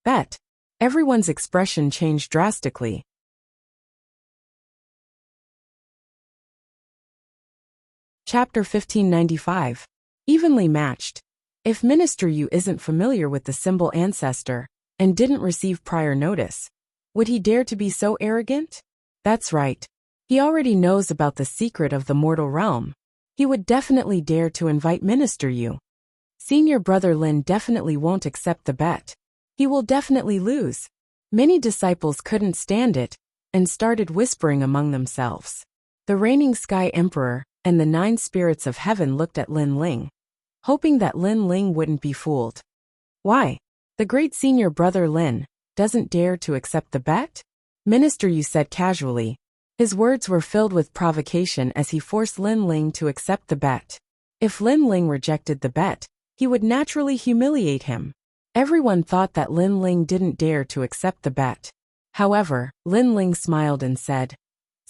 Bet. Everyone's expression changed drastically. Chapter 1595. Evenly matched. If Minister Yu isn't familiar with the symbol ancestor, and didn't receive prior notice, would he dare to be so arrogant? That's right. He already knows about the secret of the mortal realm. He would definitely dare to invite Minister Yu. Senior brother Lin definitely won't accept the bet. He will definitely lose. Many disciples couldn't stand it, and started whispering among themselves. The reigning Sky Emperor and the 9 spirits of heaven looked at Lin Ling, hoping that Lin Ling wouldn't be fooled. Why? The great senior brother Lin doesn't dare to accept the bet? Minister Yu said casually. His words were filled with provocation as he forced Lin Ling to accept the bet. If Lin Ling rejected the bet, he would naturally humiliate him. Everyone thought that Lin Ling didn't dare to accept the bet. However, Lin Ling smiled and said,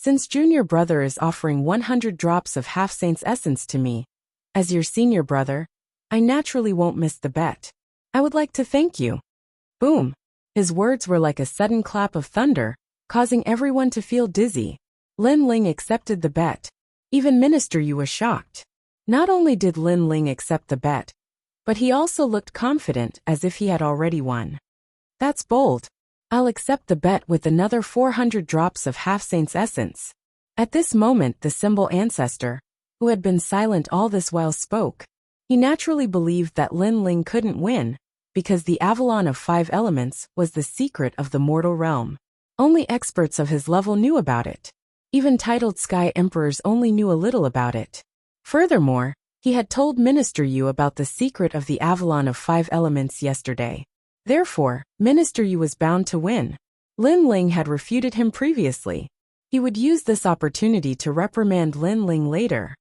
Since junior brother is offering 100 drops of half saint's essence to me, as your senior brother, I naturally won't miss the bet. I would like to thank you. Boom. His words were like a sudden clap of thunder, causing everyone to feel dizzy. Lin Ling accepted the bet. Even Minister Yu was shocked. Not only did Lin Ling accept the bet, but he also looked confident as if he had already won. That's bold. I'll accept the bet with another 400 drops of half saint's essence. At this moment the symbol ancestor, who had been silent all this while, spoke. He naturally believed that Lin Ling couldn't win, because the Avalon of 5 elements was the secret of the mortal realm. Only experts of his level knew about it. Even titled Sky Emperors only knew a little about it. Furthermore, he had told Minister Yu about the secret of the Avalon of 5 elements yesterday. Therefore, Minister Yu was bound to win. Lin Ling had refuted him previously. He would use this opportunity to reprimand Lin Ling later.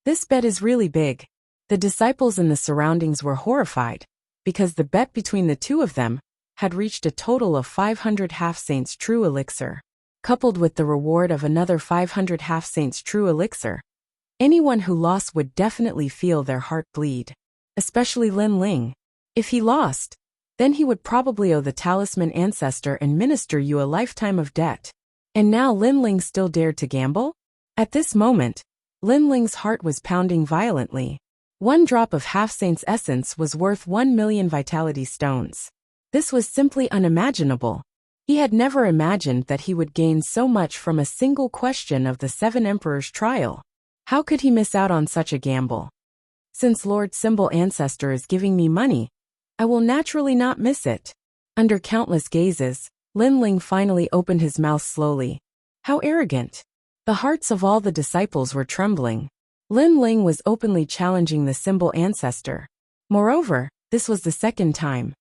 This bet is really big. The disciples in the surroundings were horrified, because the bet between the two of them had reached a total of 500 half-saints true elixir. Coupled with the reward of another 500 half-saints true elixir, anyone who lost would definitely feel their heart bleed. Especially Lin Ling. If he lost, then he would probably owe the talisman ancestor and Minister Yu a lifetime of debt. And now Lin Ling still dared to gamble? At this moment, Lin Ling's heart was pounding violently. 1 drop of half-saint's essence was worth 1 million vitality stones. This was simply unimaginable. He had never imagined that he would gain so much from a single question of the 7 Emperors' trial. How could he miss out on such a gamble? Since Lord Symbol Ancestor is giving me money, I will naturally not miss it. Under countless gazes, Lin Ling finally opened his mouth slowly. How arrogant! The hearts of all the disciples were trembling. Lin Ling was openly challenging the Symbol Ancestor. Moreover, this was the second time.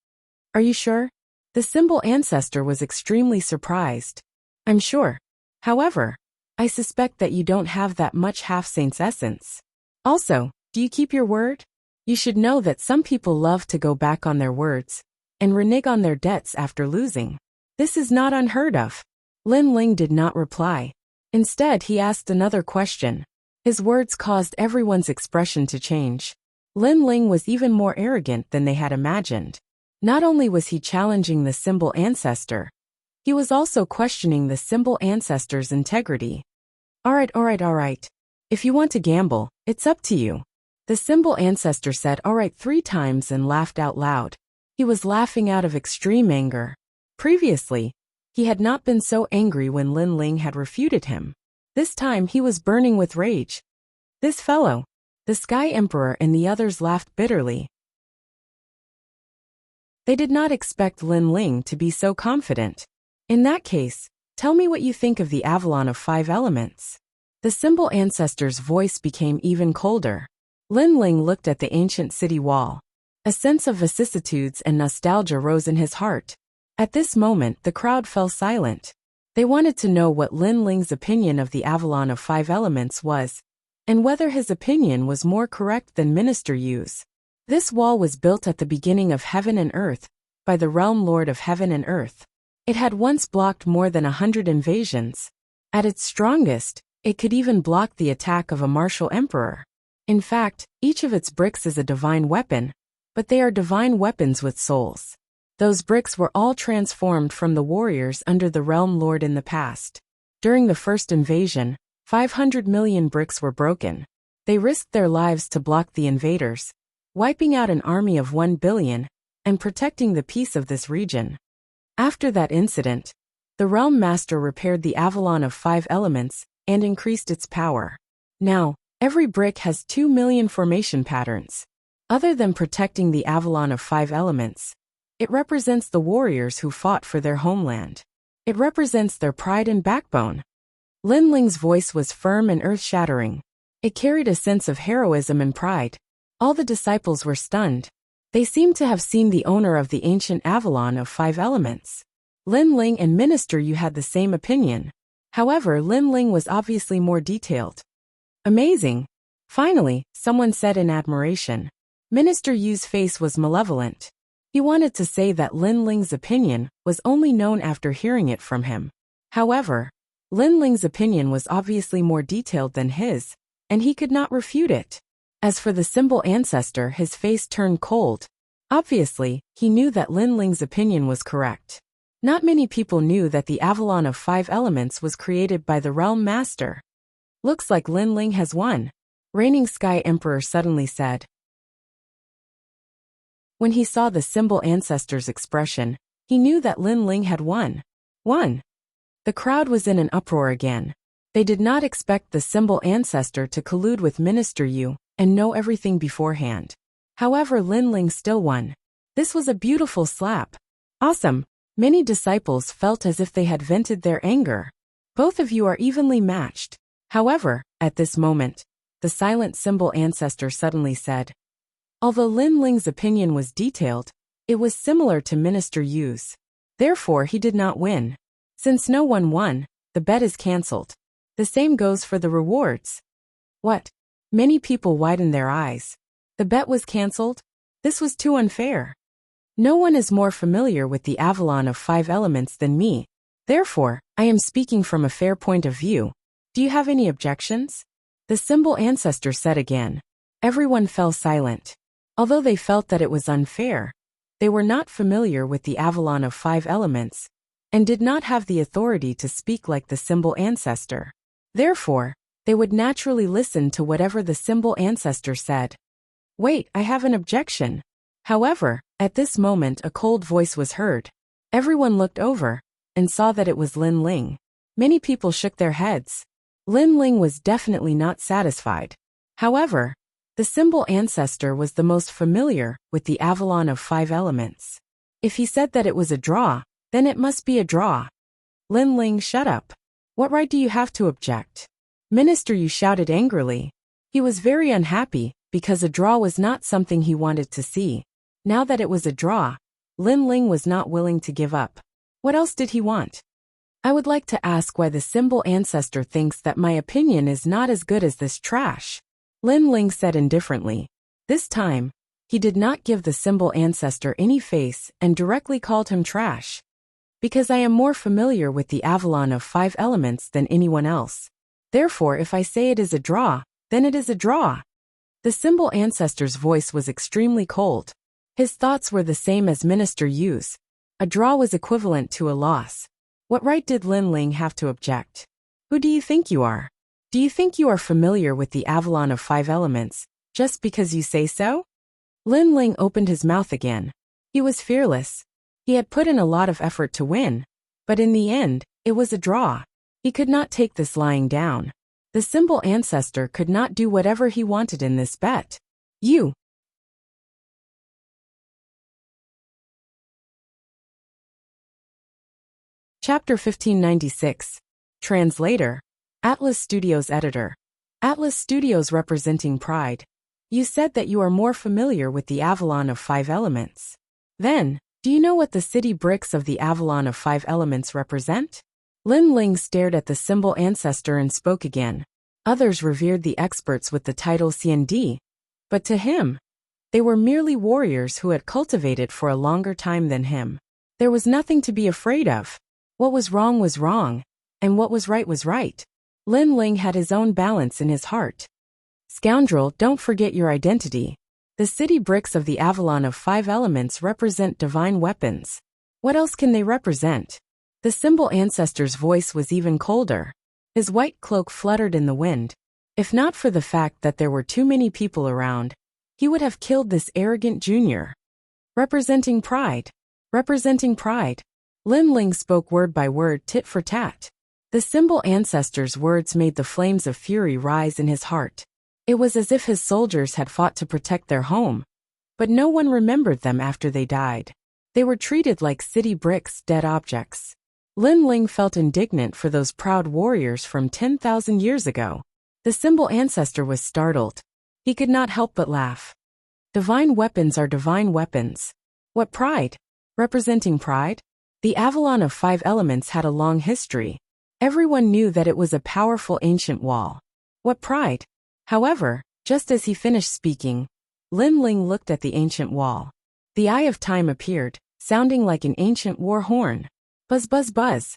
Are you sure? The Symbol Ancestor was extremely surprised. I'm sure. However, I suspect that you don't have that much half-saint's essence. Also, do you keep your word? You should know that some people love to go back on their words and renege on their debts after losing. This is not unheard of. Lin Ling did not reply. Instead, he asked another question. His words caused everyone's expression to change. Lin Ling was even more arrogant than they had imagined. Not only was he challenging the Symbol Ancestor, he was also questioning the Symbol Ancestor's integrity. Alright. If you want to gamble, it's up to you. The Symbol Ancestor said alright 3 times and laughed out loud. He was laughing out of extreme anger. Previously, he had not been so angry when Lin Ling had refuted him. This time he was burning with rage. This fellow, the Sky Emperor and the others laughed bitterly. They did not expect Lin Ling to be so confident. In that case, tell me what you think of the Avalon of 5 elements. The Symbol Ancestor's voice became even colder. Lin Ling looked at the ancient city wall. A sense of vicissitudes and nostalgia rose in his heart. At this moment the crowd fell silent. They wanted to know what Lin Ling's opinion of the Avalon of 5 elements was, and whether his opinion was more correct than Minister Yu's. This wall was built at the beginning of heaven and earth, by the realm lord of heaven and earth. It had once blocked more than 100 invasions. At its strongest, it could even block the attack of a martial emperor. In fact, each of its bricks is a divine weapon, but they are divine weapons with souls. Those bricks were all transformed from the warriors under the realm lord in the past. During the first invasion, 500 million bricks were broken. They risked their lives to block the invaders, wiping out an army of 1 billion, and protecting the peace of this region. After that incident, the Realm Master repaired the Avalon of 5 elements and increased its power. Now, every brick has 2 million formation patterns. Other than protecting the Avalon of 5 elements, it represents the warriors who fought for their homeland. It represents their pride and backbone. Lin Ling's voice was firm and earth-shattering. It carried a sense of heroism and pride. All the disciples were stunned. They seemed to have seen the owner of the ancient Avalon of 5 elements. Lin Ling and Minister Yu had the same opinion. However, Lin Ling was obviously more detailed. Amazing! Finally, someone said in admiration. Minister Yu's face was malevolent. He wanted to say that Lin Ling's opinion was only known after hearing it from him. However, Lin Ling's opinion was obviously more detailed than his, and he could not refute it. As for the symbol ancestor, his face turned cold. Obviously, he knew that Lin Ling's opinion was correct. Not many people knew that the Avalon of 5 elements was created by the Realm Master. Looks like Lin Ling has won, Reigning Sky Emperor suddenly said. When he saw the symbol ancestor's expression, he knew that Lin Ling had won. Won! The crowd was in an uproar again. They did not expect the symbol ancestor to collude with Minister Yu and know everything beforehand. However, Lin Ling still won. This was a beautiful slap. Awesome! Many disciples felt as if they had vented their anger. Both of you are evenly matched. However, at this moment, the silent symbol ancestor suddenly said. Although Lin Ling's opinion was detailed, it was similar to Minister Yu's. Therefore, he did not win. Since no one won, the bet is cancelled. The same goes for the rewards. What? Many people widened their eyes. The bet was cancelled? This was too unfair. No one is more familiar with the Avalon of 5 elements than me. Therefore, I am speaking from a fair point of view. Do you have any objections? The symbol ancestor said again. Everyone fell silent. Although they felt that it was unfair, they were not familiar with the Avalon of 5 elements, and did not have the authority to speak like the symbol ancestor. Therefore, they would naturally listen to whatever the symbol ancestor said. Wait, I have an objection. However, at this moment a cold voice was heard. Everyone looked over, and saw that it was Lin Ling. Many people shook their heads. Lin Ling was definitely not satisfied. However, the symbol ancestor was the most familiar with the Avalon of 5 elements. If he said that it was a draw, then it must be a draw. Lin Ling, shut up. What right do you have to object? Minister Yu shouted angrily. He was very unhappy, because a draw was not something he wanted to see. Now that it was a draw, Lin Ling was not willing to give up. What else did he want? I would like to ask why the symbol ancestor thinks that my opinion is not as good as this trash. Lin Ling said indifferently. This time, he did not give the symbol ancestor any face and directly called him trash. Because I am more familiar with the Avalon of 5 elements than anyone else. Therefore, if I say it is a draw, then it is a draw. The symbol ancestor's voice was extremely cold. His thoughts were the same as Minister Yu's. A draw was equivalent to a loss. What right did Lin Ling have to object? Who do you think you are? Do you think you are familiar with the Avalon of 5 elements, just because you say so? Lin Ling opened his mouth again. He was fearless. He had put in a lot of effort to win, but in the end, it was a draw. He could not take this lying down. The symbol ancestor could not do whatever he wanted in this bet. You. Chapter 1596. Translator. Atlas Studios Editor. Atlas Studios representing Pride. You said that you are more familiar with the Avalon of 5 elements. Then, do you know what the city bricks of the Avalon of 5 elements represent? Lin Ling stared at the symbol ancestor and spoke again. Others revered the experts with the title CND, but to him, they were merely warriors who had cultivated for a longer time than him. There was nothing to be afraid of. What was wrong, and what was right. Lin Ling had his own balance in his heart. Scoundrel, don't forget your identity. The city bricks of the Avalon of 5 elements represent divine weapons. What else can they represent? The symbol ancestor's voice was even colder. His white cloak fluttered in the wind. If not for the fact that there were too many people around, he would have killed this arrogant junior. Representing pride. Lin Ling spoke word by word, tit for tat. The symbol ancestor's words made the flames of fury rise in his heart. It was as if his soldiers had fought to protect their home, but no one remembered them after they died. They were treated like city bricks, dead objects. Lin Ling felt indignant for those proud warriors from 10,000 years ago. The symbol ancestor was startled. He could not help but laugh. Divine weapons are divine weapons. What pride? Representing pride? The Avalon of 5 elements had a long history. Everyone knew that it was a powerful ancient wall. What pride? However, just as he finished speaking, Lin Ling looked at the ancient wall. The Eye of Time appeared, sounding like an ancient war horn. Buzz buzz buzz.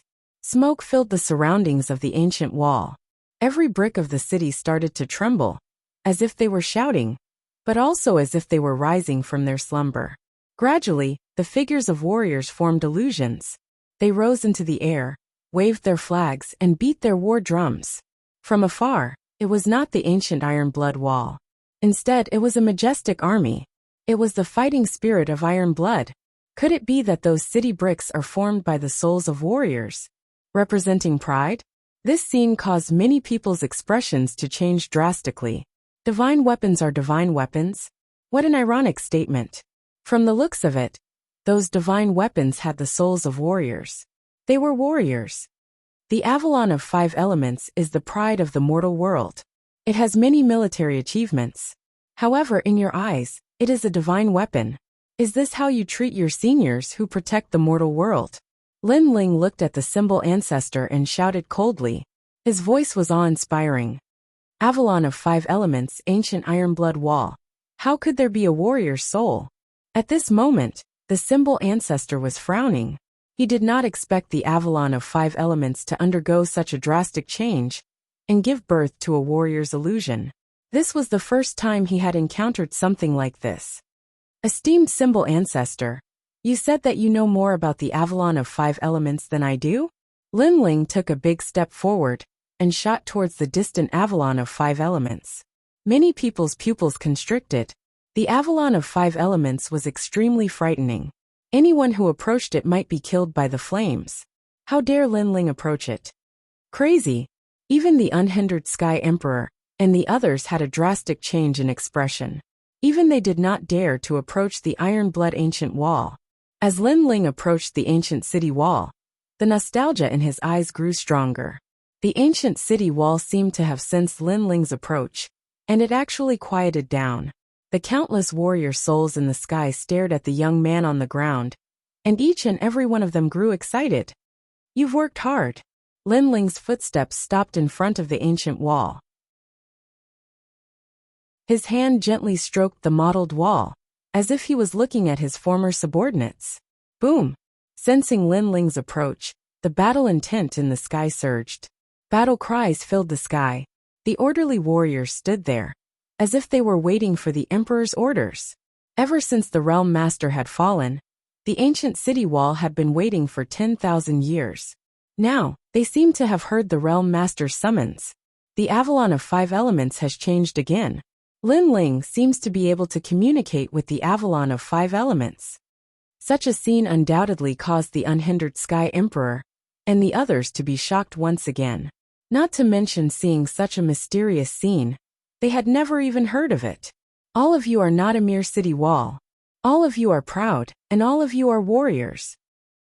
Smoke filled the surroundings of the ancient wall. Every brick of the city started to tremble, as if they were shouting, but also as if they were rising from their slumber. Gradually, the figures of warriors formed illusions. They rose into the air, waved their flags, and beat their war drums. From afar, it was not the ancient Iron Blood Wall. Instead, it was a majestic army. It was the fighting spirit of Iron Blood. Could it be that those city bricks are formed by the souls of warriors, representing pride? This scene caused many people's expressions to change drastically. Divine weapons are divine weapons? What an ironic statement. From the looks of it, those divine weapons had the souls of warriors. They were warriors. The Avalon of 5 Elements is the pride of the mortal world. It has many military achievements. However, in your eyes, it is a divine weapon. Is this how you treat your seniors who protect the mortal world? Lin Ling looked at the symbol ancestor and shouted coldly. His voice was awe-inspiring. Avalon of 5 Elements, ancient Iron Blood Wall. How could there be a warrior's soul? At this moment, the symbol ancestor was frowning. He did not expect the Avalon of 5 Elements to undergo such a drastic change and give birth to a warrior's illusion. This was the first time he had encountered something like this. Esteemed symbol ancestor, you said that you know more about the Avalon of 5 Elements than I do? Lin Ling took a big step forward and shot towards the distant Avalon of 5 Elements. Many people's pupils constricted. The Avalon of 5 Elements was extremely frightening. Anyone who approached it might be killed by the flames. How dare Lin Ling approach it? Crazy. Even the unhindered Sky Emperor and the others had a drastic change in expression. Even they did not dare to approach the Iron Blood ancient wall. As Lin Ling approached the ancient city wall, the nostalgia in his eyes grew stronger. The ancient city wall seemed to have sensed Lin Ling's approach, and it actually quieted down. The countless warrior souls in the sky stared at the young man on the ground, and each and every one of them grew excited. You've worked hard. Lin Ling's footsteps stopped in front of the ancient wall. His hand gently stroked the mottled wall, as if he was looking at his former subordinates. Boom! Sensing Lin Ling's approach, the battle intent in the sky surged. Battle cries filled the sky. The orderly warriors stood there, as if they were waiting for the Emperor's orders. Ever since the Realm Master had fallen, the ancient city wall had been waiting for 10,000 years. Now, they seemed to have heard the Realm Master's summons. The Avalon of 5 Elements has changed again. Lin Ling seems to be able to communicate with the Avalon of 5 Elements. Such a scene undoubtedly caused the unhindered Sky Emperor and the others to be shocked once again. Not to mention seeing such a mysterious scene. They had never even heard of it. All of you are not a mere city wall. All of you are proud, and all of you are warriors.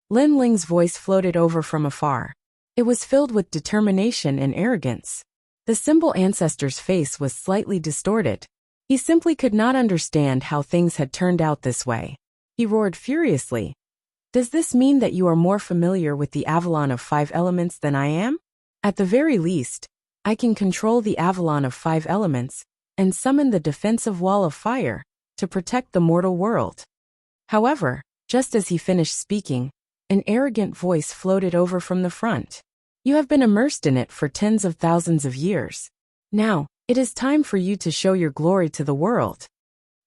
Lin Ling's voice floated over from afar. It was filled with determination and arrogance. The symbol ancestor's face was slightly distorted. He simply could not understand how things had turned out this way. He roared furiously. Does this mean that you are more familiar with the Avalon of 5 Elements than I am? At the very least, I can control the Avalon of 5 Elements and summon the defensive wall of fire to protect the mortal world. However, just as he finished speaking, an arrogant voice floated over from the front. You have been immersed in it for tens of thousands of years. Now, it is time for you to show your glory to the world.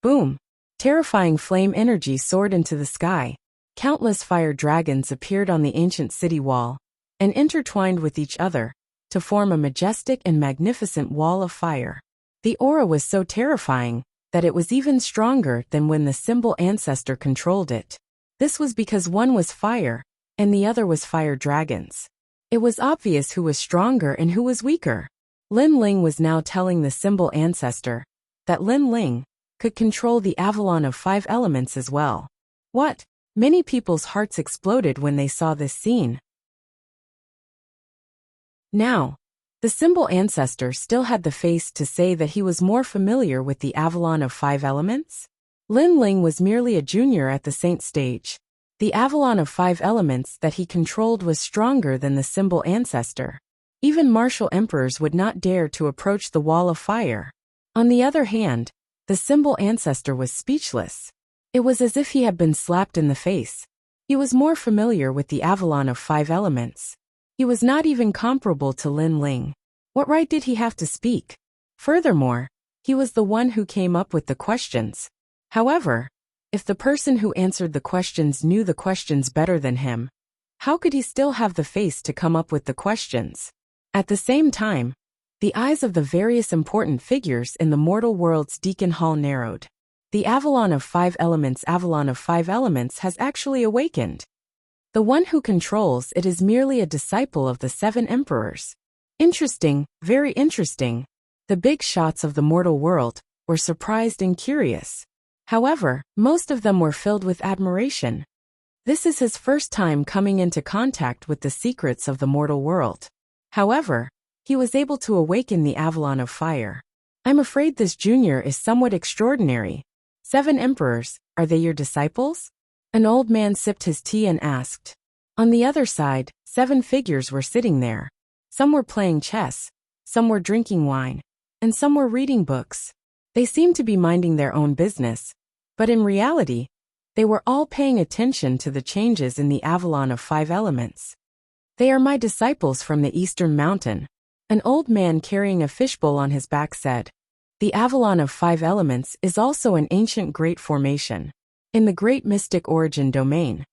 Boom! Terrifying flame energy soared into the sky. Countless fire dragons appeared on the ancient city wall and intertwined with each other to form a majestic and magnificent wall of fire. The aura was so terrifying that it was even stronger than when the symbol ancestor controlled it. This was because one was fire and the other was fire dragons. It was obvious who was stronger and who was weaker. Lin Ling was now telling the symbol ancestor that Lin Ling could control the Avalon of 5 Elements as well. What? Many people's hearts exploded when they saw this scene. Now, the symbol ancestor still had the face to say that he was more familiar with the Avalon of 5 Elements? Lin Ling was merely a junior at the Saint stage. The Avalon of 5 Elements that he controlled was stronger than the symbol ancestor. Even martial emperors would not dare to approach the wall of fire. On the other hand, the symbol ancestor was speechless. It was as if he had been slapped in the face. He was more familiar with the Avalon of 5 Elements. He He was not even comparable to Lin Ling. What right did he have to speak? Furthermore, he was the one who came up with the questions. However, if the person who answered the questions knew the questions better than him, how could he still have the face to come up with the questions? At the same time, the eyes of the various important figures in the mortal world's Deacon Hall narrowed. The Avalon of Five Elements has actually awakened. The one who controls it is merely a disciple of the seven emperors. Interesting, very interesting. The big shots of the mortal world were surprised and curious. However, most of them were filled with admiration. This is his first time coming into contact with the secrets of the mortal world. However, he was able to awaken the Avalon of Fire. I'm afraid this junior is somewhat extraordinary. Seven emperors, are they your disciples? An old man sipped his tea and asked. On the other side, 7 figures were sitting there. Some were playing chess, some were drinking wine, and some were reading books. They seemed to be minding their own business, but in reality, they were all paying attention to the changes in the Avalon of Five Elements. They are my disciples from the Eastern Mountain. An old man carrying a fishbowl on his back said. The Avalon of Five Elements is also an ancient great formation. In the great mystic origin domain,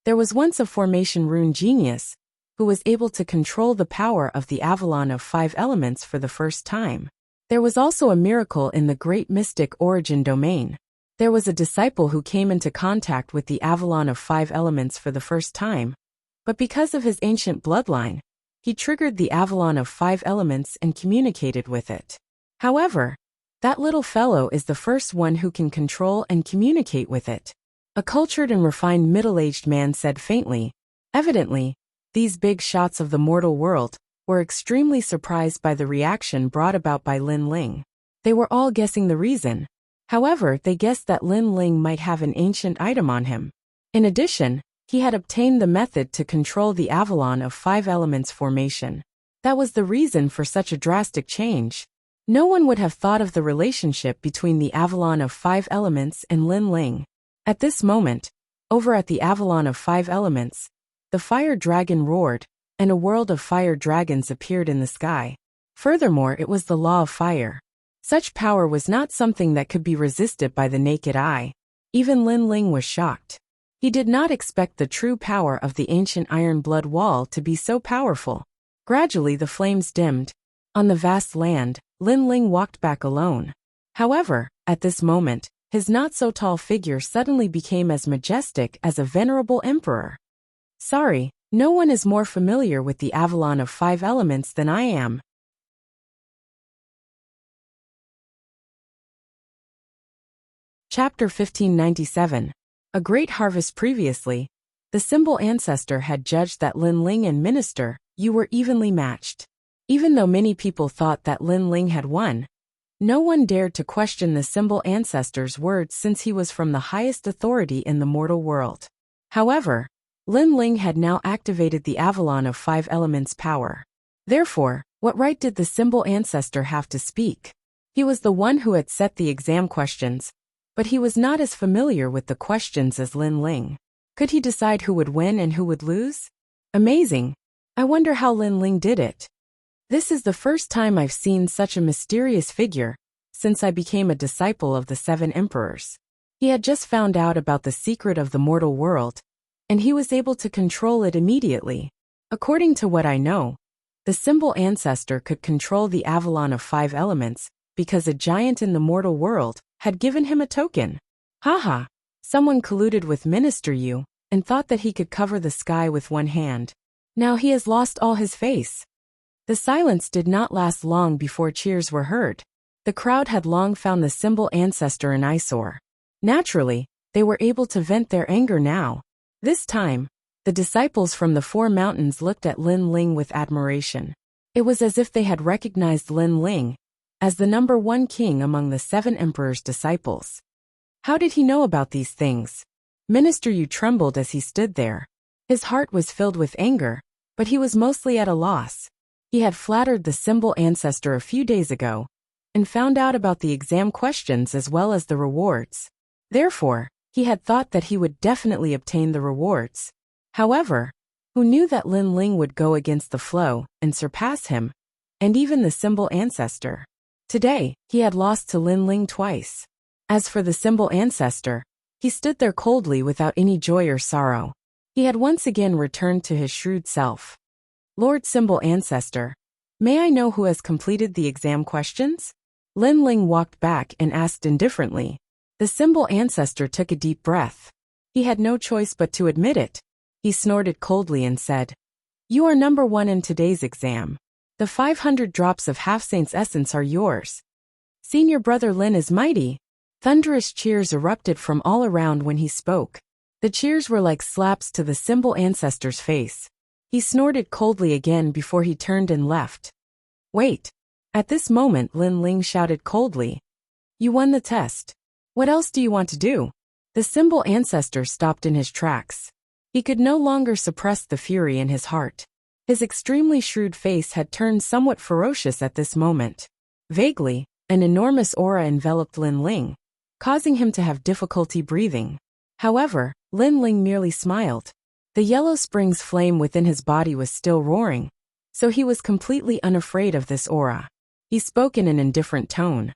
there was once a formation rune genius who was able to control the power of the Avalon of Five Elements for the first time. There was also a miracle in the great mystic origin domain. There was a disciple who came into contact with the Avalon of Five Elements for the first time, but because of his ancient bloodline, he triggered the Avalon of Five Elements and communicated with it. However, that little fellow is the first one who can control and communicate with it. A cultured and refined middle-aged man said faintly. Evidently, these big shots of the mortal world were extremely surprised by the reaction brought about by Lin Ling. They were all guessing the reason. However, they guessed that Lin Ling might have an ancient item on him. In addition, he had obtained the method to control the Avalon of Five Elements formation. That was the reason for such a drastic change. No one would have thought of the relationship between the Avalon of Five Elements and Lin Ling. At this moment, over at the Avalon of Five Elements, the fire dragon roared, and a world of fire dragons appeared in the sky. Furthermore, it was the law of fire. Such power was not something that could be resisted by the naked eye. Even Lin Ling was shocked. He did not expect the true power of the ancient iron blood wall to be so powerful. Gradually the flames dimmed. On the vast land, Lin Ling walked back alone. However, at this moment, his not-so-tall figure suddenly became as majestic as a venerable emperor. Sorry, no one is more familiar with the Avalon of Five Elements than I am. Chapter 1597. A great harvest. Previously, the symbol ancestor had judged that Lin Ling and Minister, you were evenly matched. Even though many people thought that Lin Ling had won, no one dared to question the symbol ancestor's words since he was from the highest authority in the mortal world. However, Lin Ling had now activated the Avalon of Five Elements power. Therefore, what right did the symbol ancestor have to speak? He was the one who had set the exam questions, but he was not as familiar with the questions as Lin Ling. Could he decide who would win and who would lose? Amazing. I wonder how Lin Ling did it. This is the first time I've seen such a mysterious figure since I became a disciple of the Seven Emperors. He had just found out about the secret of the mortal world, and he was able to control it immediately. According to what I know, the symbol ancestor could control the Avalon of Five Elements because a giant in the mortal world had given him a token. Haha, someone colluded with Minister Yu and thought that he could cover the sky with one hand. Now he has lost all his face. The silence did not last long before cheers were heard. The crowd had long found the symbol ancestor an eyesore. Naturally, they were able to vent their anger now. This time, the disciples from the Four Mountains looked at Lin Ling with admiration. It was as if they had recognized Lin Ling as the #1 king among the Seven Emperors' disciples. How did he know about these things? Minister Yu trembled as he stood there. His heart was filled with anger, but he was mostly at a loss. He had flattered the symbol ancestor a few days ago, and found out about the exam questions as well as the rewards. Therefore, he had thought that he would definitely obtain the rewards. However, who knew that Lin Ling would go against the flow and surpass him, and even the symbol ancestor. Today, he had lost to Lin Ling twice. As for the symbol ancestor, he stood there coldly without any joy or sorrow. He had once again returned to his shrewd self. Lord Symbol Ancestor, may I know who has completed the exam questions? Lin Ling walked back and asked indifferently. The symbol ancestor took a deep breath. He had no choice but to admit it. He snorted coldly and said, "You are number 1 in today's exam. The 500 drops of Half-Saint's essence are yours." Senior brother Lin is mighty. Thunderous cheers erupted from all around when he spoke. The cheers were like slaps to the symbol ancestor's face. He snorted coldly again before he turned and left. Wait. At this moment Lin Ling shouted coldly. You won the test. What else do you want to do? The symbol ancestor stopped in his tracks. He could no longer suppress the fury in his heart. His extremely shrewd face had turned somewhat ferocious at this moment. Vaguely, an enormous aura enveloped Lin Ling, causing him to have difficulty breathing. However, Lin Ling merely smiled. The yellow spring's flame within his body was still roaring, so he was completely unafraid of this aura. He spoke in an indifferent tone.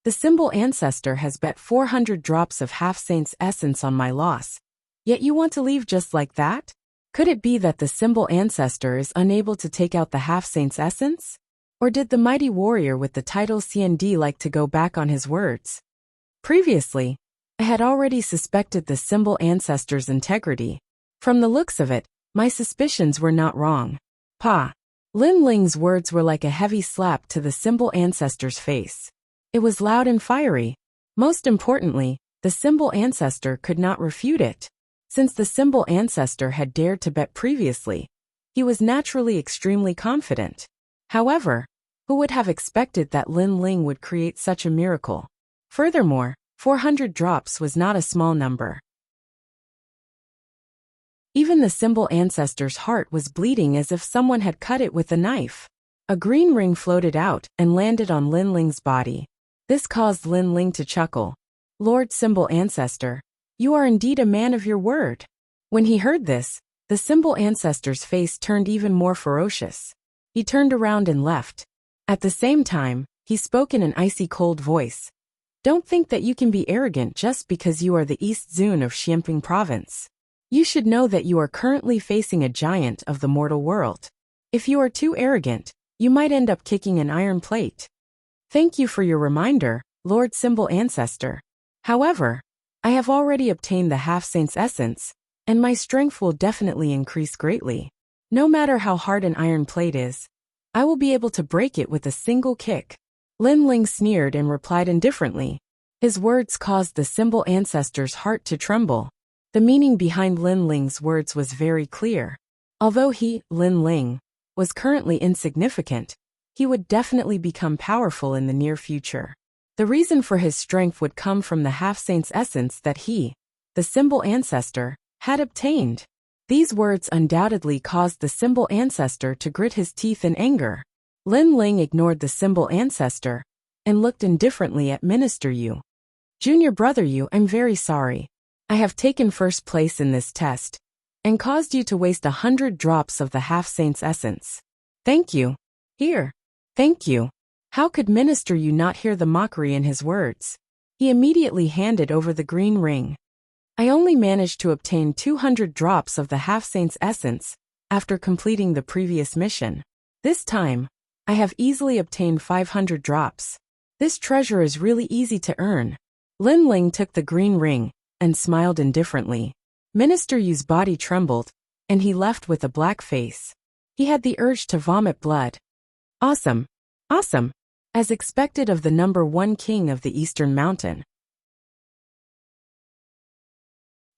The symbol ancestor has bet 400 drops of Half-Saint's essence on my loss. Yet you want to leave just like that? Could it be that the symbol ancestor is unable to take out the Half-Saint's essence? Or did the mighty warrior with the title CND like to go back on his words? Previously, I had already suspected the symbol ancestor's integrity. From the looks of it, my suspicions were not wrong. Pa. Lin Ling's words were like a heavy slap to the symbol ancestor's face. It was loud and fiery. Most importantly, the symbol ancestor could not refute it. Since the symbol ancestor had dared to bet previously, he was naturally extremely confident. However, who would have expected that Lin Ling would create such a miracle? Furthermore, 400 drops was not a small number. Even the symbol ancestor's heart was bleeding as if someone had cut it with a knife. A green ring floated out and landed on Lin Ling's body. This caused Lin Ling to chuckle. Lord Symbol Ancestor, you are indeed a man of your word. When he heard this, the symbol ancestor's face turned even more ferocious. He turned around and left. At the same time, he spoke in an icy cold voice. Don't think that you can be arrogant just because you are the East Zun of Xianping Province. You should know that you are currently facing a giant of the mortal world. If you are too arrogant, you might end up kicking an iron plate. Thank you for your reminder, Lord Symbol Ancestor. However, I have already obtained the Half-Saint's essence, and my strength will definitely increase greatly. No matter how hard an iron plate is, I will be able to break it with a single kick. Lin Ling sneered and replied indifferently. His words caused the symbol ancestor's heart to tremble. The meaning behind Lin Ling's words was very clear. Although he, Lin Ling, was currently insignificant, he would definitely become powerful in the near future. The reason for his strength would come from the Half-Saint's essence that he, the symbol ancestor, had obtained. These words undoubtedly caused the symbol ancestor to grit his teeth in anger. Lin Ling ignored the symbol ancestor and looked indifferently at Minister Yu. Junior brother Yu, I'm very sorry. I have taken first place in this test and caused you to waste 100 drops of the Half-Saint's essence. Thank you. Here. Thank you. How could Minister Yu not hear the mockery in his words? He immediately handed over the green ring. I only managed to obtain 200 drops of the Half-Saint's essence after completing the previous mission. This time, I have easily obtained 500 drops. This treasure is really easy to earn. Lin Ling took the green ring and smiled indifferently. Minister Yu's body trembled, and he left with a black face. He had the urge to vomit blood. Awesome. Awesome. As expected of the number 1 king of the Eastern Mountain.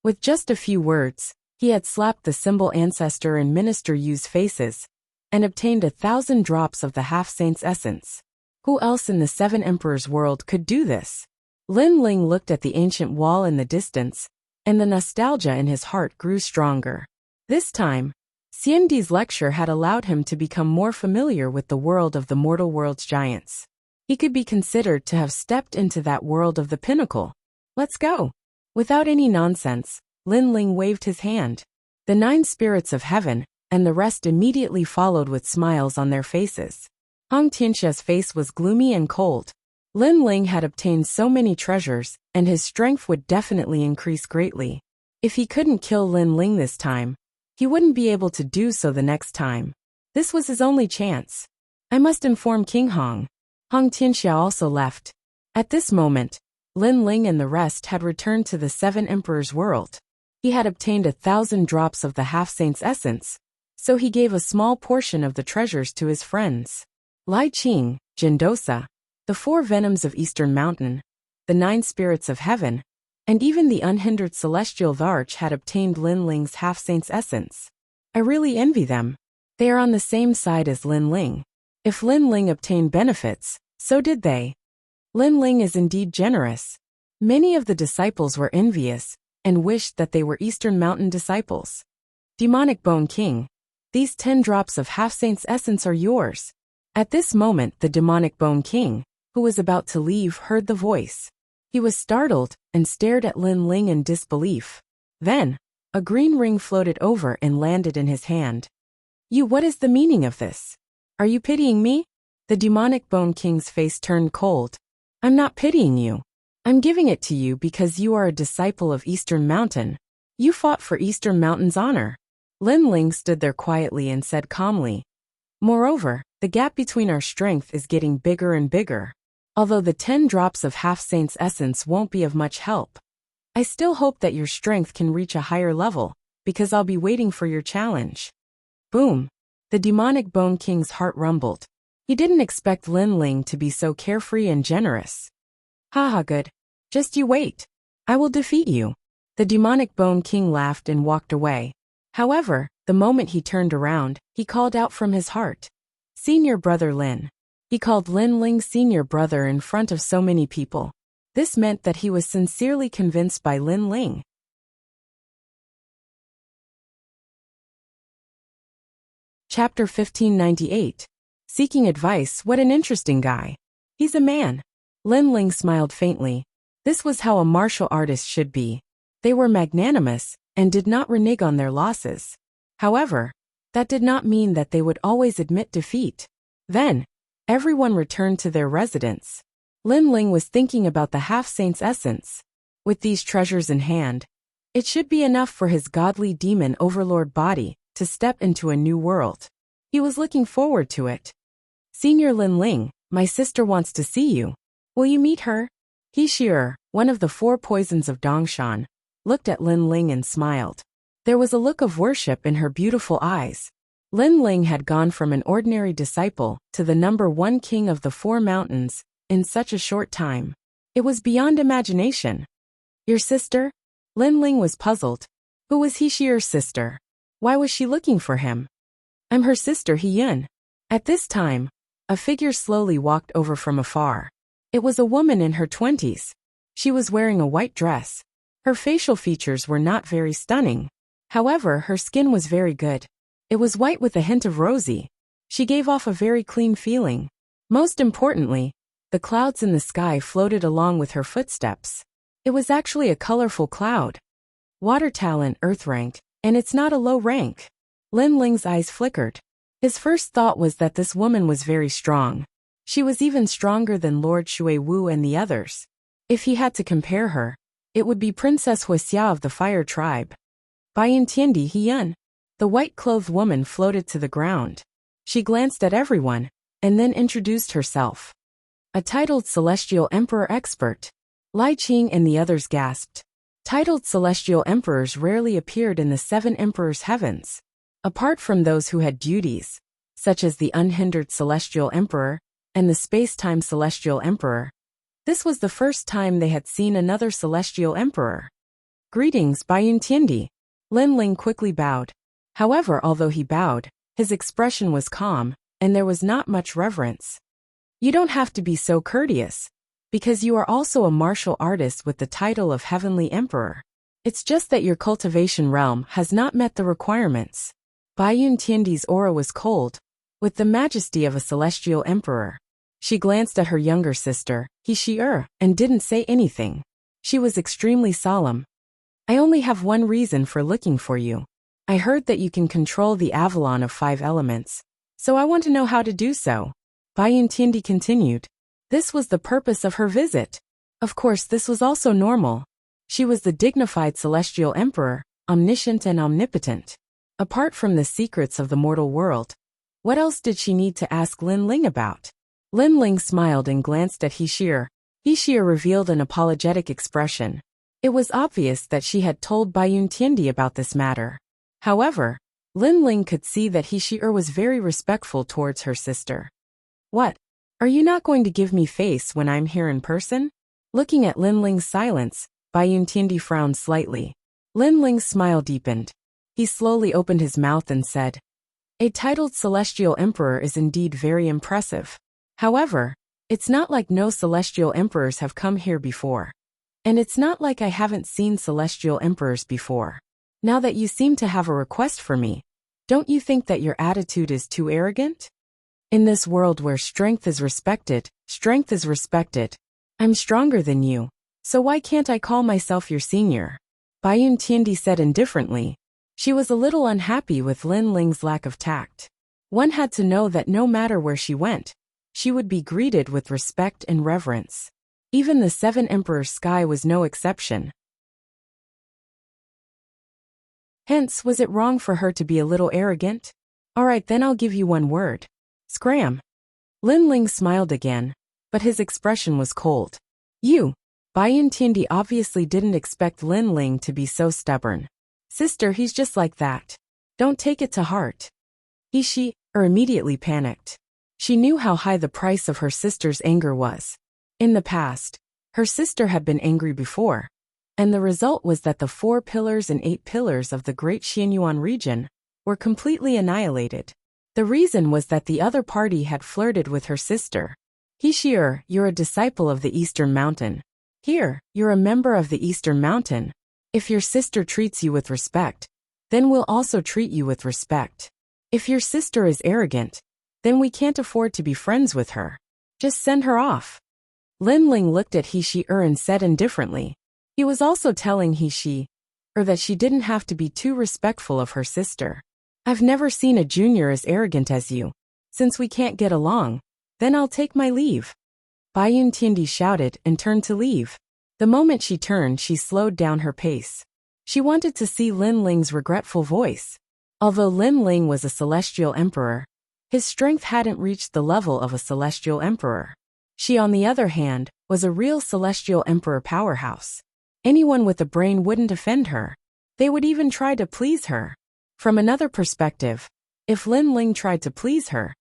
With just a few words, he had slapped the symbol ancestor and Minister Yu's faces, and obtained 1,000 drops of the Half-Saint's essence. Who else in the 7 Emperors world could do this? Lin Ling looked at the ancient wall in the distance, and the nostalgia in his heart grew stronger. This time, CND's lecture had allowed him to become more familiar with the world of the mortal world's giants. He could be considered to have stepped into that world of the pinnacle. Let's go. Without any nonsense, Lin Ling waved his hand. the 9 spirits of heaven, and the rest immediately followed with smiles on their faces. Hong Tianxia's face was gloomy and cold. Lin Ling had obtained so many treasures, and his strength would definitely increase greatly. If he couldn't kill Lin Ling this time, he wouldn't be able to do so the next time. This was his only chance. I must inform King Hong. Hong Tianxia also left. At this moment, Lin Ling and the rest had returned to the 7 Emperors' world. He had obtained 1,000 drops of the half-saint's essence, so he gave a small portion of the treasures to his friends. Lai Qing, Jindosa, the 4 venoms of Eastern Mountain, the 9 spirits of heaven, and even the unhindered celestial Varch had obtained Lin Ling's half-saint's essence. I really envy them. They are on the same side as Lin Ling. If Lin Ling obtained benefits, so did they. Lin Ling is indeed generous. Many of the disciples were envious, and wished that they were Eastern Mountain disciples. Demonic Bone King, these 10 drops of half-saint's essence are yours. At this moment the Demonic Bone King, who was about to leave, heard the voice. He was startled, and stared at Lin Ling in disbelief. Then, a green ring floated over and landed in his hand. What is the meaning of this? Are you pitying me? The Demonic Bone King's face turned cold. I'm not pitying you. I'm giving it to you because you are a disciple of Eastern Mountain. You fought for Eastern Mountain's honor. Lin Ling stood there quietly and said calmly. Moreover, the gap between our strength is getting bigger and bigger. Although the 10 drops of half-saint's essence won't be of much help, I still hope that your strength can reach a higher level, because I'll be waiting for your challenge. Boom! The Demonic Bone King's heart rumbled. He didn't expect Lin Ling to be so carefree and generous. Haha, good. Just you wait. I will defeat you. The Demonic Bone King laughed and walked away. However, the moment he turned around, he called out from his heart. Senior brother Lin. He called Lin Ling senior brother in front of so many people. This meant that he was sincerely convinced by Lin Ling. Chapter 1598. Seeking advice. What an interesting guy. He's a man. Lin Ling smiled faintly. This was how a martial artist should be. They were magnanimous, and did not renege on their losses. However, that did not mean that they would always admit defeat. Then, everyone returned to their residence. Lin Ling was thinking about the half-saint's essence. With these treasures in hand, it should be enough for his godly demon overlord body to step into a new world. He was looking forward to it. Senior Lin Ling, my sister wants to see you. Will you meet her? He Shi'er, one of the 4 poisons of Dongshan, looked at Lin Ling and smiled. There was a look of worship in her beautiful eyes. Lin Ling had gone from an ordinary disciple to the #1 king of the 4 mountains in such a short time. It was beyond imagination. Your sister? Lin Ling was puzzled. Who was He Shi'er's sister? Why was she looking for him? I'm her sister He Yun. At this time, a figure slowly walked over from afar. It was a woman in her 20s. She was wearing a white dress. Her facial features were not very stunning. However, her skin was very good. It was white with a hint of rosy. She gave off a very clean feeling. Most importantly, the clouds in the sky floated along with her footsteps. It was actually a colorful cloud. Water talent, earth rank, and it's not a low rank. Lin Ling's eyes flickered. His first thought was that this woman was very strong. She was even stronger than Lord Shui Wu and the others. If he had to compare her, it would be Princess Wuxia of the Fire Tribe. Bayan Tiandi He Yun. The white-clothed woman floated to the ground. She glanced at everyone, and then introduced herself. A titled Celestial Emperor expert. Lai Qing and the others gasped. Titled Celestial Emperors rarely appeared in the 7 Emperors' heavens. Apart from those who had duties, such as the Unhindered Celestial Emperor and the Space-Time Celestial Emperor, this was the first time they had seen another Celestial Emperor. Greetings, Bayan Tiandi. Lin Ling quickly bowed. However, although he bowed, his expression was calm, and there was not much reverence. You don't have to be so courteous, because you are also a martial artist with the title of Heavenly Emperor. It's just that your cultivation realm has not met the requirements. Bayan Tiandi's aura was cold, with the majesty of a celestial emperor. She glanced at her younger sister, He Shi'er, and didn't say anything. She was extremely solemn. I only have one reason for looking for you. I heard that you can control the Avalon of 5 elements, so I want to know how to do so. Bai Yuntindi continued. This was the purpose of her visit. Of course, this was also normal. She was the dignified celestial emperor, omniscient and omnipotent. Apart from the secrets of the mortal world, what else did she need to ask Lin Ling about? Lin Ling smiled and glanced at He Shir. He Shir revealed an apologetic expression. It was obvious that she had told Bai Yuntindi about this matter. However, Lin Ling could see that He Shir was very respectful towards her sister. What? Are you not going to give me face when I'm here in person? Looking at Lin Ling's silence, Bai Yuntindi frowned slightly. Lin Ling's smile deepened. He slowly opened his mouth and said, a titled celestial emperor is indeed very impressive. However, it's not like no celestial emperors have come here before. And it's not like I haven't seen celestial emperors before. Now that you seem to have a request for me, don't you think that your attitude is too arrogant? In this world where strength is respected, I'm stronger than you, so why can't I call myself your senior? Bai Yuntindi said indifferently. She was a little unhappy with Lin Ling's lack of tact. One had to know that no matter where she went, she would be greeted with respect and reverence. Even the 7 Emperor Sky was no exception. Hence, was it wrong for her to be a little arrogant? Alright, then I'll give you one word. Scram. Lin Ling smiled again, but his expression was cold. You. Bai Yuntindi obviously didn't expect Lin Ling to be so stubborn. Sister, he's just like that. Don't take it to heart. She immediately panicked. She knew how high the price of her sister's anger was. In the past, her sister had been angry before, and the result was that the 4 pillars and 8 pillars of the Great Xianyuan region were completely annihilated. The reason was that the other party had flirted with her sister. He Shir, you're a disciple of the Eastern Mountain. Here, you're a member of the Eastern Mountain. If your sister treats you with respect, then we'll also treat you with respect. If your sister is arrogant, then we can't afford to be friends with her. Just send her off. Lin Ling looked at He Shir and said indifferently. He was also telling He Shir that she didn't have to be too respectful of her sister. I've never seen a junior as arrogant as you. Since we can't get along, then I'll take my leave. Bai Yuntindi shouted and turned to leave. The moment she turned, she slowed down her pace. She wanted to see Lin Ling's regretful voice. Although Lin Ling was a celestial emperor, his strength hadn't reached the level of a celestial emperor. She, on the other hand, was a real celestial emperor powerhouse. Anyone with a brain wouldn't offend her. They would even try to please her. From another perspective, if Lin Ling tried to please her,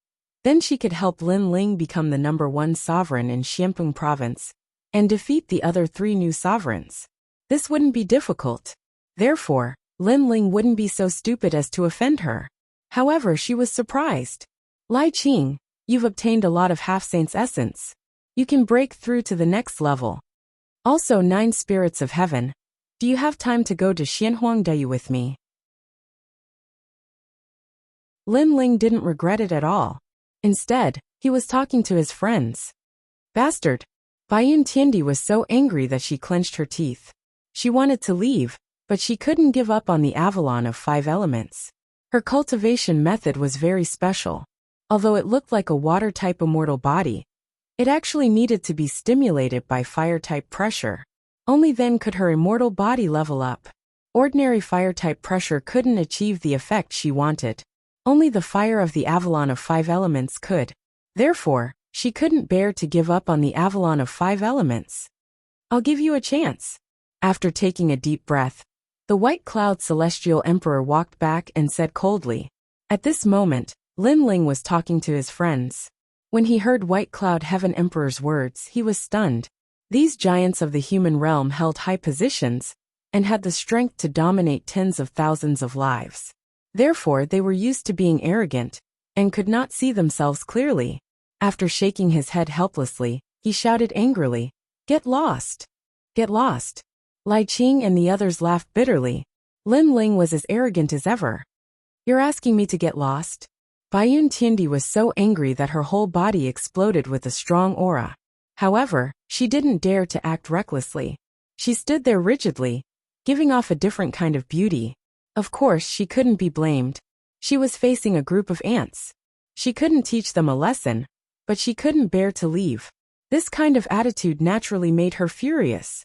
then she could help Lin Ling become the #1 sovereign in Xianpeng province and defeat the other 3 new sovereigns. This wouldn't be difficult. Therefore, Lin Ling wouldn't be so stupid as to offend her. However, she was surprised. Lai Qing, you've obtained a lot of half-saint's essence. You can break through to the next level. Also 9 spirits of heaven. Do you have time to go to Xianhuangdayu with me? Lin Ling didn't regret it at all. Instead, he was talking to his friends. Bastard! Bai Yuntindi was so angry that she clenched her teeth. She wanted to leave, but she couldn't give up on the Avalon of 5 elements. Her cultivation method was very special. Although it looked like a water-type immortal body, it actually needed to be stimulated by fire-type pressure. Only then could her immortal body level up. Ordinary fire-type pressure couldn't achieve the effect she wanted. Only the fire of the Avalon of 5 elements could. Therefore, she couldn't bear to give up on the Avalon of 5 elements. I'll give you a chance. After taking a deep breath, the White Cloud Celestial Emperor walked back and said coldly. At this moment, Lin Ling was talking to his friends. When he heard White Cloud Heaven Emperor's words, he was stunned. These giants of the human realm held high positions and had the strength to dominate tens of thousands of lives. Therefore, they were used to being arrogant and could not see themselves clearly. After shaking his head helplessly, he shouted angrily, "Get lost! Get lost!" Lai Qing and the others laughed bitterly. Lin Ling was as arrogant as ever. You're asking me to get lost? Bai Yuntindi was so angry that her whole body exploded with a strong aura. However, she didn't dare to act recklessly. She stood there rigidly, giving off a different kind of beauty. Of course, she couldn't be blamed. She was facing a group of ants. She couldn't teach them a lesson, but she couldn't bear to leave. This kind of attitude naturally made her furious.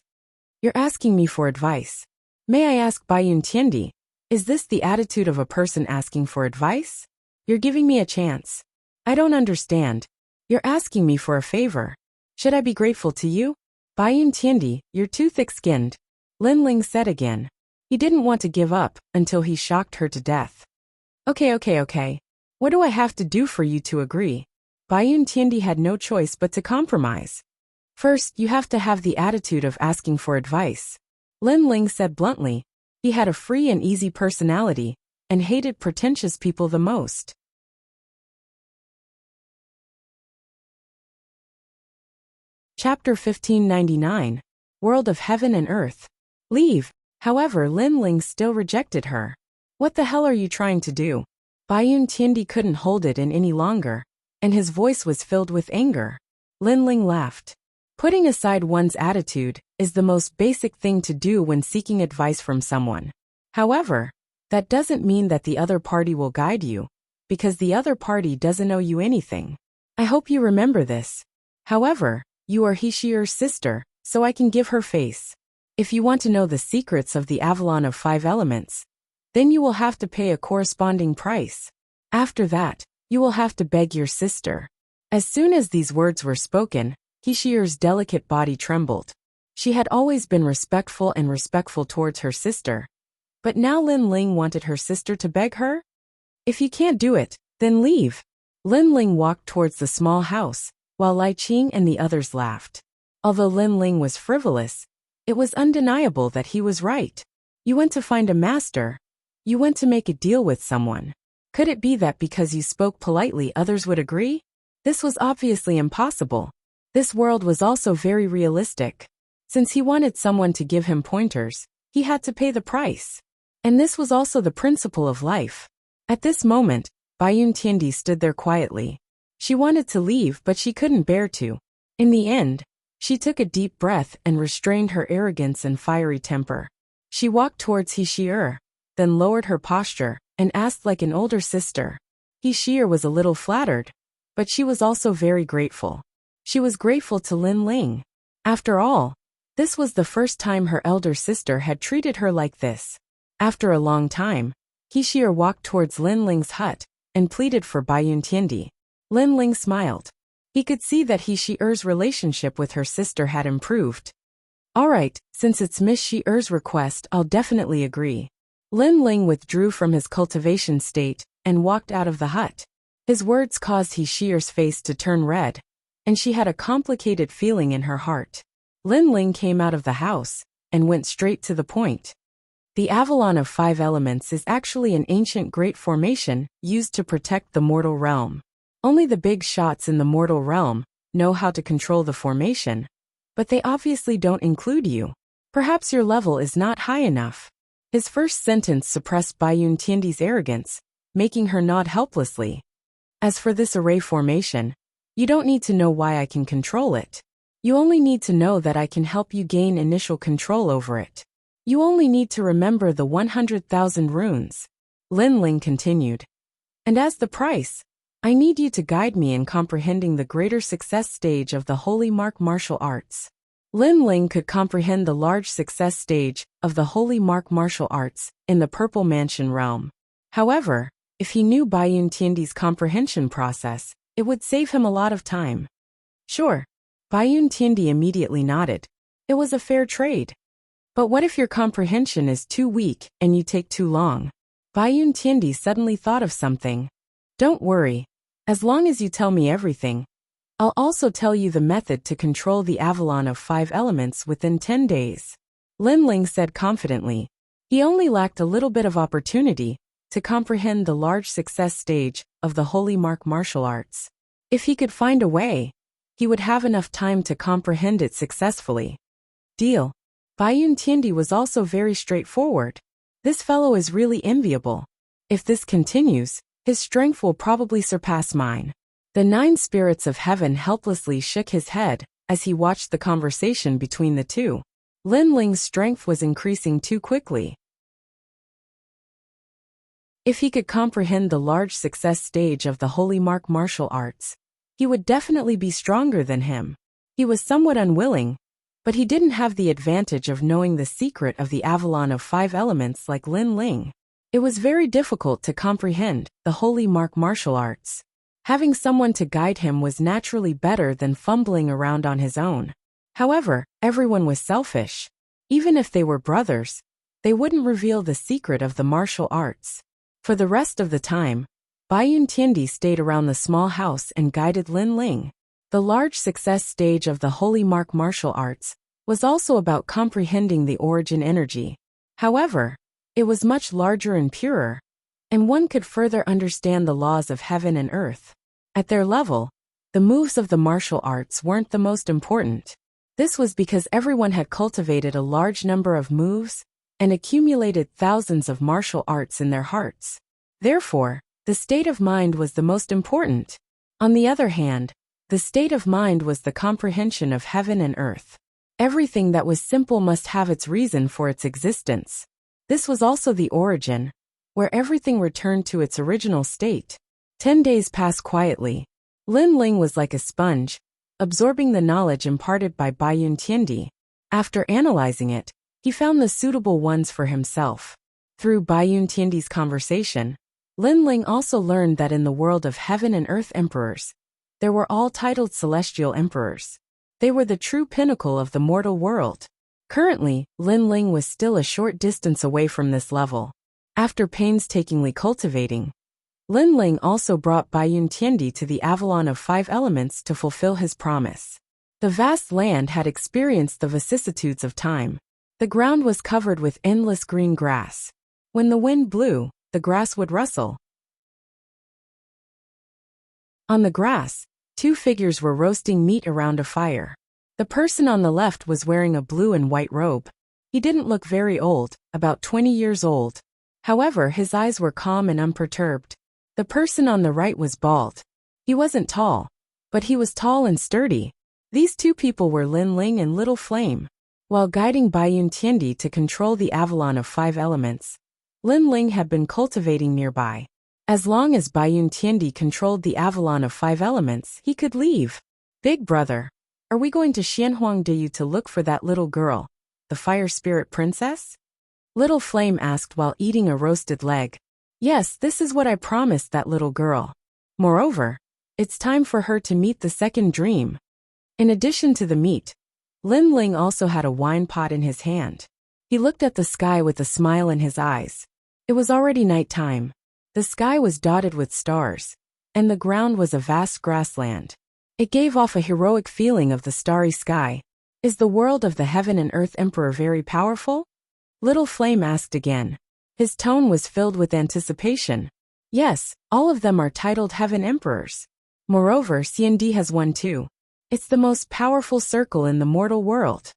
You're asking me for advice. May I ask Bayun Tiendi, is this the attitude of a person asking for advice? You're giving me a chance. I don't understand. You're asking me for a favor. Should I be grateful to you? Bayun Tiendi, you're too thick-skinned, Lin Ling said again. He didn't want to give up until he shocked her to death. Okay. What do I have to do for you to agree? Bayun Tiendi had no choice but to compromise. First, you have to have the attitude of asking for advice, Lin Ling said bluntly. He had a free and easy personality and hated pretentious people the most. Chapter 1599, World of Heaven and Earth. Leave. However, Lin Ling still rejected her. What the hell are you trying to do? Bayun Tiendi couldn't hold it in any longer, and his voice was filled with anger. Lin Ling laughed. Putting aside one's attitude is the most basic thing to do when seeking advice from someone. However, that doesn't mean that the other party will guide you, because the other party doesn't owe you anything. I hope you remember this. However, you are Hishier's sister, so I can give her face. If you want to know the secrets of the Avalon of 5 elements, then you will have to pay a corresponding price. After that, you will have to beg your sister. As soon as these words were spoken, Hishier's delicate body trembled. She had always been respectful towards her sister. But now Lin Ling wanted her sister to beg her? If you can't do it, then leave. Lin Ling walked towards the small house, while Lai Qing and the others laughed. Although Lin Ling was frivolous, it was undeniable that he was right. You went to find a master. You went to make a deal with someone. Could it be that because you spoke politely others would agree? This was obviously impossible. This world was also very realistic. Since he wanted someone to give him pointers, he had to pay the price. And this was also the principle of life. At this moment, Bayun Tiendi stood there quietly. She wanted to leave, but she couldn't bear to. In the end, she took a deep breath and restrained her arrogance and fiery temper. She walked towards Hishier, then lowered her posture, and asked like an older sister. Hishier was a little flattered, but she was also very grateful. She was grateful to Lin Ling. After all, this was the first time her elder sister had treated her like this. After a long time, Hishier walked towards Lin Ling's hut and pleaded for Bayun Tiendi. Lin Ling smiled. He could see that Hishier's relationship with her sister had improved. Alright, since it's Miss Shier's request, I'll definitely agree. Lin Ling withdrew from his cultivation state and walked out of the hut. His words caused Hishier's face to turn red, and she had a complicated feeling in her heart. Lin Ling came out of the house and went straight to the point. The Avalon of 5 elements is actually an ancient great formation used to protect the mortal realm. Only the big shots in the mortal realm know how to control the formation, but they obviously don't include you. Perhaps your level is not high enough. His first sentence suppressed Bayun Tiendi's arrogance, making her nod helplessly. As for this array formation, you don't need to know why I can control it. You only need to know that I can help you gain initial control over it. You only need to remember the 100,000 runes. Lin Ling continued. And as the price, I need you to guide me in comprehending the greater success stage of the Holy Mark martial arts. Lin Ling could comprehend the large success stage of the Holy Mark martial arts in the Purple Mansion realm. However, if he knew Bayun Tiendi's comprehension process, it would save him a lot of time. Sure. Bayun Tiendi immediately nodded. It was a fair trade. But what if your comprehension is too weak and you take too long? Bayun Tiendi suddenly thought of something. Don't worry. As long as you tell me everything, I'll also tell you the method to control the Avalon of 5 elements within 10 days. Lin Ling said confidently. He only lacked a little bit of opportunity to comprehend the large success stage of the Holy Mark martial arts. If he could find a way, he would have enough time to comprehend it successfully. Deal. Bayun Tiendi was also very straightforward. This fellow is really enviable. If this continues, his strength will probably surpass mine. The 9 spirits of heaven helplessly shook his head as he watched the conversation between the two. Lin Ling's strength was increasing too quickly. If he could comprehend the large success stage of the holy martial arts, he would definitely be stronger than him. He was somewhat unwilling, but he didn't have the advantage of knowing the secret of the Avalon of 5 elements like Lin Ling. It was very difficult to comprehend the holy martial arts. Having someone to guide him was naturally better than fumbling around on his own. However, everyone was selfish. Even if they were brothers, they wouldn't reveal the secret of the martial arts. For the rest of the time, Baiyun Tiandi stayed around the small house and guided Lin Ling. The large success stage of the holy martial arts was also about comprehending the origin energy. However, it was much larger and purer, and one could further understand the laws of heaven and earth. At their level, the moves of the martial arts weren't the most important. This was because everyone had cultivated a large number of moves and accumulated thousands of martial arts in their hearts. Therefore, the state of mind was the most important. On the other hand, the state of mind was the comprehension of heaven and earth. Everything that was simple must have its reason for its existence. This was also the origin, where everything returned to its original state. 10 days passed quietly. Lin Ling was like a sponge, absorbing the knowledge imparted by Baiyun Tiandi. After analyzing it, he found the suitable ones for himself. Through Baiyun Tiandi's conversation, Lin Ling also learned that in the world of heaven and earth emperors, there were all titled celestial emperors. They were the true pinnacle of the mortal world. Currently, Lin Ling was still a short distance away from this level. After painstakingly cultivating, Lin Ling also brought Baiyun Tiandi to the Avalon of 5 elements to fulfill his promise. The vast land had experienced the vicissitudes of time. The ground was covered with endless green grass. When the wind blew, the grass would rustle. On the grass, 2 figures were roasting meat around a fire. The person on the left was wearing a blue and white robe. He didn't look very old, about 20 years old. However, his eyes were calm and unperturbed. The person on the right was bald. He wasn't tall, but he was tall and sturdy. These 2 people were Lin Ling and Little Flame. While guiding Baiyun Tiandi to control the Avalon of 5 elements, Lin Ling had been cultivating nearby. As long as Baiyun Tiandi controlled the Avalon of 5 elements, he could leave. Big brother, are we going to Xianhuangdiyu to look for that little girl, the fire spirit princess? Little Flame asked while eating a roasted leg. Yes, this is what I promised that little girl. Moreover, it's time for her to meet the second dream. In addition to the meat, Lin Ling also had a wine pot in his hand. He looked at the sky with a smile in his eyes. It was already night time. The sky was dotted with stars, and the ground was a vast grassland. It gave off a heroic feeling of the starry sky. Is the world of the heaven and earth emperor very powerful? Little Flame asked again. His tone was filled with anticipation. Yes, all of them are titled heaven emperors. Moreover, CND has one too. It's the most powerful circle in the mortal world.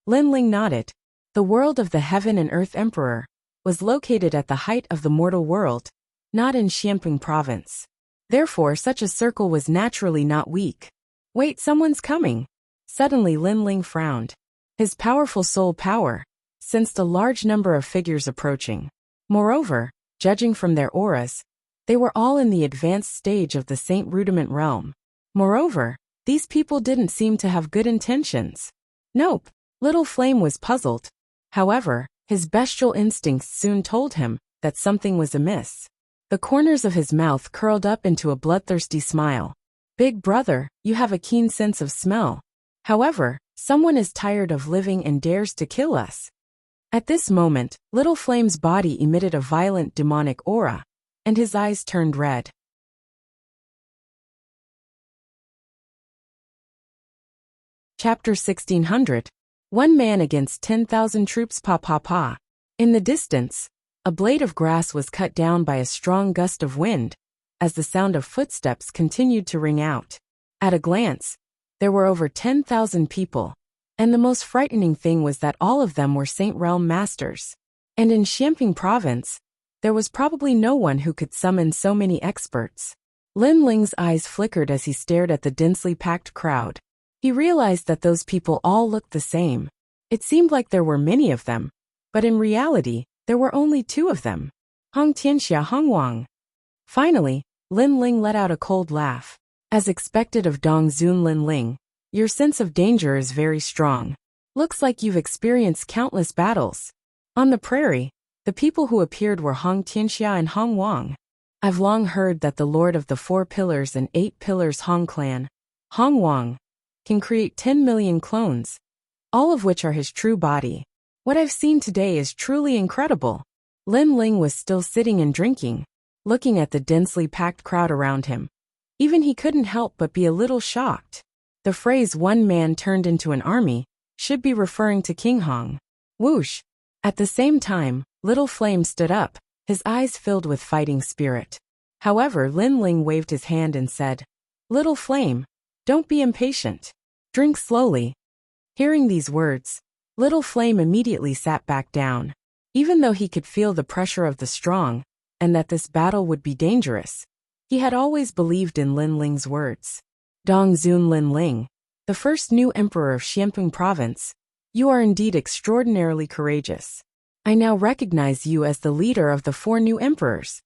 Lin Ling nodded. The world of the heaven and earth emperor was located at the height of the mortal world, not in Xianping province. Therefore, such a circle was naturally not weak. Wait, someone's coming. Suddenly Lin Ling frowned. His powerful soul power sensed a large number of figures approaching. Moreover, judging from their auras, they were all in the advanced stage of the Saint Rudiment realm. Moreover, these people didn't seem to have good intentions. Nope, Little Flame was puzzled. However, his bestial instincts soon told him that something was amiss. The corners of his mouth curled up into a bloodthirsty smile. Big brother, you have a keen sense of smell. However, someone is tired of living and dares to kill us. At this moment, Little Flame's body emitted a violent demonic aura, and his eyes turned red. Chapter 1600. 1 man against 10,000 troops. Pa. In the distance, a blade of grass was cut down by a strong gust of wind, as the sound of footsteps continued to ring out. At a glance, there were over 10,000 people, and the most frightening thing was that all of them were Saint Realm masters. And in Xianping province, there was probably no one who could summon so many experts. Lin Ling's eyes flickered as he stared at the densely packed crowd. He realized that those people all looked the same. It seemed like there were many of them, but in reality, there were only 2 of them. Hong Tianxia Hong Wang. Finally, Lin Ling let out a cold laugh. As expected of Dong Zun Lin Ling, your sense of danger is very strong. Looks like you've experienced countless battles. On the prairie, the people who appeared were Hong Tianxia and Hong Wang. I've long heard that the Lord of the 4 Pillars and 8 Pillars Hong clan, Hong Wang, can create 10 million clones, all of which are his true body. What I've seen today is truly incredible. Lin Ling was still sitting and drinking, looking at the densely packed crowd around him. Even he couldn't help but be a little shocked. The phrase "one man turned into an army" should be referring to King Hong. Whoosh! At the same time, Little Flame stood up, his eyes filled with fighting spirit. However, Lin Ling waved his hand and said, "Little Flame, don't be impatient. Drink slowly." Hearing these words, Little Flame immediately sat back down. Even though he could feel the pressure of the strong, and that this battle would be dangerous, he had always believed in Lin Ling's words. Dong Zun Lin Ling, the first new emperor of Xianping province, you are indeed extraordinarily courageous. I now recognize you as the leader of the 4 new emperors.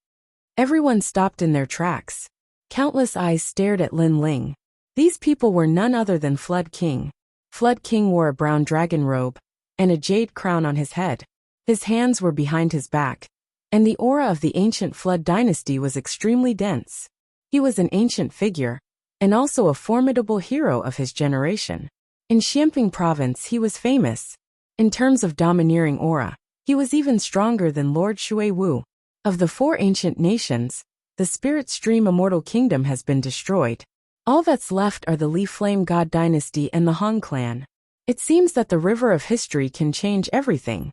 Everyone stopped in their tracks. Countless eyes stared at Lin Ling. These people were none other than Flood King. Flood King wore a brown dragon robe and a jade crown on his head. His hands were behind his back, and the aura of the ancient Flood dynasty was extremely dense. He was an ancient figure, and also a formidable hero of his generation. In Xianping province he was famous. In terms of domineering aura, he was even stronger than Lord Shui Wu. Of the 4 ancient nations, the Spirit Stream Immortal Kingdom has been destroyed. All that's left are the Li Flame God dynasty and the Hong clan. It seems that the river of history can change everything.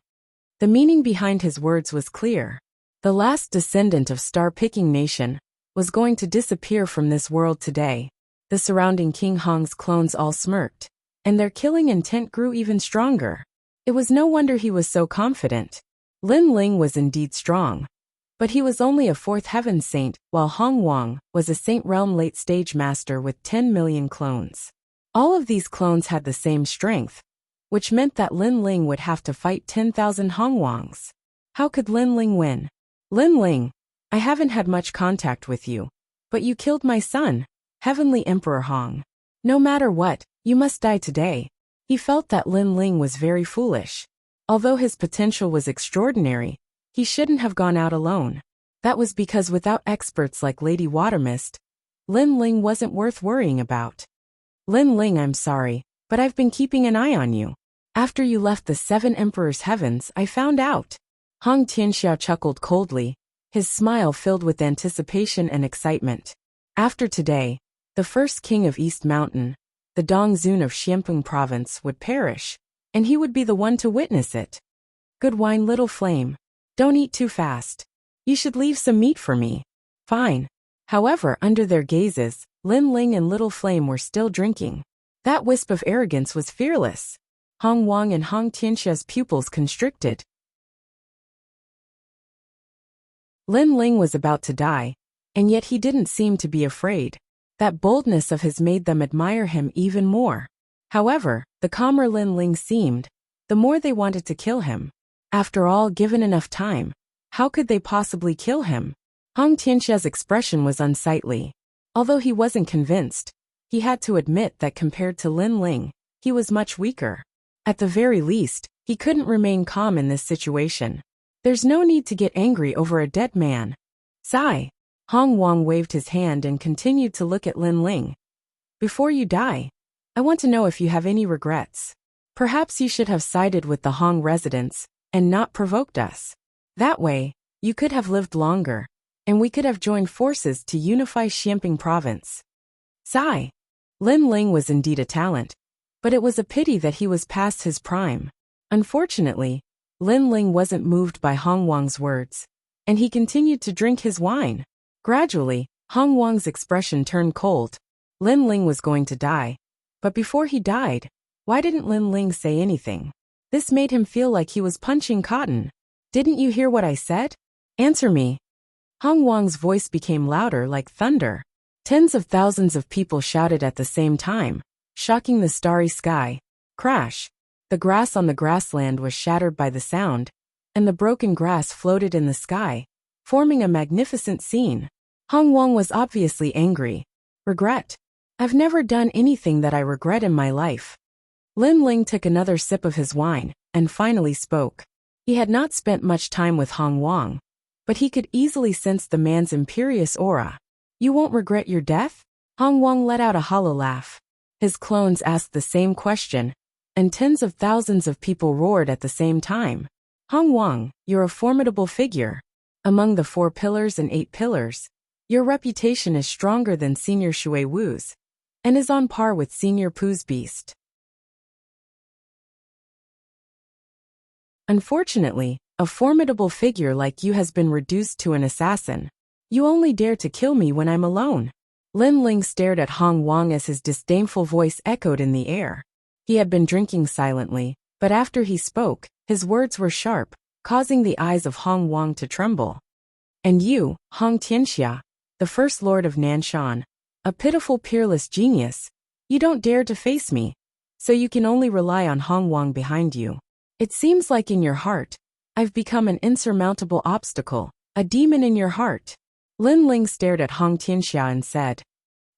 The meaning behind his words was clear. The last descendant of Star-Picking Nation was going to disappear from this world today. The surrounding King Hong's clones all smirked, and their killing intent grew even stronger. It was no wonder he was so confident. Lin Ling was indeed strong, but he was only a 4th heaven saint, while Hong Wang was a Saint Realm late-stage master with 10 million clones. All of these clones had the same strength, which meant that Lin Ling would have to fight 10,000 Hong Wangs. How could Lin Ling win? Lin Ling, I haven't had much contact with you, but you killed my son, Heavenly Emperor Hong. No matter what, you must die today. He felt that Lin Ling was very foolish. Although his potential was extraordinary, he shouldn't have gone out alone. That was because without experts like Lady Watermist, Lin Ling wasn't worth worrying about. Lin Ling, I'm sorry, but I've been keeping an eye on you. After you left the 7 Emperor's heavens, I found out. Hong Tianxia chuckled coldly, his smile filled with anticipation and excitement. After today, the first king of East Mountain, the Dong Zun of Xianping province, would perish, and he would be the one to witness it. Good wine, Little Flame. Don't eat too fast. You should leave some meat for me. Fine. However, under their gazes, Lin Ling and Little Flame were still drinking. That wisp of arrogance was fearless. Hong Wang and Hong Tianxia's pupils constricted. Lin Ling was about to die, and yet he didn't seem to be afraid. That boldness of his made them admire him even more. However, the calmer Lin Ling seemed, the more they wanted to kill him. After all, given enough time, how could they possibly kill him? Hong Tianxia's expression was unsightly. Although he wasn't convinced, he had to admit that compared to Lin Ling, he was much weaker. At the very least, he couldn't remain calm in this situation. There's no need to get angry over a dead man. Sigh. Hong Wang waved his hand and continued to look at Lin Ling. Before you die, I want to know if you have any regrets. Perhaps you should have sided with the Hong residents and not provoked us. That way, you could have lived longer, and we could have joined forces to unify Xianping province. Sigh. Lin Ling was indeed a talent, but it was a pity that he was past his prime. Unfortunately, Lin Ling wasn't moved by Hong Wang's words, and he continued to drink his wine. Gradually, Hong Wang's expression turned cold. Lin Ling was going to die. But before he died, why didn't Lin Ling say anything? This made him feel like he was punching cotton. Didn't you hear what I said? Answer me. Hong Wang's voice became louder like thunder. Tens of thousands of people shouted at the same time, shocking the starry sky. Crash! The grass on the grassland was shattered by the sound, and the broken grass floated in the sky, forming a magnificent scene. Hong Wang was obviously angry. Regret? I've never done anything that I regret in my life. Lin Ling took another sip of his wine, and finally spoke. He had not spent much time with Hong Wang, but he could easily sense the man's imperious aura. You won't regret your death? Hong Wang let out a hollow laugh. His clones asked the same question, and tens of thousands of people roared at the same time. Hong Wang, you're a formidable figure. Among the 4 pillars and 8 pillars, your reputation is stronger than Senior Shui Wu's, and is on par with Senior Pu's beast. Unfortunately, a formidable figure like you has been reduced to an assassin. You only dare to kill me when I'm alone. Lin Ling stared at Hong Wang as his disdainful voice echoed in the air. He had been drinking silently, but after he spoke, his words were sharp, causing the eyes of Hong Wang to tremble. And you, Hong Tianxia, the first lord of Nanshan, a pitiful peerless genius, you don't dare to face me, so you can only rely on Hong Wang behind you. It seems like in your heart, I've become an insurmountable obstacle, a demon in your heart. Lin Ling stared at Hong Tianxia and said,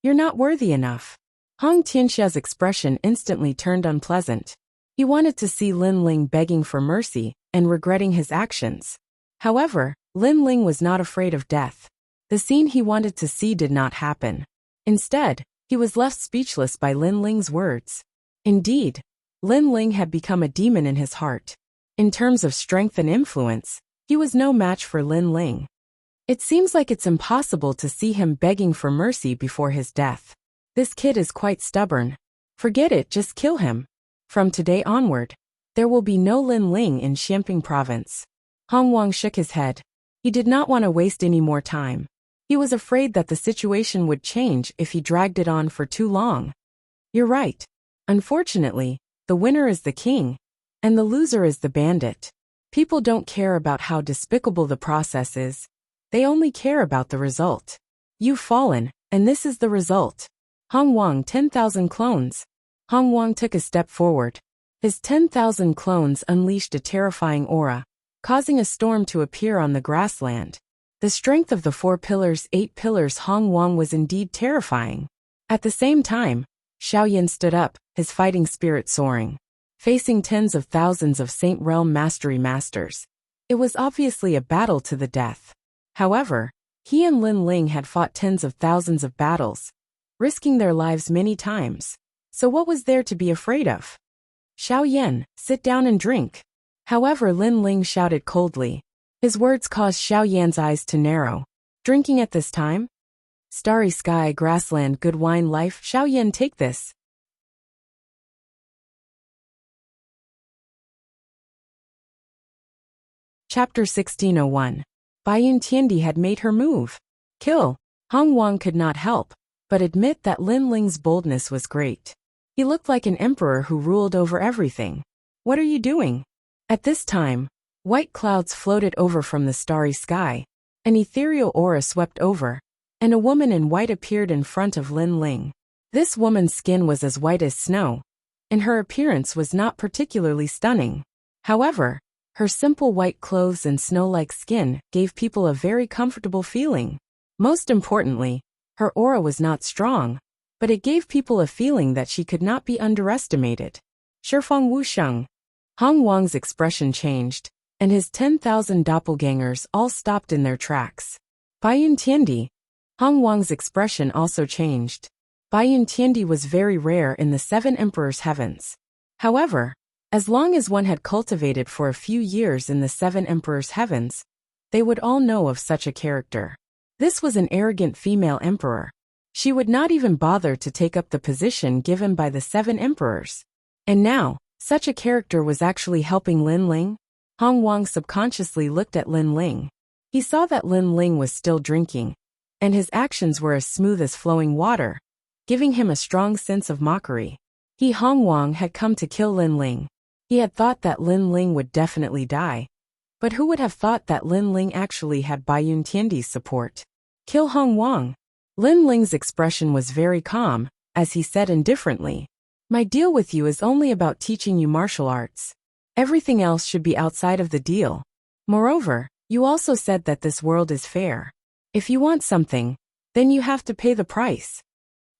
You're not worthy enough. Hong Tianxia's expression instantly turned unpleasant. He wanted to see Lin Ling begging for mercy and regretting his actions. However, Lin Ling was not afraid of death. The scene he wanted to see did not happen. Instead, he was left speechless by Lin Ling's words. Indeed, Lin Ling had become a demon in his heart. In terms of strength and influence, he was no match for Lin Ling. It seems like it's impossible to see him begging for mercy before his death. This kid is quite stubborn. Forget it, just kill him. From today onward, there will be no Lin Ling in Xianping province. Hong Wang shook his head. He did not want to waste any more time. He was afraid that the situation would change if he dragged it on for too long. You're right. Unfortunately, the winner is the king, and the loser is the bandit. People don't care about how despicable the process is. They only care about the result. You've fallen, and this is the result. Hong Wang 10,000 clones. Hong Wang took a step forward. His 10,000 clones unleashed a terrifying aura, causing a storm to appear on the grassland. The strength of the 4 pillars, 8 pillars Hong Wang was indeed terrifying. At the same time, Xiaoyan stood up, his fighting spirit soaring. Facing tens of thousands of Saint Realm Mastery Masters, it was obviously a battle to the death. However, he and Lin Ling had fought tens of thousands of battles, risking their lives many times. So what was there to be afraid of? Xiaoyan, sit down and drink. However, Lin Ling shouted coldly. His words caused Xiaoyan's eyes to narrow. Drinking at this time? Starry sky, grassland, good wine, life. Xiaoyan, take this. Chapter 1601. Baiyun Tiandi had made her move. Kill. Hong Wang could not help but admit that Lin Ling's boldness was great. He looked like an emperor who ruled over everything. What are you doing? At this time, white clouds floated over from the starry sky. An ethereal aura swept over, and a woman in white appeared in front of Lin Ling. This woman's skin was as white as snow, and her appearance was not particularly stunning. However, her simple white clothes and snow-like skin gave people a very comfortable feeling. Most importantly, her aura was not strong, but it gave people a feeling that she could not be underestimated. Shifeng Wusheng. Hong Wang's expression changed, and his 10,000 doppelgangers all stopped in their tracks. Baiyun Tiandi. Hong Wang's expression also changed. Baiyun Tiandi was very rare in the 7 Emperors' heavens. However, as long as one had cultivated for a few years in the 7 Emperors' heavens, they would all know of such a character. This was an arrogant female emperor. She would not even bother to take up the position given by the 7 emperors. And now, such a character was actually helping Lin Ling? Hong Wang subconsciously looked at Lin Ling. He saw that Lin Ling was still drinking, and his actions were as smooth as flowing water, giving him a strong sense of mockery. He, Hong Wang, had come to kill Lin Ling. He had thought that Lin Ling would definitely die. But who would have thought that Lin Ling actually had Baiyun Tiandi's support? Kill Hong Wang. Lin Ling's expression was very calm, as he said indifferently, My deal with you is only about teaching you martial arts. Everything else should be outside of the deal. Moreover, You also said that this world is fair. If you want something, then you have to pay the price.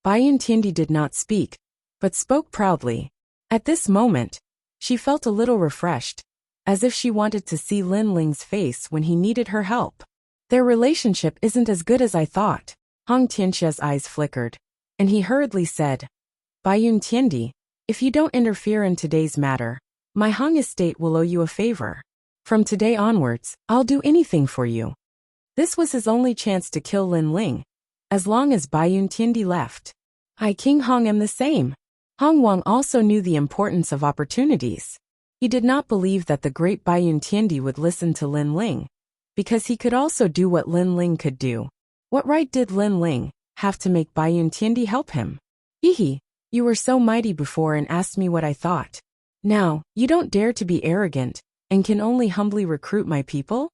Bai Yuntindi did not speak, but spoke proudly. At this moment, she felt a little refreshed, as if she wanted to see Lin Ling's face when he needed her help. Their relationship isn't as good as I thought. Hong Tianxia's eyes flickered, and he hurriedly said, Bai Yuntindi, if you don't interfere in today's matter, my Hong estate will owe you a favor. From today onwards, I'll do anything for you. This was his only chance to kill Lin Ling. As long as Bai Yuntindi left, I King Hong am the same. Hong Wang also knew the importance of opportunities. He did not believe that the great Bai Yuntindi would listen to Lin Ling, because he could also do what Lin Ling could do. What right did Lin Ling have to make Bai Yuntindi help him? Hehe, you were so mighty before and asked me what I thought. Now, you don't dare to be arrogant, and can only humbly recruit my people?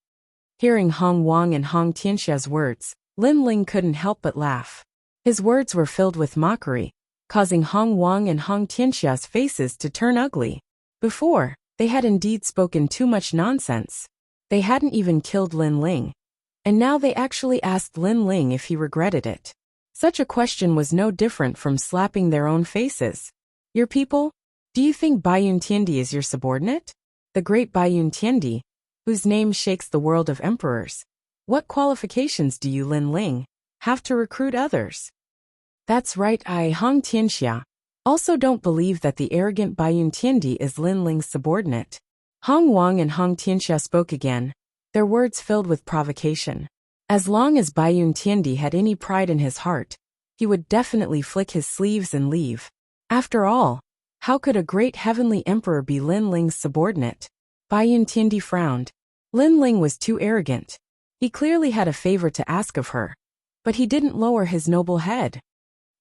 Hearing Hong Wang and Hong Tianxia's words, Lin Ling couldn't help but laugh. His words were filled with mockery, causing Hong Wang and Hong Tianxia's faces to turn ugly. Before, they had indeed spoken too much nonsense. They hadn't even killed Lin Ling, and now they actually asked Lin Ling if he regretted it. Such a question was no different from slapping their own faces. Your people? Do you think Bai Yuntindi is your subordinate? The great Bai Yuntindi, whose name shakes the world of emperors. What qualifications do you, Lin Ling, have to recruit others? That's right, I, Hong Tianxia, also don't believe that the arrogant Bai Yuntindi is Lin Ling's subordinate. Hong Wang and Hong Tianxia spoke again, their words filled with provocation. As long as Bai Yuntindi had any pride in his heart, he would definitely flick his sleeves and leave. After all, how could a great heavenly emperor be Lin Ling's subordinate? Bai Yuntindi frowned. Lin Ling was too arrogant. He clearly had a favor to ask of her, but he didn't lower his noble head.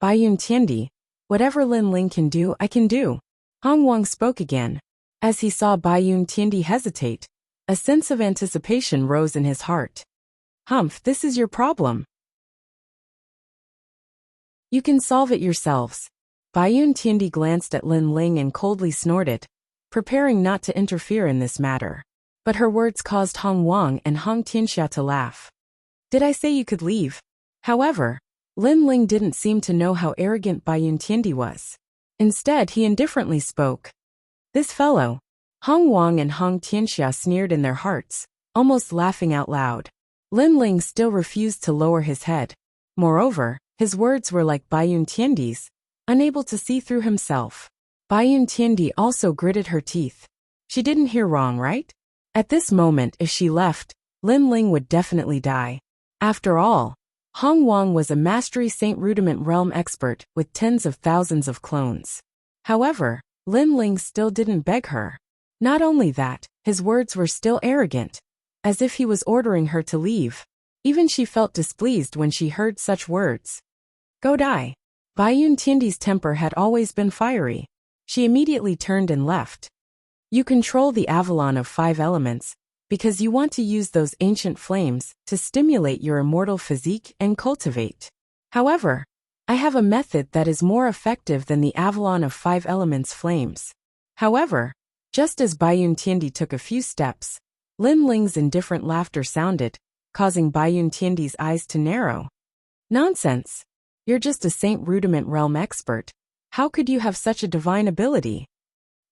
Bai Yuntindi, whatever Lin Ling can do, I can do. Hong Wang spoke again. As he saw Bai Yuntindi hesitate, a sense of anticipation rose in his heart. Humph, this is your problem. You can solve it yourselves. Bai Yuntindi glanced at Lin Ling and coldly snorted, preparing not to interfere in this matter. But her words caused Hong Wang and Hong Tianxia to laugh. Did I say you could leave? However, Lin Ling didn't seem to know how arrogant Bai Yuntindi was. Instead, he indifferently spoke. This fellow. Hong Wang and Hong Tianxia sneered in their hearts, almost laughing out loud. Lin Ling still refused to lower his head. Moreover, his words were like Bai Yuntindi's, unable to see through himself. Bai Yuntindi also gritted her teeth. She didn't hear wrong, right? At this moment, if she left, Lin Ling would definitely die. After all, Hong Wang was a Mastery Saint Rudiment realm expert with tens of thousands of clones. However, Lin Ling still didn't beg her. Not only that, his words were still arrogant, as if he was ordering her to leave. Even she felt displeased when she heard such words. Go die. Bai Yuntindi's temper had always been fiery. She immediately turned and left. You control the Avalon of 5 elements, because you want to use those ancient flames to stimulate your immortal physique and cultivate. However, I have a method that is more effective than the Avalon of 5 elements flames. However, just as Bai Yuntindi took a few steps, Lin Ling's indifferent laughter sounded, causing Bai Yuntindi's eyes to narrow. Nonsense! You're just a Saint Rudiment realm expert. How could you have such a divine ability?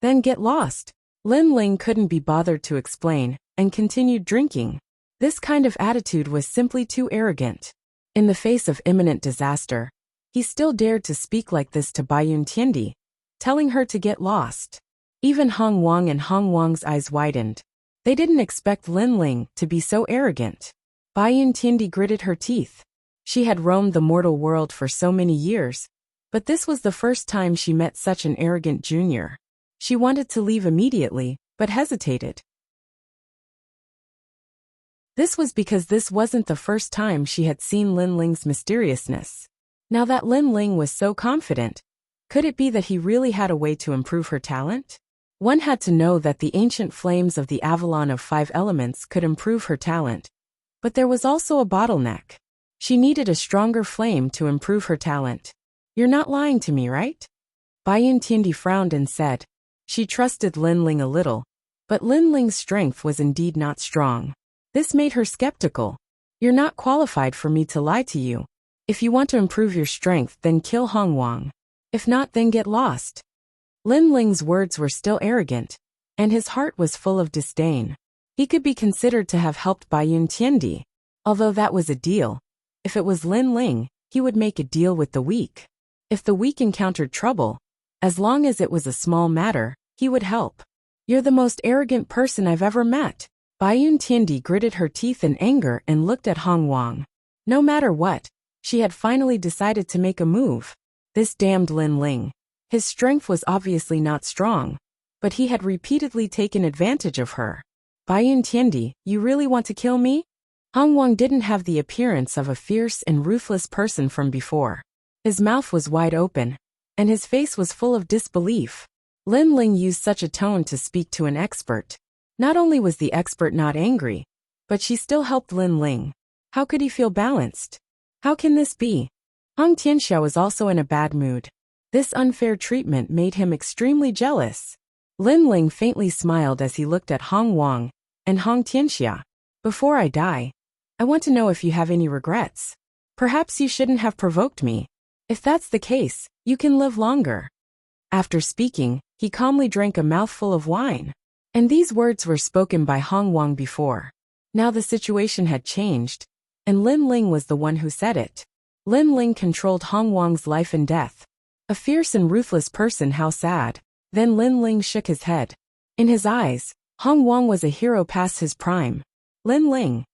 Then get lost. Lin Ling couldn't be bothered to explain, and continued drinking. This kind of attitude was simply too arrogant. In the face of imminent disaster, he still dared to speak like this to Bai Yuntindi, telling her to get lost. Even Hong Wang and Hong Wang's eyes widened. They didn't expect Lin Ling to be so arrogant. Bai Yuntindi gritted her teeth. She had roamed the mortal world for so many years, but this was the first time she met such an arrogant junior. She wanted to leave immediately, but hesitated. This was because this wasn't the first time she had seen Lin Ling's mysteriousness. Now that Lin Ling was so confident, could it be that he really had a way to improve her talent? One had to know that the ancient flames of the Avalon of 5 elements could improve her talent. But there was also a bottleneck. She needed a stronger flame to improve her talent. You're not lying to me, right? Bai Yuntindi frowned and said. She trusted Lin Ling a little, but Lin Ling's strength was indeed not strong. This made her skeptical. You're not qualified for me to lie to you. If you want to improve your strength, then kill Hong Wang. If not, then get lost. Lin Ling's words were still arrogant, and his heart was full of disdain. He could be considered to have helped Bai Yun Tiandi. Although that was a deal. If it was Lin Ling, he would make a deal with the weak. If the weak encountered trouble, as long as it was a small matter, he would help. You're the most arrogant person I've ever met. Bai Yun Tiandi gritted her teeth in anger and looked at Hong Wang. No matter what, she had finally decided to make a move. This damned Lin Ling. His strength was obviously not strong, but he had repeatedly taken advantage of her. Bai Yun Tiandi, you really want to kill me? Hong Wang didn't have the appearance of a fierce and ruthless person from before. His mouth was wide open, and his face was full of disbelief. Lin Ling used such a tone to speak to an expert. Not only was the expert not angry, but she still helped Lin Ling. How could he feel balanced? How can this be? Hong Tianxia was also in a bad mood. This unfair treatment made him extremely jealous. Lin Ling faintly smiled as he looked at Hong Wang and Hong Tianxia. Before I die, I want to know if you have any regrets. Perhaps you shouldn't have provoked me. If that's the case, you can live longer. After speaking, he calmly drank a mouthful of wine. And these words were spoken by Hong Wang before. Now the situation had changed, and Lin Ling was the one who said it. Lin Ling controlled Hong Wang's life and death. A fierce and ruthless person, how sad. Then Lin Ling shook his head. In his eyes, Hong Wang was a hero past his prime. Lin Ling.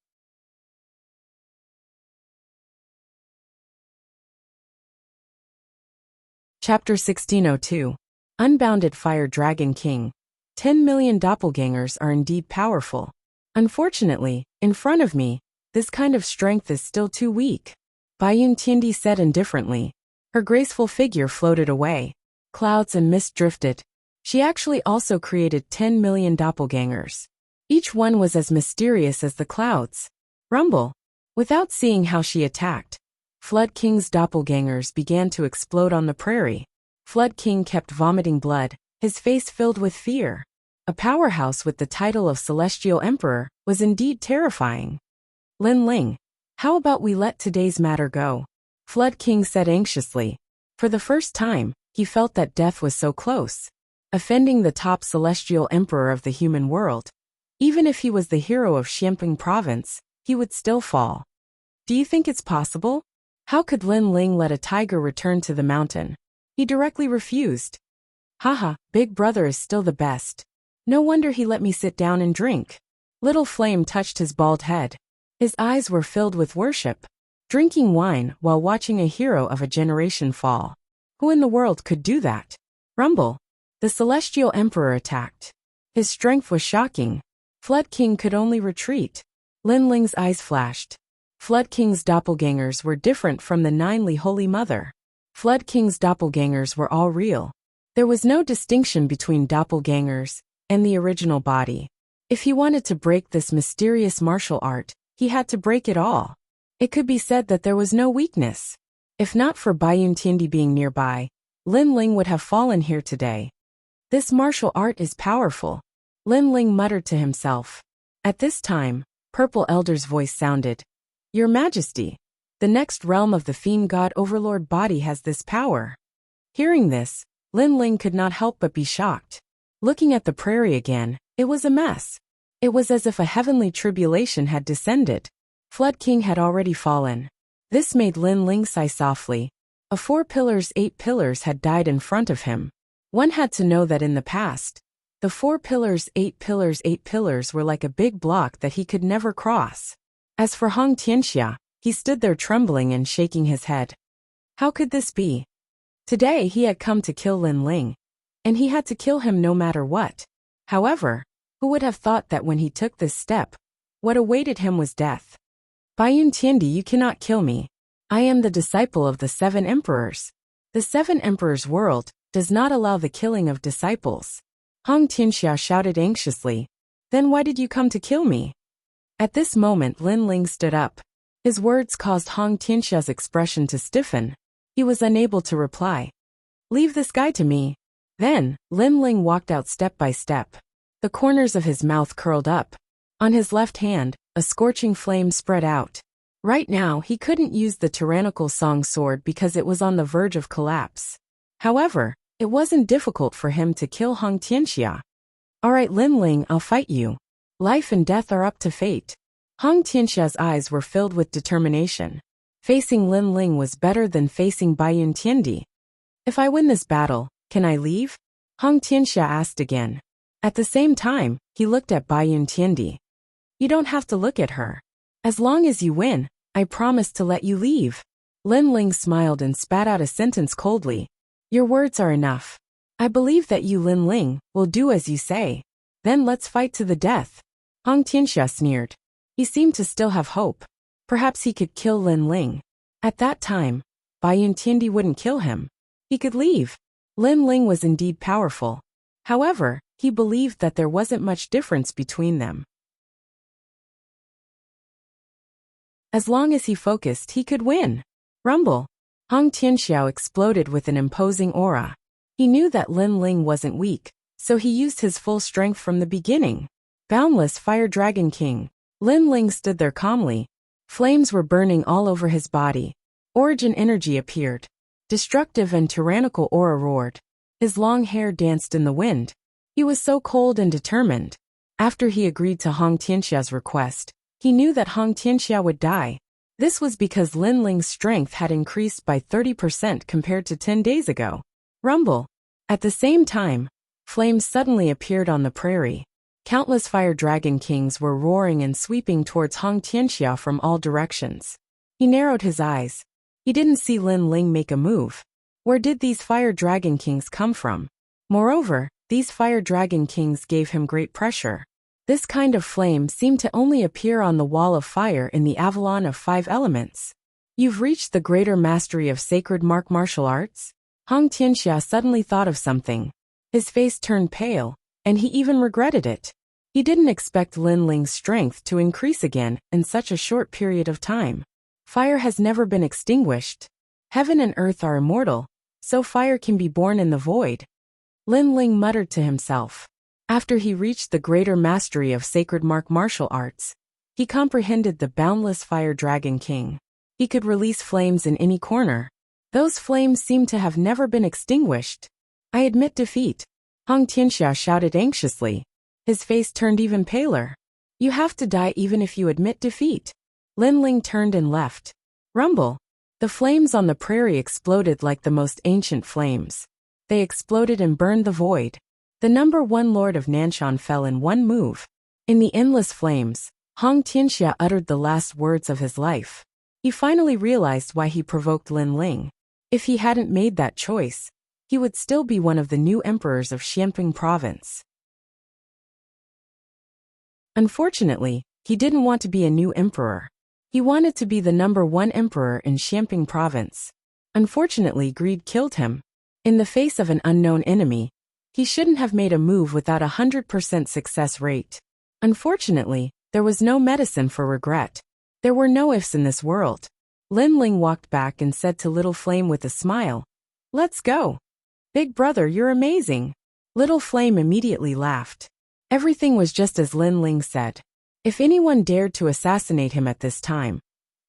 Chapter 1602. Unbounded Fire Dragon King. 10 million doppelgangers are indeed powerful. Unfortunately, in front of me, this kind of strength is still too weak. Bai Yun Tiandi said indifferently. Her graceful figure floated away. Clouds and mist drifted. She actually also created 10 million doppelgangers. Each one was as mysterious as the clouds. Rumble. Without seeing how she attacked, Flood King's doppelgangers began to explode on the prairie. Flood King kept vomiting blood, his face filled with fear. A powerhouse with the title of Celestial Emperor was indeed terrifying. Lin Ling, how about we let today's matter go? Flood King said anxiously. For the first time, he felt that death was so close. Offending the top Celestial Emperor of the human world. Even if he was the hero of Xianping Province, he would still fall. Do you think it's possible? How could Lin Ling let a tiger return to the mountain? He directly refused. Haha, Big Brother is still the best. No wonder he let me sit down and drink. Little Flame touched his bald head. His eyes were filled with worship. Drinking wine while watching a hero of a generation fall. Who in the world could do that? Rumble. The Celestial Emperor attacked. His strength was shocking. Flood King could only retreat. Lin Ling's eyes flashed. Flood King's doppelgangers were different from the Ninely Holy Mother. Flood King's doppelgangers were all real. There was no distinction between doppelgangers and the original body. If he wanted to break this mysterious martial art, he had to break it all. It could be said that there was no weakness. If not for Bai Yun Tiandi being nearby, Lin Ling would have fallen here today. This martial art is powerful. Lin Ling muttered to himself. At this time, Purple Elder's voice sounded. Your Majesty, the next realm of the Fiend God Overlord body has this power. Hearing this, Lin Ling could not help but be shocked. Looking at the prairie again, it was a mess. It was as if a heavenly tribulation had descended. Flood King had already fallen. This made Lin Ling sigh softly. A 4 pillars 8 pillars had died in front of him. One had to know that in the past, the 4 pillars 8 pillars 8 pillars were like a big block that he could never cross. As for Hong Tianxia, he stood there trembling and shaking his head. How could this be? Today he had come to kill Lin Ling, and he had to kill him no matter what. However, who would have thought that when he took this step, what awaited him was death? Bai Yun Tiandi, you cannot kill me. I am the disciple of the 7 emperors. The 7 emperors' world does not allow the killing of disciples. Hong Tianxia shouted anxiously. Then why did you come to kill me? At this moment Lin Ling stood up. His words caused Hong Tianxia's expression to stiffen. He was unable to reply. Leave this guy to me. Then, Lin Ling walked out step by step. The corners of his mouth curled up. On his left hand, a scorching flame spread out. Right now, he couldn't use the tyrannical song sword because it was on the verge of collapse. However, it wasn't difficult for him to kill Hong Tianxia. Alright Lin Ling, I'll fight you. Life and death are up to fate. Hong Tianxia's eyes were filled with determination. Facing Lin Ling was better than facing Baiyun Tiandi. If I win this battle, can I leave? Hong Tianxia asked again. At the same time, he looked at Baiyun Tiandi. You don't have to look at her. As long as you win, I promise to let you leave. Lin Ling smiled and spat out a sentence coldly. Your words are enough. I believe that you, Lin Ling, will do as you say. Then let's fight to the death. Hong Tianxia sneered. He seemed to still have hope. Perhaps he could kill Lin Ling. At that time, Baiyun Tiandi wouldn't kill him. He could leave. Lin Ling was indeed powerful. However, he believed that there wasn't much difference between them. As long as he focused, he could win. Rumble. Hong Tianxiao exploded with an imposing aura. He knew that Lin Ling wasn't weak, so he used his full strength from the beginning. Boundless Fire Dragon King. Lin Ling stood there calmly. Flames were burning all over his body. Origin energy appeared. Destructive and tyrannical aura roared. His long hair danced in the wind. He was so cold and determined. After he agreed to Hong Tianxia's request, he knew that Hong Tianxia would die. This was because Lin Ling's strength had increased by 30% compared to 10 days ago. Rumble. At the same time, flames suddenly appeared on the prairie. Countless fire dragon kings were roaring and sweeping towards Hong Tianxia from all directions. He narrowed his eyes. He didn't see Lin Ling make a move. Where did these fire dragon kings come from? Moreover, these fire dragon kings gave him great pressure. This kind of flame seemed to only appear on the wall of fire in the Avalon of 5 elements. You've reached the greater mastery of sacred martial arts? Hong Tianxia suddenly thought of something. His face turned pale, and he even regretted it. He didn't expect Lin Ling's strength to increase again in such a short period of time. Fire has never been extinguished. Heaven and earth are immortal, so fire can be born in the void. Lin Ling muttered to himself. After he reached the greater mastery of sacred martial arts, he comprehended the boundless Fire Dragon King. He could release flames in any corner. Those flames seemed to have never been extinguished. I admit defeat. Hong Tianxia shouted anxiously. His face turned even paler. You have to die even if you admit defeat. Lin Ling turned and left. Rumble. The flames on the prairie exploded like the most ancient flames. They exploded and burned the void. The number 1 Lord of Nanshan fell in one move. In the endless flames, Hong Tianxia uttered the last words of his life. He finally realized why he provoked Lin Ling. If he hadn't made that choice, he would still be one of the new emperors of Xianping province. Unfortunately, he didn't want to be a new emperor. He wanted to be the number 1 emperor in Xianping province. Unfortunately, greed killed him. In the face of an unknown enemy, he shouldn't have made a move without 100% success rate. Unfortunately, there was no medicine for regret. There were no ifs in this world. Lin Ling walked back and said to Little Flame with a smile, "Let's go. Big brother, you're amazing." Little Flame immediately laughed. Everything was just as Lin Ling said. If anyone dared to assassinate him at this time,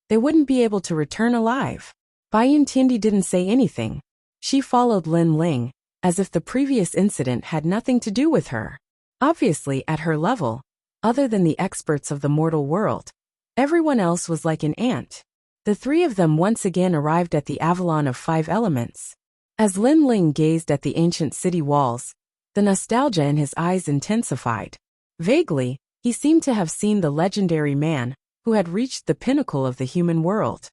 they wouldn't be able to return alive. Baiyun Tiandi didn't say anything. She followed Lin Ling, as if the previous incident had nothing to do with her. Obviously, at her level, other than the experts of the mortal world, everyone else was like an ant. The 3 of them once again arrived at the Avalon of 5 elements. As Lin Ling gazed at the ancient city walls, the nostalgia in his eyes intensified. Vaguely, he seemed to have seen the legendary man who had reached the pinnacle of the human world.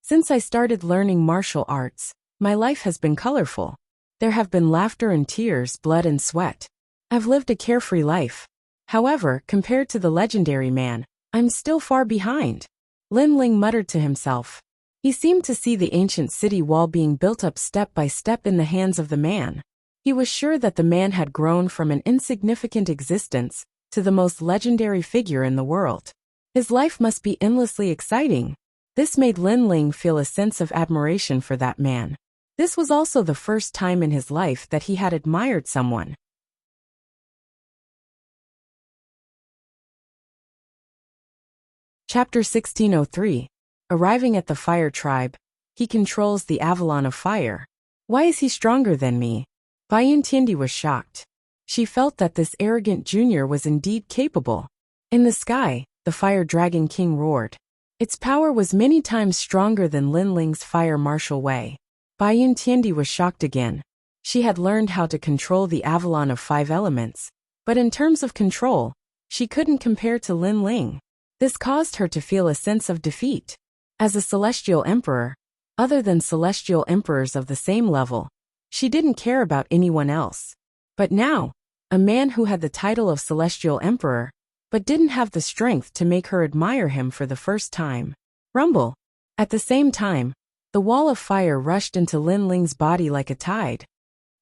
Since I started learning martial arts, my life has been colorful. There have been laughter and tears, blood and sweat. I've lived a carefree life. However, compared to the legendary man, I'm still far behind. Lin Ling muttered to himself. He seemed to see the ancient city wall being built up step by step in the hands of the man. He was sure that the man had grown from an insignificant existence to the most legendary figure in the world. His life must be endlessly exciting. This made Lin Ling feel a sense of admiration for that man. This was also the first time in his life that he had admired someone. Chapter 1603. Arriving at the fire tribe, he controls the Avalon of fire. Why is he stronger than me? Bai Yuntiendi was shocked. She felt that this arrogant junior was indeed capable. In the sky, the fire dragon king roared. Its power was many times stronger than Lin Ling's fire martial Wei. Bai Yuntiendi was shocked again. She had learned how to control the Avalon of 5 elements, but in terms of control, she couldn't compare to Lin Ling. This caused her to feel a sense of defeat. As a celestial emperor, other than celestial emperors of the same level, she didn't care about anyone else. But now, a man who had the title of celestial emperor, but didn't have the strength to make her admire him for the first time. Rumble. At the same time, the wall of fire rushed into Lin Ling's body like a tide.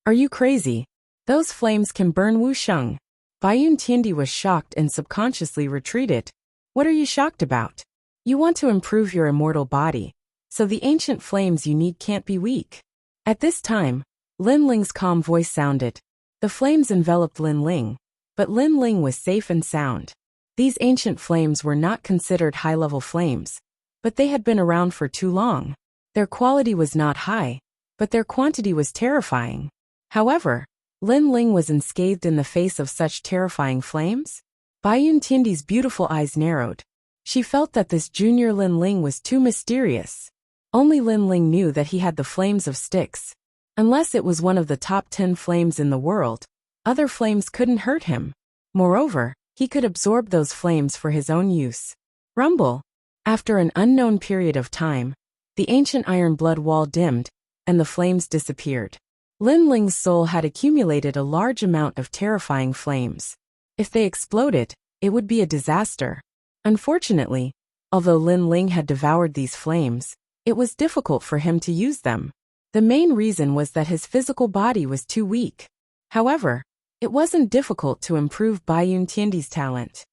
Are you crazy? Those flames can burn Wuxia. Bai Yuntiendi was shocked and subconsciously retreated. What are you shocked about? You want to improve your immortal body, so the ancient flames you need can't be weak. At this time, Lin Ling's calm voice sounded. The flames enveloped Lin Ling, but Lin Ling was safe and sound. These ancient flames were not considered high-level flames, but they had been around for too long. Their quality was not high, but their quantity was terrifying. However, Lin Ling was unscathed in the face of such terrifying flames. Bai Yuntiendi's beautiful eyes narrowed. She felt that this junior Lin Ling was too mysterious. Only Lin Ling knew that he had the flames of Styx. Unless it was one of the top 10 flames in the world, other flames couldn't hurt him. Moreover, he could absorb those flames for his own use. Rumble. After an unknown period of time, the ancient iron blood wall dimmed, and the flames disappeared. Lin Ling's soul had accumulated a large amount of terrifying flames. If they exploded, it would be a disaster. Unfortunately, although Lin Ling had devoured these flames, it was difficult for him to use them. The main reason was that his physical body was too weak. However, it wasn't difficult to improve Bai Yuntiendi's talent.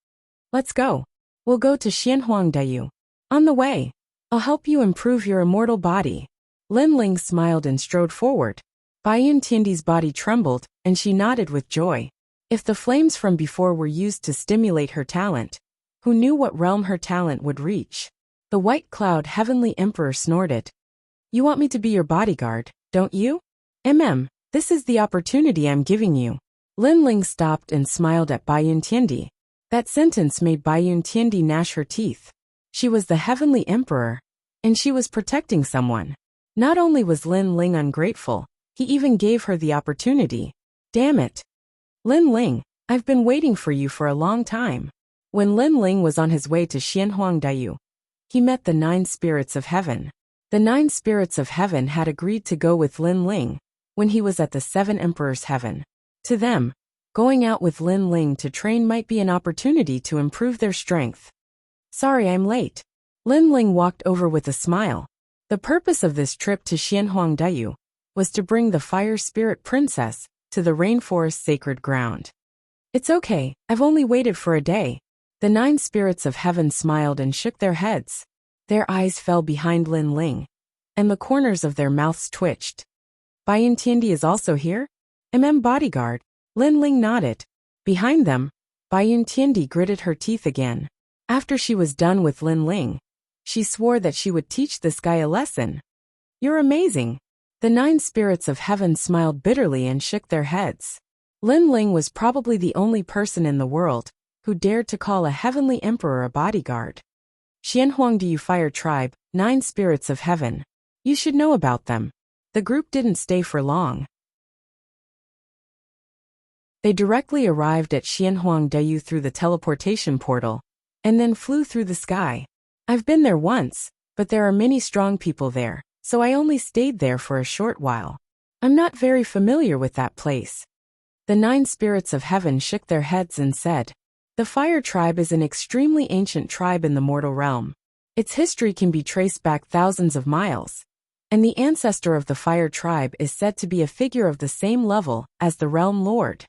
Let's go. We'll go to Xianhuangdayu. On the way, I'll help you improve your immortal body. Lin Ling smiled and strode forward. Bai Yuntiendi's body trembled, and she nodded with joy. If the flames from before were used to stimulate her talent, who knew what realm her talent would reach? The white cloud heavenly emperor snorted. You want me to be your bodyguard, don't you? This is the opportunity I'm giving you. Lin Ling stopped and smiled at Bai Yuntiendi. That sentence made Bai Yuntiendi gnash her teeth. She was the heavenly emperor, and she was protecting someone. Not only was Lin Ling ungrateful, he even gave her the opportunity. Damn it. Lin Ling, I've been waiting for you for a long time. When Lin Ling was on his way to Xianhuangdayu, he met the 9 spirits of heaven. The 9 spirits of heaven had agreed to go with Lin Ling when he was at the 7 emperors' heaven. To them, going out with Lin Ling to train might be an opportunity to improve their strength. Sorry I'm late. Lin Ling walked over with a smile. The purpose of this trip to Xianhuangdayu was to bring the fire spirit princess to the rainforest sacred ground. It's okay, I've only waited for a day. The 9 spirits of heaven smiled and shook their heads. Their eyes fell behind Lin Ling, and the corners of their mouths twitched. Bai Yuntiendi is also here? Bodyguard. Lin Ling nodded. Behind them, Bai Yuntiendi gritted her teeth again. After she was done with Lin Ling, she swore that she would teach this guy a lesson. You're amazing. The 9 spirits of heaven smiled bitterly and shook their heads. Lin Ling was probably the only person in the world who dared to call a heavenly emperor a bodyguard. Xianhuangdayu Fire Tribe, 9 spirits of heaven. You should know about them. The group didn't stay for long. They directly arrived at Xianhuangdayu through the teleportation portal, and then flew through the sky. I've been there once, but there are many strong people there, so I only stayed there for a short while. I'm not very familiar with that place. The 9 spirits of heaven shook their heads and said, the Fire Tribe is an extremely ancient tribe in the mortal realm. Its history can be traced back thousands of miles, and the ancestor of the Fire Tribe is said to be a figure of the same level as the Realm Lord.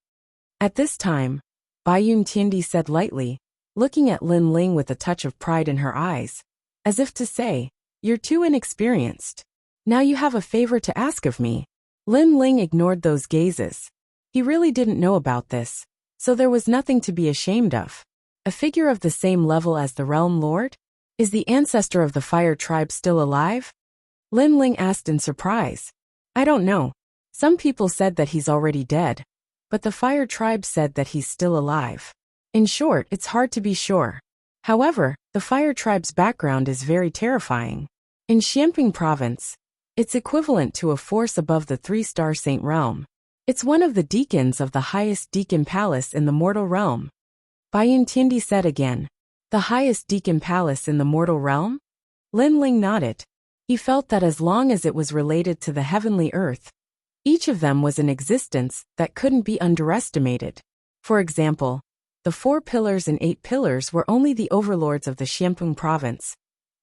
At this time, Bai Yuntiendi said lightly, looking at Lin Ling with a touch of pride in her eyes, as if to say, you're too inexperienced. Now you have a favor to ask of me. Lin Ling ignored those gazes. He really didn't know about this, so there was nothing to be ashamed of. A figure of the same level as the Realm Lord? Is the ancestor of the fire tribe still alive? Lin Ling asked in surprise. I don't know. Some people said that he's already dead, but the fire tribe said that he's still alive. In short, it's hard to be sure. However, the fire tribe's background is very terrifying. In Xianping province, it's equivalent to a force above the 3-star saint realm. It's one of the deacons of the highest deacon palace in the mortal realm. Baiyun Tiandi said again. The highest deacon palace in the mortal realm? Lin Ling nodded. He felt that as long as it was related to the heavenly earth, each of them was an existence that couldn't be underestimated. For example, the 4 pillars and 8 pillars were only the overlords of the Xianping province.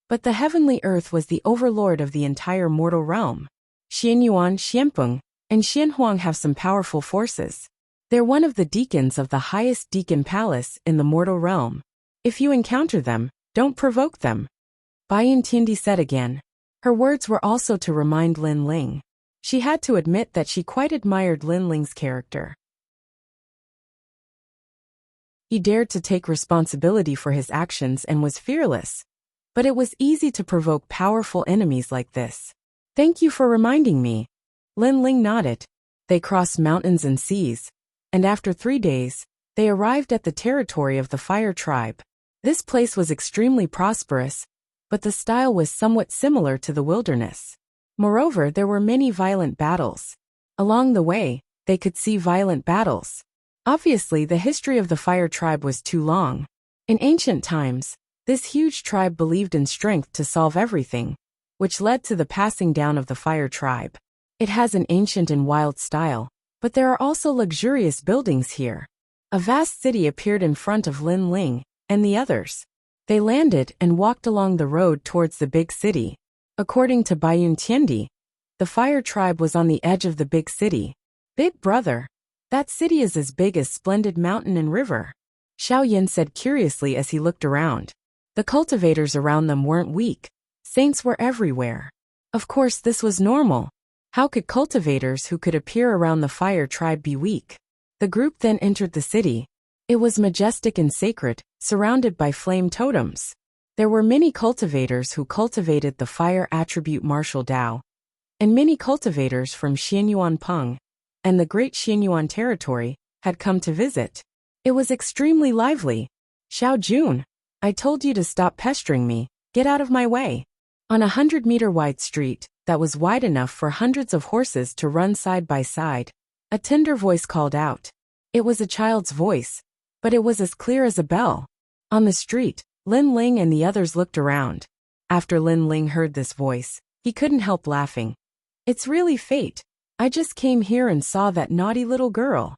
But the heavenly earth was the overlord of the entire mortal realm. Xianyuan, Xianpeng, and Xianhuang have some powerful forces. They're one of the deacons of the highest deacon palace in the mortal realm. If you encounter them, don't provoke them. Baiyun Tiandi said again. Her words were also to remind Lin Ling. She had to admit that she quite admired Lin Ling's character. He dared to take responsibility for his actions and was fearless. But it was easy to provoke powerful enemies like this. Thank you for reminding me. Lin Ling nodded. They crossed mountains and seas, and after 3 days, they arrived at the territory of the fire tribe. This place was extremely prosperous, but the style was somewhat similar to the wilderness. Moreover, there were many violent battles. Along the way, they could see violent battles. Obviously, the history of the fire tribe was too long. In ancient times, this huge tribe believed in strength to solve everything, which led to the passing down of the fire tribe. It has an ancient and wild style, but there are also luxurious buildings here. A vast city appeared in front of Lin Ling and the others. They landed and walked along the road towards the big city. According to Baiyun Tiandi, the fire tribe was on the edge of the big city. Big brother, that city is as big as splendid mountain and river. Xiao Yin said curiously as he looked around. The cultivators around them weren't weak. Saints were everywhere. Of course, this was normal. How could cultivators who could appear around the fire tribe be weak? The group then entered the city. It was majestic and sacred, surrounded by flame totems. There were many cultivators who cultivated the fire attribute martial Dao, and many cultivators from Xianyuan Peng and the Great Xianyuan territory had come to visit. It was extremely lively. Xiao Jun, I told you to stop pestering me, get out of my way. On a 100-meter wide street that was wide enough for hundreds of horses to run side by side, a tender voice called out. It was a child's voice, but it was as clear as a bell. On the street, Lin Ling and the others looked around. After Lin Ling heard this voice, he couldn't help laughing. It's really fate. I just came here and saw that naughty little girl.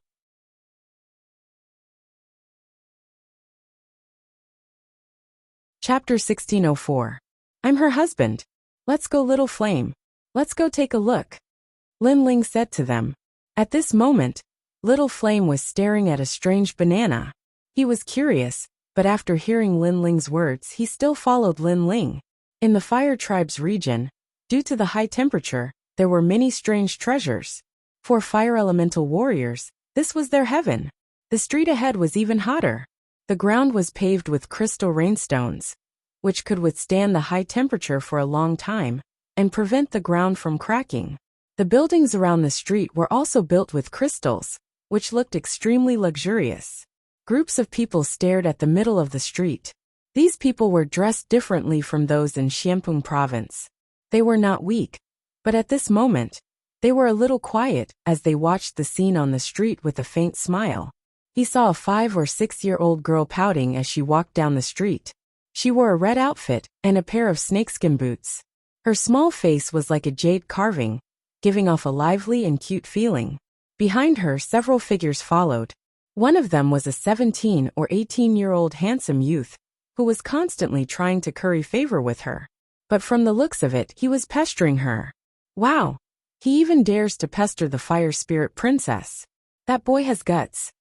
Chapter 1604. I'm her husband. Let's go, little flame. Let's go take a look. Lin Ling said to them. At this moment, little flame was staring at a strange banana. He was curious, but after hearing Lin Ling's words, he still followed Lin Ling. In the fire tribe's region, due to the high temperature, there were many strange treasures. For fire elemental warriors, this was their heaven. The street ahead was even hotter. The ground was paved with crystal rainstones, which could withstand the high temperature for a long time and prevent the ground from cracking. The buildings around the street were also built with crystals, which looked extremely luxurious. Groups of people stared at the middle of the street. These people were dressed differently from those in Xianping province. They were not weak, but at this moment, they were a little quiet as they watched the scene on the street with a faint smile. He saw a 5 or 6-year-old girl pouting as she walked down the street. She wore a red outfit and a pair of snakeskin boots. Her small face was like a jade carving, giving off a lively and cute feeling. Behind her, several figures followed. One of them was a 17 or 18-year-old handsome youth who was constantly trying to curry favor with her. But from the looks of it, he was pestering her. Wow! He even dares to pester the fire spirit princess. That boy has guts.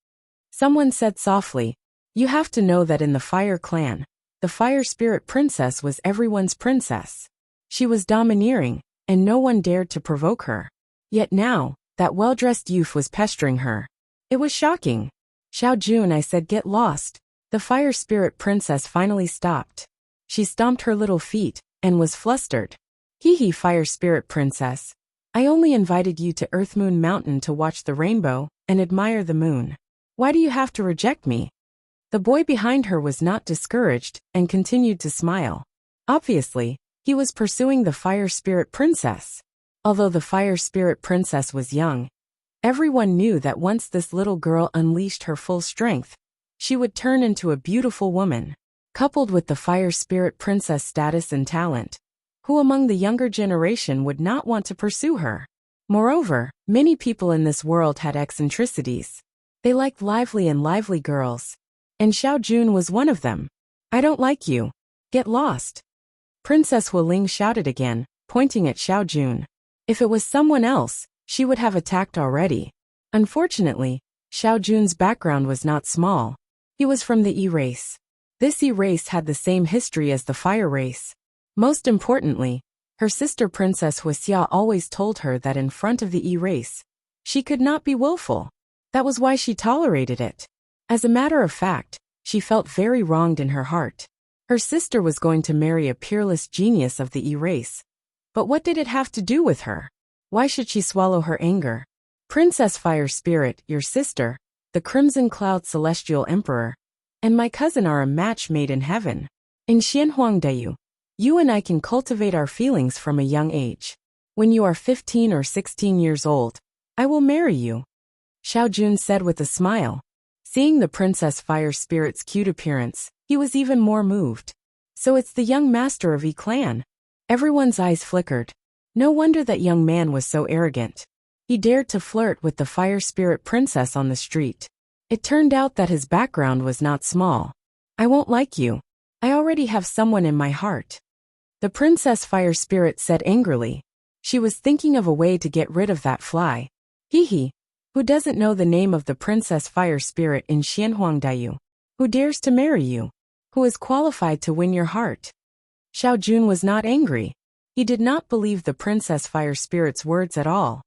Someone said softly, you have to know that in the fire clan, the fire spirit princess was everyone's princess. She was domineering, and no one dared to provoke her. Yet now, that well-dressed youth was pestering her. It was shocking. Xiao Jun, I said, get lost. The fire spirit princess finally stopped. She stomped her little feet and was flustered. Hee hee, Fire Spirit Princess. I only invited you to Earth Moon Mountain to watch the rainbow and admire the moon. Why do you have to reject me? The boy behind her was not discouraged and continued to smile. Obviously, he was pursuing the Fire Spirit Princess. Although the Fire Spirit Princess was young, everyone knew that once this little girl unleashed her full strength, she would turn into a beautiful woman. Coupled with the Fire Spirit Princess status and talent, who among the younger generation would not want to pursue her? Moreover, many people in this world had eccentricities. They liked lively girls. And Xiao Jun was one of them. I don't like you. Get lost. Princess Wuling shouted again, pointing at Xiao Jun. If it was someone else, she would have attacked already. Unfortunately, Xiao Jun's background was not small. He was from the E race. This E race had the same history as the Fire race. Most importantly, her sister Princess Wuxia always told her that in front of the E race, she could not be willful. That was why she tolerated it. As a matter of fact, she felt very wronged in her heart. Her sister was going to marry a peerless genius of the E race. But what did it have to do with her? Why should she swallow her anger? Princess Fire Spirit, your sister, the Crimson Cloud Celestial Emperor, and my cousin are a match made in heaven. In Xianhuangdayu, you and I can cultivate our feelings from a young age. When you are 15 or 16 years old, I will marry you. Xiao Jun said with a smile. Seeing the Princess Fire Spirit's cute appearance, he was even more moved. So it's the young master of E clan. Everyone's eyes flickered. No wonder that young man was so arrogant. He dared to flirt with the Fire Spirit Princess on the street. It turned out that his background was not small. I won't like you. I already have someone in my heart. The Princess Fire Spirit said angrily. She was thinking of a way to get rid of that fly. Hee hee. Who doesn't know the name of the Princess Fire Spirit in Xianhuangdayu? Who dares to marry you? Who is qualified to win your heart? Xiao Jun was not angry. He did not believe the Princess Fire Spirit's words at all.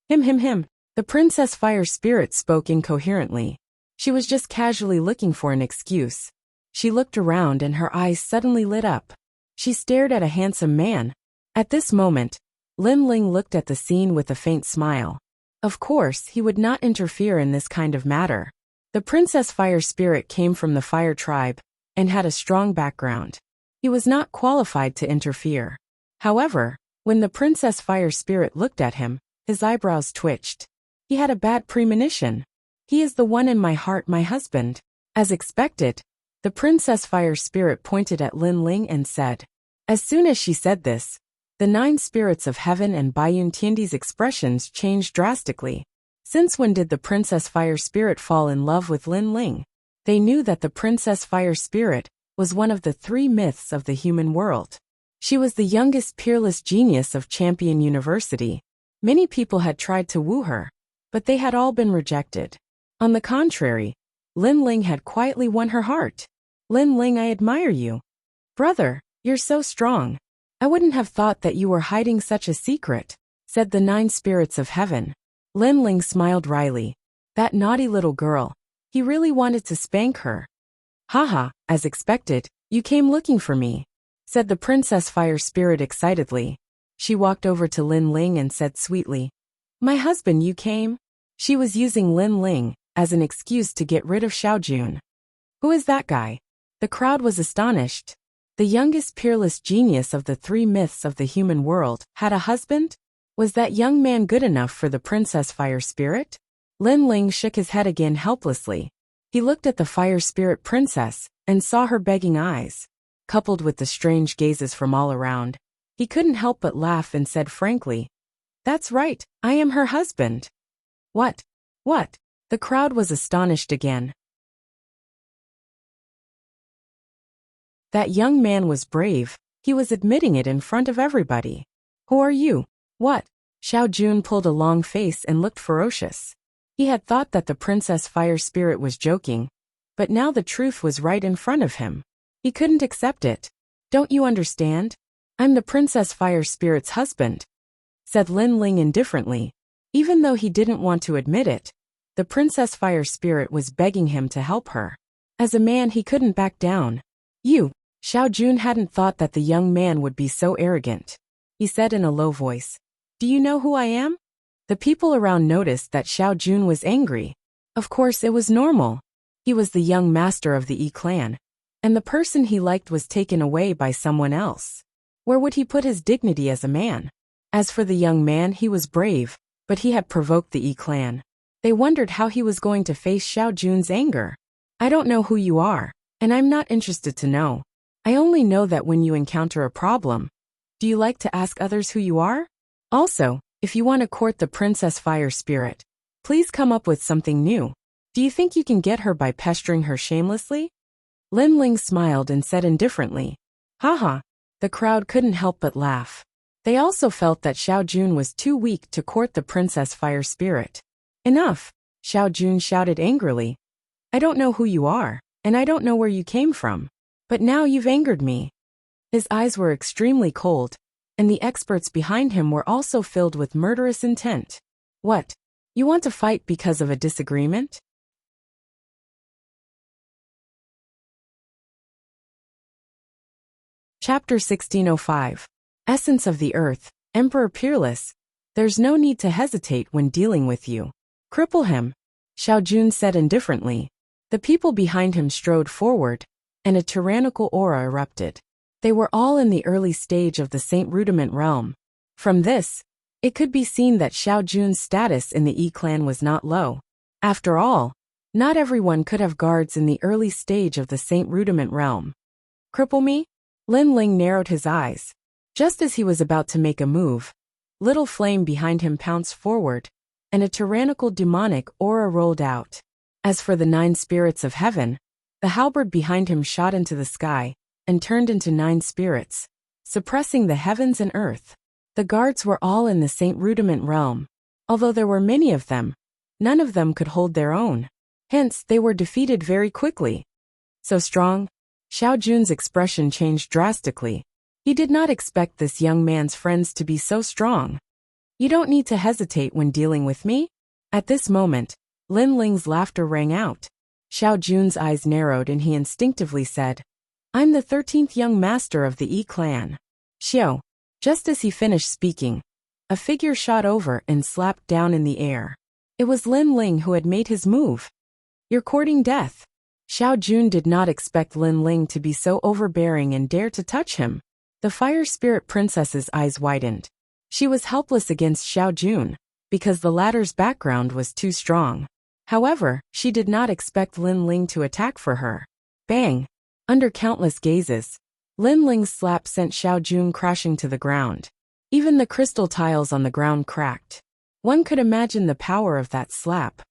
Him. The Princess Fire Spirit spoke incoherently. She was just casually looking for an excuse. She looked around and her eyes suddenly lit up. She stared at a handsome man. At this moment, Lin Ling looked at the scene with a faint smile. Of course, he would not interfere in this kind of matter. The Princess Fire Spirit came from the Fire Tribe and had a strong background. He was not qualified to interfere. However, when the Princess Fire Spirit looked at him, his eyebrows twitched. He had a bad premonition. He is the one in my heart, my husband. As expected, the Princess Fire Spirit pointed at Lin Ling and said. As soon as she said this, the 9 spirits of heaven and Baiyun Tiandi's expressions changed drastically. Since when did the Princess Fire Spirit fall in love with Lin Ling? They knew that the Princess Fire Spirit was one of the 3 myths of the human world. She was the youngest peerless genius of Champion University. Many people had tried to woo her, but they had all been rejected. On the contrary, Lin Ling had quietly won her heart. Lin Ling, I admire you. Brother, you're so strong. I wouldn't have thought that you were hiding such a secret, said the 9 spirits of heaven. Lin Ling smiled wryly. That naughty little girl. He really wanted to spank her. Haha, as expected, you came looking for me, said the Princess Fire Spirit excitedly. She walked over to Lin Ling and said sweetly, my husband, you came? She was using Lin Ling as an excuse to get rid of Xiao Jun. Who is that guy? The crowd was astonished. The youngest peerless genius of the 3 myths of the human world had a husband? Was that young man good enough for the Princess Fire Spirit? Lin Ling shook his head again helplessly. He looked at the Fire Spirit Princess and saw her begging eyes, coupled with the strange gazes from all around. He couldn't help but laugh and said frankly, that's right, I am her husband. What? What? The crowd was astonished again. That young man was brave. He was admitting it in front of everybody. Who are you? What? Xiao Jun pulled a long face and looked ferocious. He had thought that the Princess Fire Spirit was joking, but now the truth was right in front of him. He couldn't accept it. Don't you understand? I'm the Princess Fire Spirit's husband, said Lin Ling indifferently. Even though he didn't want to admit it, the Princess Fire Spirit was begging him to help her. As a man he couldn't back down. You. Xiao Jun hadn't thought that the young man would be so arrogant. He said in a low voice. Do you know who I am? The people around noticed that Xiao Jun was angry. Of course it was normal. He was the young master of the Yi clan, and the person he liked was taken away by someone else. Where would he put his dignity as a man? As for the young man, he was brave, but he had provoked the Yi clan. They wondered how he was going to face Xiao Jun's anger. I don't know who you are, and I'm not interested to know. I only know that when you encounter a problem, do you like to ask others who you are? Also, if you want to court the Princess Fire Spirit, please come up with something new. Do you think you can get her by pestering her shamelessly? Lin Ling smiled and said indifferently. Haha. The crowd couldn't help but laugh. They also felt that Xiao Jun was too weak to court the Princess Fire Spirit. Enough, Xiao Jun shouted angrily. I don't know who you are, and I don't know where you came from. But now you've angered me. His eyes were extremely cold, and the experts behind him were also filled with murderous intent. What? You want to fight because of a disagreement? Chapter 1605. Essence of the Earth, Emperor Peerless. There's no need to hesitate when dealing with you. Cripple him, Xiao Jun said indifferently. The people behind him strode forward, and a tyrannical aura erupted. They were all in the early stage of the Saint Rudiment realm. From this, it could be seen that Xiao Jun's status in the Yi clan was not low. After all, not everyone could have guards in the early stage of the Saint Rudiment realm. Cripple me? Lin Ling narrowed his eyes. Just as he was about to make a move, little flame behind him pounced forward, and a tyrannical demonic aura rolled out. As for the 9 spirits of heaven, the halberd behind him shot into the sky and turned into 9 spirits, suppressing the heavens and earth. The guards were all in the Saint Rudiment realm. Although there were many of them, none of them could hold their own. Hence, they were defeated very quickly. So strong? Xiao Jun's expression changed drastically. He did not expect this young man's friends to be so strong. You don't need to hesitate when dealing with me. At this moment, Lin Ling's laughter rang out. Xiao Jun's eyes narrowed and he instinctively said, I'm the 13th young master of the Yi clan. Xiao. Just as he finished speaking, a figure shot over and slapped down in the air. It was Lin Ling who had made his move. You're courting death. Xiao Jun did not expect Lin Ling to be so overbearing and dare to touch him. The Fire Spirit Princess's eyes widened. She was helpless against Xiao Jun, because the latter's background was too strong. However, she did not expect Lin Ling to attack for her. Bang! Under countless gazes, Lin Ling's slap sent Xiao Jun crashing to the ground. Even the crystal tiles on the ground cracked. One could imagine the power of that slap.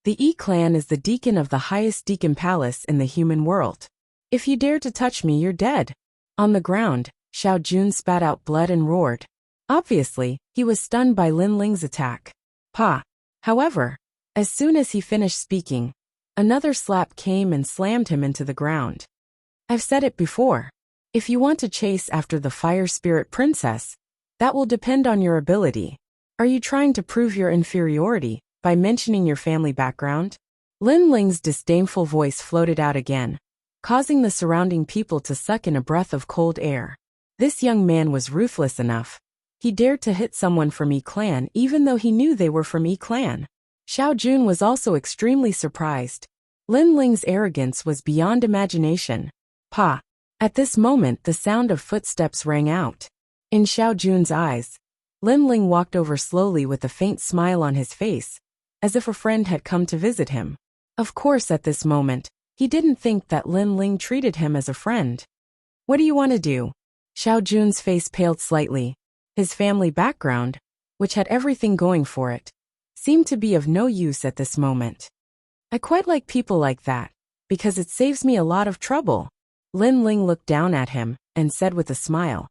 The Yi clan is the deacon of the highest deacon palace in the human world. If you dare to touch me, you're dead. On the ground, Xiao Jun spat out blood and roared. Obviously, he was stunned by Lin Ling's attack. Pa! However, as soon as he finished speaking, another slap came and slammed him into the ground. I've said it before. If you want to chase after the Fire Spirit Princess, that will depend on your ability. Are you trying to prove your inferiority by mentioning your family background? Lin Ling's disdainful voice floated out again, causing the surrounding people to suck in a breath of cold air. This young man was ruthless enough. He dared to hit someone from Yi clan even though he knew they were from Yi clan. Xiao Jun was also extremely surprised. Lin Ling's arrogance was beyond imagination. Pa! At this moment the sound of footsteps rang out. In Xiao Jun's eyes, Lin Ling walked over slowly with a faint smile on his face, as if a friend had come to visit him. Of course at this moment, he didn't think that Lin Ling treated him as a friend. What do you want to do? Xiao Jun's face paled slightly. His family background, which had everything going for it, seemed to be of no use at this moment. I quite like people like that, because it saves me a lot of trouble. Lin Ling looked down at him and said with a smile,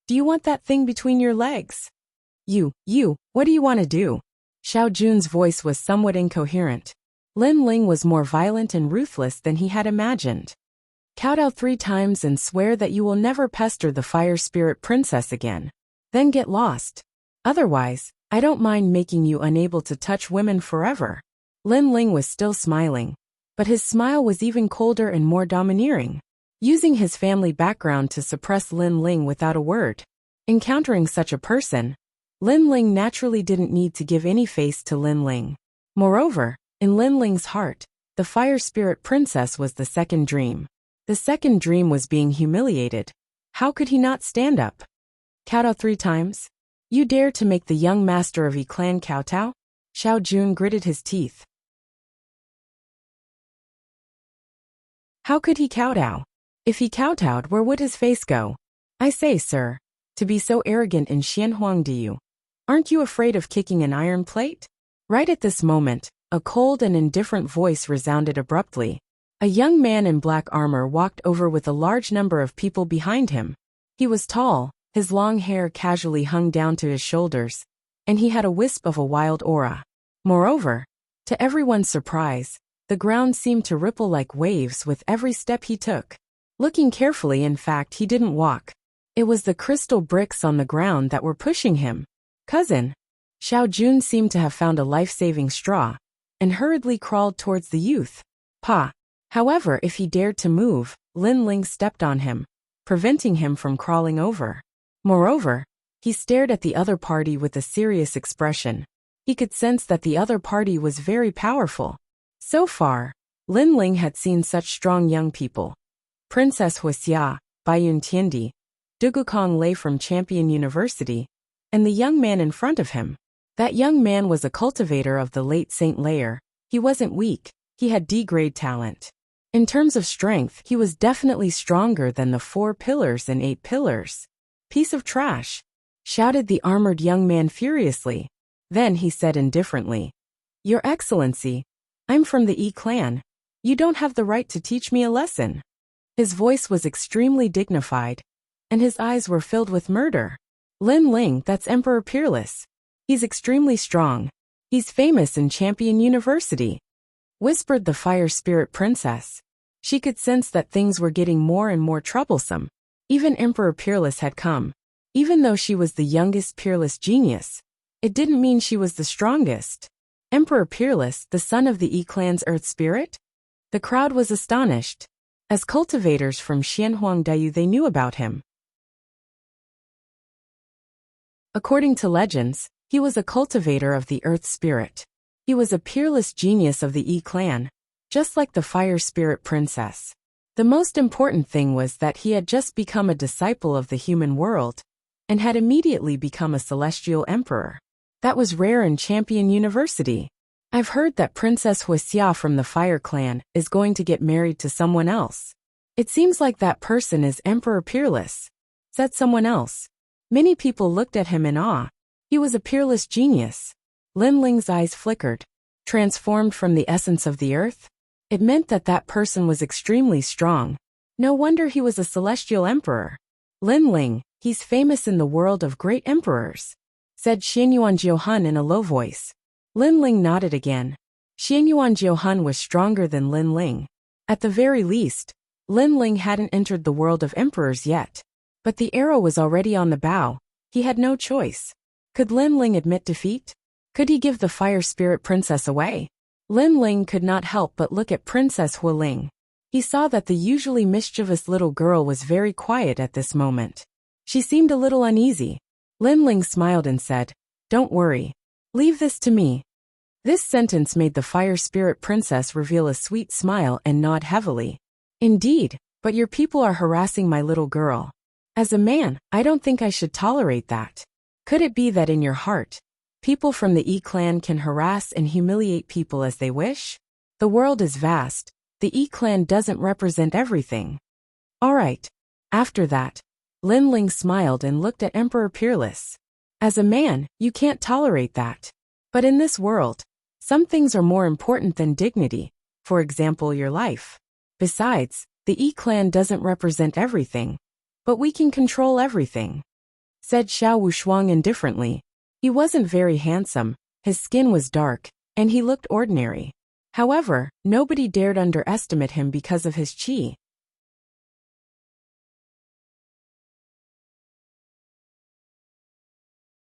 Do you want that thing between your legs? What do you want to do? Xiao Jun's voice was somewhat incoherent. Lin Ling was more violent and ruthless than he had imagined. Kowtow 3 times and swear that you will never pester the Fire Spirit Princess again. Then get lost. Otherwise, I don't mind making you unable to touch women forever. Lin Ling was still smiling. But his smile was even colder and more domineering, using his family background to suppress Lin Ling without a word. Encountering such a person, Lin Ling naturally didn't need to give any face to Lin Ling. Moreover, in Lin Ling's heart, the fire spirit princess was the second dream. The second dream was being humiliated. How could he not stand up? Kowtow 3 times? You dare to make the young master of clan kowtow? Xiao Jun gritted his teeth. How could he kowtow? If he kowtowed, where would his face go? I say, sir, to be so arrogant in Xianhuangdiu. Aren't you afraid of kicking an iron plate? Right at this moment, a cold and indifferent voice resounded abruptly. A young man in black armor walked over with a large number of people behind him. He was tall, his long hair casually hung down to his shoulders, and he had a wisp of a wild aura. Moreover, to everyone's surprise, the ground seemed to ripple like waves with every step he took. Looking carefully, in fact, he didn't walk. It was the crystal bricks on the ground that were pushing him. Cousin. Xiao Jun seemed to have found a life-saving straw, and hurriedly crawled towards the youth. Pa. However, if he dared to move, Lin Ling stepped on him, preventing him from crawling over. Moreover, he stared at the other party with a serious expression. He could sense that the other party was very powerful. So far, Lin Ling had seen such strong young people. Princess Wuxia, Baiyun Tiandi, Dugukong Lei from Champion University, and the young man in front of him. That young man was a cultivator of the late Saint Layer. He wasn't weak, he had D-grade talent. In terms of strength, he was definitely stronger than the 4 pillars and 8 pillars. Piece of trash, shouted the armored young man furiously. Then he said indifferently, Your Excellency, I'm from the E clan. You don't have the right to teach me a lesson. His voice was extremely dignified, and his eyes were filled with murder. Lin Ling, that's Emperor Peerless. He's extremely strong. He's famous in Champion University, whispered the fire spirit princess. She could sense that things were getting more and more troublesome. Even Emperor Peerless had come. Even though she was the youngest Peerless genius, it didn't mean she was the strongest. Emperor Peerless, the son of the E-clan's earth spirit? The crowd was astonished. As cultivators from Xianhuangdiu, they knew about him. According to legends, he was a cultivator of the earth spirit. He was a peerless genius of the E-clan, just like the fire spirit princess. The most important thing was that he had just become a disciple of the human world, and had immediately become a celestial emperor. That was rare in Champion University. I've heard that Princess Wuxia from the Fire Clan is going to get married to someone else. It seems like that person is Emperor Peerless, said someone else. Many people looked at him in awe. He was a peerless genius. Lin Ling's eyes flickered. Transformed from the essence of the earth? It meant that that person was extremely strong. No wonder he was a celestial emperor. Lin Ling, he's famous in the world of great emperors, said Xianyuan in a low voice. Lin Ling nodded again. Xianyuan was stronger than Lin Ling. At the very least, Lin Ling hadn't entered the world of emperors yet. But the arrow was already on the bow. He had no choice. Could Lin Ling admit defeat? Could he give the fire spirit princess away? Lin Ling could not help but look at Princess Hualing. He saw that the usually mischievous little girl was very quiet at this moment. She seemed a little uneasy. Lin Ling smiled and said, Don't worry. Leave this to me. This sentence made the fire spirit princess reveal a sweet smile and nod heavily. Indeed, but your people are harassing my little girl. As a man, I don't think I should tolerate that. Could it be that in your heart, people from the E-clan can harass and humiliate people as they wish? The world is vast. The E-clan doesn't represent everything. All right. After that, Lin Ling smiled and looked at Emperor Peerless. As a man, you can't tolerate that. But in this world, some things are more important than dignity, for example, your life. Besides, the E-clan doesn't represent everything, but we can control everything, said Xiao Wushuang indifferently. He wasn't very handsome, his skin was dark, and he looked ordinary. However, nobody dared underestimate him because of his qi.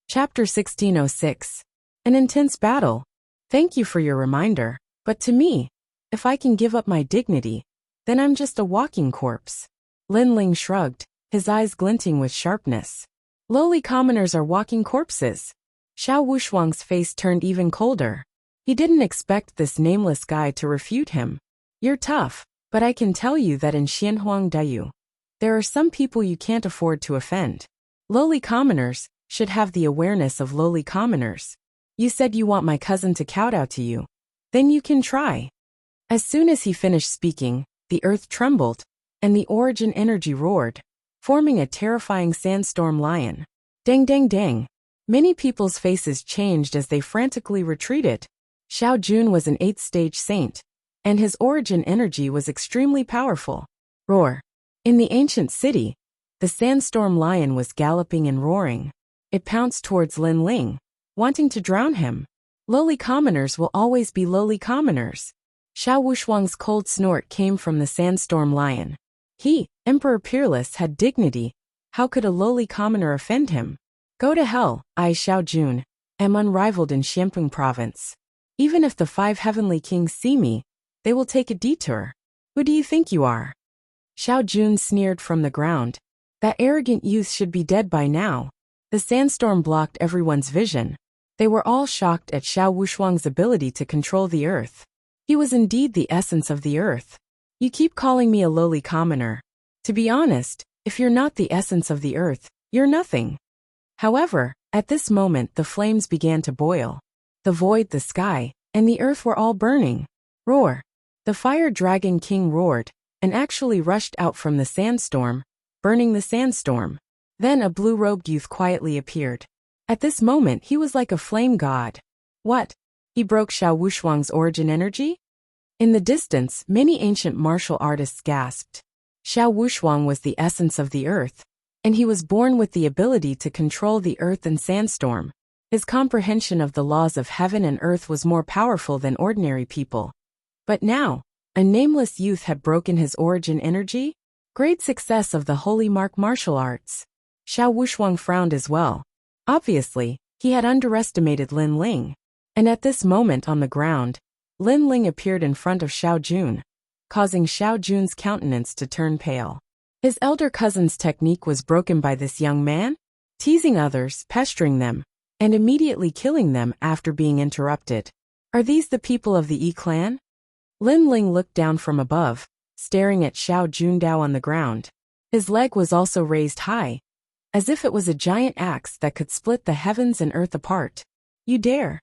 Chapter 1606. An intense battle. Thank you for your reminder, but to me, If I can give up my dignity, then I'm just a walking corpse. Lin Ling shrugged, his eyes glinting with sharpness. Lowly commoners are walking corpses. Xiao Wushuang's face turned even colder. He didn't expect this nameless guy to refute him. You're tough, but I can tell you that in Xianhuang Dayu, there are some people you can't afford to offend. Lowly commoners should have the awareness of lowly commoners. You said you want my cousin to kowtow to you. Then you can try. As soon as he finished speaking, the earth trembled, and the origin energy roared, forming a terrifying sandstorm lion. Dang dang dang. Many people's faces changed as they frantically retreated. Xiao Jun was an 8th-stage saint, and his origin energy was extremely powerful. Roar. In the ancient city, the sandstorm lion was galloping and roaring. It pounced towards Lin Ling, wanting to drown him. Lowly commoners will always be lowly commoners. Xiao Wushuang's cold snort came from the sandstorm lion. He, Emperor Peerless, had dignity. How could a lowly commoner offend him? Go to hell, I Xiao Jun, am unrivaled in Xianping province. Even if the 5 heavenly kings see me, they will take a detour. Who do you think you are? Xiao Jun sneered from the ground. That arrogant youth should be dead by now. The sandstorm blocked everyone's vision. They were all shocked at Xiao Wushuang's ability to control the earth. He was indeed the essence of the earth. You keep calling me a lowly commoner. To be honest, if you're not the essence of the earth, you're nothing. However, at this moment the flames began to boil. The void, the sky, and the earth were all burning. Roar. The fire dragon king roared, and actually rushed out from the sandstorm, burning the sandstorm. Then a blue-robed youth quietly appeared. At this moment he was like a flame god. What? He broke Xiao Wushuang's origin energy? In the distance, many ancient martial artists gasped. Xiao Wushuang was the essence of the earth, and he was born with the ability to control the earth and sandstorm. His comprehension of the laws of heaven and earth was more powerful than ordinary people. But now, a nameless youth had broken his origin energy? Great success of the holy mark martial arts. Xiao Wushuang frowned as well. Obviously, he had underestimated Lin Ling. And at this moment on the ground, Lin Ling appeared in front of Xiao Jun, causing Xiao Jun's countenance to turn pale. His elder cousin's technique was broken by this young man, teasing others, pestering them, and immediately killing them after being interrupted. Are these the people of the Yi clan? Lin Ling looked down from above, staring at Xiao Jundao on the ground. His leg was also raised high, as if it was a giant axe that could split the heavens and earth apart. You dare?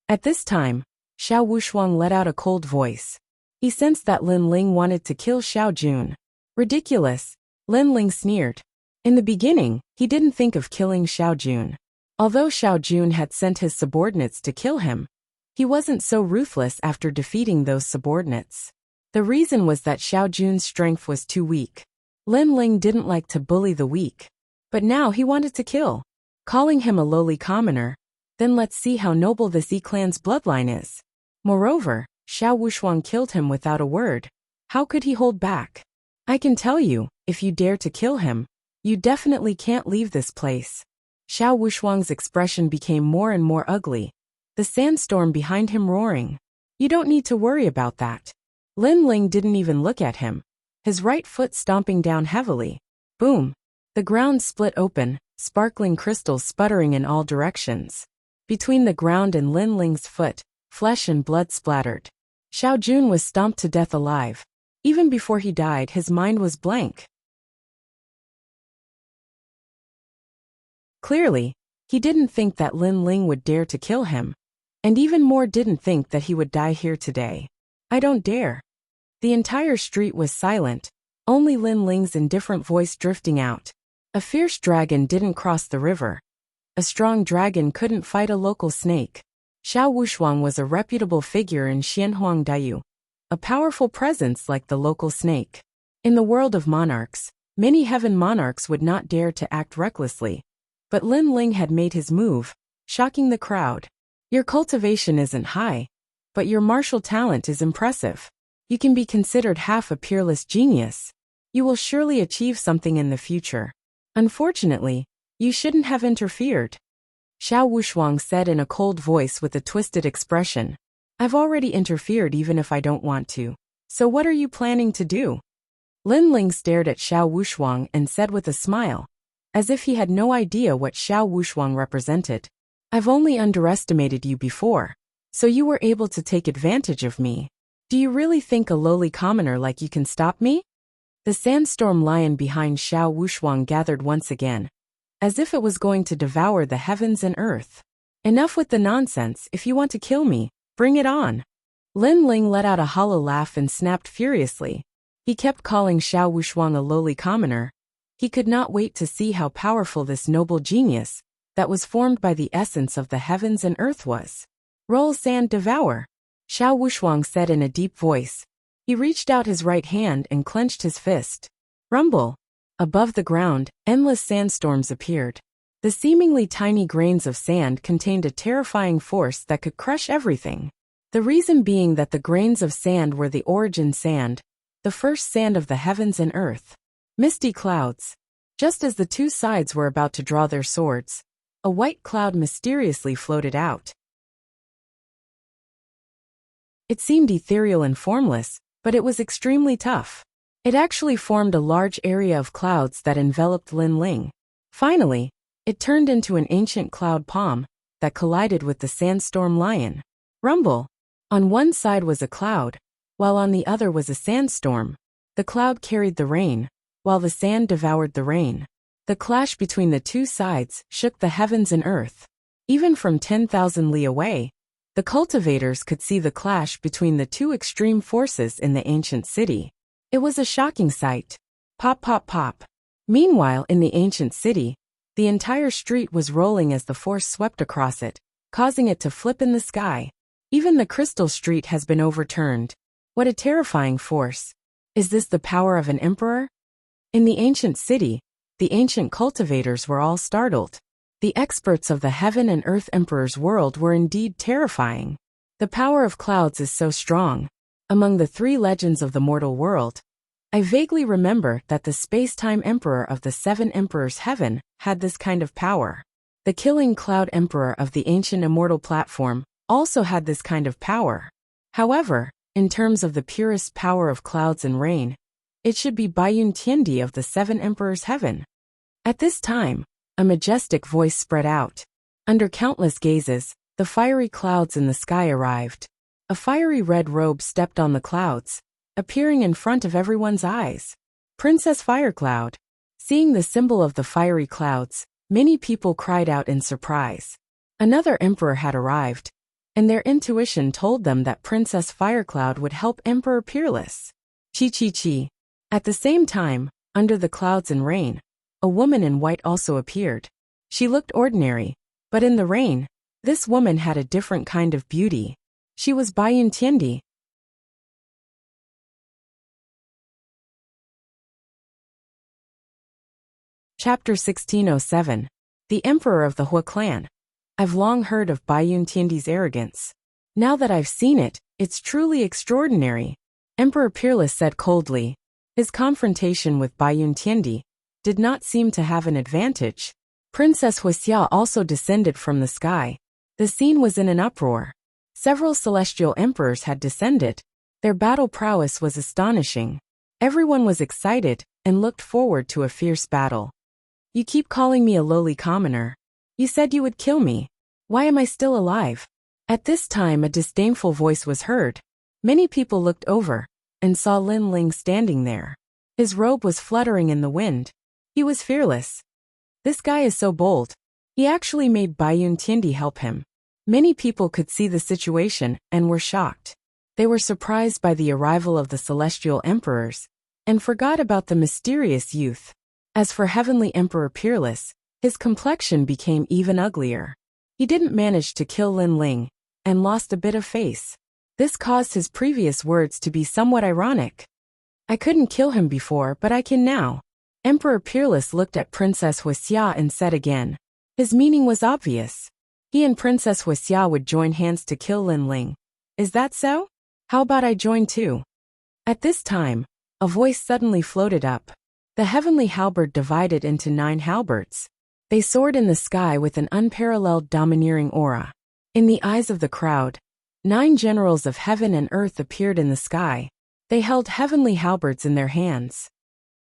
At this time, Xiao Wushuang let out a cold voice. He sensed that Lin Ling wanted to kill Xiao Jun. Ridiculous, Lin Ling sneered. In the beginning, he didn't think of killing Xiao Jun. Although Xiao Jun had sent his subordinates to kill him, he wasn't so ruthless after defeating those subordinates. The reason was that Xiao Jun's strength was too weak. Lin Ling didn't like to bully the weak. But now he wanted to kill. Calling him a lowly commoner, then let's see how noble this Yi clan's bloodline is. Moreover, Xiao Wushuang killed him without a word. How could he hold back? I can tell you, if you dare to kill him, you definitely can't leave this place. Xiao Wushuang's expression became more and more ugly, the sandstorm behind him roaring. You don't need to worry about that. Lin Ling didn't even look at him, his right foot stomping down heavily. Boom! The ground split open, sparkling crystals sputtering in all directions. Between the ground and Lin Ling's foot, flesh and blood splattered. Xiao Jun was stomped to death alive. Even before he died, his mind was blank. Clearly, he didn't think that Lin Ling would dare to kill him, and even more didn't think that he would die here today. I don't dare. The entire street was silent, only Lin Ling's indifferent voice drifting out. A fierce dragon didn't cross the river. A strong dragon couldn't fight a local snake. Xiao Wushuang was a reputable figure in Xianhuang Dayu, a powerful presence like the local snake. In the world of monarchs, many heaven monarchs would not dare to act recklessly. But Lin Ling had made his move, shocking the crowd. Your cultivation isn't high, but your martial talent is impressive. You can be considered half a peerless genius. You will surely achieve something in the future. Unfortunately, you shouldn't have interfered. Xiao Wushuang said in a cold voice with a twisted expression. I've already interfered even if I don't want to. So what are you planning to do? Lin Ling stared at Xiao Wushuang and said with a smile, as if he had no idea what Xiao Wushuang represented. I've only underestimated you before, so you were able to take advantage of me. Do you really think a lowly commoner like you can stop me? The sandstorm lion behind Xiao Wushuang gathered once again, as if it was going to devour the heavens and earth. Enough with the nonsense. If you want to kill me, bring it on. Lin Ling let out a hollow laugh and snapped furiously. He kept calling Xiao Wushuang a lowly commoner. He could not wait to see how powerful this noble genius, that was formed by the essence of the heavens and earth was. Roll sand, devour, Xiao Wushuang said in a deep voice. He reached out his right hand and clenched his fist. Rumble. Above the ground, endless sandstorms appeared. The seemingly tiny grains of sand contained a terrifying force that could crush everything. The reason being that the grains of sand were the origin sand, the first sand of the heavens and earth. Misty clouds. Just as the two sides were about to draw their swords, a white cloud mysteriously floated out. It seemed ethereal and formless, but it was extremely tough. It actually formed a large area of clouds that enveloped Lin Ling. Finally, it turned into an ancient cloud palm that collided with the sandstorm lion. Rumble. On one side was a cloud, while on the other was a sandstorm. The cloud carried the rain, while the sand devoured the rain. The clash between the two sides shook the heavens and earth. Even from 10,000 li away, the cultivators could see the clash between the two extreme forces in the ancient city. It was a shocking sight. Pop, pop, pop. Meanwhile, in the ancient city, the entire street was rolling as the force swept across it, causing it to flip in the sky. Even the crystal street has been overturned. What a terrifying force. Is this the power of an emperor? In the ancient city, the ancient cultivators were all startled. The experts of the heaven and earth emperor's world were indeed terrifying. The power of clouds is so strong. Among the three legends of the mortal world, I vaguely remember that the space-time emperor of the seven emperors' heaven had this kind of power. The killing cloud emperor of the ancient immortal platform also had this kind of power. However, in terms of the purest power of clouds and rain, it should be Baiyun Tiandi of the seven emperors' heaven. At this time, a majestic voice spread out. Under countless gazes, the fiery clouds in the sky arrived. A fiery red robe stepped on the clouds, appearing in front of everyone's eyes. Princess Firecloud. Seeing the symbol of the fiery clouds, many people cried out in surprise. Another emperor had arrived, and their intuition told them that Princess Firecloud would help Emperor Peerless. Chi. At the same time, under the clouds and rain, a woman in white also appeared. She looked ordinary, but in the rain, this woman had a different kind of beauty. She was Baiyun Tiandi. Chapter 1607. The Emperor of the Hua clan. I've long heard of Baiyun Tiandi's arrogance. Now that I've seen it, it's truly extraordinary. Emperor Peerless said coldly. His confrontation with Baiyun Tiandi did not seem to have an advantage. Princess Wuxia also descended from the sky. The scene was in an uproar. Several celestial emperors had descended. Their battle prowess was astonishing. Everyone was excited and looked forward to a fierce battle. You keep calling me a lowly commoner. You said you would kill me. Why am I still alive? At this time a disdainful voice was heard. Many people looked over and saw Lin Ling standing there. His robe was fluttering in the wind. He was fearless. This guy is so bold. He actually made Baiyun Tiandi help him. Many people could see the situation and were shocked. They were surprised by the arrival of the celestial emperors and forgot about the mysterious youth. As for Heavenly Emperor Peerless, his complexion became even uglier. He didn't manage to kill Lin Ling and lost a bit of face. This caused his previous words to be somewhat ironic. I couldn't kill him before, but I can now. Emperor Peerless looked at Princess Wuxia and said again. His meaning was obvious. He and Princess Wuxia would join hands to kill Lin Ling. Is that so? How about I join too? At this time, a voice suddenly floated up. The heavenly halberd divided into 9 halberds. They soared in the sky with an unparalleled domineering aura. In the eyes of the crowd, 9 generals of heaven and earth appeared in the sky. They held heavenly halberds in their hands.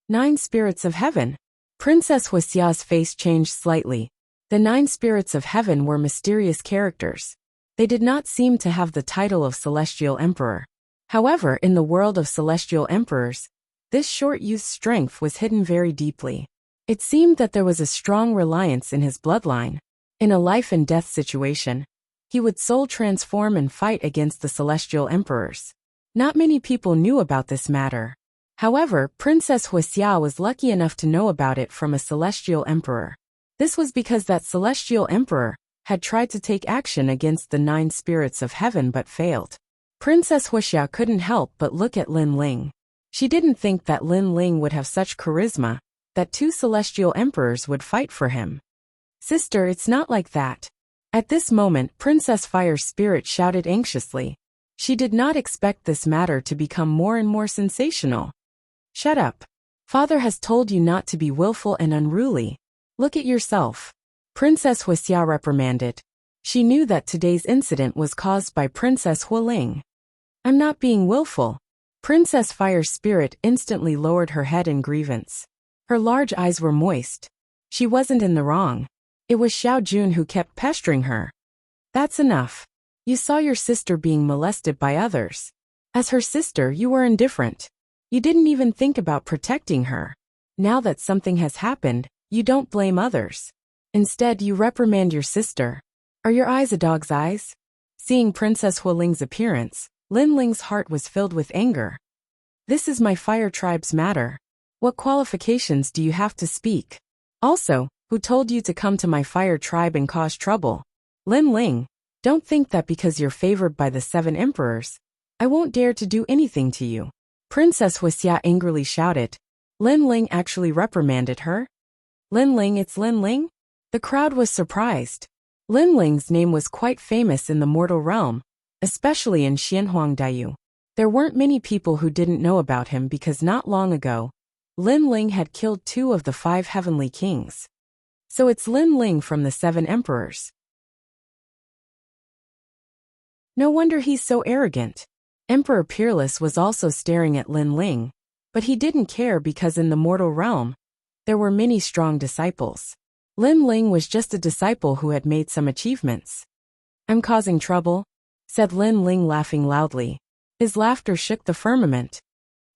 9 spirits of heaven. Princess Wuxia's face changed slightly. The 9 spirits of heaven were mysterious characters. They did not seem to have the title of celestial emperor. However, in the world of celestial emperors, this short youth's strength was hidden very deeply. It seemed that there was a strong reliance in his bloodline. In a life and death situation, he would soul transform and fight against the celestial emperors. Not many people knew about this matter. However, Princess Wuxia was lucky enough to know about it from a celestial emperor. This was because that celestial emperor had tried to take action against the 9 spirits of heaven but failed. Princess Wuxia couldn't help but look at Lin Ling. She didn't think that Lin Ling would have such charisma, that 2 celestial emperors would fight for him. Sister, it's not like that. At this moment, Princess Fire Spirit shouted anxiously. She did not expect this matter to become more and more sensational. Shut up. Father has told you not to be willful and unruly. Look at yourself. Princess Wuxia reprimanded. She knew that today's incident was caused by Princess Hualing. I'm not being willful. Princess Fire Spirit instantly lowered her head in grievance. Her large eyes were moist. She wasn't in the wrong. It was Xiao Jun who kept pestering her. That's enough. You saw your sister being molested by others. As her sister, you were indifferent. You didn't even think about protecting her. Now that something has happened, you don't blame others. Instead, you reprimand your sister. Are your eyes a dog's eyes? Seeing Princess Hualing's appearance, Lin Ling's heart was filled with anger. This is my fire tribe's matter. What qualifications do you have to speak? Also, who told you to come to my fire tribe and cause trouble? Lin Ling, don't think that because you're favored by the 7 emperors, I won't dare to do anything to you. Princess Wuxia angrily shouted. Lin Ling actually reprimanded her. Lin Ling, it's Lin Ling? The crowd was surprised. Lin Ling's name was quite famous in the mortal realm, especially in Xianhuangdaiyu. There weren't many people who didn't know about him because not long ago, Lin Ling had killed 2 of the 5 heavenly kings. So it's Lin Ling from the 7 emperors. No wonder he's so arrogant. Emperor Peerless was also staring at Lin Ling, but he didn't care because in the mortal realm, there were many strong disciples. Lin Ling was just a disciple who had made some achievements. I'm causing trouble, said Lin Ling laughing loudly. His laughter shook the firmament.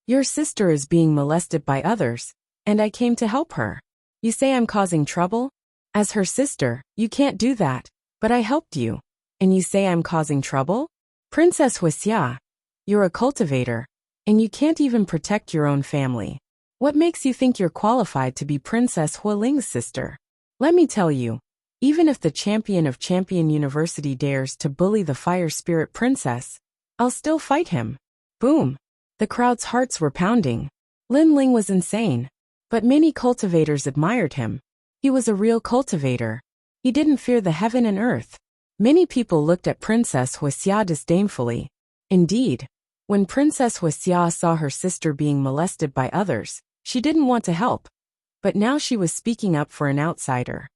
Your sister is being molested by others, and I came to help her. You say I'm causing trouble? As her sister, you can't do that, but I helped you. And you say I'm causing trouble? Princess Wuxia, you're a cultivator, and you can't even protect your own family. What makes you think you're qualified to be Princess Hualing's sister? Let me tell you, even if the champion of Champion University dares to bully the Fire Spirit Princess, I'll still fight him. Boom! The crowd's hearts were pounding. Lin Ling was insane, but many cultivators admired him. He was a real cultivator. He didn't fear the heaven and earth. Many people looked at Princess Wuxia disdainfully. Indeed, when Princess Wuxia saw her sister being molested by others, she didn't want to help. But now she was speaking up for an outsider.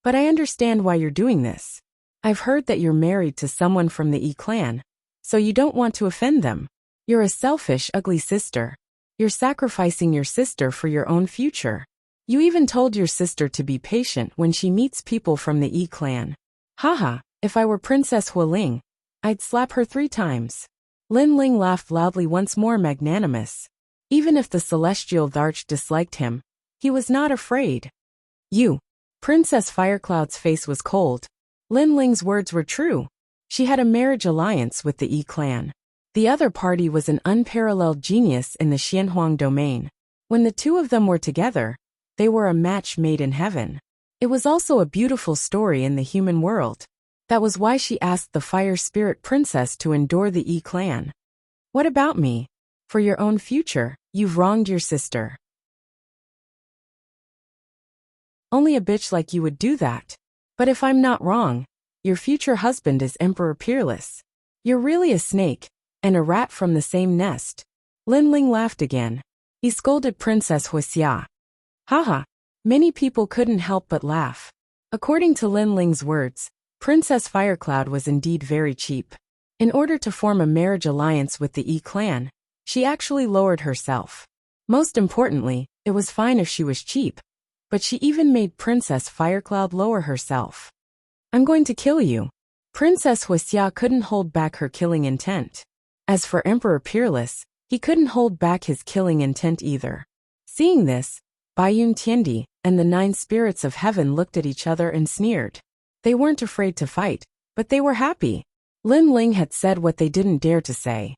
But I understand why you're doing this. I've heard that you're married to someone from the Yi clan, so you don't want to offend them. You're a selfish, ugly sister. You're sacrificing your sister for your own future. You even told your sister to be patient when she meets people from the Yi clan. Haha, if I were Princess Hualing, I'd slap her 3 times. Lin Ling laughed loudly once more, magnanimous. Even if the celestial Dharch disliked him, he was not afraid. You. Princess Firecloud's face was cold. Lin Ling's words were true. She had a marriage alliance with the Yi clan. The other party was an unparalleled genius in the Xianhuang domain. When the 2 of them were together, they were a match made in heaven. It was also a beautiful story in the human world. That was why she asked the Fire Spirit Princess to endure the Yi clan. What about me? For your own future, you've wronged your sister. Only a bitch like you would do that. But if I'm not wrong, your future husband is Emperor Peerless. You're really a snake, and a rat from the same nest. Lin Ling laughed again. He scolded Princess Wuxia. Haha. Many people couldn't help but laugh. According to Lin Ling's words, Princess Firecloud was indeed very cheap. In order to form a marriage alliance with the clan, she actually lowered herself. Most importantly, it was fine if she was cheap, but she even made Princess Firecloud lower herself. I'm going to kill you. Princess Wuxia couldn't hold back her killing intent. As for Emperor Peerless, he couldn't hold back his killing intent either. Seeing this, Baiyun Tiandi and the 9 spirits of heaven looked at each other and sneered. They weren't afraid to fight, but they were happy. Lin Ling had said what they didn't dare to say.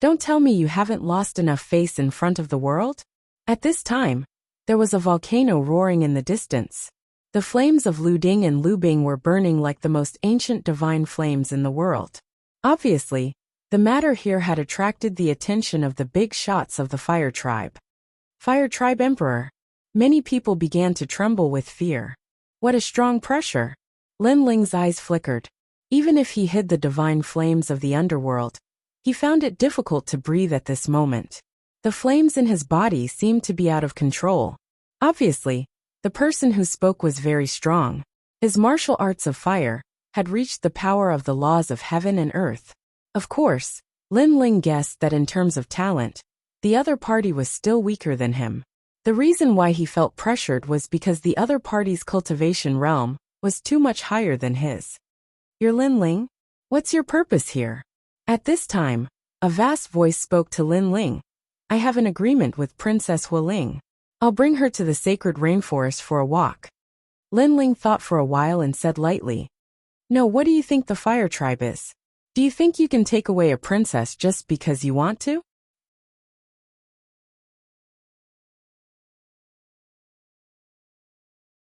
Don't tell me you haven't lost enough face in front of the world? At this time, there was a volcano roaring in the distance. The flames of Luding and Lubing were burning like the most ancient divine flames in the world. Obviously, the matter here had attracted the attention of the big shots of the Fire Tribe. Fire Tribe Emperor. Many people began to tremble with fear. What a strong pressure! Lin Ling's eyes flickered. Even if he hid the divine flames of the underworld, he found it difficult to breathe at this moment. The flames in his body seemed to be out of control. Obviously, the person who spoke was very strong. His martial arts of fire had reached the power of the laws of heaven and earth. Of course, Lin Ling guessed that in terms of talent, the other party was still weaker than him. The reason why he felt pressured was because the other party's cultivation realm was too much higher than his. You're Lin Ling? What's your purpose here? At this time, a vast voice spoke to Lin Ling. I have an agreement with Princess Hualing. I'll bring her to the sacred rainforest for a walk. Lin Ling thought for a while and said lightly. No, what do you think the Fire Tribe is? Do you think you can take away a princess just because you want to?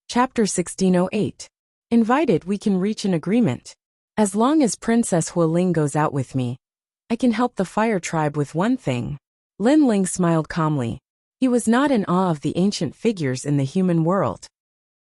Chapter 1608. Invited, we can reach an agreement. As long as Princess Hualing goes out with me, I can help the Fire Tribe with one thing. Lin Ling smiled calmly. He was not in awe of the ancient figures in the human world.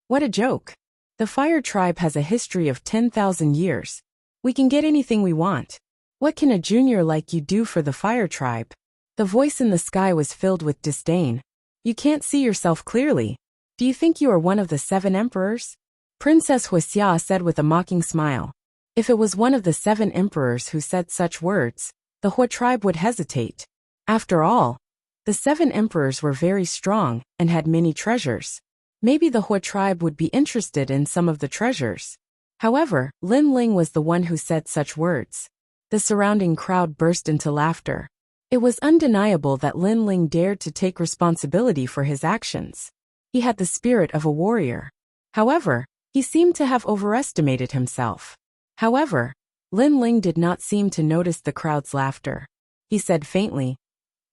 What a joke. The Fire Tribe has a history of 10,000 years. We can get anything we want. What can a junior like you do for the Fire Tribe? The voice in the sky was filled with disdain. You can't see yourself clearly. Do you think you are one of the 7 emperors? Princess Wuxia said with a mocking smile. If it was one of the 7 emperors who said such words, the Hua tribe would hesitate. After all, the 7 emperors were very strong and had many treasures. Maybe the Hua tribe would be interested in some of the treasures. However, Lin Ling was the one who said such words. The surrounding crowd burst into laughter. It was undeniable that Lin Ling dared to take responsibility for his actions. He had the spirit of a warrior. However, he seemed to have overestimated himself. However, Lin Ling did not seem to notice the crowd's laughter. He said faintly,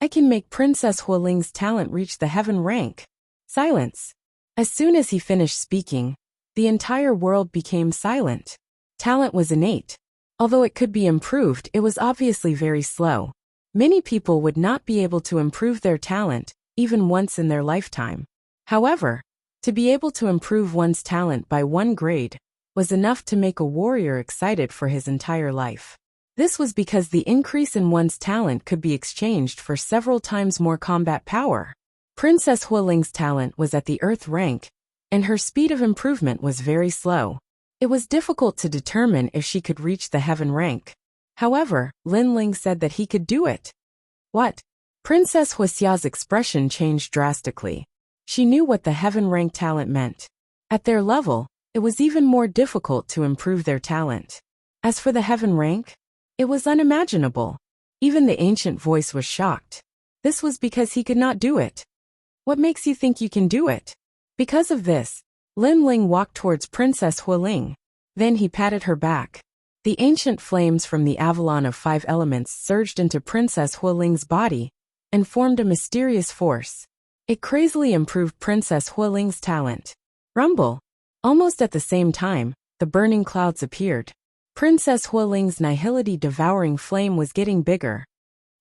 I can make Princess Hualing's talent reach the heaven rank. Silence. As soon as he finished speaking, the entire world became silent. Talent was innate. Although it could be improved, it was obviously very slow. Many people would not be able to improve their talent, even once in their lifetime. However, to be able to improve one's talent by 1 grade was enough to make a warrior excited for his entire life. This was because the increase in one's talent could be exchanged for several times more combat power. Princess Hualing's talent was at the earth rank, and her speed of improvement was very slow. It was difficult to determine if she could reach the heaven rank. However, Lin Ling said that he could do it. What? Princess Wuxia's expression changed drastically. She knew what the heaven rank talent meant. At their level, it was even more difficult to improve their talent. As for the heaven rank, it was unimaginable. Even the ancient voice was shocked. This was because he could not do it. What makes you think you can do it? Because of this, Lin Ling walked towards Princess Hualing. Then he patted her back. The ancient flames from the Avalon of 5 elements surged into Princess Hualing's body and formed a mysterious force. It crazily improved Princess Hualing's talent. Rumble. Almost at the same time, the burning clouds appeared. Princess Hualing's nihility devouring flame was getting bigger.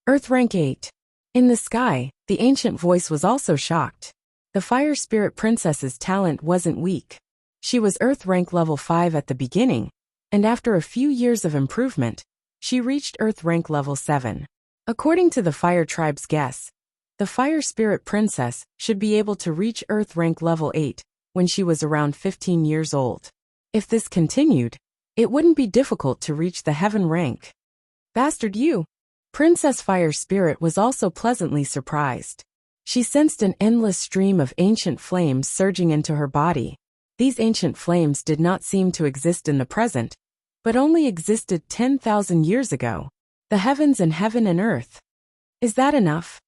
Earth rank 8. In the sky, the ancient voice was also shocked. The fire spirit princess's talent wasn't weak. She was earth rank level 5 at the beginning, and after a few years of improvement, she reached earth rank level 7. According to the fire tribe's guess, the fire spirit princess should be able to reach earth rank level 8 when she was around 15 years old. If this continued, it wouldn't be difficult to reach the heaven rank. Bastard you! Princess Fire Spirit was also pleasantly surprised. She sensed an endless stream of ancient flames surging into her body. These ancient flames did not seem to exist in the present, but only existed 10,000 years ago. The heavens and heaven and earth. Is that enough?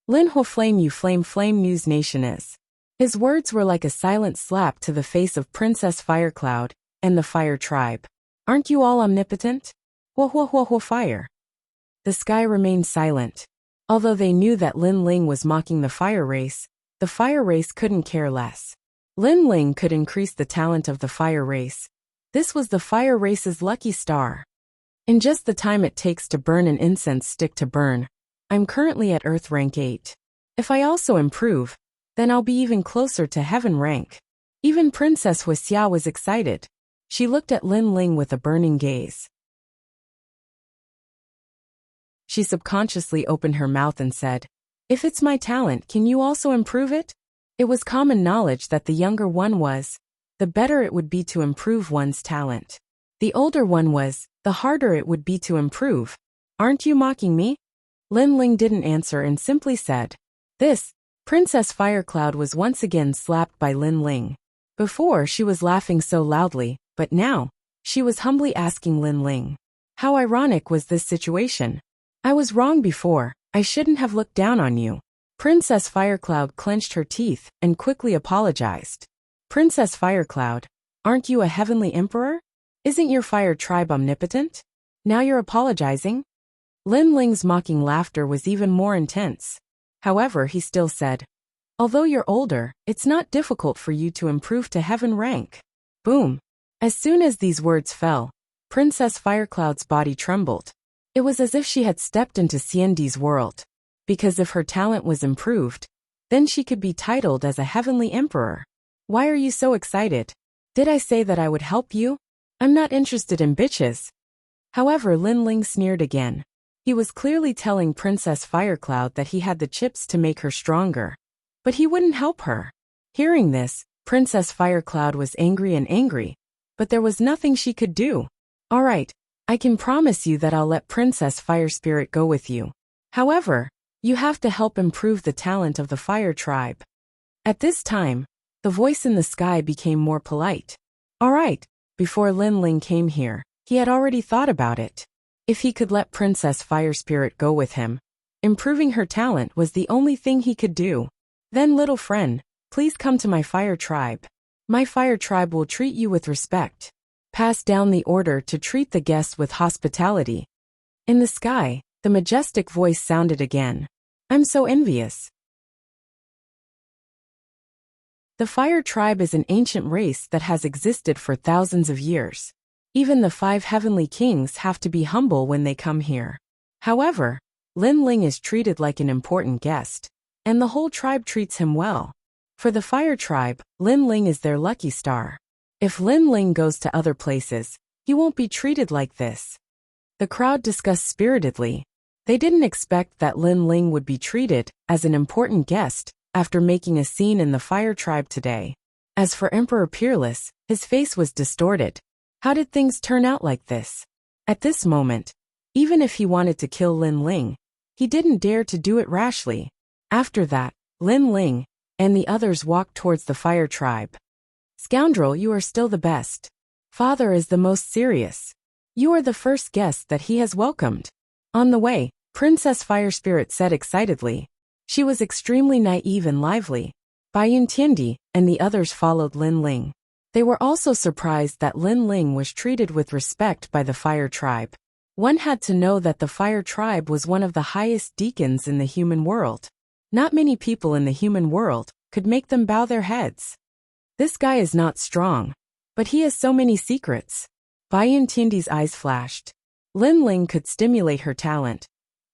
Lin Ho flame you flame Muse Nation is. His words were like a silent slap to the face of Princess Firecloud and the Fire Tribe. Aren't you all omnipotent? Ho fire. The sky remained silent. Although they knew that Lin Ling was mocking the fire race couldn't care less. Lin Ling could increase the talent of the fire race. This was the fire race's lucky star. In just the time it takes to burn an incense stick to burn, I'm currently at Earth rank 8. If I also improve, then I'll be even closer to Heaven rank. Even Princess Wuxia was excited. She looked at Lin Ling with a burning gaze. She subconsciously opened her mouth and said, "If it's my talent, can you also improve it?" It was common knowledge that the younger one was, the better it would be to improve one's talent. The older one was, the harder it would be to improve. Aren't you mocking me? Lin Ling didn't answer and simply said, "This." Princess Firecloud was once again slapped by Lin Ling. Before she was laughing so loudly, but now, she was humbly asking Lin Ling. How ironic was this situation? I was wrong before, I shouldn't have looked down on you. Princess Firecloud clenched her teeth and quickly apologized. Princess Firecloud, aren't you a heavenly emperor? Isn't your fire tribe omnipotent? Now you're apologizing? Lin Ling's mocking laughter was even more intense. However, he still said, "Although you're older, it's not difficult for you to improve to heaven rank." Boom. As soon as these words fell, Princess Firecloud's body trembled. It was as if she had stepped into Ciendi's world. Because if her talent was improved, then she could be titled as a heavenly emperor. Why are you so excited? Did I say that I would help you? I'm not interested in bitches. However, Lin Ling sneered again. He was clearly telling Princess Firecloud that he had the chips to make her stronger. But he wouldn't help her. Hearing this, Princess Firecloud was angry, but there was nothing she could do. Alright, I can promise you that I'll let Princess Fire Spirit go with you. However, you have to help improve the talent of the Fire Tribe. At this time, the voice in the sky became more polite. Alright, before Lin Ling came here, he had already thought about it. If he could let Princess Fire Spirit go with him, improving her talent was the only thing he could do. Then little friend, please come to my Fire Tribe. My Fire Tribe will treat you with respect. Pass down the order to treat the guests with hospitality. In the sky, the majestic voice sounded again. I'm so envious. The Fire Tribe is an ancient race that has existed for thousands of years. Even the 5 heavenly kings have to be humble when they come here. However, Lin Ling is treated like an important guest, and the whole tribe treats him well. For the Fire Tribe, Lin Ling is their lucky star. If Lin Ling goes to other places, he won't be treated like this. The crowd discussed spiritedly. They didn't expect that Lin Ling would be treated as an important guest after making a scene in the Fire Tribe today. As for Emperor Peerless, his face was distorted. How did things turn out like this? At this moment, even if he wanted to kill Lin Ling, he didn't dare to do it rashly. After that, Lin Ling and the others walked towards the Fire Tribe. Scoundrel, you are still the best. Father is the most serious. You are the first guest that he has welcomed. On the way, Princess Fire Spirit said excitedly. She was extremely naive and lively. Bai Yuntiendi and the others followed Lin Ling. They were also surprised that Lin Ling was treated with respect by the Fire Tribe. One had to know that the Fire Tribe was one of the highest deacons in the human world. Not many people in the human world could make them bow their heads. This guy is not strong, but he has so many secrets. Bai Yuntiandi's eyes flashed. Lin Ling could stimulate her talent,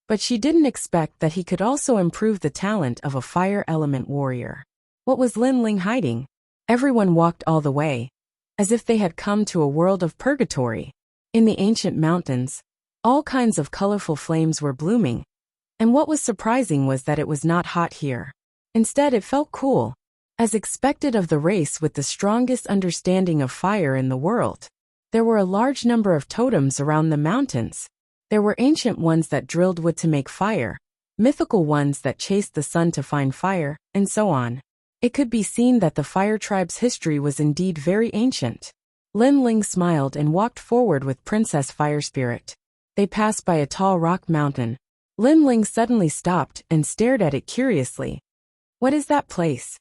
but she didn't expect that he could also improve the talent of a fire element warrior. What was Lin Ling hiding? Everyone walked all the way, as if they had come to a world of purgatory. In the ancient mountains, all kinds of colorful flames were blooming, and what was surprising was that it was not hot here. Instead, it felt cool, as expected of the race with the strongest understanding of fire in the world. There were a large number of totems around the mountains. There were ancient ones that drilled wood to make fire, mythical ones that chased the sun to find fire, and so on. It could be seen that the fire tribe's history was indeed very ancient. Lin Ling smiled and walked forward with Princess Fire Spirit. They passed by a tall rock mountain. Lin Ling suddenly stopped and stared at it curiously. What is that place?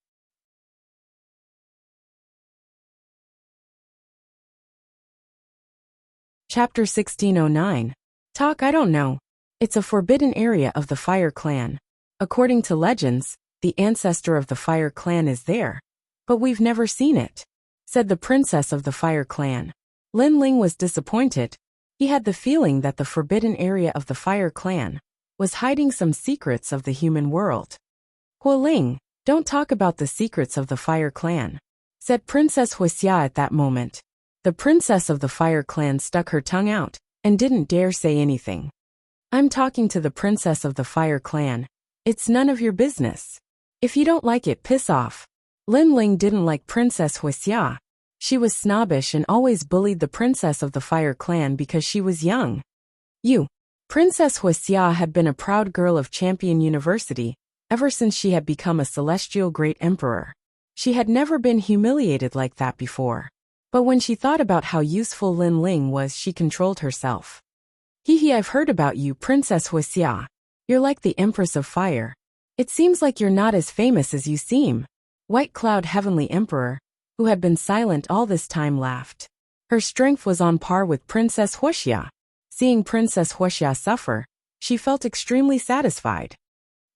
Chapter 1609. Talk, I don't know. It's a forbidden area of the Fire Clan. According to legends, the ancestor of the Fire Clan is there. But we've never seen it, said the princess of the Fire Clan. Lin Ling was disappointed. He had the feeling that the forbidden area of the Fire Clan was hiding some secrets of the human world. Huo Ling, don't talk about the secrets of the Fire Clan, said Princess Wuxia at that moment. The princess of the Fire Clan stuck her tongue out and didn't dare say anything. I'm talking to the princess of the Fire Clan. It's none of your business. If you don't like it, piss off. Lin Ling didn't like Princess Wuxia. She was snobbish and always bullied the princess of the Fire Clan because she was young. Princess Wuxia had been a proud girl of Champion University ever since she had become a celestial great emperor. She had never been humiliated like that before. But when she thought about how useful Lin Ling was, she controlled herself. I've heard about you, Princess Wuxia. You're like the Empress of Fire. It seems like you're not as famous as you seem. White Cloud Heavenly Emperor, who had been silent all this time, laughed. Her strength was on par with Princess Wuxia. Seeing Princess Wuxia suffer, she felt extremely satisfied.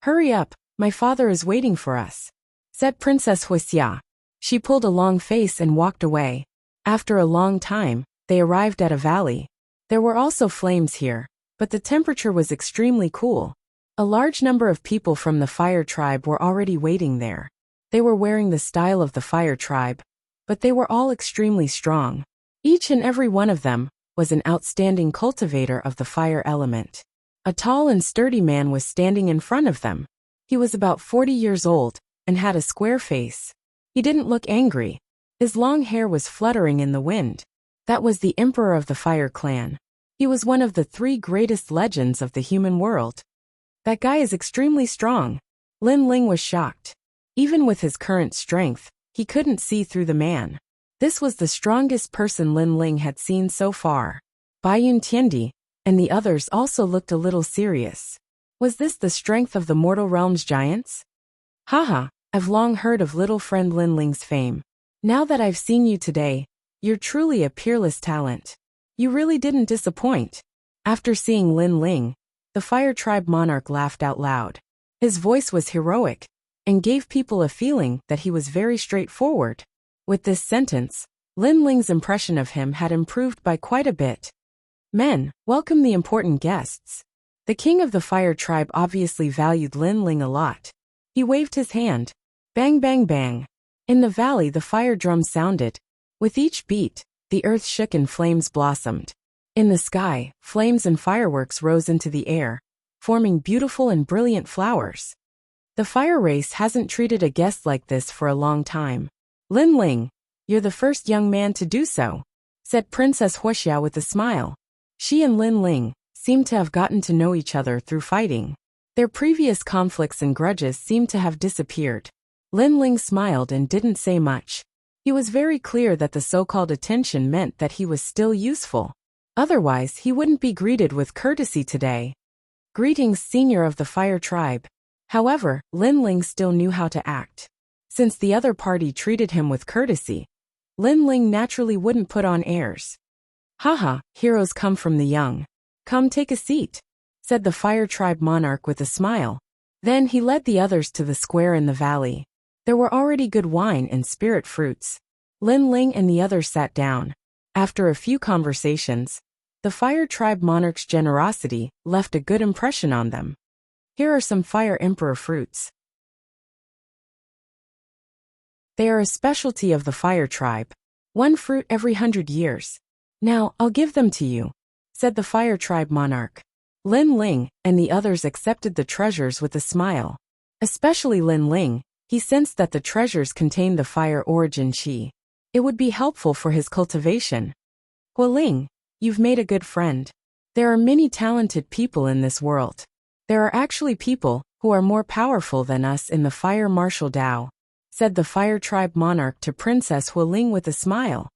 Hurry up, my father is waiting for us, said Princess Wuxia. She pulled a long face and walked away. After a long time, they arrived at a valley. There were also flames here, but the temperature was extremely cool. A large number of people from the Fire Tribe were already waiting there. They were wearing the style of the Fire Tribe, but they were all extremely strong. Each and every one of them was an outstanding cultivator of the fire element. A tall and sturdy man was standing in front of them. He was about 40 years old and had a square face. He didn't look angry. His long hair was fluttering in the wind. That was the Emperor of the Fire Clan. He was one of the 3 greatest legends of the human world. That guy is extremely strong. Lin Ling was shocked. Even with his current strength, he couldn't see through the man. This was the strongest person Lin Ling had seen so far. Baiyun Tiandi and the others also looked a little serious. Was this the strength of the mortal realm's giants? Haha, I've long heard of little friend Lin Ling's fame. Now that I've seen you today, you're truly a peerless talent. You really didn't disappoint. After seeing Lin Ling, the Fire Tribe monarch laughed out loud. His voice was heroic and gave people a feeling that he was very straightforward. With this sentence, Lin Ling's impression of him had improved by quite a bit. Men, welcome the important guests. The king of the Fire Tribe obviously valued Lin Ling a lot. He waved his hand. Bang bang bang. In the valley the fire drums sounded. With each beat, the earth shook and flames blossomed. In the sky, flames and fireworks rose into the air, forming beautiful and brilliant flowers. The fire race hasn't treated a guest like this for a long time. Lin Ling, you're the first young man to do so, said Princess Wuxia with a smile. She and Lin Ling seemed to have gotten to know each other through fighting. Their previous conflicts and grudges seemed to have disappeared. Lin Ling smiled and didn't say much. He was very clear that the so-called attention meant that he was still useful. Otherwise, he wouldn't be greeted with courtesy today. Greetings, senior of the Fire Tribe. However, Lin Ling still knew how to act. Since the other party treated him with courtesy, Lin Ling naturally wouldn't put on airs. Haha, heroes come from the young. Come take a seat, said the Fire Tribe monarch with a smile. Then he led the others to the square in the valley. There were already good wine and spirit fruits. Lin Ling and the others sat down. After a few conversations, the Fire Tribe monarch's generosity left a good impression on them. Here are some Fire Emperor fruits. They are a specialty of the Fire Tribe. 1 fruit every 100 years. Now, I'll give them to you, said the Fire Tribe monarch. Lin Ling and the others accepted the treasures with a smile. Especially Lin Ling, he sensed that the treasures contained the fire origin qi. It would be helpful for his cultivation. Huo Ling, you've made a good friend. There are many talented people in this world. There are actually people who are more powerful than us in the fire martial Tao, said the fire tribe monarch to Princess Hualing with a smile.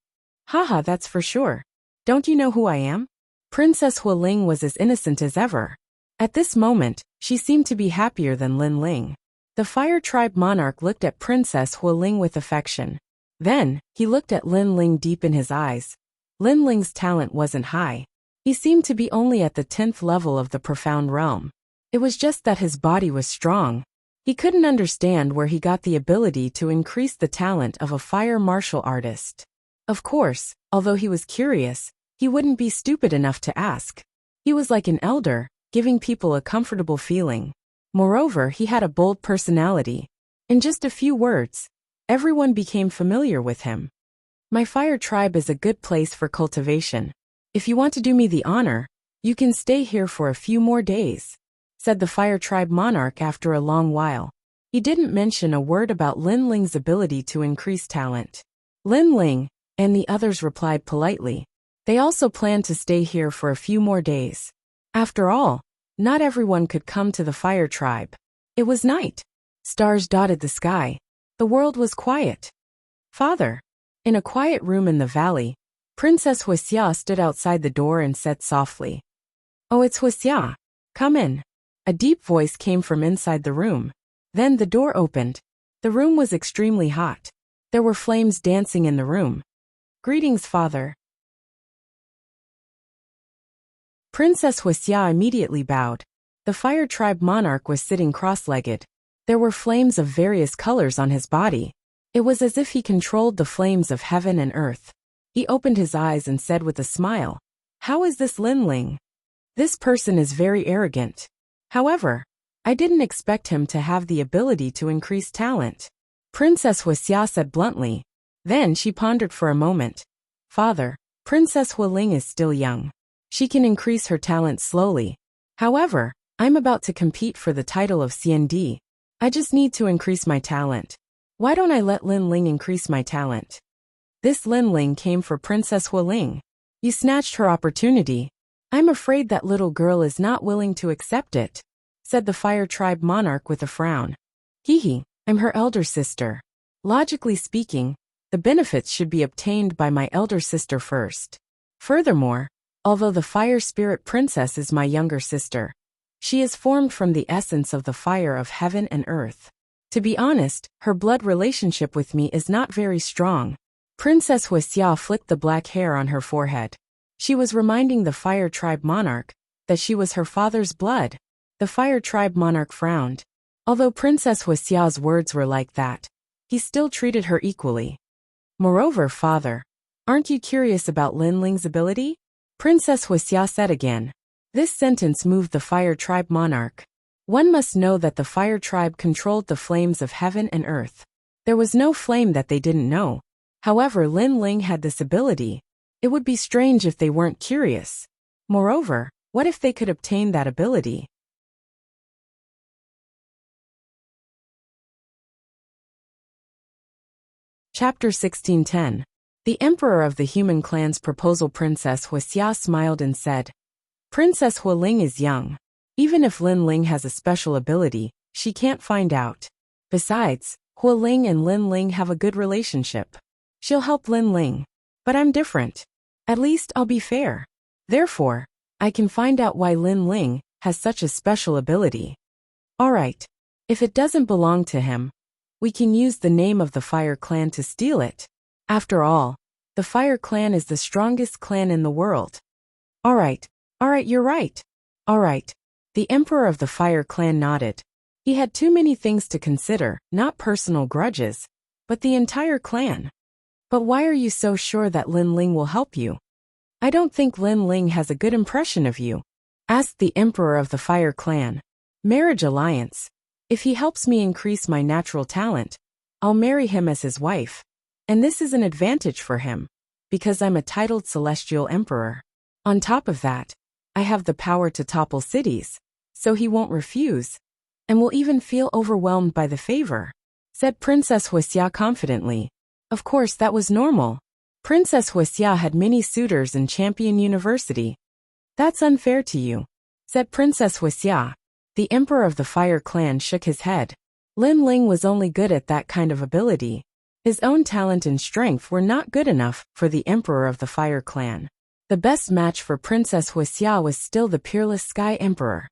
Haha, that's for sure. Don't you know who I am? Princess Hualing was as innocent as ever. At this moment, she seemed to be happier than Lin Ling. The fire tribe monarch looked at Princess Hualing with affection. Then, he looked at Lin Ling deep in his eyes. Lin Ling's talent wasn't high. He seemed to be only at the 10th level of the profound realm. It was just that his body was strong. He couldn't understand where he got the ability to increase the talent of a fire martial artist. Of course, although he was curious, he wouldn't be stupid enough to ask. He was like an elder, giving people a comfortable feeling. Moreover, he had a bold personality. In just a few words, everyone became familiar with him. My fire tribe is a good place for cultivation. If you want to do me the honor, you can stay here for a few more days, said the fire tribe monarch after a long while. He didn't mention a word about Lin Ling's ability to increase talent. Lin Ling and the others replied politely. They also planned to stay here for a few more days. After all, not everyone could come to the fire tribe. It was night. Stars dotted the sky. The world was quiet. Father. In a quiet room in the valley, Princess Wuxia stood outside the door and said softly, "Oh, it's Wuxia. Come in." A deep voice came from inside the room. Then the door opened. The room was extremely hot. There were flames dancing in the room. "Greetings, father." Princess Wuxia immediately bowed. The fire tribe monarch was sitting cross-legged. There were flames of various colors on his body. It was as if he controlled the flames of heaven and earth. He opened his eyes and said with a smile, "How is this Lin Ling? This person is very arrogant. However, I didn't expect him to have the ability to increase talent." Princess Wuxia said bluntly. Then she pondered for a moment. "Father, Princess Hualing is still young. She can increase her talent slowly. However, I'm about to compete for the title of CND. I just need to increase my talent. Why don't I let Lin Ling increase my talent?" This Lin Ling came for Princess Hualing. You snatched her opportunity. I'm afraid that little girl is not willing to accept it, said the fire tribe monarch with a frown. Hee, I'm her elder sister. Logically speaking, the benefits should be obtained by my elder sister first. Furthermore, although the fire spirit princess is my younger sister, she is formed from the essence of the fire of heaven and earth. To be honest, her blood relationship with me is not very strong. Princess Wuxia flicked the black hair on her forehead. She was reminding the fire tribe monarch that she was her father's blood. The fire tribe monarch frowned. Although Princess Wuxia's words were like that, he still treated her equally. Moreover, father, aren't you curious about Lin Ling's ability? Princess Wuxia said again. This sentence moved the fire tribe monarch. One must know that the fire tribe controlled the flames of heaven and earth. There was no flame that they didn't know. However, Lin Ling had this ability. It would be strange if they weren't curious. Moreover, what if they could obtain that ability? Chapter 1610. The Emperor of the Human Clan's proposal. Princess Wuxia smiled and said, Princess Hualing is young. Even if Lin Ling has a special ability, she can't find out. Besides, Hualing and Lin Ling have a good relationship. She'll help Lin Ling. But I'm different. At least I'll be fair. Therefore, I can find out why Lin Ling has such a special ability. Alright. If it doesn't belong to him, we can use the name of the Fire Clan to steal it. After all, the Fire Clan is the strongest clan in the world. Alright, you're right. Alright. The Emperor of the Fire Clan nodded. He had too many things to consider, not personal grudges, but the entire clan. But why are you so sure that Lin Ling will help you? I don't think Lin Ling has a good impression of you, asked the Emperor of the Fire Clan. Marriage alliance. If he helps me increase my natural talent, I'll marry him as his wife. And this is an advantage for him, because I'm a titled celestial emperor. On top of that, I have the power to topple cities, so he won't refuse, and will even feel overwhelmed by the favor, said Princess Wuxia confidently. Of course, that was normal. Princess Wuxia had many suitors in Champion University. That's unfair to you, said Princess Wuxia. The emperor of the Fire Clan shook his head. Lin Ling was only good at that kind of ability. His own talent and strength were not good enough for the emperor of the Fire Clan. The best match for Princess Wuxia was still the peerless Sky Emperor.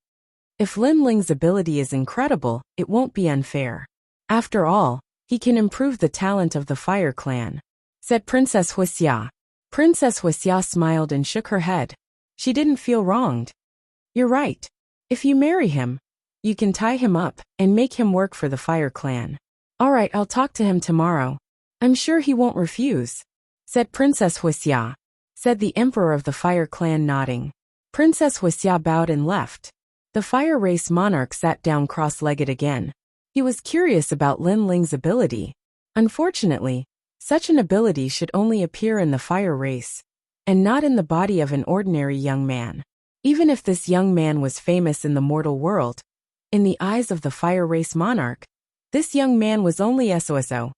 If Lin Ling's ability is incredible, it won't be unfair. After all, he can improve the talent of the Fire Clan, said Princess Wuxia. Princess Wuxia smiled and shook her head. She didn't feel wronged. You're right. If you marry him, you can tie him up and make him work for the Fire Clan. All right, I'll talk to him tomorrow. I'm sure he won't refuse, said Princess Wuxia, said the emperor of the Fire Clan, nodding. Princess Wuxia bowed and left. The Fire Race monarch sat down cross-legged again. He was curious about Lin Ling's ability. Unfortunately, such an ability should only appear in the Fire Race, and not in the body of an ordinary young man. Even if this young man was famous in the mortal world, in the eyes of the Fire Race monarch, this young man was only SOSO.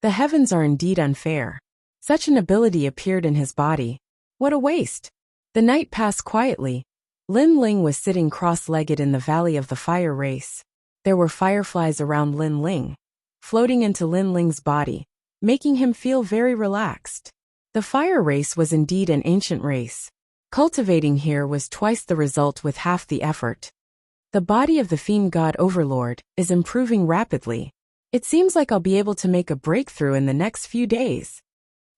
The heavens are indeed unfair. Such an ability appeared in his body. What a waste! The night passed quietly. Lin Ling was sitting cross-legged in the valley of the Fire Race. There were fireflies around Lin Ling, floating into Lin Ling's body, making him feel very relaxed. The Fire Race was indeed an ancient race. Cultivating here was twice the result with half the effort. The body of the Fiend God Overlord is improving rapidly. It seems like I'll be able to make a breakthrough in the next few days.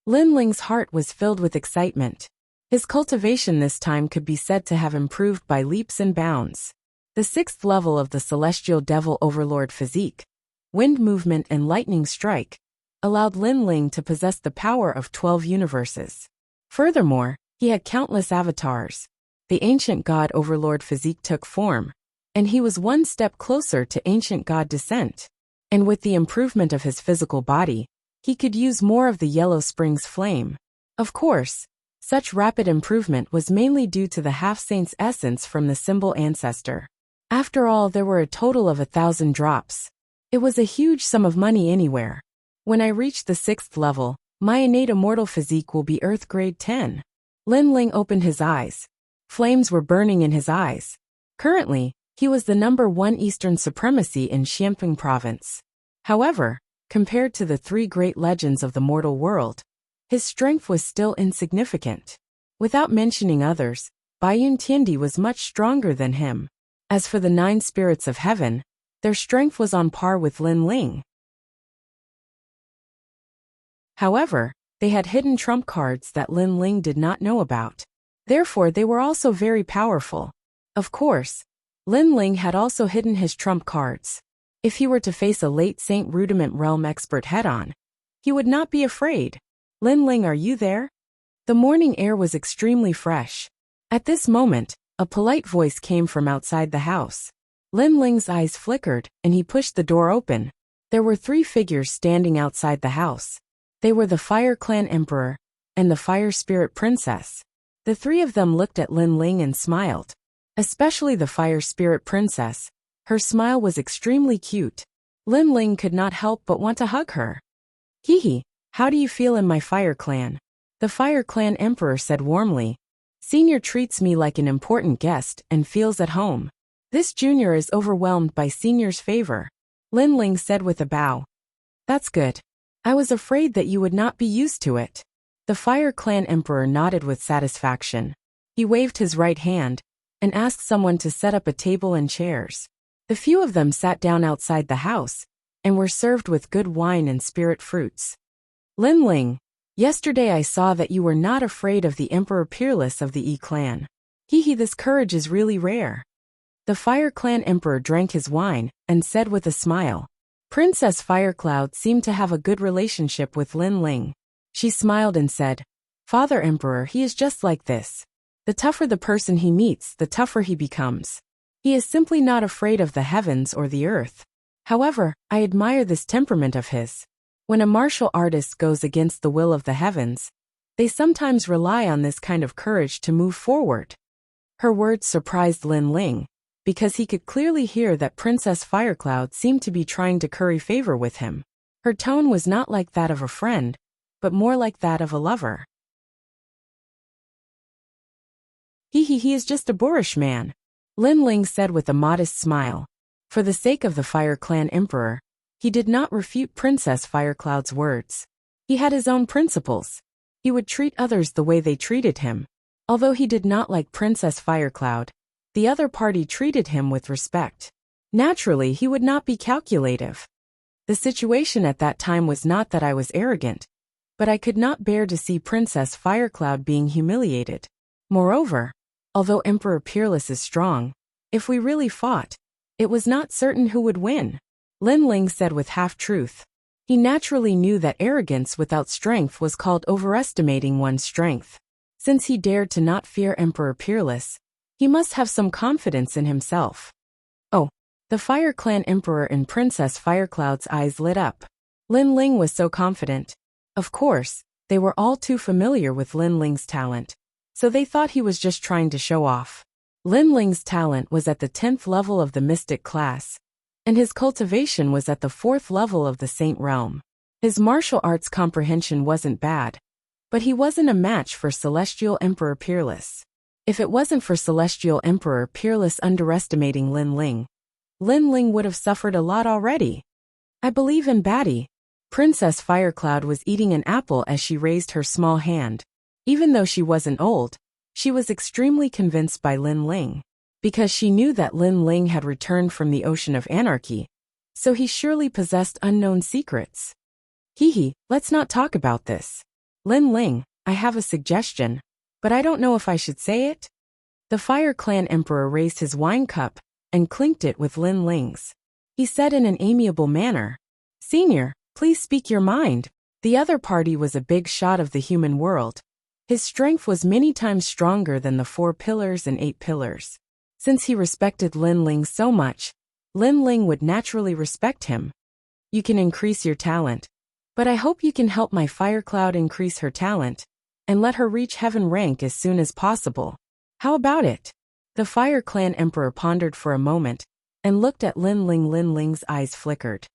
Lin Ling's heart was filled with excitement. His cultivation this time could be said to have improved by leaps and bounds. The 6th level of the Celestial Devil Overlord physique, wind movement and lightning strike, allowed Lin Ling to possess the power of 12 universes. Furthermore, he had countless avatars. The Ancient God Overlord physique took form, and he was one step closer to Ancient God descent. And with the improvement of his physical body, he could use more of the Yellow Springs flame. Of course, such rapid improvement was mainly due to the half-saint's essence from the symbol ancestor. After all, there were a total of 1,000 drops. It was a huge sum of money anywhere. When I reach the 6th level, my innate immortal physique will be Earth Grade 10. Lin Ling opened his eyes. Flames were burning in his eyes. Currently, he was the #1 Eastern supremacy in Xiamping Province. However, compared to the 3 great legends of the mortal world, his strength was still insignificant. Without mentioning others, Baiyun Tiandi was much stronger than him. As for the 9 spirits of heaven, their strength was on par with Lin Ling. However, they had hidden trump cards that Lin Ling did not know about. Therefore, they were also very powerful. Of course, Lin Ling had also hidden his trump cards. If he were to face a late Saint Rudiment Realm expert head-on, he would not be afraid. Lin Ling, are you there? The morning air was extremely fresh. At this moment, a polite voice came from outside the house. Lin Ling's eyes flickered, and he pushed the door open. There were 3 figures standing outside the house. They were the Fire Clan Emperor and the Fire Spirit Princess. The 3 of them looked at Lin Ling and smiled. Especially the Fire Spirit Princess. Her smile was extremely cute. Lin Ling could not help but want to hug her. Hee, how do you feel in my Fire Clan? The Fire Clan Emperor said warmly. Senior treats me like an important guest and feels at home. This junior is overwhelmed by Senior's favor. Lin Ling said with a bow. That's good. I was afraid that you would not be used to it. The Fire Clan Emperor nodded with satisfaction. He waved his right hand and asked someone to set up a table and chairs. The few of them sat down outside the house and were served with good wine and spirit fruits. Lin Ling, yesterday I saw that you were not afraid of the Emperor Peerless of the E-Clan. This courage is really rare. The Fire Clan Emperor drank his wine and said with a smile. Princess Firecloud seemed to have a good relationship with Lin Ling. She smiled and said, Father Emperor, he is just like this. The tougher the person he meets, the tougher he becomes. He is simply not afraid of the heavens or the earth. However, I admire this temperament of his. When a martial artist goes against the will of the heavens, they sometimes rely on this kind of courage to move forward. Her words surprised Lin Ling, because he could clearly hear that Princess Firecloud seemed to be trying to curry favor with him. Her tone was not like that of a friend, but more like that of a lover. He is just a boorish man," Lin Ling said with a modest smile. For the sake of the Fire Clan Emperor, he did not refute Princess Firecloud's words. He had his own principles. He would treat others the way they treated him. Although he did not like Princess Firecloud, the other party treated him with respect. Naturally, he would not be calculative. The situation at that time was not that I was arrogant, but I could not bear to see Princess Firecloud being humiliated. Moreover, although Emperor Peerless is strong, if we really fought, it was not certain who would win, Lin Ling said with half-truth. He naturally knew that arrogance without strength was called overestimating one's strength. Since he dared to not fear Emperor Peerless, he must have some confidence in himself. Oh, the Fire Clan Emperor and Princess Firecloud's eyes lit up. Lin Ling was so confident. Of course, they were all too familiar with Lin Ling's talent, so they thought he was just trying to show off. Lin Ling's talent was at the 10th level of the Mystic class, and his cultivation was at the 4th level of the Saint realm. His martial arts comprehension wasn't bad, but he wasn't a match for Celestial Emperor Peerless. If it wasn't for Celestial Emperor Peerless underestimating Lin Ling would have suffered a lot already. I believe in Batty. Princess Firecloud was eating an apple as she raised her small hand. Even though she wasn't old, she was extremely convinced by Lin Ling, because she knew that Lin Ling had returned from the Ocean of Anarchy, so he surely possessed unknown secrets. Let's not talk about this. Lin Ling, I have a suggestion, but I don't know if I should say it. The Fire Clan Emperor raised his wine cup and clinked it with Lin Ling's. He said in an amiable manner, "Senior, please speak your mind." The other party was a big shot of the human world. His strength was many times stronger than the 4 pillars and 8 pillars. Since he respected Lin Ling so much, Lin Ling would naturally respect him. You can increase your talent, but I hope you can help my Firecloud increase her talent, and let her reach heaven rank as soon as possible. How about it? The Fire Clan Emperor pondered for a moment, and looked at Lin Ling. Lin Ling's eyes flickered.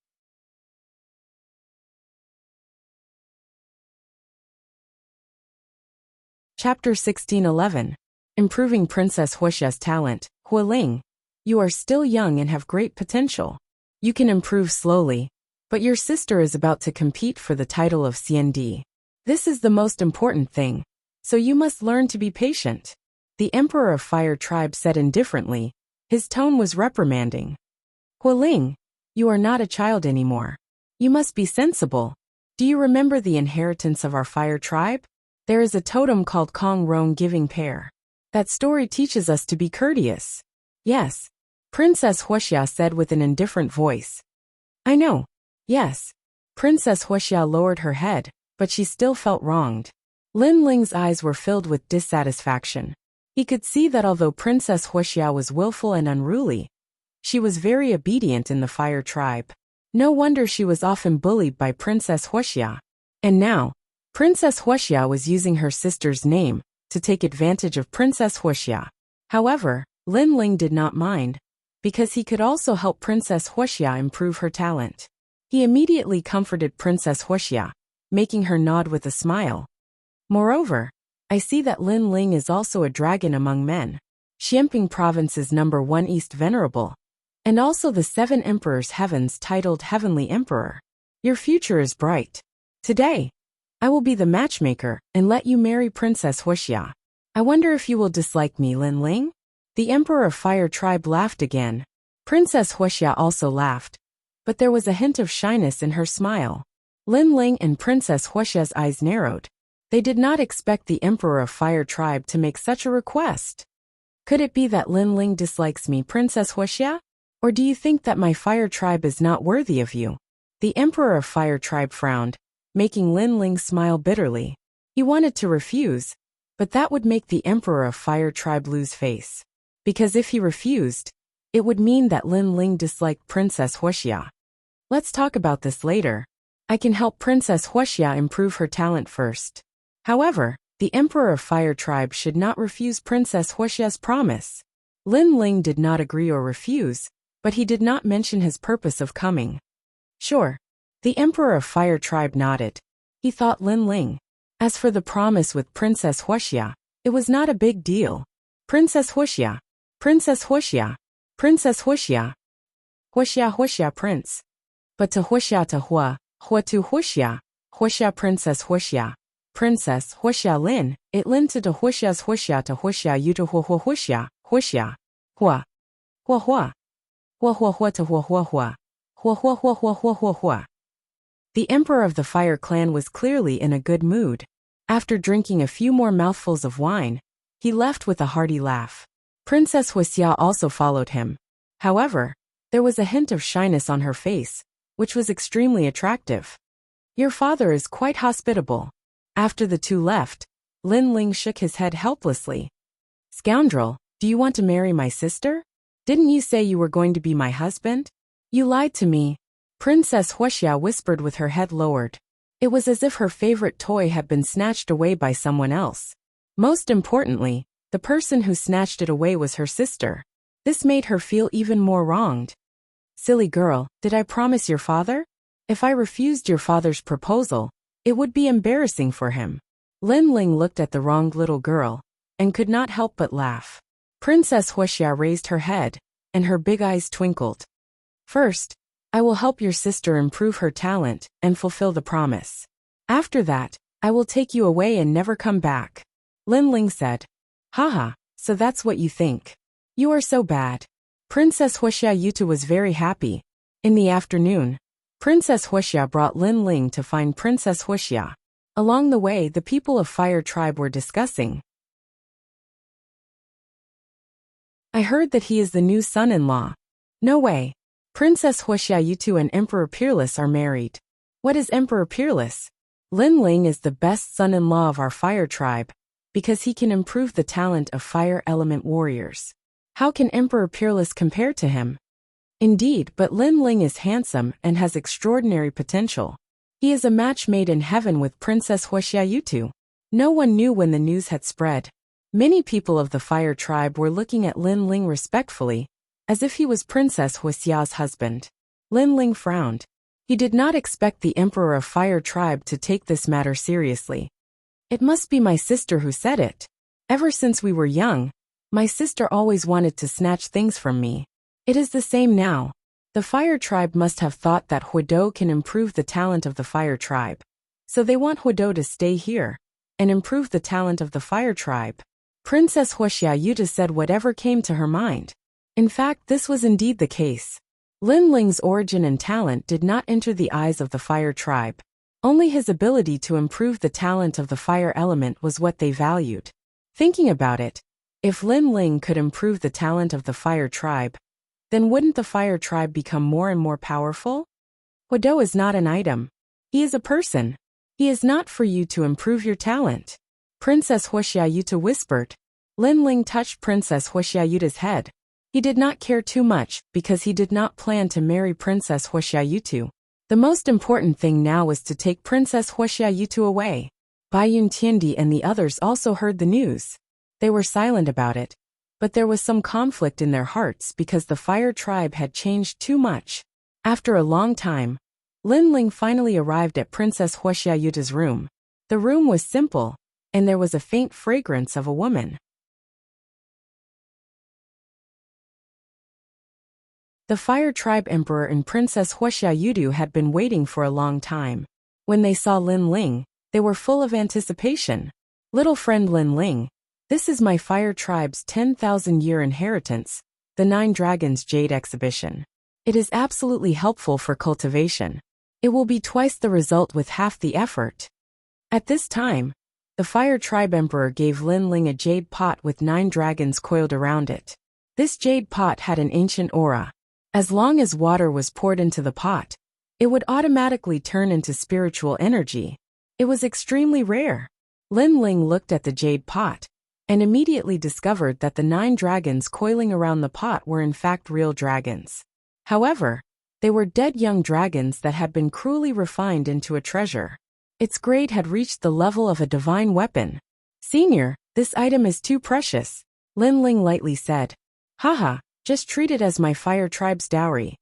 Chapter 1611. Improving Princess Wuxia's talent. Hualing, you are still young and have great potential. You can improve slowly, but your sister is about to compete for the title of CND. This is the most important thing, so you must learn to be patient. The Emperor of Fire Tribe said indifferently. His tone was reprimanding. Hualing, you are not a child anymore. You must be sensible. Do you remember the inheritance of our Fire Tribe? There is a totem called Kong Rong Giving Pair. That story teaches us to be courteous. Yes, Princess Wuxia said with an indifferent voice. I know. Yes. Princess Wuxia lowered her head, but she still felt wronged. Lin Ling's eyes were filled with dissatisfaction. He could see that although Princess Wuxia was willful and unruly, she was very obedient in the Fire Tribe. No wonder she was often bullied by Princess Wuxia. And now, Princess Wuxia was using her sister's name to take advantage of Princess Wuxia. However, Lin Ling did not mind, because he could also help Princess Wuxia improve her talent. He immediately comforted Princess Wuxia, making her nod with a smile. Moreover, I see that Lin Ling is also a dragon among men. Xianping Province is number 1 East Venerable, and also the 7 Emperors Heavens titled Heavenly Emperor. Your future is bright. Today, I will be the matchmaker and let you marry Princess Wuxia. I wonder if you will dislike me, Lin Ling? The Emperor of Fire Tribe laughed again. Princess Wuxia also laughed, but there was a hint of shyness in her smile. Lin Ling and Princess Wuxia's eyes narrowed. They did not expect the Emperor of Fire Tribe to make such a request. Could it be that Lin Ling dislikes me, Princess Wuxia? Or do you think that my Fire Tribe is not worthy of you? The Emperor of Fire Tribe frowned, making Lin Ling smile bitterly. He wanted to refuse, but that would make the Emperor of Fire Tribe lose face. Because if he refused, it would mean that Lin Ling disliked Princess Wuxia. Let's talk about this later. I can help Princess Wuxia improve her talent first. However, the Emperor of Fire Tribe should not refuse Princess Wuxia's promise. Lin Ling did not agree or refuse, but he did not mention his purpose of coming. Sure. The Emperor of Fire Tribe nodded. He thought Lin Ling. As for the promise with Princess Wuxia, it was not a big deal. Princess Wuxia. Princess Wuxia. Princess Wuxia. Wuxia Wuxia Prince. But to Wuxia to Hua to Wuxia. Wuxia Princess Wuxia. Princess Wuxia Lin. It Lin to Wuxia's Wuxia to Wuxia you to Hua Wuxia. Wuxia. Hua. Hua Hua. Hua Hua Hua to Hua Hua Hua. Hua Hua Hua Hua Hua Hua Hua. The Emperor of the Fire Clan was clearly in a good mood. After drinking a few more mouthfuls of wine, he left with a hearty laugh. Princess Wuxia also followed him. However, there was a hint of shyness on her face, which was extremely attractive. Your father is quite hospitable. After the two left, Lin Ling shook his head helplessly. Scoundrel, do you want to marry my sister? Didn't you say you were going to be my husband? You lied to me. Princess Wuxia whispered with her head lowered. It was as if her favorite toy had been snatched away by someone else. Most importantly, the person who snatched it away was her sister. This made her feel even more wronged. Silly girl, did I promise your father? If I refused your father's proposal, it would be embarrassing for him. Lin Ling looked at the wronged little girl and could not help but laugh. Princess Wuxia raised her head, and her big eyes twinkled. First, I will help your sister improve her talent and fulfill the promise. After that, I will take you away and never come back. Lin Ling said. Haha, so that's what you think. You are so bad. Princess Wuxia Yutu was very happy. In the afternoon, Princess Wuxia brought Lin Ling to find Princess Wuxia. Along the way, the people of Fire Tribe were discussing. I heard that he is the new son-in-law. No way. Princess Wuxia Yutu and Emperor Peerless are married. What is Emperor Peerless? Lin Ling is the best son-in-law of our Fire Tribe, because he can improve the talent of fire element warriors. How can Emperor Peerless compare to him? Indeed, but Lin Ling is handsome and has extraordinary potential. He is a match made in heaven with Princess Wuxia Yutu. No one knew when the news had spread. Many people of the Fire Tribe were looking at Lin Ling respectfully, as if he was Princess Wuxia's husband. Lin Ling frowned. He did not expect the Emperor of Fire Tribe to take this matter seriously. It must be my sister who said it. Ever since we were young, my sister always wanted to snatch things from me. It is the same now. The Fire Tribe must have thought that Huido can improve the talent of the Fire Tribe. So they want Huido to stay here and improve the talent of the Fire Tribe. Princess Wuxia Yuta said whatever came to her mind. In fact, this was indeed the case. Lin Ling's origin and talent did not enter the eyes of the Fire Tribe. Only his ability to improve the talent of the fire element was what they valued. Thinking about it, if Lin Ling could improve the talent of the Fire Tribe, then wouldn't the Fire Tribe become more and more powerful? Huido is not an item. He is a person. He is not for you to improve your talent. Princess Wuxia Yuta whispered. Lin Ling touched Princess Wuxia Yuta's head. He did not care too much because he did not plan to marry Princess Wuxia Yutu. The most important thing now was to take Princess Wuxia Yutu away. Bai Yun Tiandi and the others also heard the news. They were silent about it, but there was some conflict in their hearts because the Fire Tribe had changed too much. After a long time, Lin Ling finally arrived at Princess Wuxia Yuta's room. The room was simple, and there was a faint fragrance of a woman. The Fire Tribe Emperor and Princess Wuxia Yutu had been waiting for a long time. When they saw Lin Ling, they were full of anticipation. Little friend Lin Ling, this is my Fire Tribe's 10,000-year inheritance, the 9 Dragons Jade Exhibition. It is absolutely helpful for cultivation. It will be twice the result with half the effort. At this time, the Fire Tribe Emperor gave Lin Ling a jade pot with 9 dragons coiled around it. This jade pot had an ancient aura. As long as water was poured into the pot, it would automatically turn into spiritual energy. It was extremely rare. Lin Ling looked at the jade pot and immediately discovered that the 9 dragons coiling around the pot were in fact real dragons. However, they were dead young dragons that had been cruelly refined into a treasure. Its grade had reached the level of a divine weapon. Senior, this item is too precious, Lin Ling lightly said. Haha. Just treat it as my Fire Tribe's dowry,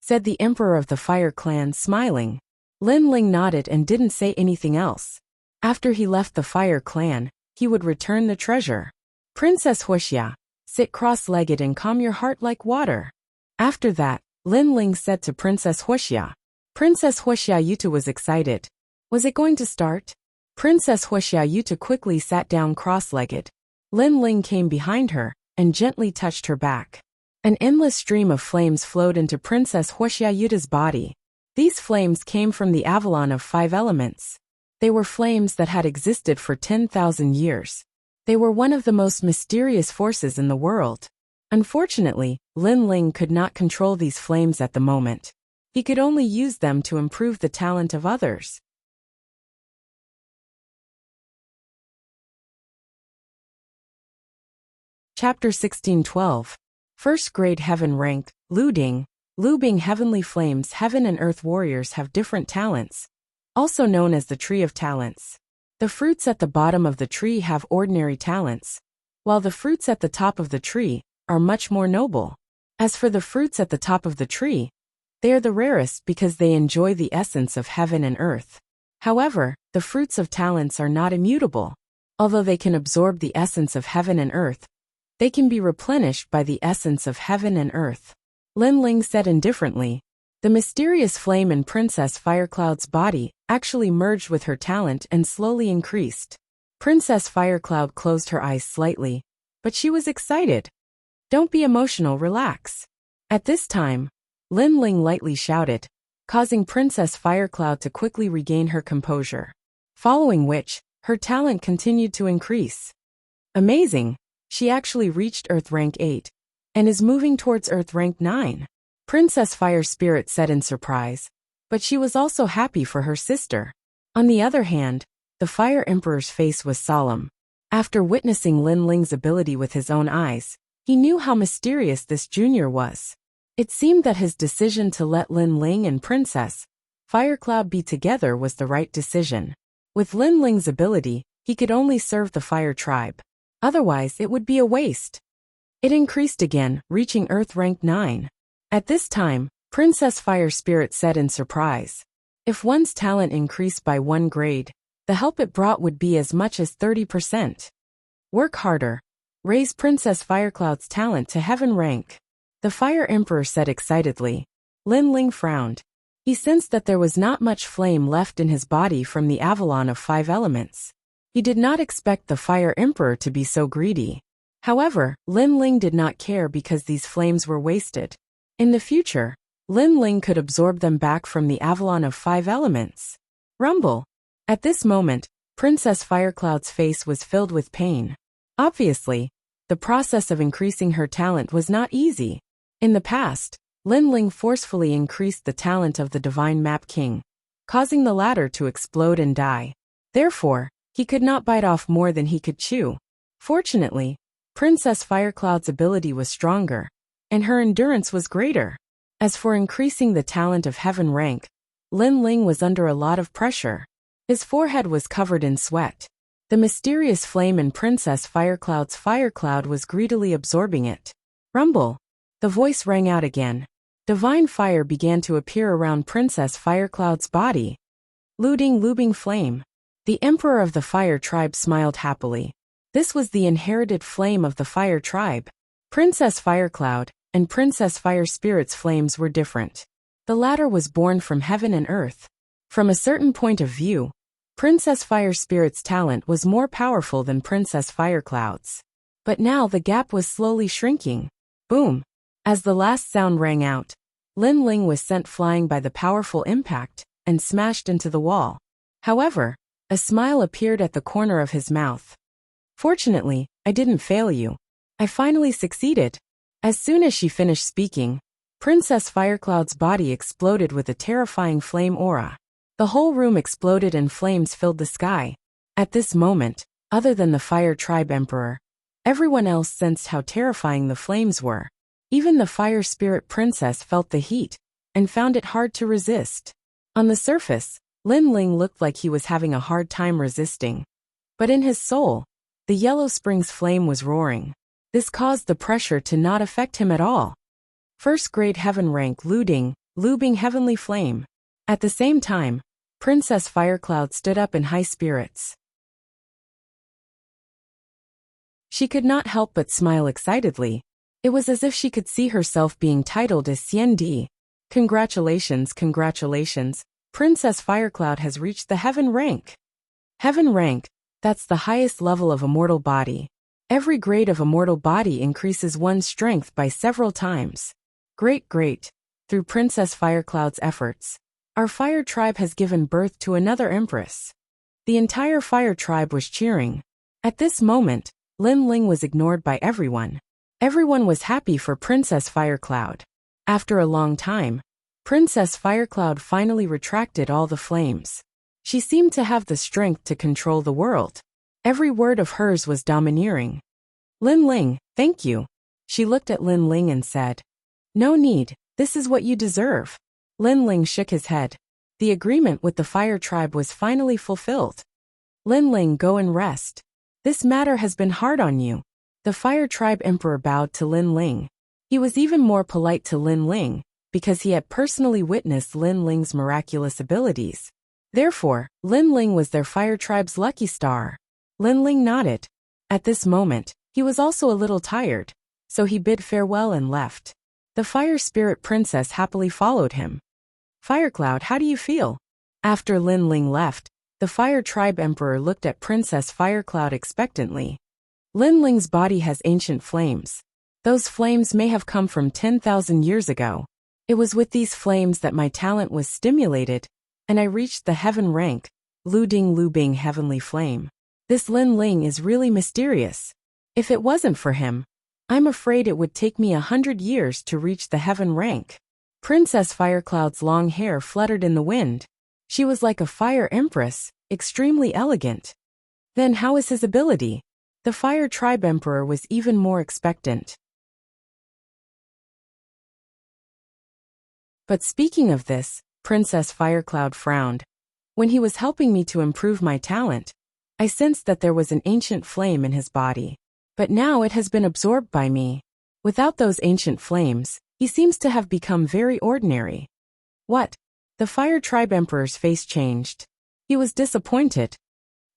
said the Emperor of the Fire Clan, smiling. Lin Ling nodded and didn't say anything else. After he left the Fire Clan, he would return the treasure. Princess Wuxia, sit cross-legged and calm your heart like water. After that, Lin Ling said to Princess Wuxia. Princess Wuxia Yuta was excited. Was it going to start? Princess Wuxia Yuta quickly sat down cross-legged. Lin Ling came behind her and gently touched her back. An endless stream of flames flowed into Princess Wuxia Yuta's body. These flames came from the Avalon of 5 elements. They were flames that had existed for 10,000 years. They were one of the most mysterious forces in the world. Unfortunately, Lin Ling could not control these flames at the moment. He could only use them to improve the talent of others. Chapter 1612. First grade heaven rank, Lu Ding. Lu Bing heavenly flames. Heaven and earth warriors have different talents, also known as the tree of talents. The fruits at the bottom of the tree have ordinary talents, while the fruits at the top of the tree are much more noble. As for the fruits at the top of the tree, they are the rarest because they enjoy the essence of heaven and earth. However, the fruits of talents are not immutable. Although they can absorb the essence of heaven and earth, they can be replenished by the essence of heaven and earth. Lin Ling said indifferently. The mysterious flame in Princess Firecloud's body actually merged with her talent and slowly increased. Princess Firecloud closed her eyes slightly, but she was excited. Don't be emotional, relax. At this time, Lin Ling lightly shouted, causing Princess Firecloud to quickly regain her composure. Following which, her talent continued to increase. Amazing! She actually reached Earth Rank 8 and is moving towards Earth Rank 9. Princess Fire Spirit said in surprise, but she was also happy for her sister. On the other hand, the Fire Emperor's face was solemn. After witnessing Lin Ling's ability with his own eyes, he knew how mysterious this junior was. It seemed that his decision to let Lin Ling and Princess Firecloud be together was the right decision. With Lin Ling's ability, he could only serve the Fire Tribe. Otherwise, it would be a waste. It increased again, reaching Earth Rank 9. At this time, Princess Fire Spirit said in surprise. If one's talent increased by 1 grade, the help it brought would be as much as 30%. Work harder. Raise Princess Firecloud's talent to heaven rank. The Fire Emperor said excitedly. Lin Ling frowned. He sensed that there was not much flame left in his body from the Avalon of 5 elements. He did not expect the Fire Emperor to be so greedy. However, Lin Ling did not care because these flames were wasted. In the future, Lin Ling could absorb them back from the Avalon of 5 elements. Rumble. At this moment, Princess Firecloud's face was filled with pain. Obviously, the process of increasing her talent was not easy. In the past, Lin Ling forcefully increased the talent of the Divine Map King, causing the latter to explode and die. Therefore, he could not bite off more than he could chew. Fortunately, Princess Firecloud's ability was stronger, and her endurance was greater. As for increasing the talent of heaven rank, Lin Ling was under a lot of pressure. His forehead was covered in sweat. The mysterious flame in Princess Firecloud's fire cloud was greedily absorbing it. Rumble. The voice rang out again. Divine fire began to appear around Princess Firecloud's body. Lubing flame. The Emperor of the Fire Tribe smiled happily. This was the inherited flame of the Fire Tribe. Princess Firecloud and Princess Fire Spirit's flames were different. The latter was born from heaven and earth. From a certain point of view, Princess Fire Spirit's talent was more powerful than Princess Firecloud's. But now the gap was slowly shrinking. Boom! As the last sound rang out, Lin Ling was sent flying by the powerful impact and smashed into the wall. However, a smile appeared at the corner of his mouth. Fortunately, I didn't fail you. I finally succeeded. As soon as she finished speaking, Princess Firecloud's body exploded with a terrifying flame aura. The whole room exploded and flames filled the sky. At this moment, other than the Fire Tribe Emperor, everyone else sensed how terrifying the flames were. Even the Fire Spirit Princess felt the heat and found it hard to resist. On the surface, Lin Ling looked like he was having a hard time resisting. But in his soul, the Yellow Springs flame was roaring. This caused the pressure to not affect him at all. First grade heaven rank Lubing heavenly flame. At the same time, Princess Firecloud stood up in high spirits. She could not help but smile excitedly. It was as if she could see herself being titled as Xian Di. Congratulations, congratulations. Princess Firecloud has reached the heaven rank. Heaven rank, that's the highest level of a mortal body. Every grade of a mortal body increases one's strength by several times. Great, great. Through Princess Firecloud's efforts, our fire tribe has given birth to another empress. The entire fire tribe was cheering. At this moment, Lin Ling was ignored by everyone. Everyone was happy for Princess Firecloud. After a long time, Princess Firecloud finally retracted all the flames. She seemed to have the strength to control the world. Every word of hers was domineering. Lin Ling, thank you. She looked at Lin Ling and said, no need, this is what you deserve. Lin Ling shook his head. The agreement with the fire tribe was finally fulfilled. Lin Ling, go and rest. This matter has been hard on you. The fire tribe emperor bowed to Lin Ling. He was even more polite to Lin Ling, because he had personally witnessed Lin Ling's miraculous abilities. Therefore, Lin Ling was their fire tribe's lucky star. Lin Ling nodded. At this moment, he was also a little tired, so he bid farewell and left. The fire spirit princess happily followed him. Firecloud, how do you feel? After Lin Ling left, the fire tribe emperor looked at Princess Firecloud expectantly. Lin Ling's body has ancient flames. Those flames may have come from 10,000 years ago. It was with these flames that my talent was stimulated, and I reached the heaven rank, Lu Ding Lu Bing heavenly flame. This Lin Ling is really mysterious. If it wasn't for him, I'm afraid it would take me 100 years to reach the heaven rank. Princess Firecloud's long hair fluttered in the wind. She was like a fire empress, extremely elegant. Then how is his ability? The fire tribe emperor was even more expectant. But speaking of this, Princess Firecloud frowned. When he was helping me to improve my talent, I sensed that there was an ancient flame in his body. But now it has been absorbed by me. Without those ancient flames, he seems to have become very ordinary. What? The fire tribe emperor's face changed. He was disappointed.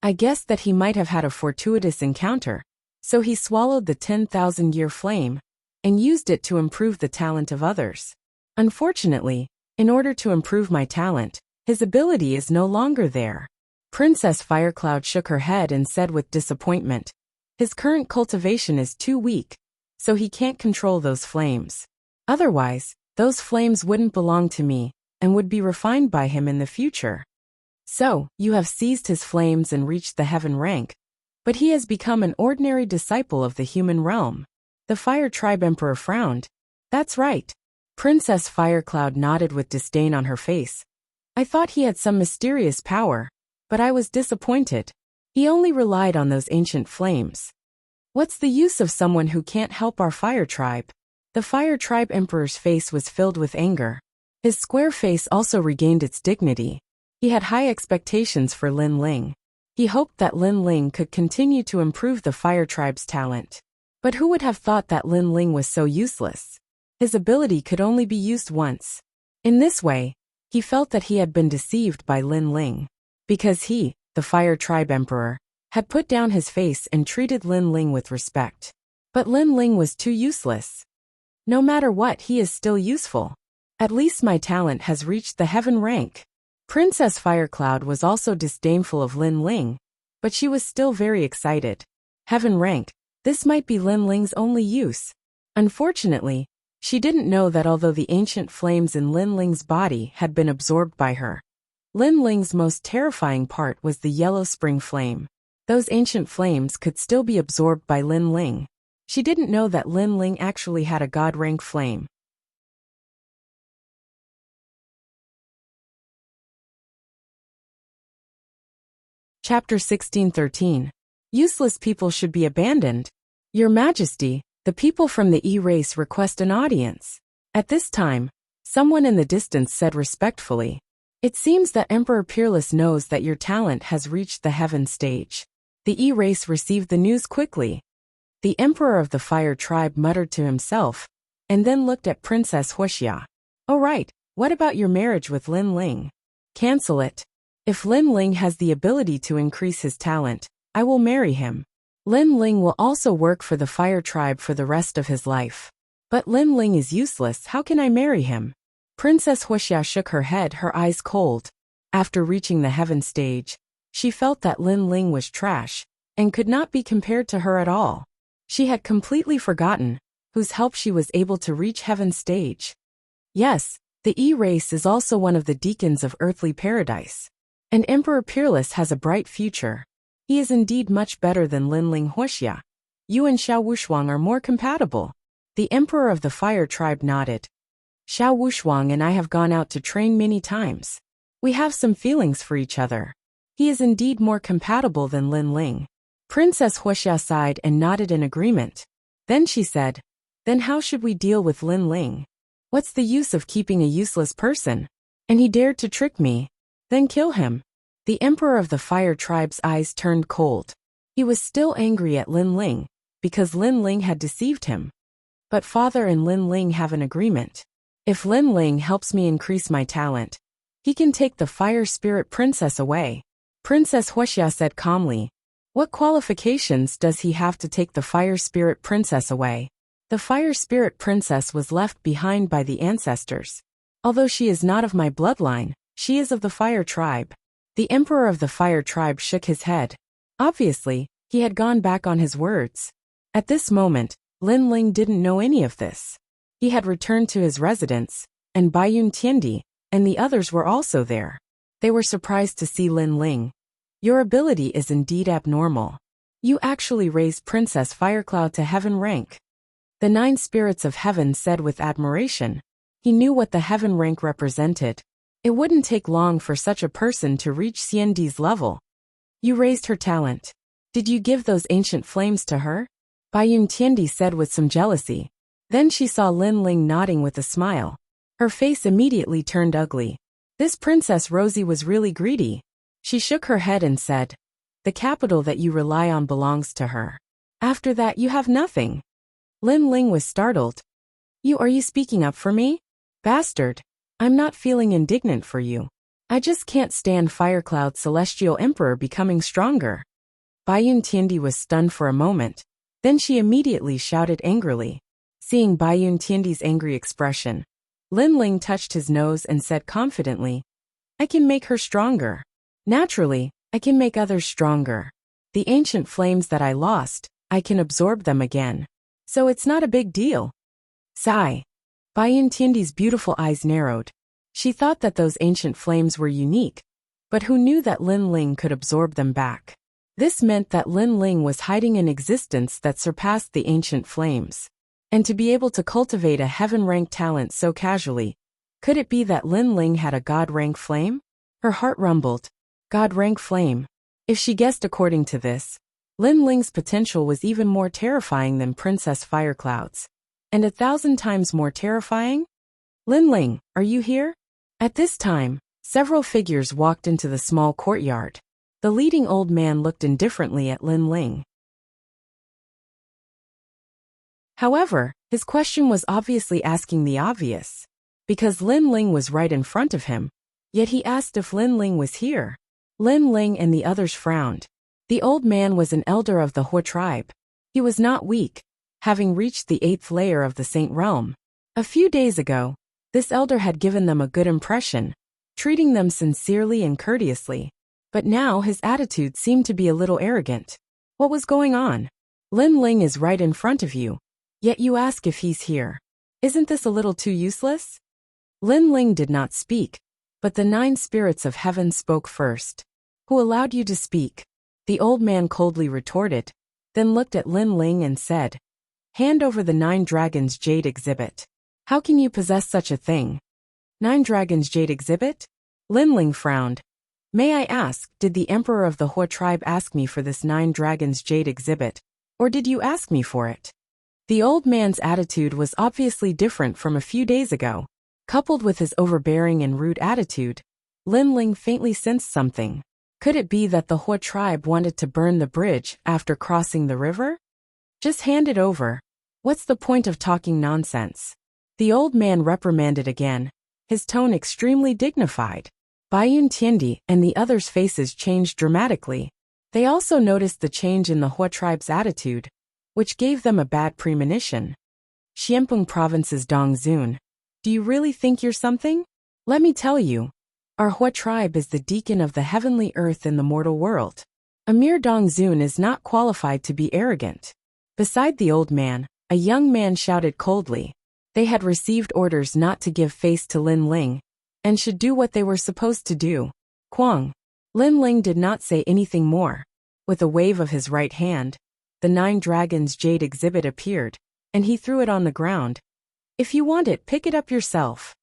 I guessed that he might have had a fortuitous encounter, so he swallowed the 10,000-year flame and used it to improve the talent of others. Unfortunately, in order to improve my talent, his ability is no longer there. Princess Firecloud shook her head and said with disappointment, his current cultivation is too weak, so he can't control those flames. Otherwise, those flames wouldn't belong to me and would be refined by him in the future. So, you have seized his flames and reached the heaven rank, but he has become an ordinary disciple of the human realm. The fire tribe emperor frowned. That's right. Princess Firecloud nodded with disdain on her face. I thought he had some mysterious power, but I was disappointed. He only relied on those ancient flames. What's the use of someone who can't help our fire tribe? The fire tribe emperor's face was filled with anger. His square face also regained its dignity. He had high expectations for Lin Ling. He hoped that Lin Ling could continue to improve the fire tribe's talent. But who would have thought that Lin Ling was so useless? His ability could only be used once. In this way, he felt that he had been deceived by Lin Ling. Because he, the fire tribe emperor, had put down his face and treated Lin Ling with respect. But Lin Ling was too useless. No matter what, he is still useful. At least my talent has reached the heaven rank. Princess Firecloud was also disdainful of Lin Ling, but she was still very excited. Heaven rank, this might be Lin Ling's only use. Unfortunately, she didn't know that although the ancient flames in Lin Ling's body had been absorbed by her, Lin Ling's most terrifying part was the yellow spring flame. Those ancient flames could still be absorbed by Lin Ling. She didn't know that Lin Ling actually had a god rank flame. Chapter 1613. Useless people should be abandoned. Your Majesty, the people from the E-race request an audience. At this time, someone in the distance said respectfully, it seems that Emperor Peerless knows that your talent has reached the heaven stage. The E-race received the news quickly. The Emperor of the Fire Tribe muttered to himself, and then looked at Princess Wuxia. Oh right, what about your marriage with Lin Ling? Cancel it. If Lin Ling has the ability to increase his talent, I will marry him. Lin Ling will also work for the fire tribe for the rest of his life. But Lin Ling is useless, how can I marry him? Princess Wuxia shook her head, her eyes cold. After reaching the heaven stage, she felt that Lin Ling was trash, and could not be compared to her at all. She had completely forgotten whose help she was able to reach heaven stage. Yes, the E-race is also one of the deacons of earthly paradise. And Emperor Peerless has a bright future. He is indeed much better than Lin Ling Wuxia. You and Xiao Wushuang are more compatible. The Emperor of the Fire Tribe nodded. Xiao Wushuang and I have gone out to train many times. We have some feelings for each other. He is indeed more compatible than Lin Ling. Princess Wuxia sighed and nodded in agreement. Then she said, then how should we deal with Lin Ling? What's the use of keeping a useless person? And he dared to trick me. Then kill him. The Emperor of the Fire Tribe's eyes turned cold. He was still angry at Lin Ling, because Lin Ling had deceived him. But father and Lin Ling have an agreement. If Lin Ling helps me increase my talent, he can take the Fire Spirit Princess away. Princess Wuxia said calmly. What qualifications does he have to take the Fire Spirit Princess away? The Fire Spirit Princess was left behind by the ancestors. Although she is not of my bloodline, she is of the Fire Tribe. The Emperor of the Fire Tribe shook his head. Obviously, he had gone back on his words. At this moment, Lin Ling didn't know any of this. He had returned to his residence, and Baiyun Tiandi and the others were also there. They were surprised to see Lin Ling. Your ability is indeed abnormal. You actually raised Princess Firecloud to heaven rank. The 9 spirits of heaven said with admiration. He knew what the heaven rank represented. It wouldn't take long for such a person to reach Xiandi's level. You raised her talent. Did you give those ancient flames to her? Baiyun Tiandi said with some jealousy. Then she saw Lin Ling nodding with a smile. Her face immediately turned ugly. This Princess Rosie was really greedy. She shook her head and said, the capital that you rely on belongs to her. After that you have nothing. Lin Ling was startled. Are you speaking up for me? Bastard. I'm not feeling indignant for you. I just can't stand Firecloud's Celestial Emperor becoming stronger. Baiyun Tiandi was stunned for a moment. Then she immediately shouted angrily. Seeing Baiyun Tiandi's angry expression, Lin Ling touched his nose and said confidently, I can make her stronger. Naturally, I can make others stronger. The ancient flames that I lost, I can absorb them again. So it's not a big deal. Sigh. Baiyun Tiandi's beautiful eyes narrowed. She thought that those ancient flames were unique, but who knew that Lin Ling could absorb them back? This meant that Lin Ling was hiding an existence that surpassed the ancient flames. And to be able to cultivate a heaven-rank talent so casually, could it be that Lin Ling had a god-rank flame? Her heart rumbled. God-rank flame. If she guessed according to this, Lin Ling's potential was even more terrifying than Princess Firecloud's. And 1,000 times more terrifying? Lin Ling, are you here? At this time, several figures walked into the small courtyard. The leading old man looked indifferently at Lin Ling. However, his question was obviously asking the obvious. Because Lin Ling was right in front of him, yet he asked if Lin Ling was here. Lin Ling and the others frowned. The old man was an elder of the Hua tribe. He was not weak, having reached the 8th layer of the Saint Realm. A few days ago, this elder had given them a good impression, treating them sincerely and courteously. But now his attitude seemed to be a little arrogant. What was going on? Lin Ling is right in front of you, yet you ask if he's here. Isn't this a little too useless? Lin Ling did not speak, but the 9 spirits of heaven spoke first. Who allowed you to speak? The old man coldly retorted, then looked at Lin Ling and said, hand over the 9 dragons jade exhibit. How can you possess such a thing? 9 dragons jade exhibit? Lin Ling frowned. May I ask, did the emperor of the Hua tribe ask me for this 9 dragons jade exhibit, or did you ask me for it? The old man's attitude was obviously different from a few days ago. Coupled with his overbearing and rude attitude, Lin Ling faintly sensed something. Could it be that the Hua tribe wanted to burn the bridge after crossing the river? Just hand it over. What's the point of talking nonsense? The old man reprimanded again, his tone extremely dignified. Baiyun Tiandi and the others' faces changed dramatically. They also noticed the change in the Hua tribe's attitude, which gave them a bad premonition. Xianpeng Province's Dongzun. Do you really think you're something? Let me tell you. Our Hua tribe is the deacon of the heavenly earth in the mortal world. A mere Dongzun is not qualified to be arrogant. Beside the old man, a young man shouted coldly. They had received orders not to give face to Lin Ling, and should do what they were supposed to do. Quang. Lin Ling did not say anything more. With a wave of his right hand, the 9 dragons jade exhibit appeared, and he threw it on the ground. If you want it, pick it up yourself.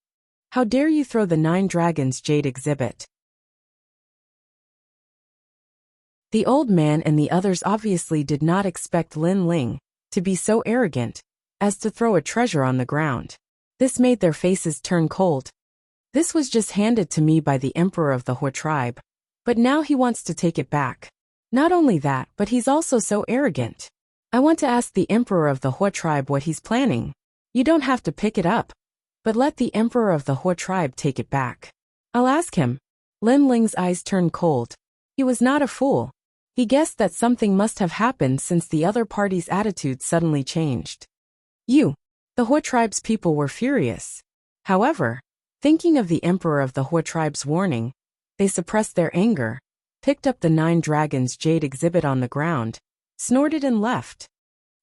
How dare you throw the 9 dragons jade exhibit? The old man and the others obviously did not expect Lin Ling to be so arrogant as to throw a treasure on the ground. This made their faces turn cold. This was just handed to me by the emperor of the Hua tribe, but now he wants to take it back. Not only that, but he's also so arrogant. I want to ask the emperor of the Hua tribe what he's planning. You don't have to pick it up, but let the emperor of the Hua tribe take it back. I'll ask him. Lin Ling's eyes turned cold. He was not a fool. He guessed that something must have happened since the other party's attitude suddenly changed. The Hua tribe's people were furious. However, thinking of the emperor of the Hua tribe's warning, they suppressed their anger, picked up the 9 dragons jade exhibit on the ground, snorted and left.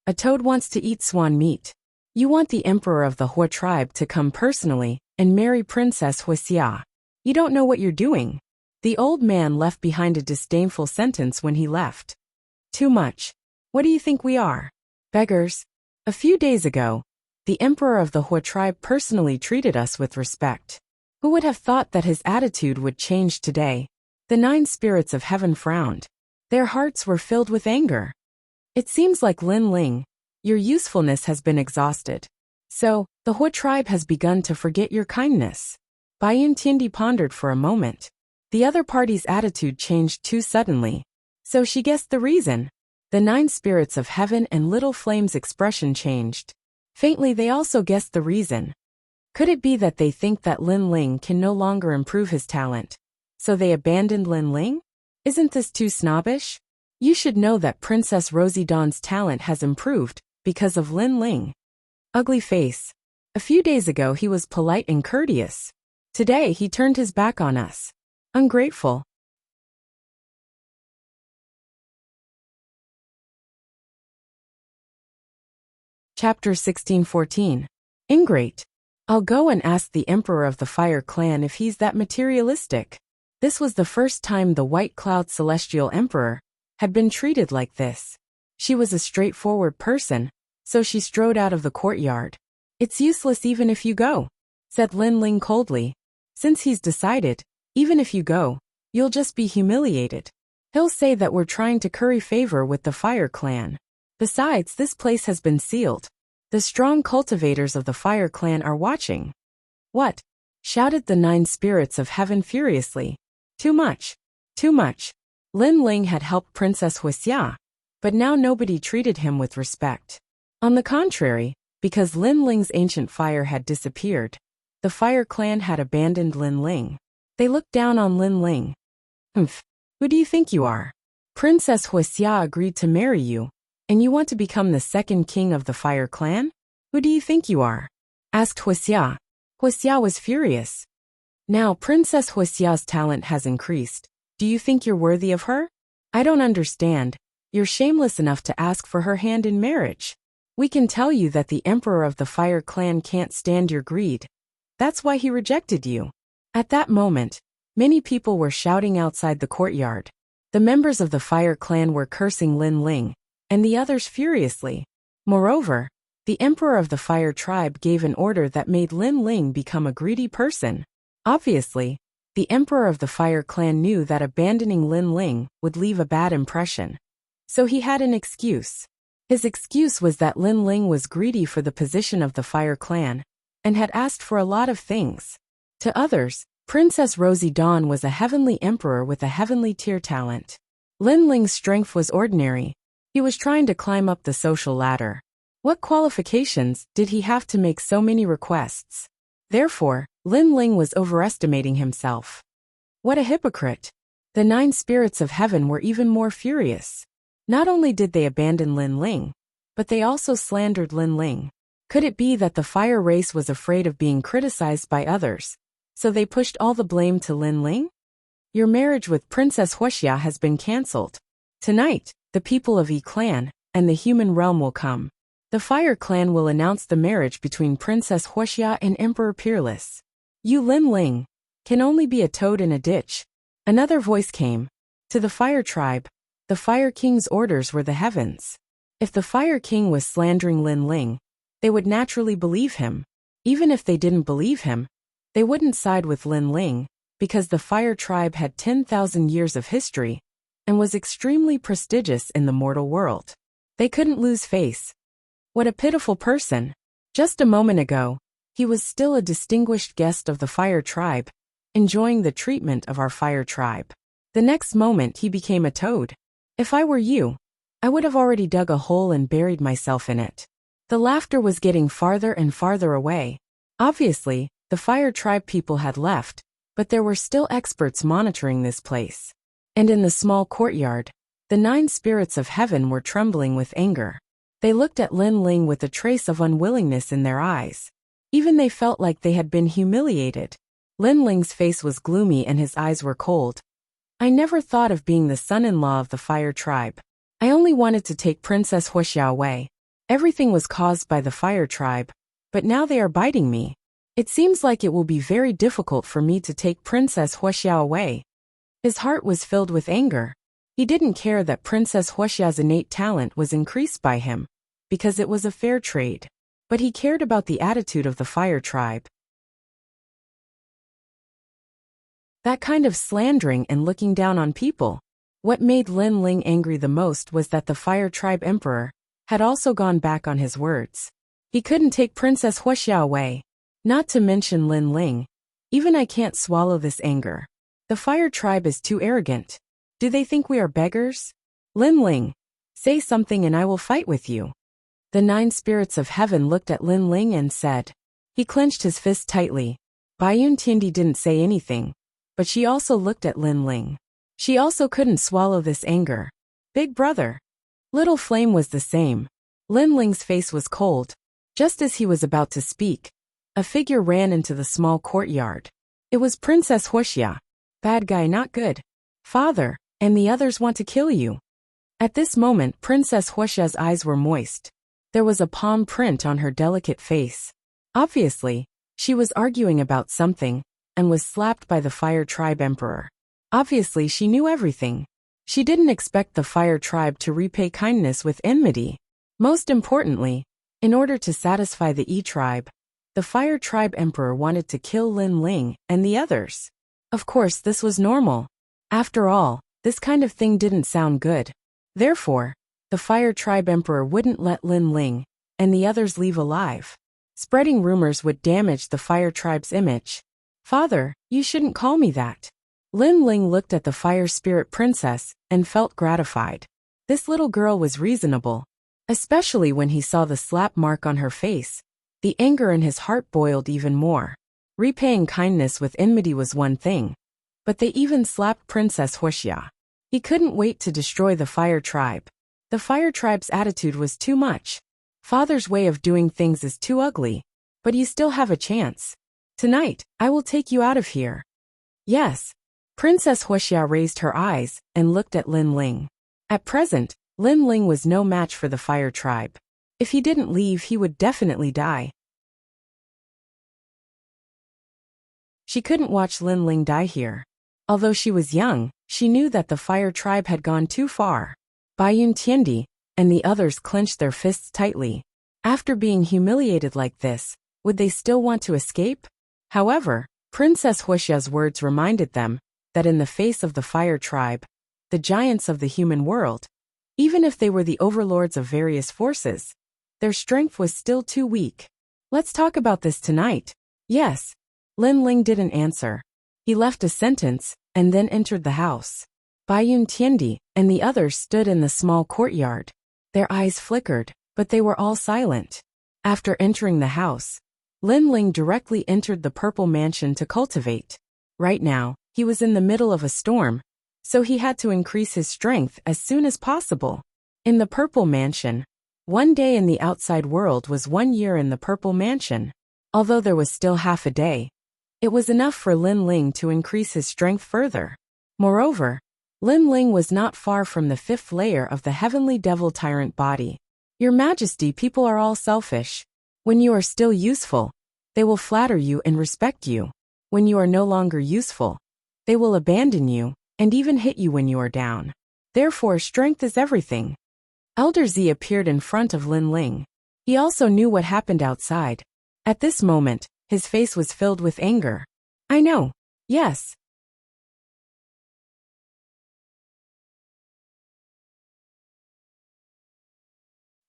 A toad wants to eat swan meat. You want the emperor of the Hua tribe to come personally and marry Princess Wuxia. You don't know what you're doing. The old man left behind a disdainful sentence when he left. Too much. What do you think we are? Beggars. A few days ago, the emperor of the Hua tribe personally treated us with respect. Who would have thought that his attitude would change today? The 9 spirits of heaven frowned. Their hearts were filled with anger. It seems like Lin Ling, your usefulness has been exhausted. So, the Hua tribe has begun to forget your kindness. Bai Yuntiandi pondered for a moment. The other party's attitude changed too suddenly. So she guessed the reason. The 9 spirits of heaven and Little Flame's expression changed. Faintly they also guessed the reason. Could it be that they think that Lin Ling can no longer improve his talent? So they abandoned Lin Ling? Isn't this too snobbish? You should know that Princess Rosie Dawn's talent has improved because of Lin Ling. Ugly face. A few days ago he was polite and courteous. Today he turned his back on us. Ungrateful. Chapter 1614. Ingrate. I'll go and ask the emperor of the Fire Clan if he's that materialistic. This was the first time the White Cloud Celestial Emperor had been treated like this. She was a straightforward person, so she strode out of the courtyard. It's useless even if you go, said Lin Ling coldly. Since he's decided, even if you go, you'll just be humiliated. He'll say that we're trying to curry favor with the Fire Clan. Besides, this place has been sealed. The strong cultivators of the Fire Clan are watching. What? Shouted the 9 spirits of heaven furiously. Too much. Too much. Lin Ling had helped Princess Wuxia, but now nobody treated him with respect. On the contrary, because Lin Ling's ancient fire had disappeared, the Fire Clan had abandoned Lin Ling. They looked down on Lin Ling. Humph. Who do you think you are? Princess Wuxia agreed to marry you, and you want to become the second king of the Fire Clan? Who do you think you are? Asked Wuxia. Wuxia was furious. Now Princess Wuxia's talent has increased. Do you think you're worthy of her? I don't understand. You're shameless enough to ask for her hand in marriage. We can tell you that the emperor of the Fire Clan can't stand your greed. That's why he rejected you. At that moment, many people were shouting outside the courtyard. The members of the Fire Clan were cursing Lin Ling, and the others furiously. Moreover, the emperor of the Fire Tribe gave an order that made Lin Ling become a greedy person. Obviously, the emperor of the Fire Clan knew that abandoning Lin Ling would leave a bad impression. So he had an excuse. His excuse was that Lin Ling was greedy for the position of the Fire Clan, and had asked for a lot of things. To others, Princess Rosie Dawn was a heavenly emperor with a heavenly tier talent. Lin Ling's strength was ordinary. He was trying to climb up the social ladder. What qualifications did he have to make so many requests? Therefore, Lin Ling was overestimating himself. What a hypocrite. The 9 spirits of heaven were even more furious. Not only did they abandon Lin Ling, but they also slandered Lin Ling. Could it be that the fire race was afraid of being criticized by others, so they pushed all the blame to Lin Ling? Your marriage with Princess Wuxia has been cancelled. Tonight, the people of Yi Clan and the human realm will come. The Fire Clan will announce the marriage between Princess Wuxia and Emperor Peerless. You Lin Ling can only be a toad in a ditch. Another voice came. To the Fire Tribe, the Fire King's orders were the heavens. If the Fire King was slandering Lin Ling, they would naturally believe him. Even if they didn't believe him, they wouldn't side with Lin Ling, because the Fire Tribe had 10,000 years of history and was extremely prestigious in the mortal world. They couldn't lose face. What a pitiful person. Just a moment ago, he was still a distinguished guest of the Fire Tribe, enjoying the treatment of our Fire Tribe. The next moment he became a toad. If I were you, I would have already dug a hole and buried myself in it. The laughter was getting farther and farther away. Obviously, the Fire Tribe people had left, but there were still experts monitoring this place. And in the small courtyard, the 9 spirits of heaven were trembling with anger. They looked at Lin Ling with a trace of unwillingness in their eyes. Even they felt like they had been humiliated. Lin Ling's face was gloomy and his eyes were cold. I never thought of being the son-in-law of the Fire Tribe. I only wanted to take Princess Wuxia away. Everything was caused by the Fire Tribe, but now they are biting me. It seems like it will be very difficult for me to take Princess Wuxia away. His heart was filled with anger. He didn't care that Princess Wuxia's innate talent was increased by him, because it was a fair trade. But he cared about the attitude of the Fire Tribe. That kind of slandering and looking down on people. What made Lin Ling angry the most was that the Fire Tribe Emperor had also gone back on his words. He couldn't take Princess Wuxia away. Not to mention Lin Ling. Even I can't swallow this anger. The Fire Tribe is too arrogant. Do they think we are beggars? Lin Ling, say something and I will fight with you. The 9 spirits of heaven looked at Lin Ling and said. He clenched his fist tightly. Bayun Tiandi didn't say anything, but she also looked at Lin Ling. She also couldn't swallow this anger. Big brother. Little Flame was the same. Lin Ling's face was cold. Just as he was about to speak, a figure ran into the small courtyard. It was Princess Wuxia. Bad guy, not good. Father, and the others want to kill you. At this moment, Princess Wuxia's eyes were moist. There was a palm print on her delicate face. Obviously, she was arguing about something, and was slapped by the Fire Tribe Emperor. Obviously, she knew everything. She didn't expect the Fire Tribe to repay kindness with enmity. Most importantly, in order to satisfy the Yi Tribe, the Fire Tribe Emperor wanted to kill Lin Ling and the others. Of course, this was normal. After all, this kind of thing didn't sound good. Therefore, the Fire Tribe Emperor wouldn't let Lin Ling and the others leave alive. Spreading rumors would damage the Fire Tribe's image. Father, you shouldn't call me that. Lin Ling looked at the Fire Spirit Princess and felt gratified. This little girl was reasonable. Especially when he saw the slap mark on her face. The anger in his heart boiled even more. Repaying kindness with enmity was one thing. But they even slapped Princess Wuxia. He couldn't wait to destroy the Fire Tribe. The Fire Tribe's attitude was too much. Father's way of doing things is too ugly. But you still have a chance. Tonight, I will take you out of here. Yes. Princess Wuxia raised her eyes and looked at Lin Ling. At present, Lin Ling was no match for the Fire Tribe. If he didn't leave, he would definitely die. She couldn't watch Lin Ling die here. Although she was young, she knew that the Fire Tribe had gone too far. Bayun Tiandi and the others clenched their fists tightly. After being humiliated like this, would they still want to escape? However, Princess Wuxia's words reminded them that in the face of the Fire Tribe, the giants of the human world, even if they were the overlords of various forces, their strength was still too weak. Let's talk about this tonight. Yes. Lin Ling didn't answer. He left a sentence and then entered the house. Bayun Tiandi and the others stood in the small courtyard. Their eyes flickered, but they were all silent. After entering the house, Lin Ling directly entered the purple mansion to cultivate. Right now, he was in the middle of a storm, so he had to increase his strength as soon as possible. In the Purple Mansion, 1 day in the outside world was 1 year in the Purple Mansion. Although there was still half a day, it was enough for Lin Ling to increase his strength further. Moreover, Lin Ling was not far from the 5th layer of the heavenly devil tyrant body. Your Majesty, people are all selfish. When you are still useful, they will flatter you and respect you. When you are no longer useful, they will abandon you and even hit you when you are down. Therefore, strength is everything. Elder Z appeared in front of Lin Ling. He also knew what happened outside. At this moment, his face was filled with anger. I know. Yes.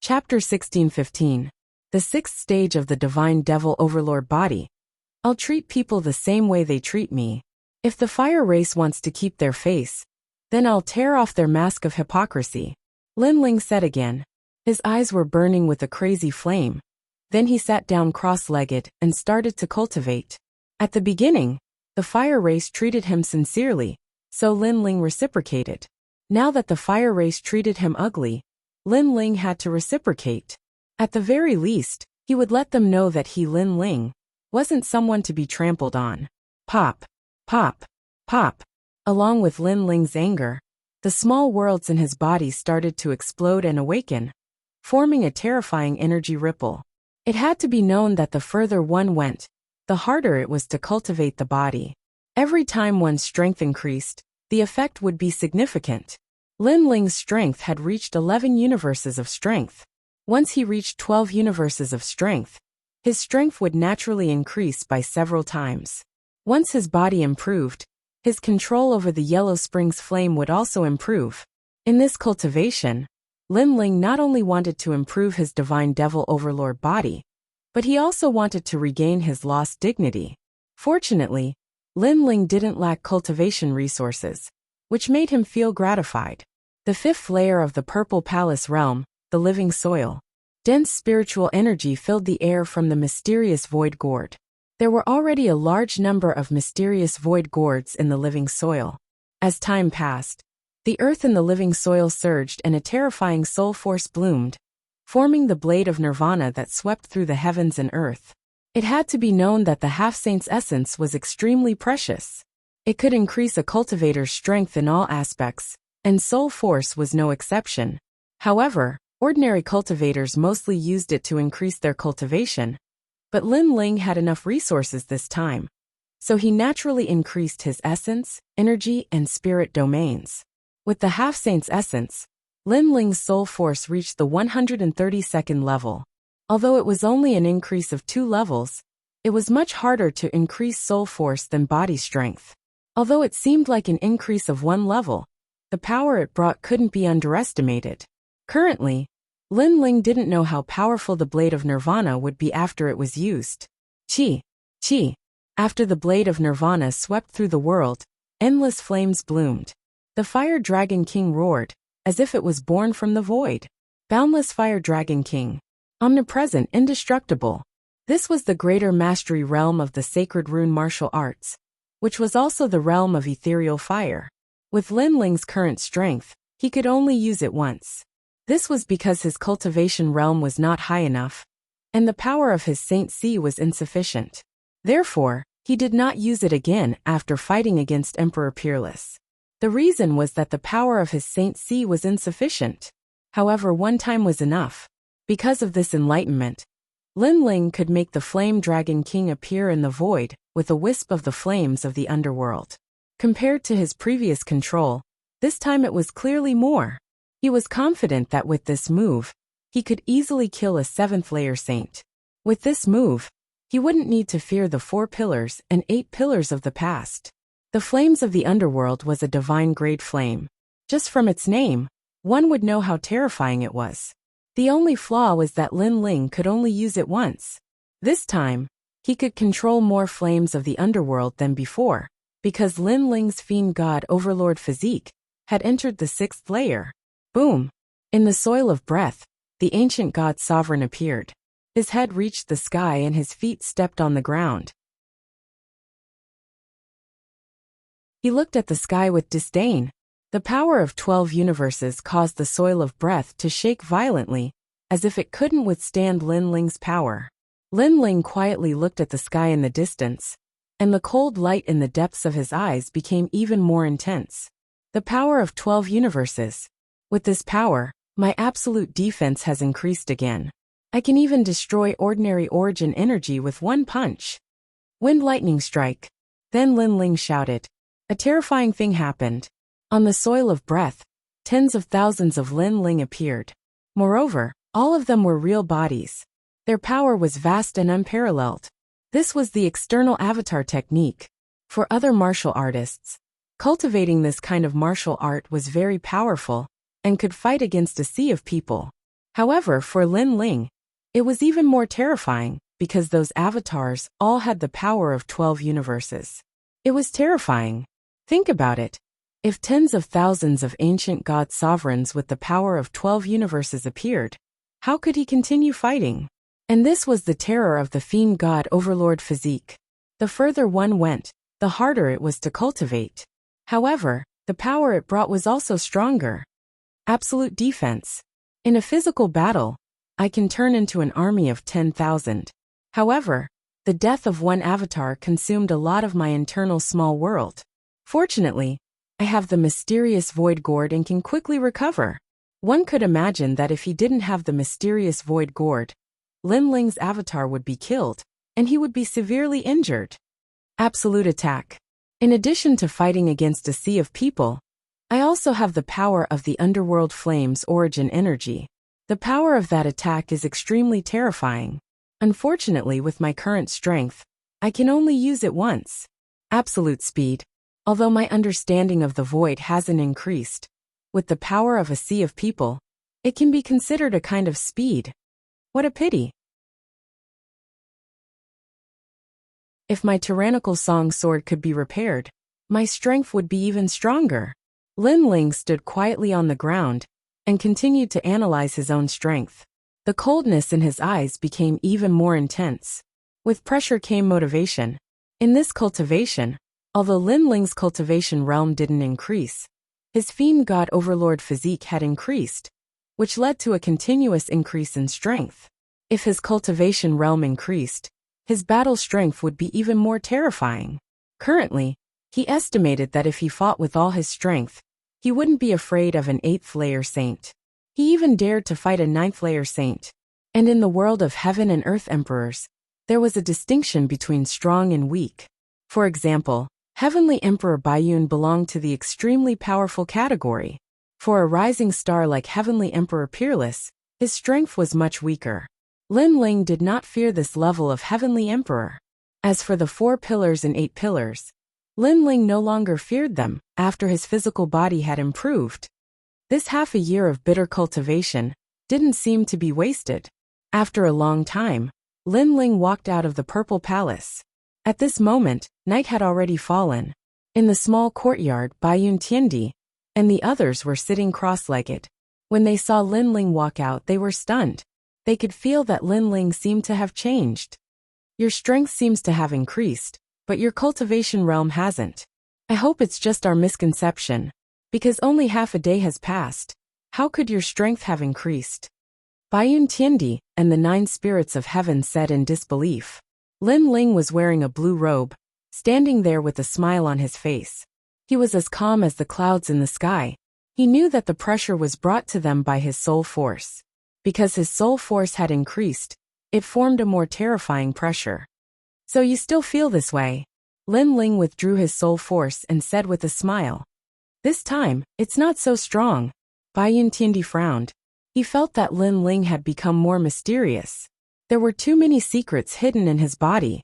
Chapter 16:15. The 6th stage of the Divine Devil Overlord body. I'll treat people the same way they treat me. If the fire race wants to keep their face, then I'll tear off their mask of hypocrisy. Lin Ling said again. His eyes were burning with a crazy flame. Then he sat down cross-legged and started to cultivate. At the beginning, the fire race treated him sincerely, so Lin Ling reciprocated. Now that the fire race treated him ugly, Lin Ling had to reciprocate. At the very least, he would let them know that he, Lin Ling, wasn't someone to be trampled on. Pop, pop, pop. Along with Lin Ling's anger, the small worlds in his body started to explode and awaken, forming a terrifying energy ripple. It had to be known that the further one went, the harder it was to cultivate the body. Every time one's strength increased, the effect would be significant. Lin Ling's strength had reached 11 universes of strength. Once he reached 12 universes of strength, his strength would naturally increase by several times. Once his body improved, his control over the Yellow Springs flame would also improve. In this cultivation, Lin Ling not only wanted to improve his Divine Devil Overlord body, but he also wanted to regain his lost dignity. Fortunately, Lin Ling didn't lack cultivation resources, which made him feel gratified. The 5th layer of the Purple Palace realm, the living soil. Dense spiritual energy filled the air from the mysterious void gourd. There were already a large number of mysterious void gourds in the living soil. As time passed, the earth in the living soil surged and a terrifying soul force bloomed, forming the blade of nirvana that swept through the heavens and earth. It had to be known that the half-saint's essence was extremely precious. It could increase a cultivator's strength in all aspects, and soul force was no exception. However, ordinary cultivators mostly used it to increase their cultivation, but Lin Ling had enough resources this time, so he naturally increased his essence, energy, and spirit domains. With the half-saint's essence, Lin Ling's soul force reached the 132nd level. Although it was only an increase of 2 levels, it was much harder to increase soul force than body strength. Although it seemed like an increase of 1 level, the power it brought couldn't be underestimated. Currently, Lin Ling didn't know how powerful the Blade of Nirvana would be after it was used. Chi. After the Blade of Nirvana swept through the world, endless flames bloomed. The Fire Dragon King roared, as if it was born from the void. Boundless Fire Dragon King. Omnipresent, indestructible. This was the greater mastery realm of the sacred rune martial arts, which was also the realm of ethereal fire. With Lin Ling's current strength, he could only use it once. This was because his cultivation realm was not high enough, and the power of his Saint C was insufficient. Therefore, he did not use it again after fighting against Emperor Peerless. The reason was that the power of his Saint C was insufficient. However, one time was enough. Because of this enlightenment, Lin Ling could make the Flame Dragon King appear in the void with a wisp of the flames of the underworld. Compared to his previous control, this time it was clearly more. He was confident that with this move, he could easily kill a 7th layer saint. With this move, he wouldn't need to fear the 4 pillars and 8 pillars of the past. The flames of the underworld was a divine grade flame. Just from its name, one would know how terrifying it was. The only flaw was that Lin Ling could only use it once. This time, he could control more flames of the underworld than before, because Lin Ling's Fiend God Overlord physique had entered the 6th layer. Boom! In the soil of breath, the ancient god sovereign appeared. His head reached the sky and his feet stepped on the ground. He looked at the sky with disdain. The power of 12 universes caused the soil of breath to shake violently, as if it couldn't withstand Lin Ling's power. Lin Ling quietly looked at the sky in the distance, and the cold light in the depths of his eyes became even more intense. The power of 12 universes. With this power, my absolute defense has increased again. I can even destroy ordinary origin energy with one punch. Wind lightning strike. Then Lin Ling shouted. A terrifying thing happened. On the soil of breath, tens of thousands of Lin Ling appeared. Moreover, all of them were real bodies. Their power was vast and unparalleled. This was the external avatar technique. For other martial artists, cultivating this kind of martial art was very powerful and could fight against a sea of people. However, for Lin Ling, it was even more terrifying because those avatars all had the power of 12 universes. It was terrifying. Think about it. If tens of thousands of ancient god sovereigns with the power of 12 universes appeared, how could he continue fighting? And this was the terror of the fiend god overlord physique. The further one went, the harder it was to cultivate. However, the power it brought was also stronger. Absolute defense. In a physical battle, I can turn into an army of 10,000. However, the death of one avatar consumed a lot of my internal small world. Fortunately, I have the mysterious void gourd and can quickly recover. One could imagine that if he didn't have the mysterious void gourd, Lin Ling's avatar would be killed, and he would be severely injured. Absolute attack. In addition to fighting against a sea of people, I also have the power of the underworld flames origin energy. The power of that attack is extremely terrifying. Unfortunately, with my current strength, I can only use it once. Absolute speed. Although my understanding of the void hasn't increased, with the power of a sea of people, it can be considered a kind of speed. What a pity. If my tyrannical song sword could be repaired, my strength would be even stronger. Lin Ling stood quietly on the ground and continued to analyze his own strength. The coldness in his eyes became even more intense. With pressure came motivation. In this cultivation, although Lin Ling's cultivation realm didn't increase, his fiend god overlord physique had increased, which led to a continuous increase in strength. If his cultivation realm increased, his battle strength would be even more terrifying. Currently, he estimated that if he fought with all his strength, he wouldn't be afraid of an 8th layer saint. He even dared to fight a 9th layer saint. And in the world of heaven and earth emperors, there was a distinction between strong and weak. For example, Heavenly Emperor Baiyun belonged to the extremely powerful category. For a rising star like Heavenly Emperor Peerless, his strength was much weaker. Lin Ling did not fear this level of Heavenly Emperor. As for the 4 pillars and 8 pillars, Lin Ling no longer feared them after his physical body had improved. This half a year of bitter cultivation didn't seem to be wasted. After a long time, Lin Ling walked out of the Purple Palace. At this moment, night had already fallen. In the small courtyard, Baiyun Tiandi and the others were sitting cross-legged. When they saw Lin Ling walk out, they were stunned. They could feel that Lin Ling seemed to have changed. Your strength seems to have increased, but your cultivation realm hasn't. I hope it's just our misconception, because only half a day has passed. How could your strength have increased? Baiyun Tiandi and the 9 spirits of heaven said in disbelief. Lin Ling was wearing a blue robe, standing there with a smile on his face. He was as calm as the clouds in the sky. He knew that the pressure was brought to them by his soul force. Because his soul force had increased, it formed a more terrifying pressure. So you still feel this way? Lin Ling withdrew his soul force and said with a smile. This time, it's not so strong. Baiyun Tiandi frowned. He felt that Lin Ling had become more mysterious. There were too many secrets hidden in his body.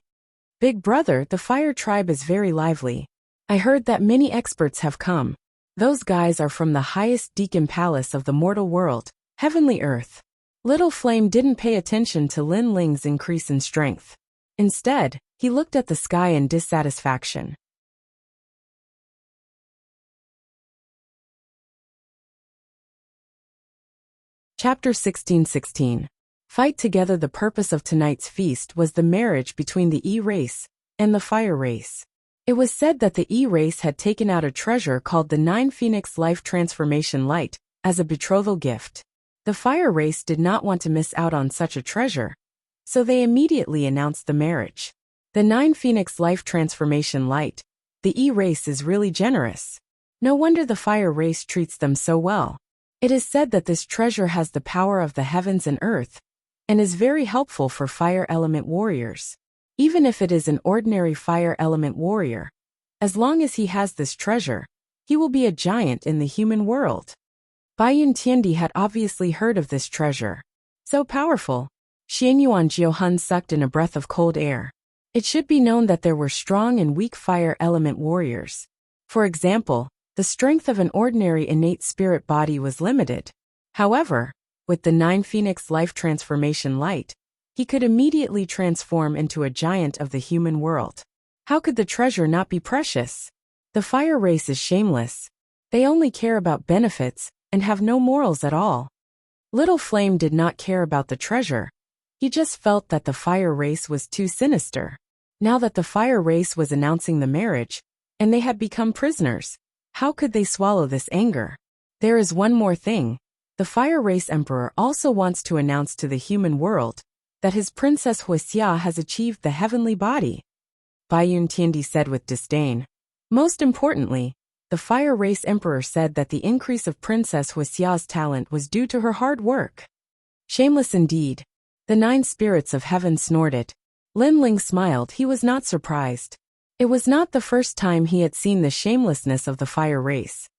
Big brother, the fire tribe is very lively. I heard that many experts have come. Those guys are from the highest deacon palace of the mortal world, heavenly earth. Little Flame didn't pay attention to Lin Ling's increase in strength. Instead, he looked at the sky in dissatisfaction. Chapter 16:16. Fight together. The purpose of tonight's feast was the marriage between the E race and the fire race. It was said that the E-race had taken out a treasure called the 9 Phoenix Life Transformation Light as a betrothal gift. The fire race did not want to miss out on such a treasure, so they immediately announced the marriage. The 9 Phoenix Life Transformation Light. The E-race is really generous. No wonder the fire race treats them so well. It is said that this treasure has the power of the heavens and earth, and is very helpful for fire element warriors. Even if it is an ordinary fire element warrior, as long as he has this treasure, he will be a giant in the human world. Bai Yuntiendi had obviously heard of this treasure. So powerful. Xianyuan Jiuhun sucked in a breath of cold air. It should be known that there were strong and weak fire element warriors. For example, the strength of an ordinary innate spirit body was limited. However, with the 9 Phoenix Life Transformation Light, he could immediately transform into a giant of the human world. How could the treasure not be precious? The fire race is shameless. They only care about benefits and have no morals at all. Little Flame did not care about the treasure. He just felt that the fire race was too sinister. Now that the fire race was announcing the marriage, and they had become prisoners, how could they swallow this anger? There is one more thing. The fire race emperor also wants to announce to the human world that his princess Wuxia has achieved the heavenly body. Bai Yuntiendi said with disdain. Most importantly, the fire race emperor said that the increase of Princess Wuxia's talent was due to her hard work. Shameless indeed. The 9 spirits of heaven snorted. Lin Ling smiled. He was not surprised. It was not the first time he had seen the shamelessness of the fire race.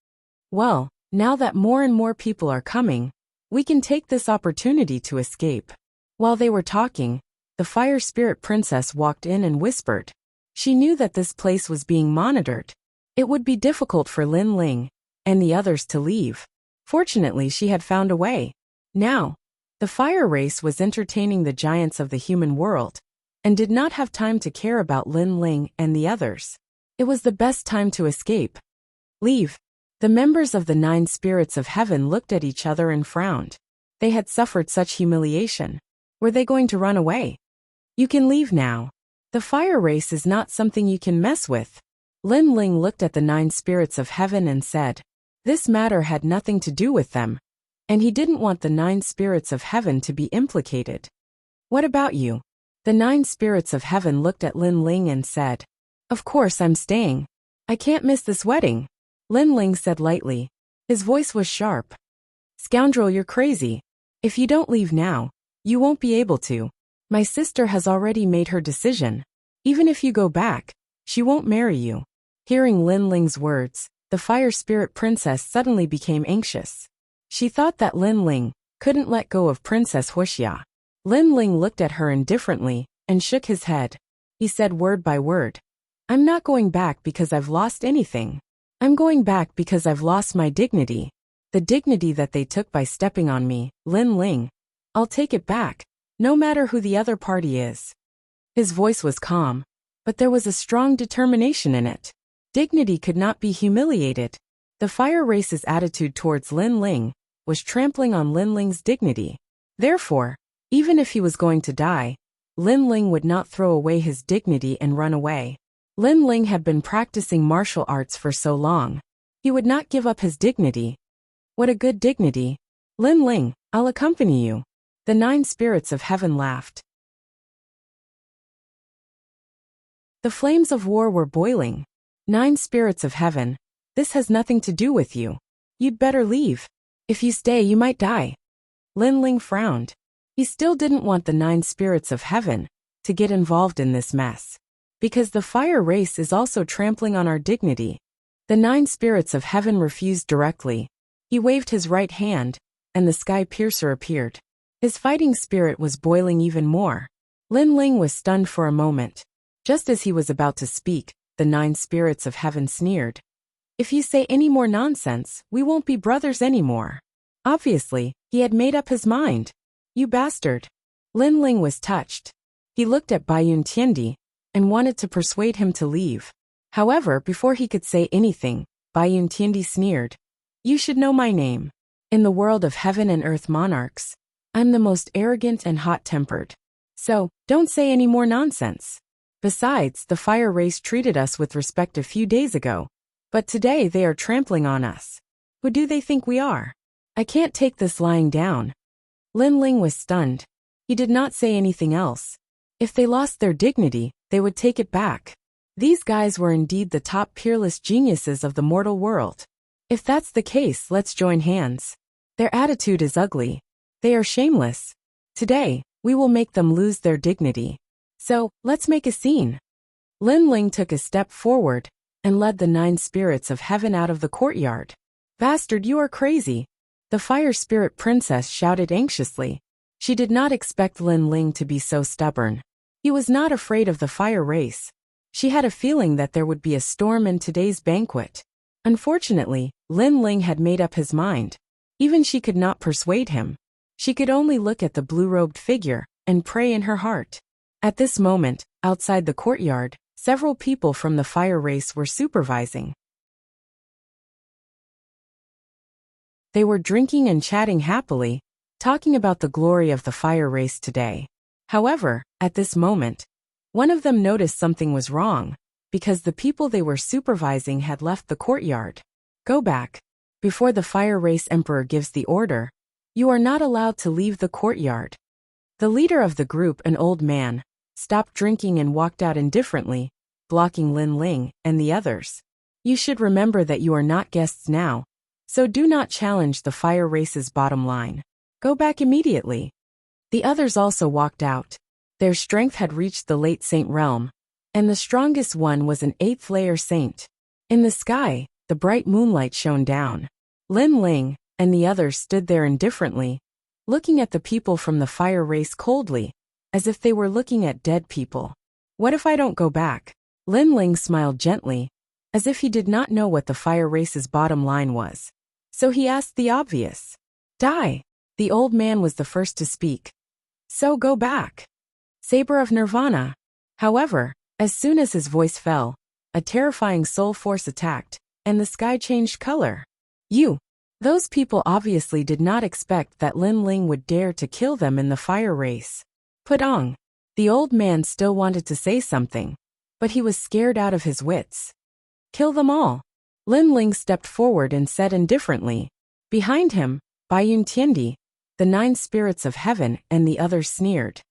Well, now that more and more people are coming, we can take this opportunity to escape. While they were talking, the fire spirit princess walked in and whispered. She knew that this place was being monitored. It would be difficult for Lin Ling and the others to leave. Fortunately, she had found a way. Now, the fire race was entertaining the giants of the human world, and did not have time to care about Lin Ling and the others. It was the best time to escape. Leave. The members of the 9 spirits of heaven looked at each other and frowned. They had suffered such humiliation. Were they going to run away? You can leave now. The fire race is not something you can mess with. Lin Ling looked at the 9 spirits of heaven and said, this matter had nothing to do with them, and he didn't want the 9 spirits of heaven to be implicated. What about you? The 9 spirits of heaven looked at Lin Ling and said, of course I'm staying. I can't miss this wedding. Lin Ling said lightly. His voice was sharp. Scoundrel, you're crazy. If you don't leave now, you won't be able to. My sister has already made her decision. Even if you go back, she won't marry you. Hearing Lin Ling's words, the fire spirit princess suddenly became anxious. She thought that Lin Ling couldn't let go of Princess Wuxia. Lin Ling looked at her indifferently and shook his head. He said word by word, I'm not going back because I've lost anything. I'm going back because I've lost my dignity. The dignity that they took by stepping on me, Lin Ling. I'll take it back, no matter who the other party is. His voice was calm, but there was a strong determination in it. Dignity could not be humiliated. The fire race's attitude towards Lin Ling was trampling on Lin Ling's dignity. Therefore, even if he was going to die, Lin Ling would not throw away his dignity and run away. Lin Ling had been practicing martial arts for so long. He would not give up his dignity. What a good dignity. Lin Ling, I'll accompany you. The 9 spirits of heaven laughed. The flames of war were boiling. 9 spirits of heaven, this has nothing to do with you. You'd better leave. If you stay, you might die. Lin Ling frowned. He still didn't want the 9 spirits of heaven to get involved in this mess. Because the fire race is also trampling on our dignity. The 9 spirits of heaven refused directly. He waved his right hand, and the sky piercer appeared. His fighting spirit was boiling even more. Lin Ling was stunned for a moment. Just as he was about to speak, the 9 spirits of heaven sneered. If you say any more nonsense, we won't be brothers anymore. Obviously, he had made up his mind. You bastard. Lin Ling was touched. He looked at Bai Yuntiendi and wanted to persuade him to leave. However, before he could say anything, Bai Yuntiendi sneered. You should know my name. In the world of heaven and earth monarchs, I'm the most arrogant and hot-tempered. So, don't say any more nonsense. Besides, the fire race treated us with respect a few days ago. But today they are trampling on us. Who do they think we are? I can't take this lying down. Lin Ling was stunned. He did not say anything else. If they lost their dignity, they would take it back. These guys were indeed the top peerless geniuses of the mortal world. If that's the case, let's join hands. Their attitude is ugly. They are shameless. Today, we will make them lose their dignity. So, let's make a scene. Lin Ling took a step forward and led the 9 spirits of heaven out of the courtyard. Bastard, you are crazy. The fire spirit princess shouted anxiously. She did not expect Lin Ling to be so stubborn. He was not afraid of the fire race. She had a feeling that there would be a storm in today's banquet. Unfortunately, Lin Ling had made up his mind. Even she could not persuade him. She could only look at the blue-robed figure and pray in her heart. At this moment, outside the courtyard, several people from the fire race were supervising. They were drinking and chatting happily, talking about the glory of the fire race today. However, at this moment, one of them noticed something was wrong, because the people they were supervising had left the courtyard. Go back. Before the fire race emperor gives the order, you are not allowed to leave the courtyard. The leader of the group, an old man, stopped drinking and walked out indifferently, blocking Lin Ling and the others. You should remember that you are not guests now, so do not challenge the fire race's bottom line. Go back immediately. The others also walked out. Their strength had reached the late saint realm, and the strongest one was an 8th layer saint. In the sky, the bright moonlight shone down. Lin Ling and the others stood there indifferently, looking at the people from the fire race coldly, as if they were looking at dead people. What if I don't go back? Lin Ling smiled gently, as if he did not know what the fire race's bottom line was. So he asked the obvious. Die. The old man was the first to speak. So go back. Saber of Nirvana. However, as soon as his voice fell, a terrifying soul force attacked, and the sky changed color. Those people obviously did not expect that Lin Ling would dare to kill them in the fire race. Pudong. The old man still wanted to say something, but he was scared out of his wits. Kill them all. Lin Ling stepped forward and said indifferently. Behind him, Baiyun Tiandi, the 9 spirits of heaven and the others sneered.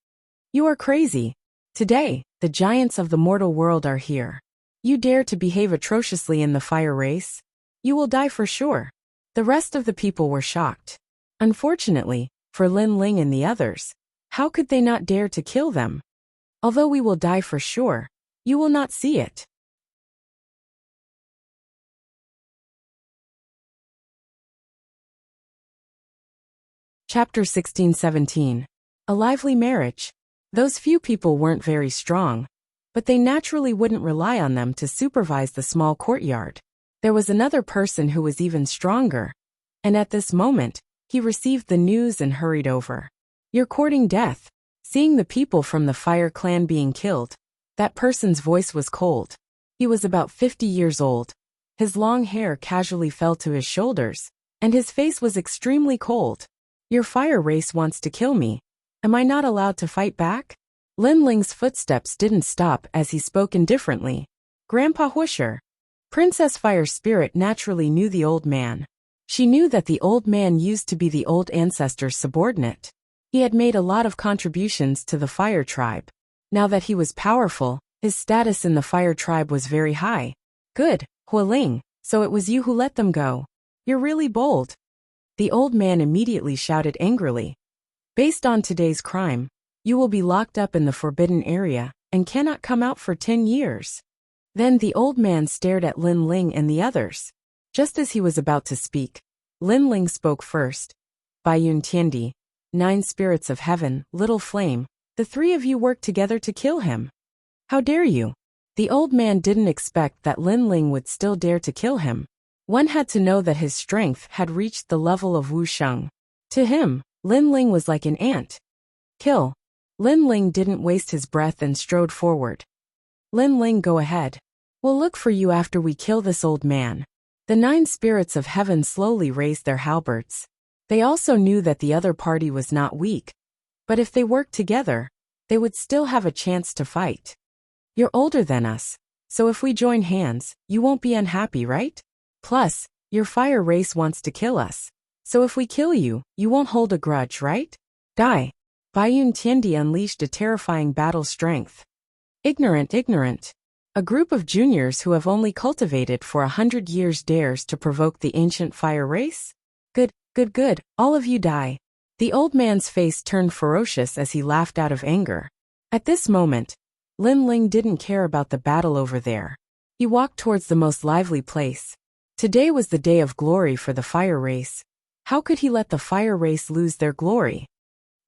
You are crazy. Today, the giants of the mortal world are here. You dare to behave atrociously in the fire race? You will die for sure. The rest of the people were shocked. Unfortunately, for Lin Ling and the others, how could they not dare to kill them? Although we will die for sure, you will not see it. Chapter 16-17. A lively marriage. Those few people weren't very strong, but they naturally wouldn't rely on them to supervise the small courtyard. There was another person who was even stronger, and at this moment, he received the news and hurried over. You're courting death. Seeing the people from the fire clan being killed, that person's voice was cold. He was about 50 years old. His long hair casually fell to his shoulders, and his face was extremely cold. Your fire race wants to kill me. Am I not allowed to fight back? Lin Ling's footsteps didn't stop as he spoke indifferently. Grandpa Wuxia. Princess Fire Spirit naturally knew the old man. She knew that the old man used to be the old ancestor's subordinate. He had made a lot of contributions to the fire tribe. Now that he was powerful, his status in the fire tribe was very high. Good, Hualing, so it was you who let them go. You're really bold. The old man immediately shouted angrily. Based on today's crime, you will be locked up in the forbidden area and cannot come out for 10 years. Then the old man stared at Lin Ling and the others. Just as he was about to speak, Lin Ling spoke first. Baiyun Tiandi, 9 spirits of heaven, little flame, the 3 of you worked together to kill him. How dare you? The old man didn't expect that Lin Ling would still dare to kill him. One had to know that his strength had reached the level of Wuxia. To him, Lin Ling was like an ant. Kill. Lin Ling didn't waste his breath and strode forward. Lin Ling, go ahead. We'll look for you after we kill this old man. The 9 spirits of heaven slowly raised their halberds. They also knew that the other party was not weak, but if they worked together, they would still have a chance to fight. You're older than us, so if we join hands, you won't be unhappy, right? Plus, your fire race wants to kill us, so if we kill you, you won't hold a grudge, right? Die. Baiyun Tiandi unleashed a terrifying battle strength. Ignorant, ignorant. A group of juniors who have only cultivated for 100 years dares to provoke the ancient fire race? Good, good, good, all of you die. The old man's face turned ferocious as he laughed out of anger. At this moment, Lin Ling didn't care about the battle over there. He walked towards the most lively place. Today was the day of glory for the fire race. How could he let the fire race lose their glory?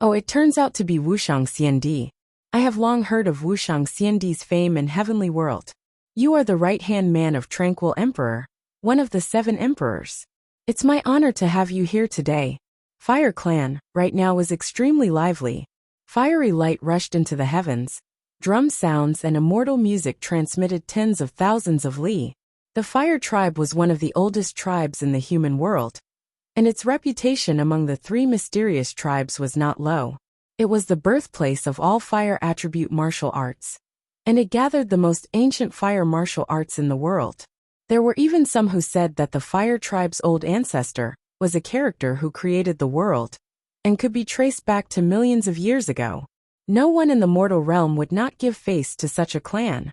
Oh, it turns out to be Wuxiang Xiandi. I have long heard of Wuxiang Xiandi's fame in heavenly world. You are the right-hand man of Tranquil Emperor, one of the 7 emperors. It's my honor to have you here today. Fire Clan, right now, is extremely lively. Fiery light rushed into the heavens. Drum sounds and immortal music transmitted tens of thousands of li. The Fire Tribe was one of the oldest tribes in the human world, and its reputation among the 3 mysterious tribes was not low. It was the birthplace of all fire attribute martial arts, and it gathered the most ancient fire martial arts in the world. There were even some who said that the Fire Tribe's old ancestor was a character who created the world and could be traced back to millions of years ago. No one in the mortal realm would not give face to such a clan.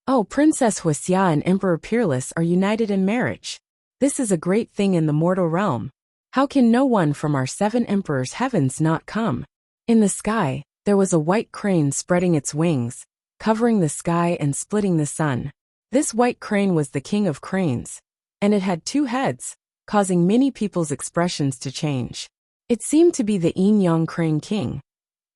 Oh, Princess Wuxia and Emperor Peerless are united in marriage. This is a great thing in the mortal realm. How can no one from our 7 emperors' heavens not come? In the sky, there was a white crane spreading its wings, covering the sky and splitting the sun. This white crane was the king of cranes, and it had 2 heads, causing many people's expressions to change. It seemed to be the Yin-Yang Crane King,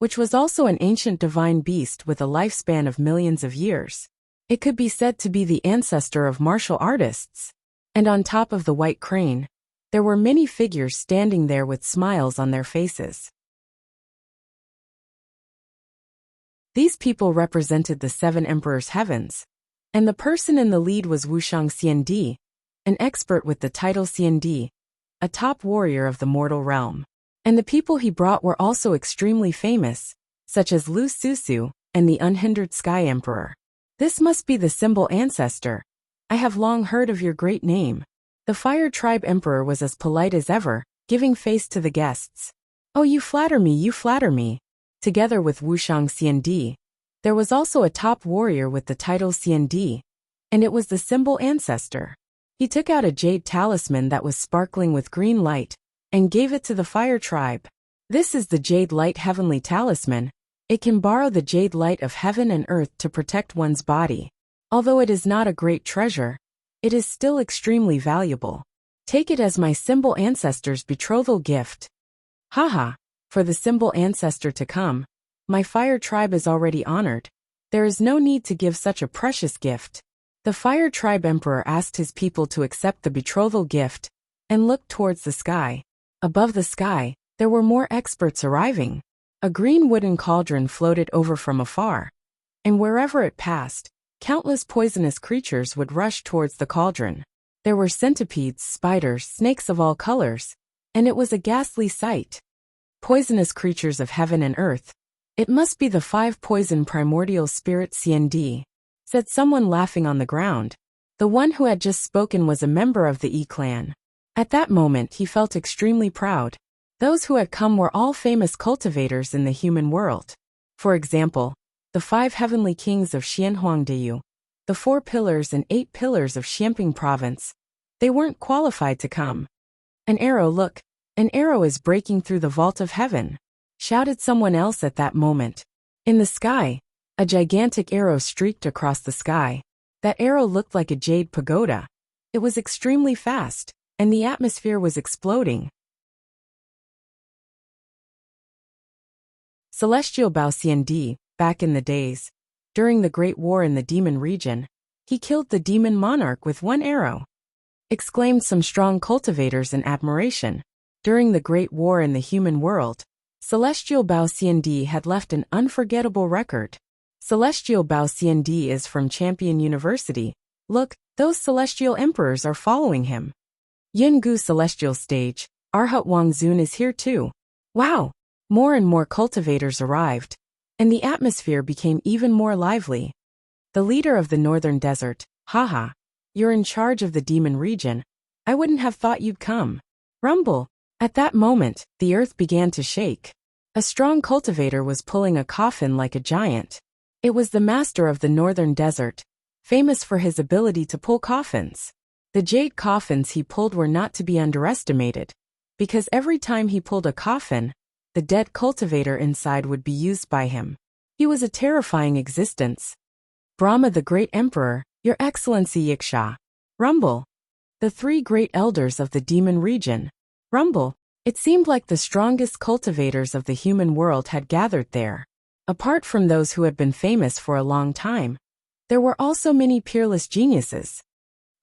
which was also an ancient divine beast with a lifespan of millions of years. It could be said to be the ancestor of martial artists. And on top of the white crane, there were many figures standing there with smiles on their faces. These people represented the 7 emperors' heavens, and the person in the lead was Wuxiang Xiandi, an expert with the title Xiandi, a top warrior of the mortal realm. And the people he brought were also extremely famous, such as Lu Susu and the Unhindered Sky Emperor. This must be the symbol ancestor. I have long heard of your great name. The Fire Tribe Emperor was as polite as ever, giving face to the guests. Oh, you flatter me, you flatter me. Together with Wuxiang Xiandi, there was also a top warrior with the title Xiandi, and it was the symbol ancestor. He took out a jade talisman that was sparkling with green light, and gave it to the Fire Tribe. This is the Jade Light Heavenly Talisman. It can borrow the jade light of heaven and earth to protect one's body. Although it is not a great treasure, it is still extremely valuable. Take it as my symbol ancestor's betrothal gift. Haha, for the symbol ancestor to come, my Fire Tribe is already honored. There is no need to give such a precious gift. The Fire Tribe Emperor asked his people to accept the betrothal gift and looked towards the sky. Above the sky, there were more experts arriving. A green wooden cauldron floated over from afar, and wherever it passed, countless poisonous creatures would rush towards the cauldron. There were centipedes, spiders, snakes of all colors, and it was a ghastly sight. Poisonous creatures of heaven and earth. It must be the 5 poison primordial spirits CND, said someone laughing on the ground. The one who had just spoken was a member of the E-clan. At that moment he felt extremely proud. Those who had come were all famous cultivators in the human world. For example, the 5 heavenly kings of Xianhuangdeyu, the 4 pillars and 8 pillars of Xianping province. They weren't qualified to come. An arrow, look, an arrow is breaking through the vault of heaven, shouted someone else at that moment. In the sky, a gigantic arrow streaked across the sky. That arrow looked like a jade pagoda. It was extremely fast, and the atmosphere was exploding. Celestial Bao Xiandi, back in the days, during the Great War in the Demon region, he killed the demon monarch with 1 arrow, exclaimed some strong cultivators in admiration. During the Great War in the human world, Celestial Bao Xiandi had left an unforgettable record. Celestial Bao Xiandi is from Champion University. Look, those celestial emperors are following him. Yungu Celestial Stage, Arhat Wangzun is here too. Wow! More and more cultivators arrived, and the atmosphere became even more lively. the leader of the northern desert. Haha. You're in charge of the demon region. I wouldn't have thought you'd come. Rumble. At that moment, the earth began to shake. A strong cultivator was pulling a coffin like a giant. It was the master of the northern desert, famous for his ability to pull coffins. The jade coffins he pulled were not to be underestimated, because every time he pulled a coffin, the dead cultivator inside would be used by him. He was a terrifying existence. Brahma the Great Emperor, Your Excellency Yiksha. Rumble. The three great elders of the demon region. Rumble. It seemed like the strongest cultivators of the human world had gathered there. Apart from those who had been famous for a long time, there were also many peerless geniuses.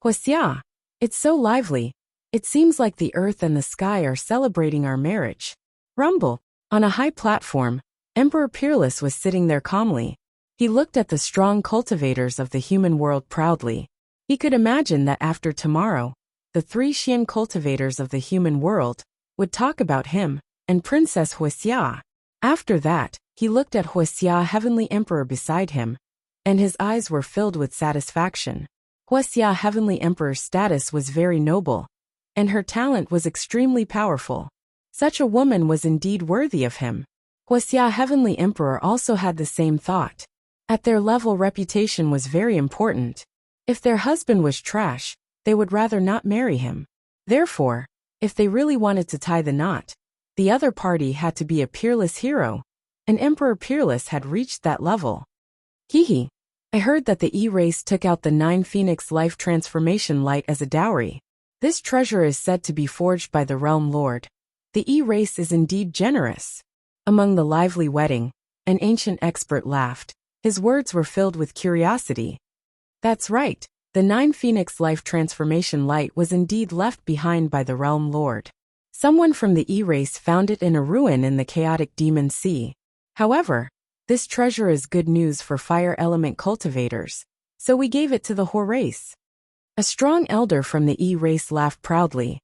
Wuxia. It's so lively. It seems like the earth and the sky are celebrating our marriage. Rumble. On a high platform, Emperor Peerless was sitting there calmly. He looked at the strong cultivators of the human world proudly. He could imagine that after tomorrow, the three Xian cultivators of the human world would talk about him and Princess Wuxia. After that, he looked at Wuxia, Heavenly Emperor, beside him, and his eyes were filled with satisfaction. Wuxia, Heavenly Emperor's status was very noble, and her talent was extremely powerful. Such a woman was indeed worthy of him. Wuxia, Heavenly Emperor, also had the same thought. At their level, reputation was very important. If their husband was trash, they would rather not marry him. Therefore, if they really wanted to tie the knot, the other party had to be a peerless hero, and Emperor Peerless had reached that level. Hehe. I heard that the E-race took out the 9 Phoenix Life Transformation Light as a dowry. This treasure is said to be forged by the Realm Lord. The E-race is indeed generous. Among the lively wedding, an ancient expert laughed. His words were filled with curiosity. That's right. The 9 Phoenix Life Transformation Light was indeed left behind by the Realm Lord. Someone from the E-race found it in a ruin in the chaotic demon sea. However, this treasure is good news for fire element cultivators, so we gave it to the Hor race. A strong elder from the E-race laughed proudly.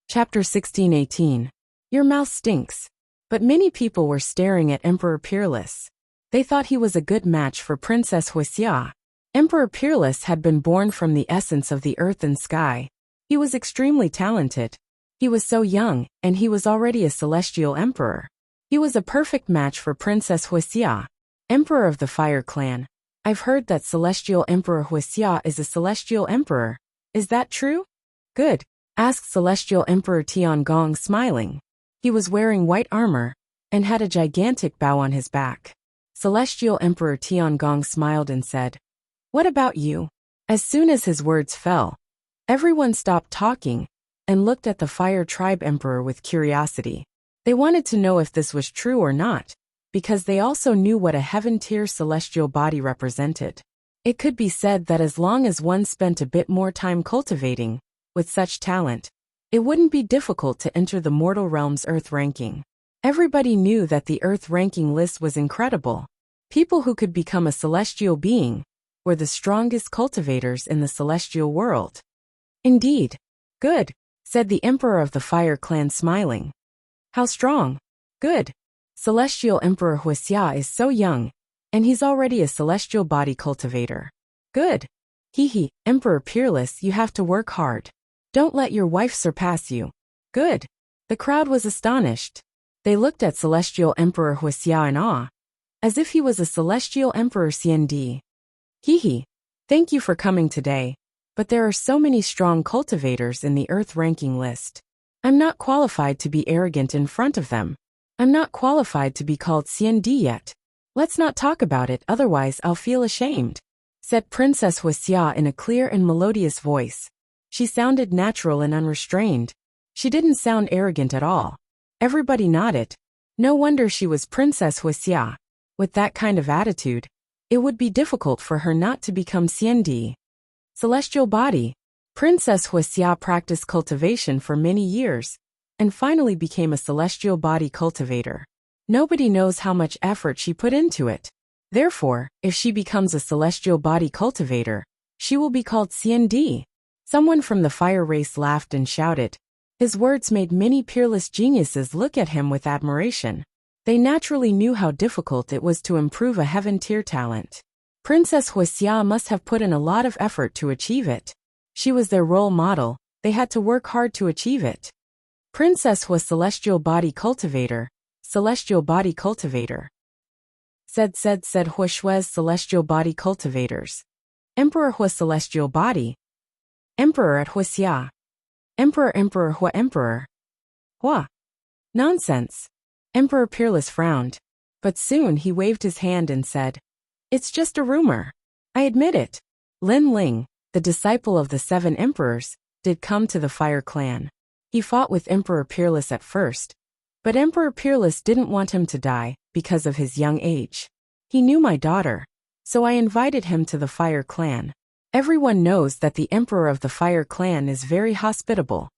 Chapter 16:18. Your mouth stinks. But many people were staring at Emperor Peerless. They thought he was a good match for Princess Wuxia. Emperor Peerless had been born from the essence of the earth and sky. He was extremely talented. He was so young, and he was already a celestial emperor. He was a perfect match for Princess Wuxia, Emperor of the Fire Clan. I've heard that Celestial Emperor Wuxia is a celestial emperor. Is that true? Good, asked Celestial Emperor Tiangong, smiling. He was wearing white armor and had a gigantic bow on his back. Celestial Emperor Tiangong smiled and said, "What about you?" As soon as his words fell, everyone stopped talking and looked at the Fire Tribe Emperor with curiosity. They wanted to know if this was true or not, because they also knew what a heaven-tier celestial body represented. It could be said that as long as one spent a bit more time cultivating, with such talent, it wouldn't be difficult to enter the mortal realm's Earth ranking. Everybody knew that the Earth ranking list was incredible. People who could become a celestial being were the strongest cultivators in the celestial world. Indeed. Good, said the Emperor of the Fire Clan, smiling. How strong? Good. Celestial Emperor Wuxia is so young, and he's already a celestial body cultivator. Good. Hehe, Emperor Peerless, you have to work hard. Don't let your wife surpass you. Good. The crowd was astonished. They looked at Celestial Emperor Wuxia in awe, as if he was a Celestial Emperor CND. Hehe. Thank you for coming today, but there are so many strong cultivators in the Earth ranking list. I'm not qualified to be arrogant in front of them. I'm not qualified to be called CND yet. Let's not talk about it, otherwise I'll feel ashamed, said Princess Wuxia in a clear and melodious voice. She sounded natural and unrestrained. She didn't sound arrogant at all. Everybody nodded. No wonder she was Princess Wuxia. With that kind of attitude, it would be difficult for her not to become CND. Celestial body. Princess Wuxia practiced cultivation for many years, and finally became a celestial body cultivator. Nobody knows how much effort she put into it. Therefore, if she becomes a celestial body cultivator, she will be called CND. Someone from the fire race laughed and shouted, His words made many peerless geniuses look at him with admiration. They naturally knew how difficult it was to improve a heaven-tier talent. Princess Wuxia must have put in a lot of effort to achieve it. She was their role model, they had to work hard to achieve it. Princess was celestial body cultivator. Celestial body cultivator. Said Huishui's celestial body cultivators. Emperor Hui celestial body. Emperor at Wuxia. Emperor Hua emperor. Hua. Nonsense. Emperor Peerless frowned. But soon he waved his hand and said, "It's just a rumor. I admit it." Lin Ling, the disciple of the 7 emperors, did come to the Fire Clan. He fought with Emperor Peerless at first, but Emperor Peerless didn't want him to die because of his young age. He knew my daughter, so I invited him to the Fire Clan. Everyone knows that the Emperor of the Fire Clan is very hospitable.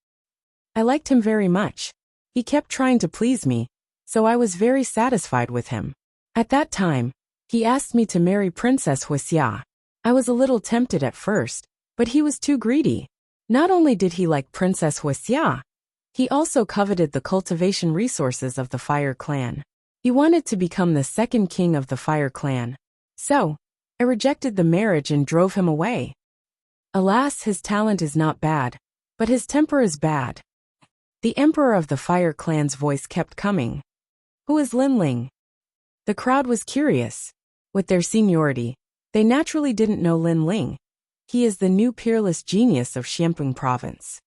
I liked him very much. He kept trying to please me, so I was very satisfied with him. At that time, he asked me to marry Princess Wuxia. I was a little tempted at first, but he was too greedy. Not only did he like Princess Wuxia, he also coveted the cultivation resources of the Fire Clan. He wanted to become the 2nd king of the Fire Clan. So, I rejected the marriage and drove him away. Alas, his talent is not bad, but his temper is bad. The Emperor of the Fire Clan's voice kept coming. Who is Lin Ling? The crowd was curious. With their seniority, they naturally didn't know Lin Ling. He is the new peerless genius of Xiamping province.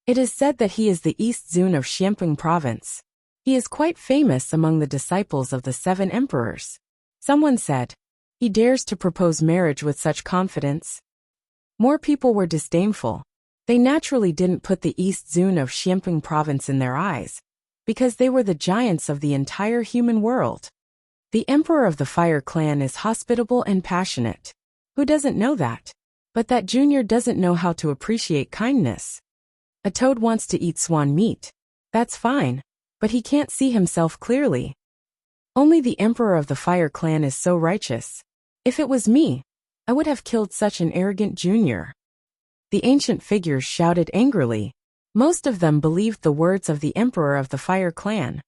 It is said that he is the East Zun of Xiamping province. He is quite famous among the disciples of the 7 emperors. Someone said, "He dares to propose marriage with such confidence." More people were disdainful. They naturally didn't put the East Zun of Xiamping province in their eyes, because they were the giants of the entire human world. The Emperor of the Fire Clan is hospitable and passionate. Who doesn't know that? But that junior doesn't know how to appreciate kindness. A toad wants to eat swan meat. That's fine, but he can't see himself clearly. Only the Emperor of the Fire Clan is so righteous. If it was me, I would have killed such an arrogant junior. The ancient figures shouted angrily. Most of them believed the words of the Emperor of the Fire Clan.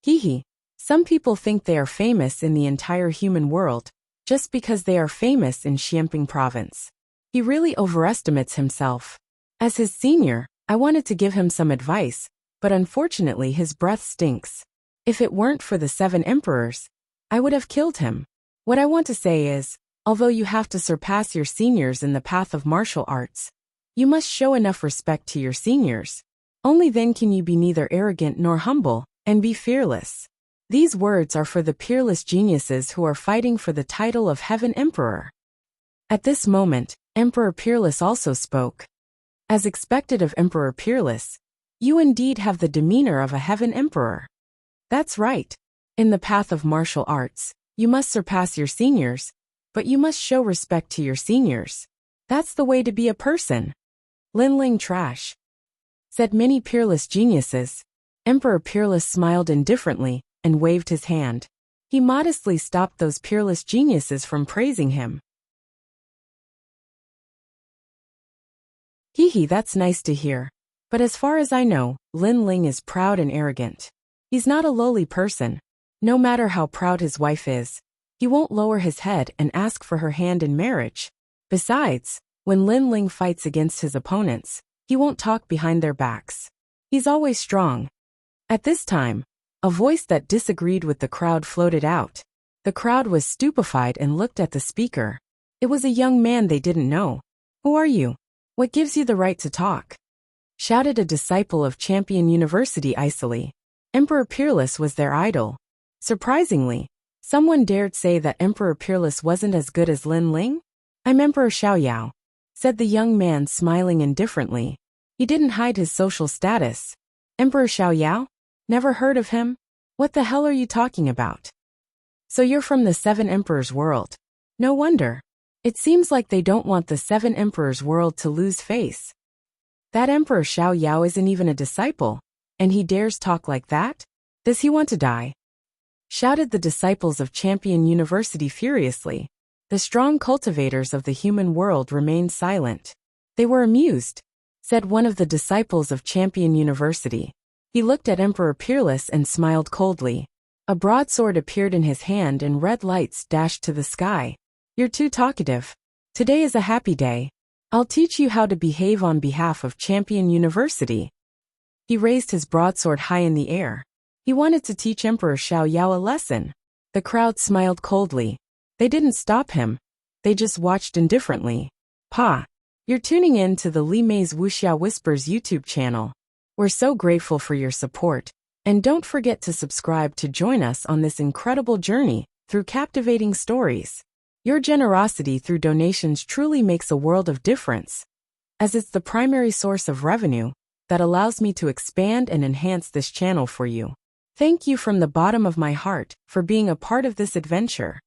Hee. Some people think they are famous in the entire human world, just because they are famous in Xiamping province. He really overestimates himself. As his senior, I wanted to give him some advice, but unfortunately his breath stinks. If it weren't for the 7 emperors, I would have killed him. What I want to say is, although you have to surpass your seniors in the path of martial arts, you must show enough respect to your seniors. Only then can you be neither arrogant nor humble, and be fearless. These words are for the peerless geniuses who are fighting for the title of Heaven Emperor. At this moment, Emperor Peerless also spoke. As expected of Emperor Peerless, you indeed have the demeanor of a Heaven Emperor. That's right. In the path of martial arts, you must surpass your seniors, but you must show respect to your seniors. That's the way to be a person. Lin Ling trash, said many peerless geniuses. Emperor Peerless smiled indifferently and waved his hand. He modestly stopped those peerless geniuses from praising him. Hee, that's nice to hear. But as far as I know, Lin Ling is proud and arrogant. He's not a lowly person. No matter how proud his wife is, he won't lower his head and ask for her hand in marriage. Besides, when Lin Ling fights against his opponents, he won't talk behind their backs. He's always strong. At this time, a voice that disagreed with the crowd floated out. The crowd was stupefied and looked at the speaker. It was a young man they didn't know. Who are you? What gives you the right to talk? Shouted a disciple of Champion University icily. Emperor Peerless was their idol. Surprisingly, someone dared say that Emperor Peerless wasn't as good as Lin Ling? I'm Emperor Xiaoyao, said the young man smiling indifferently. He didn't hide his social status. Emperor Xiaoyao? Never heard of him? What the hell are you talking about? So you're from the 7 Emperors world. No wonder. It seems like they don't want the 7 Emperors world to lose face. That Emperor Xiaoyao isn't even a disciple, and he dares talk like that? Does he want to die? Shouted the disciples of Champion University furiously. The strong cultivators of the human world remained silent. They were amused, said one of the disciples of Champion University. He looked at Emperor Peerless and smiled coldly. A broadsword appeared in his hand and red lights dashed to the sky. You're too talkative. Today is a happy day. I'll teach you how to behave on behalf of Champion University. He raised his broadsword high in the air. He wanted to teach Emperor Xiao Yao a lesson. The crowd smiled coldly. They didn't stop him. They just watched indifferently. Pa, you're tuning in to the Li Mei's Wuxia Whispers YouTube channel. We're so grateful for your support. And don't forget to subscribe to join us on this incredible journey through captivating stories. Your generosity through donations truly makes a world of difference, as it's the primary source of revenue that allows me to expand and enhance this channel for you. Thank you from the bottom of my heart for being a part of this adventure.